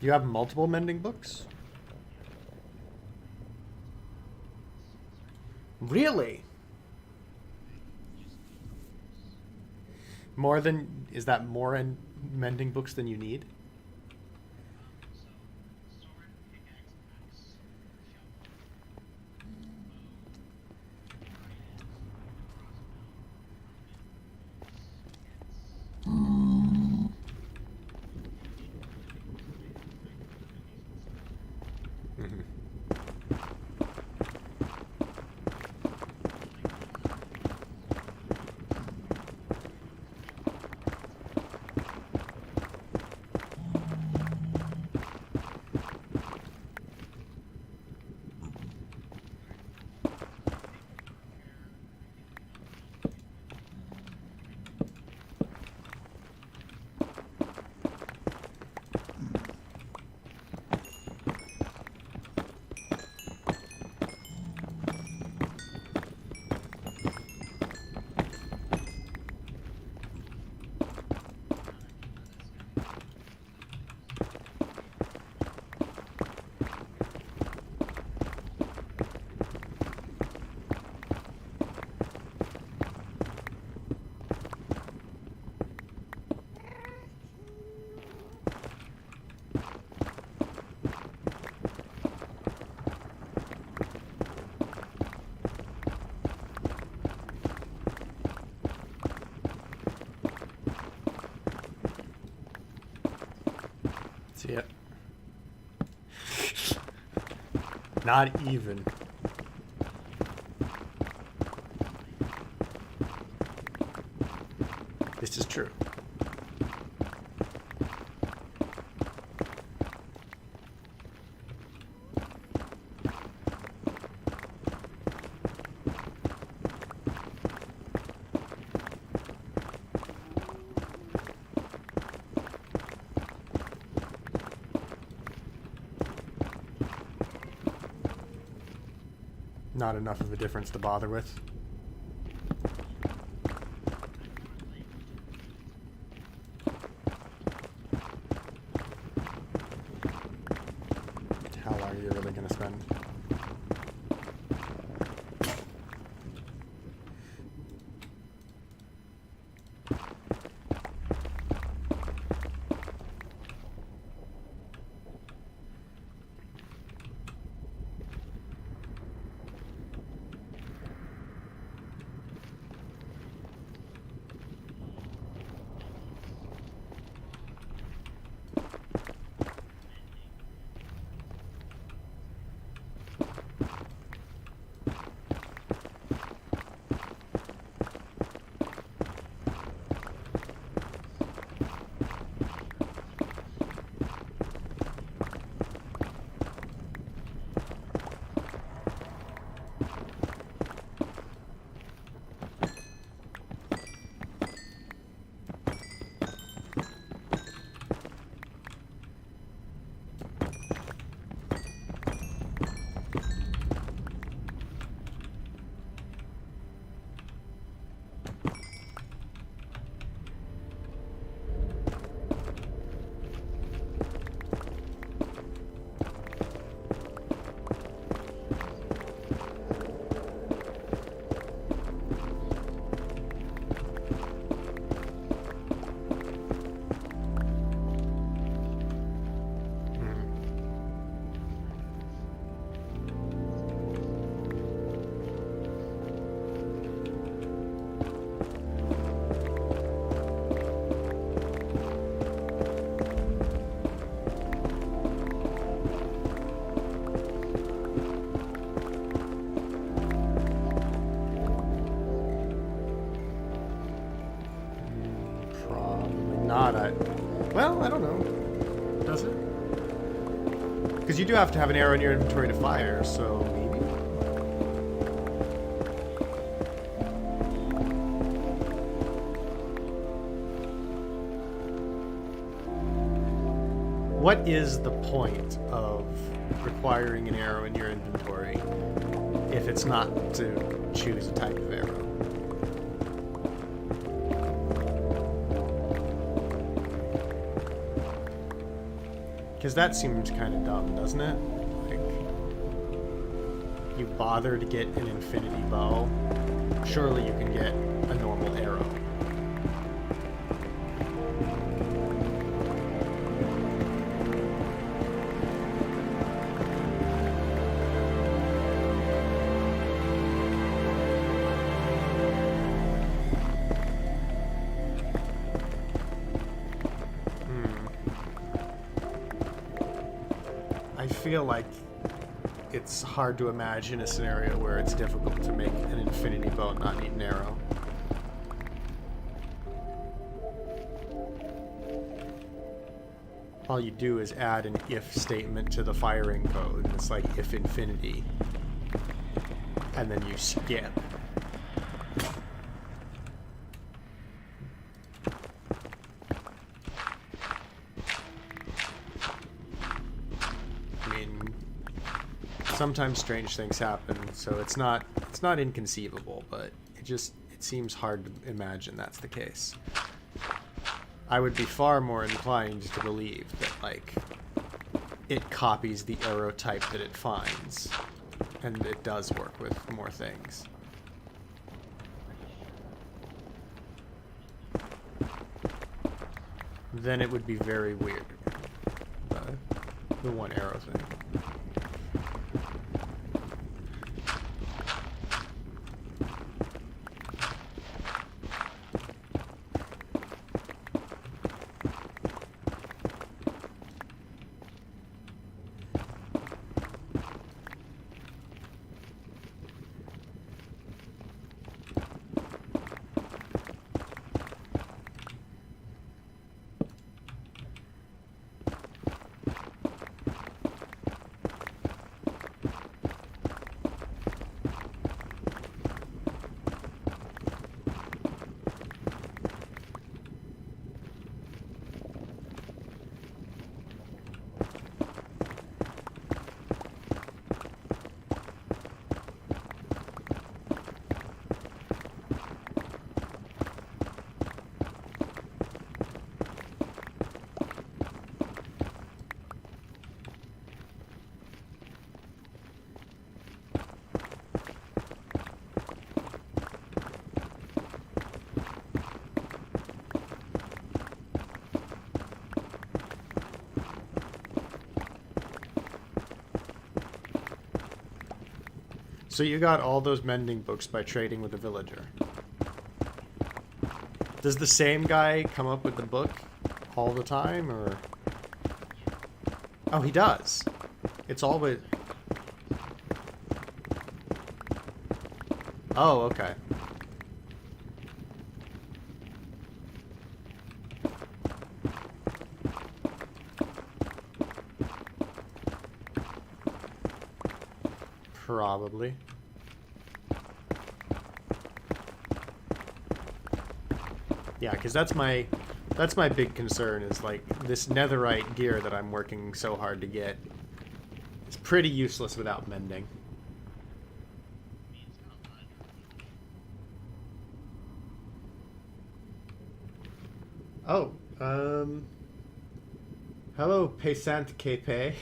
You have multiple mending books? Really? More than... Is that more in mending books than you need? So, sword, pickaxe, axe, shovel, Mm-hmm. See it? Not even. This is true. Not enough of a difference to bother with. How long are you really going to spend? Because you do have to have an arrow in your inventory to fire, so maybe? What is the point of requiring an arrow in your inventory if it's not to choose a type of arrow? Because that seems kind of dumb, doesn't it? Like, you bother to get an infinity bow, surely you can get a normal arrow. I feel like it's hard to imagine a scenario where it's difficult to make an infinity bow and not need an arrow. All you do is add an if statement to the firing code. It's like if infinity. And then you skip. Sometimes strange things happen, so it's not inconceivable, but it seems hard to imagine that's the case. I would be far more inclined to believe that, like, it copies the arrow type that it finds, and it does work with more things. Then it would be very weird. The one arrow thing. So you got all those mending books by trading with a villager. Does the same guy come up with the book all the time, or? Oh, he does. It's always... Oh, okay. Probably. Yeah, because that's my big concern is, like, this netherite gear that I'm working so hard to get is pretty useless without mending. Oh, hello, Paysant Kepe.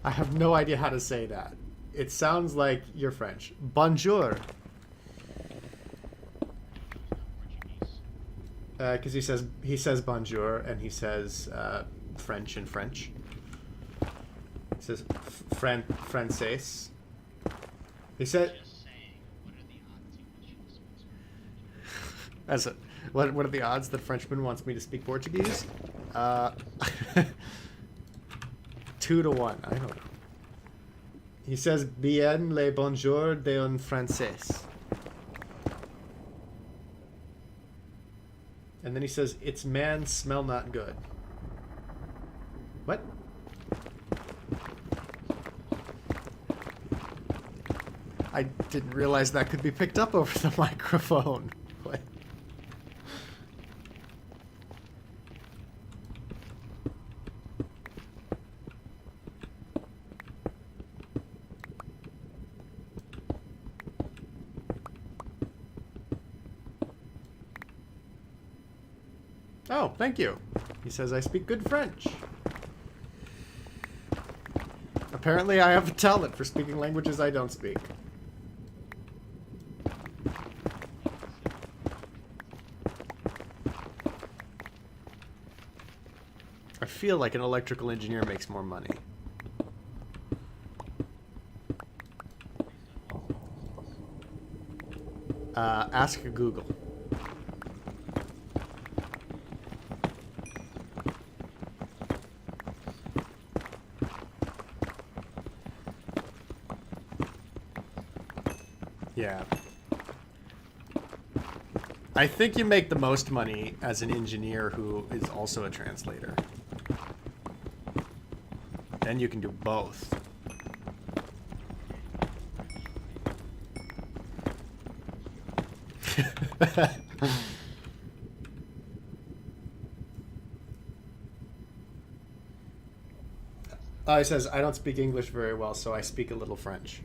I have no idea how to say that. It sounds like you're French. Bonjour. Because he says bonjour, and he says French in French. He says français. He said. As a, what are the odds that Frenchman wants me to speak Portuguese? 2 to 1. I don't know. He says bien le bonjour de un français. And then he says, its man smell not good. What? I didn't realize that could be picked up over the microphone. What? Oh, thank you. He says I speak good French. Apparently I have a talent for speaking languages I don't speak. I feel like an electrical engineer makes more money. Ask Google. Yeah. I think you make the most money as an engineer who is also a translator. Then you can do both. He says, I don't speak English very well, so I speak a little French.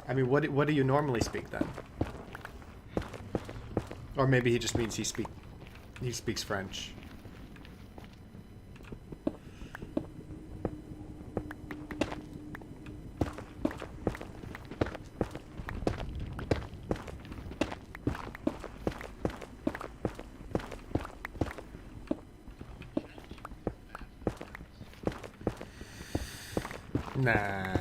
I mean, what do you normally speak then? Or maybe he just means he speaks French. Nah.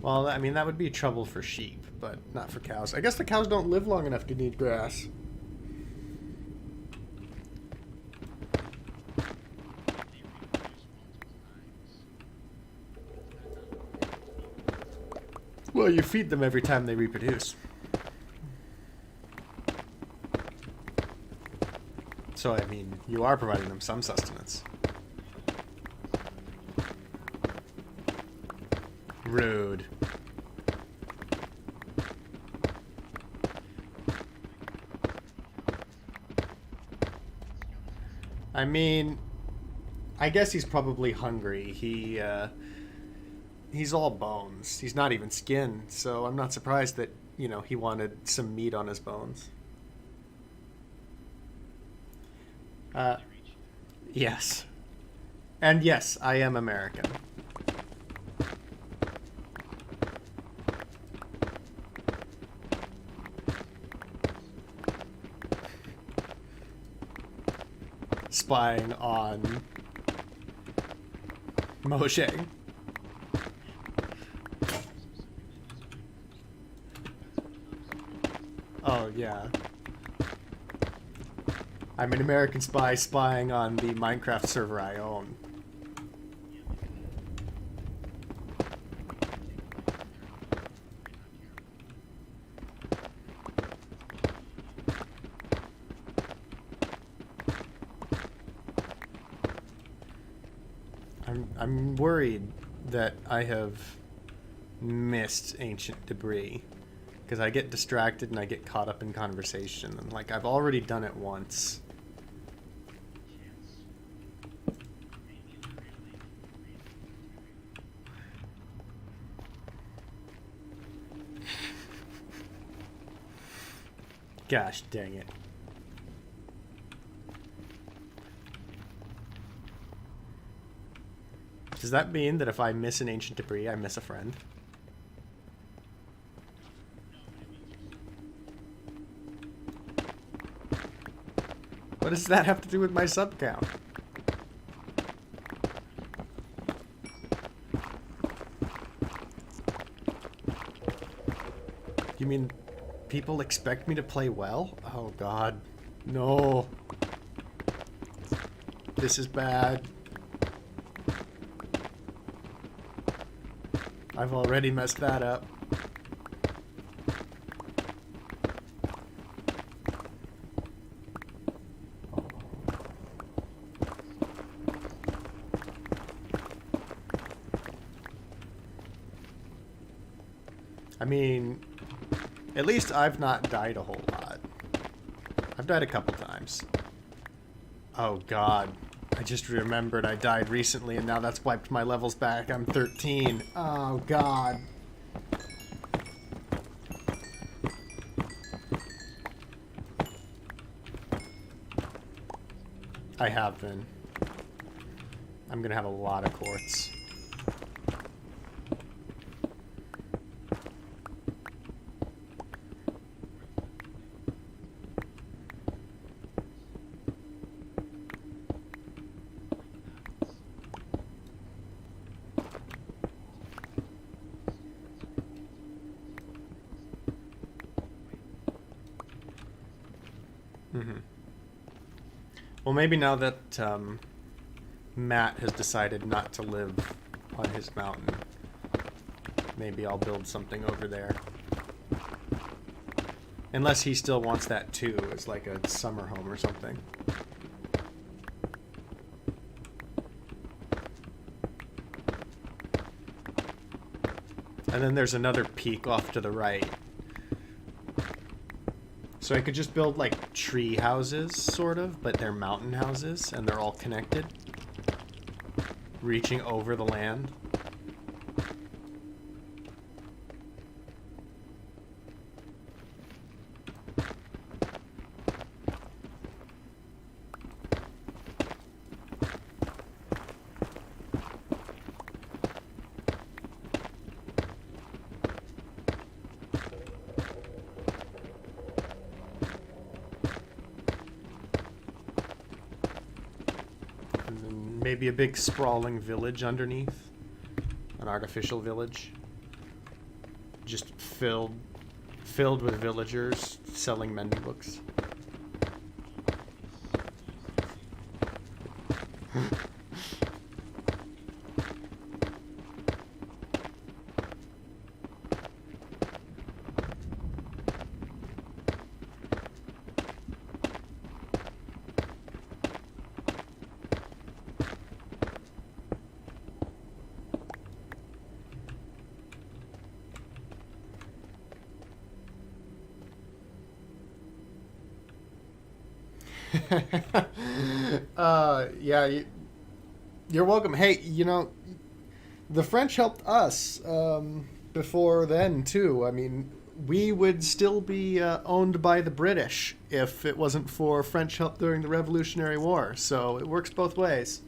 Well, I mean, that would be trouble for sheep, but not for cows. I guess the cows don't live long enough to need grass. Well, you feed them every time they reproduce. So, I mean, you are providing them some sustenance. Rude. I mean, I guess he's probably hungry. He's all bones. He's not even skin, so I'm not surprised that, you know, he wanted some meat on his bones. Yes. And yes, I am American. Spying on Moshe. Oh, yeah. I'm an American spy spying on the Minecraft server I own. I'm worried that I have missed ancient debris. Because I get distracted and I get caught up in conversation. And, like, I've already done it once. Gosh dang it. Does that mean that if I miss an ancient debris, I miss a friend? What does that have to do with my sub count? You mean people expect me to play well? Oh god. No. This is bad. I've already messed that up. I mean, at least I've not died a whole lot. I've died a couple times. Oh god. I just remembered I died recently and now that's wiped my levels back. I'm 13. Oh god. I have been. I'm gonna have a lot of quartz. Well, maybe now that Matt has decided not to live on his mountain, maybe I'll build something over there. Unless he still wants that too, as like a summer home or something. And then there's another peak off to the right. So I could just build like tree houses, sort of, but they're mountain houses and they're all connected, reaching over the land. Maybe a big sprawling village underneath. An artificial village. Just filled with villagers selling mending books. Yeah, you're welcome. Hey, you know, the French helped us before then, too. I mean, we would still be owned by the British if it wasn't for French help during the Revolutionary War. So it works both ways.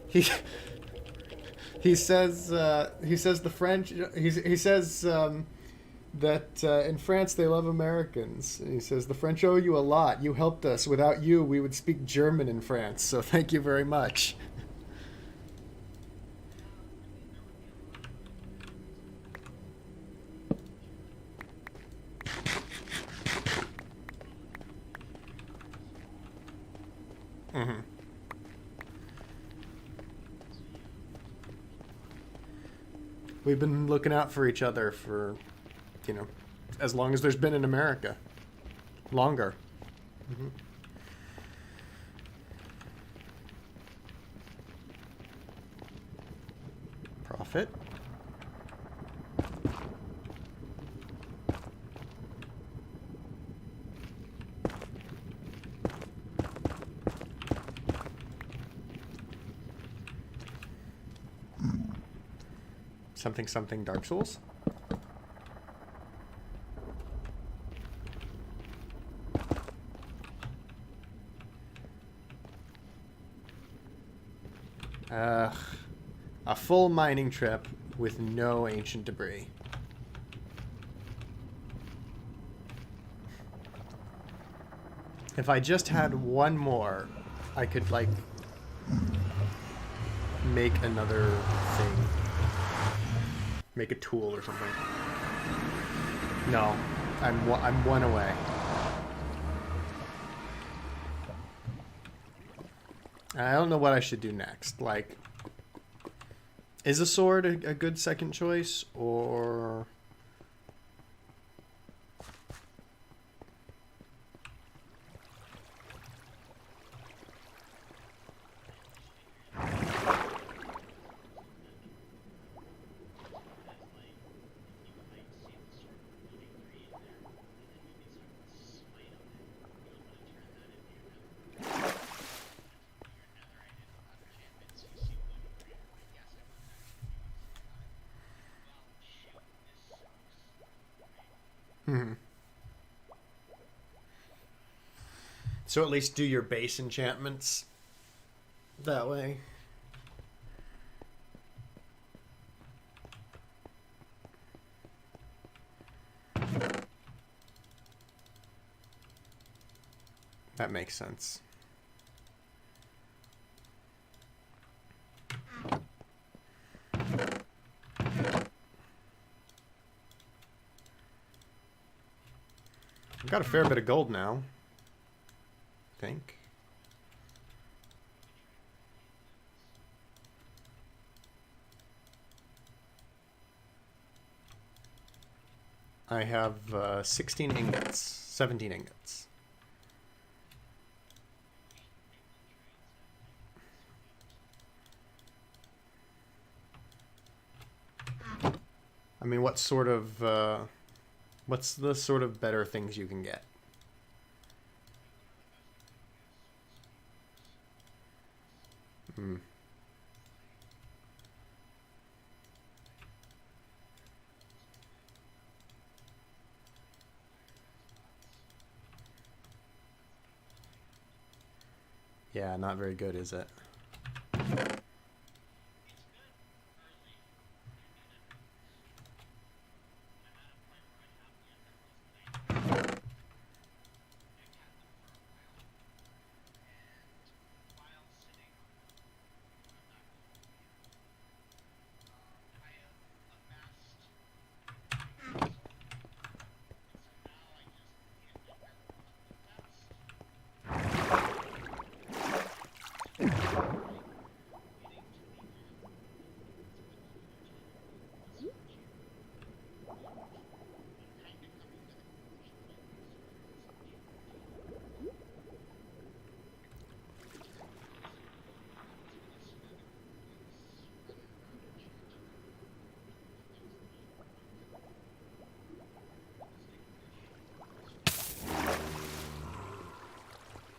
He says the French. He says that in France they love Americans. And he says the French owe you a lot. You helped us. Without you, we would speak German in France. So thank you very much. Mm-hmm. We've been looking out for each other for, you know, as long as there's been in America. Longer. Mm-hmm. Profit. Something Dark Souls? A full mining trip with no ancient debris. If I just had one more, I could, like, make another thing. Make a tool or something. No, I'm one away. I don't know what I should do next. Like, is a sword a good second choice, or... Hmm. So at least do your base enchantments that way. That makes sense. I've got a fair bit of gold now, I think. I have 16 ingots, 17 ingots. I mean, what sort of, what's the sort of better things you can get? Hmm. Yeah, not very good, is it?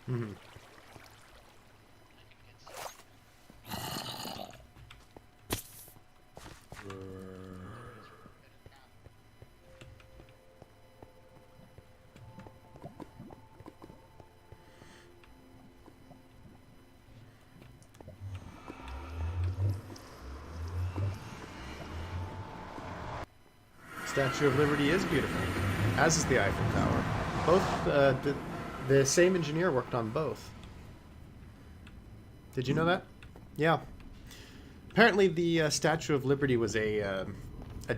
Hmm. Statue of Liberty is beautiful, as is the Eiffel Tower. Both, the same engineer worked on both. Did you know that? Yeah. Apparently, the Statue of Liberty was a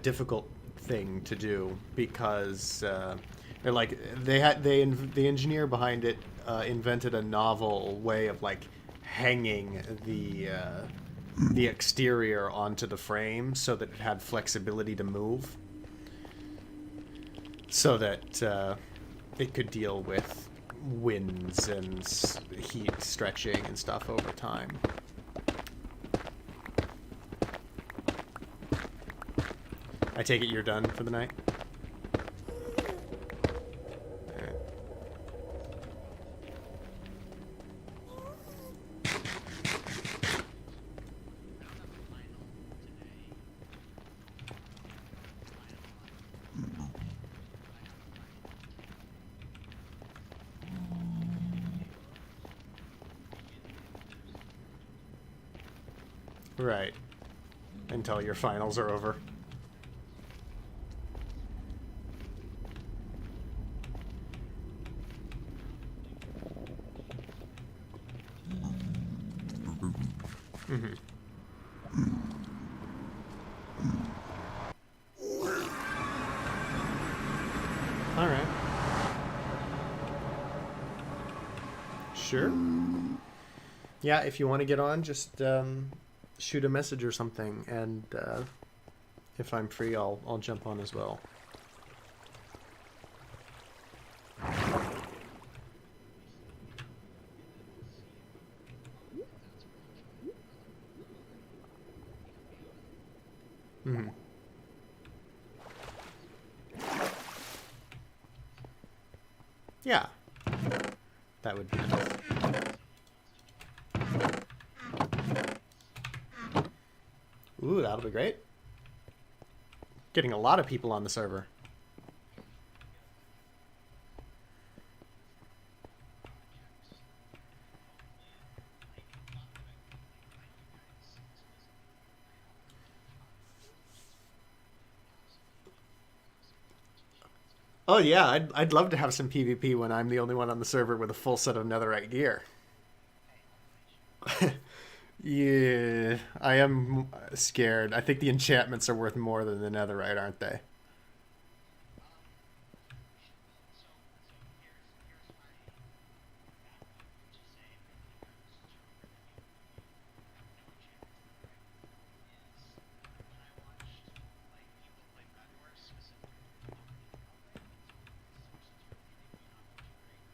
difficult thing to do because they're like the engineer behind it invented a novel way of like hanging the exterior onto the frame so that it had flexibility to move, so that it could deal with winds and heat stretching and stuff over time. I take it you're done for the night? Right. Until your finals are over. Sure. Yeah, if you want to get on, just shoot a message or something, and if I'm free, I'll jump on as well. Hmm. Yeah, that would be nice. Ooh, that'll be great. Getting a lot of people on the server. Oh yeah, I'd love to have some PvP when I'm the only one on the server with a full set of netherite gear. Yeah, I am scared. I think the enchantments are worth more than the netherite, aren't they?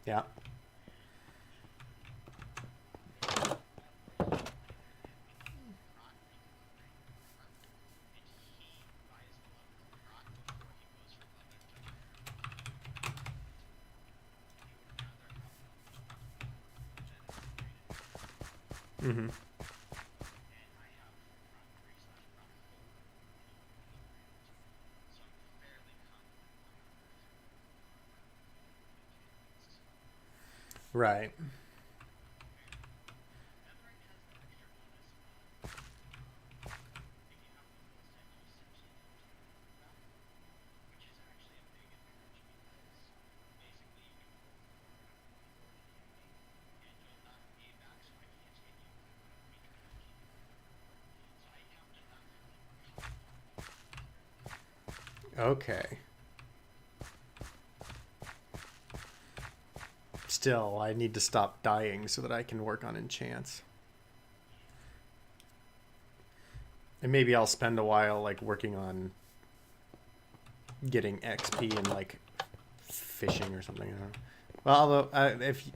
Yeah. Mm-hmm. Right. Okay. Still, I need to stop dying so that I can work on enchants. And maybe I'll spend a while like working on getting XP and like fishing or something. I don't know. Well, although if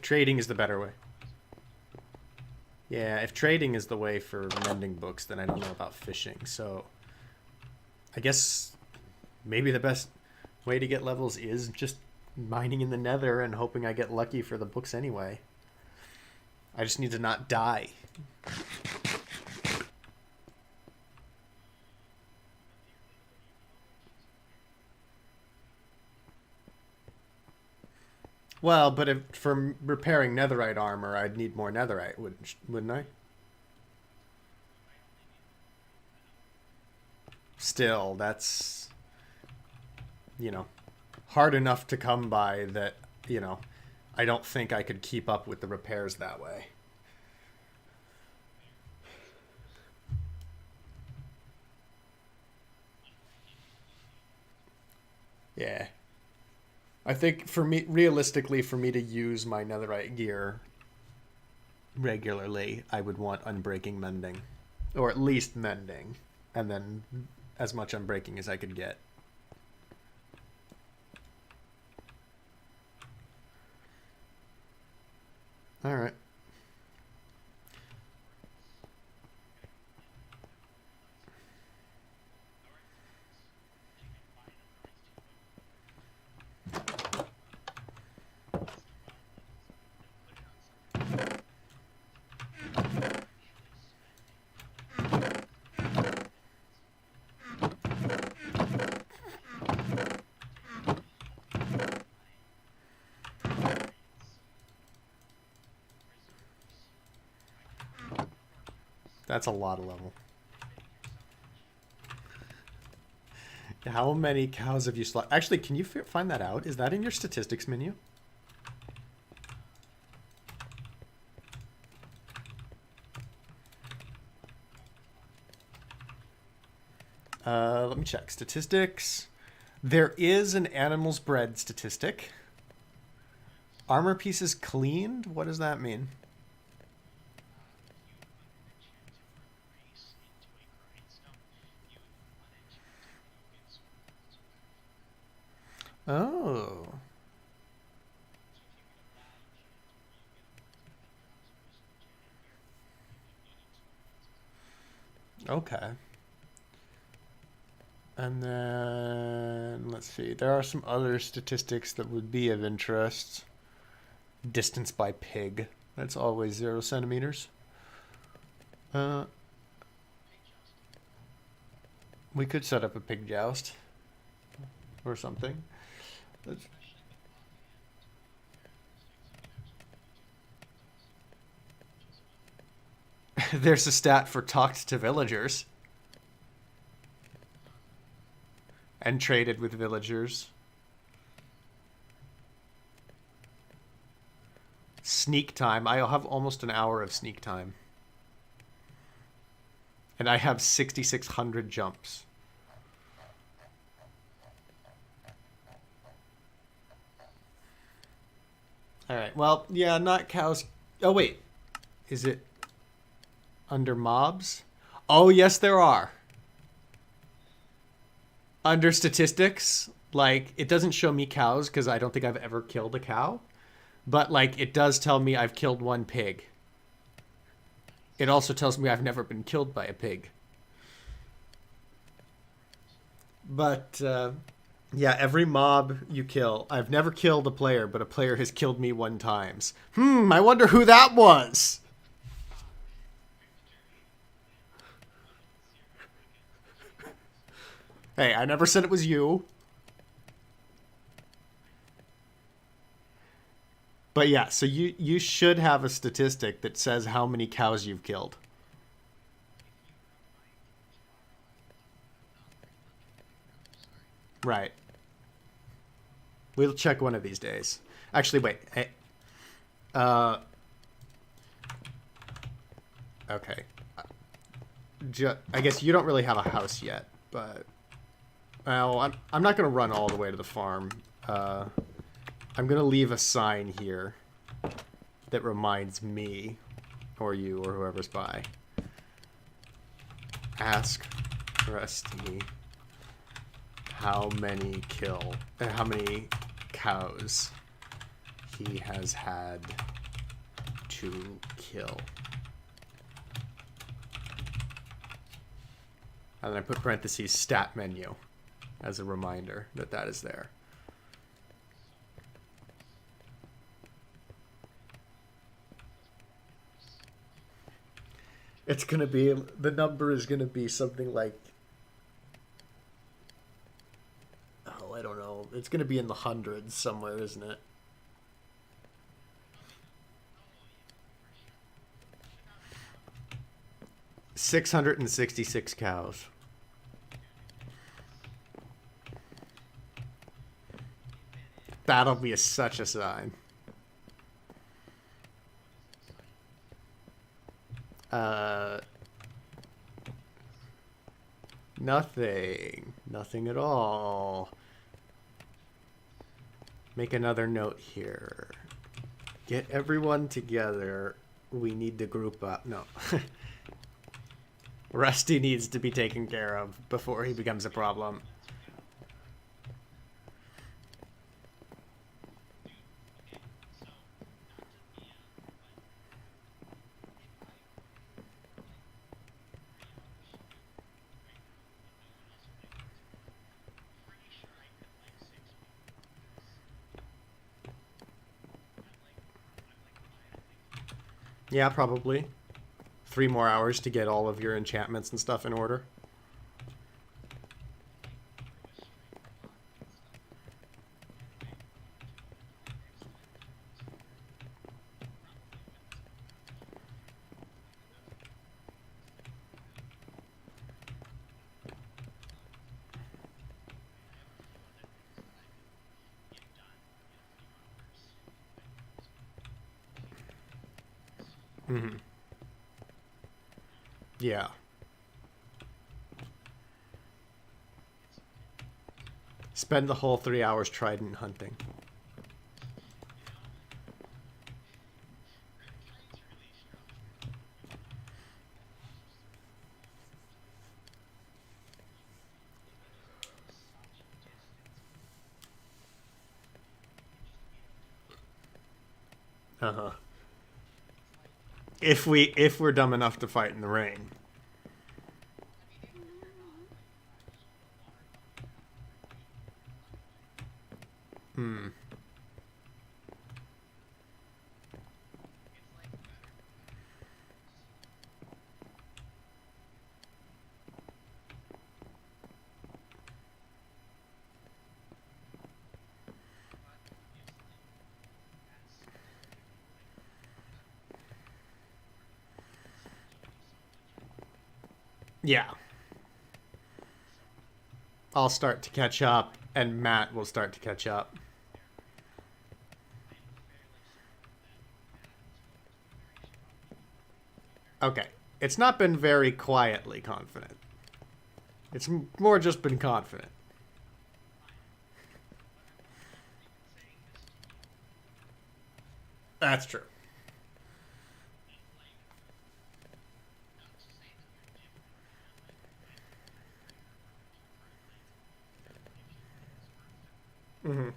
trading is the better way. Yeah, if trading is the way for mending books, then I don't know about fishing. So I guess maybe the best way to get levels is just mining in the nether and hoping I get lucky for the books anyway. I just need to not die. Well, but if for repairing netherite armor, I'd need more netherite, wouldn't I? Still, that's, you know, hard enough to come by that, you know, I don't think I could keep up with the repairs that way. Yeah. I think for me, realistically, for me to use my netherite gear regularly, I would want unbreaking mending. Or at least mending. And then as much unbreaking as I could get. Alright. That's a lot of level. How many cows have you slaughtered? Actually, can you find that out? Is that in your statistics menu? Let me check. Statistics. There is an animals bred statistic. Armor pieces cleaned? What does that mean? Oh. Okay. And then, let's see. There are some other statistics that would be of interest. Distance by pig. That's always 0 centimeters. We could set up a pig joust. Or something. There's a stat for talked to villagers. And traded with villagers. Sneak time. I'll have almost an hour of sneak time. And I have 6,600 jumps. Alright, well, yeah, not cows. Oh, wait. Is it under mobs? Oh, yes, there are. Under statistics, like, it doesn't show me cows because I don't think I've ever killed a cow. But, like, it does tell me I've killed one pig. It also tells me I've never been killed by a pig. But, yeah, every mob you kill. I've never killed a player, but a player has killed me 1 time. I wonder who that was. Hey, I never said it was you. But yeah, so you should have a statistic that says how many cows you've killed. Right. We'll check one of these days. Actually, wait. Hey. Okay. I guess you don't really have a house yet, but... Well, I'm not going to run all the way to the farm. I'm going to leave a sign here that reminds me, or you, or whoever's by. Ask Rusty how many cows he has had to kill. And then I put parentheses stat menu as a reminder that that is there. It's going to be, the number is going to be something like, oh, I don't know. It's going to be in the hundreds somewhere, isn't it? – 666 cows. That'll be such a sign. Nothing. Nothing at all. Make another note here. Get everyone together. We need to group up. No. Rusty needs to be taken care of before he becomes a problem. Yeah, probably. 3 more hours to get all of your enchantments and stuff in order. Mm-hmm. Yeah. Spend the whole 3 hours trident hunting. Uh-huh. If we're dumb enough to fight in the rain. Hmm. Yeah. I'll start to catch up, and Matt will start to catch up. Okay. It's not been very quietly confident. It's more just been confident. That's true. Hmm.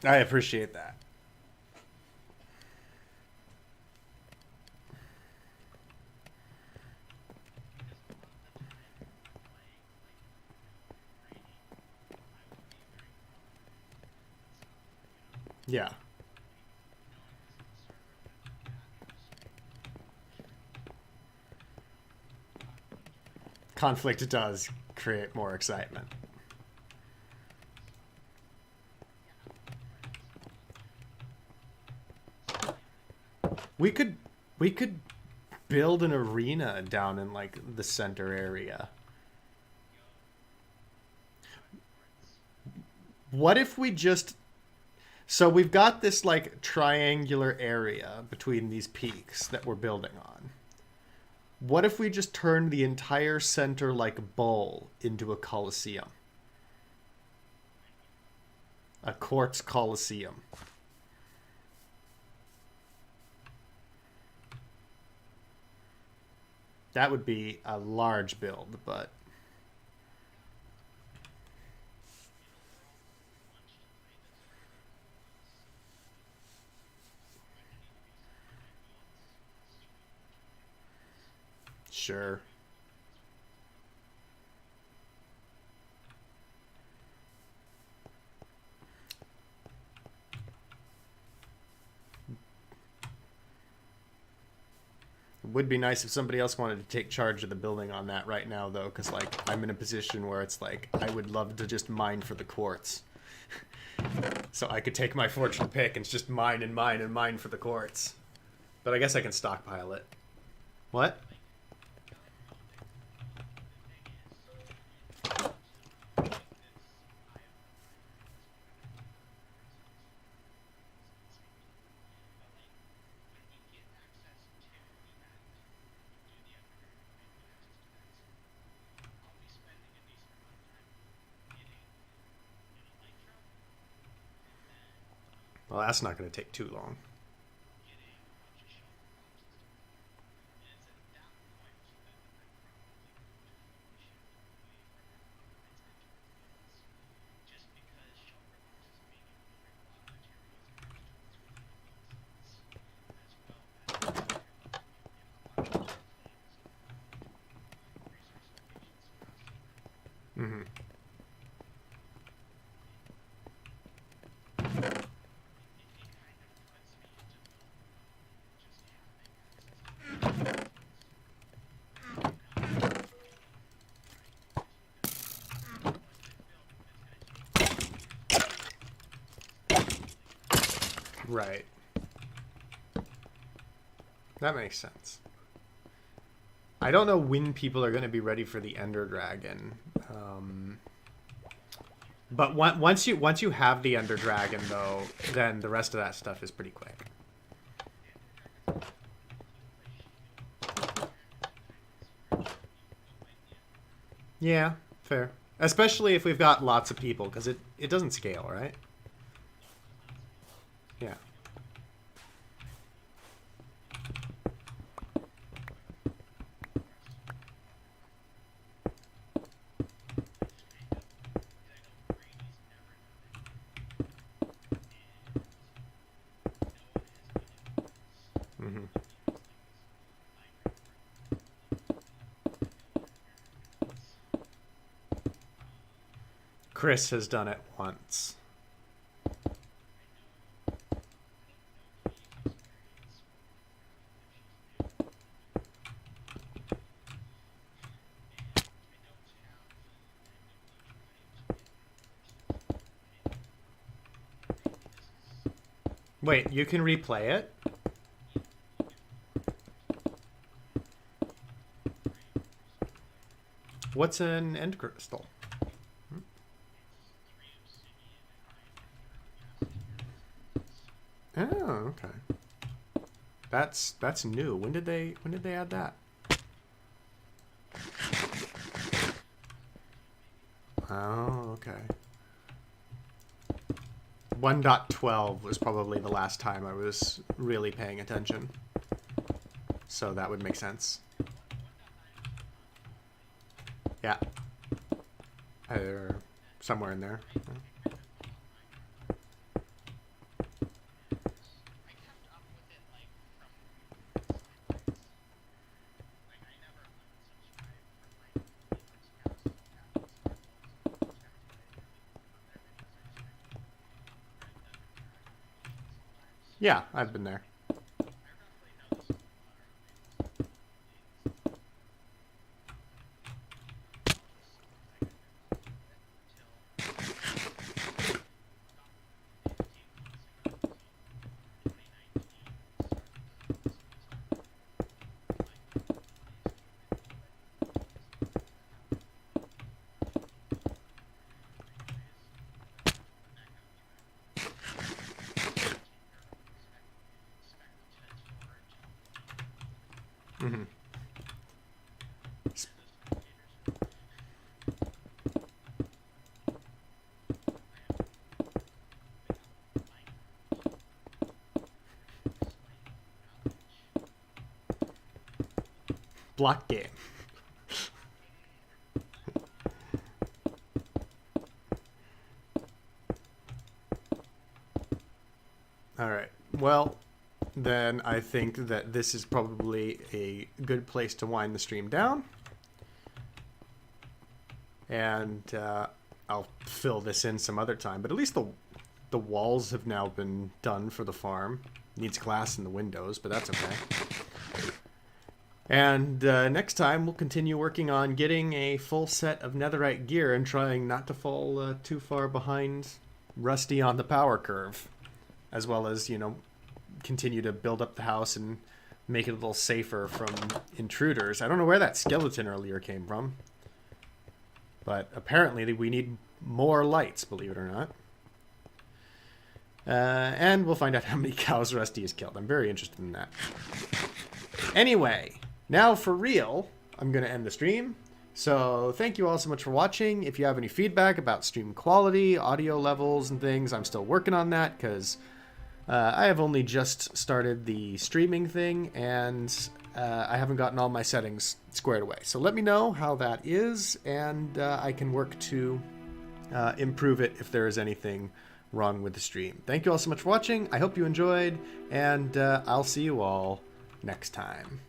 I appreciate that. Yeah. Conflict does create more excitement. We could we could build an arena down in like the center area. What if we just so we've got this like triangular area between these peaks that we're building on. What if we just turned the entire center like bowl into a coliseum? A quartz coliseum. That would be a large build, but sure. It would be nice if somebody else wanted to take charge of the building on that right now, though, because like I'm in a position where it's like I would love to just mine for the quartz, so I could take my fortune pick and just mine and mine and mine for the quartz. But I guess I can stockpile it. What? Well, that's not going to take too long. Mm-hmm. Right. That makes sense. I don't know when people are going to be ready for the Ender Dragon. But once you have the Ender Dragon, though, then the rest of that stuff is pretty quick. Yeah, fair. Especially if we've got lots of people, because it doesn't scale, right? Yeah. Chris has done it once. Wait, you can replay it? What's an end crystal? Oh, okay. That's new. When did they add that? Oh, okay. 1.12 was probably the last time I was really paying attention. So that would make sense. Yeah. Either somewhere in there. I kept up with it like from like I never unsubscribed from like Yeah, I've been there. Mm-hmm. Block game. All right. Well, then I think that this is probably a good place to wind the stream down. And I'll fill this in some other time. But at least the walls have now been done for the farm. Needs glass in the windows, but that's okay. And next time we'll continue working on getting a full set of netherite gear and trying not to fall too far behind Rusty on the power curve. As well as, you know, continue to build up the house and make it a little safer from intruders. I don't know where that skeleton earlier came from. But apparently we need more lights, believe it or not. And we'll find out how many cows Rusty has killed. I'm very interested in that. Anyway, now for real, I'm going to end the stream. So thank you all so much for watching. If you have any feedback about stream quality, audio levels, and things, I'm still working on that because I have only just started the streaming thing and I haven't gotten all my settings squared away. So let me know how that is and I can work to improve it if there is anything wrong with the stream. Thank you all so much for watching. I hope you enjoyed and I'll see you all next time.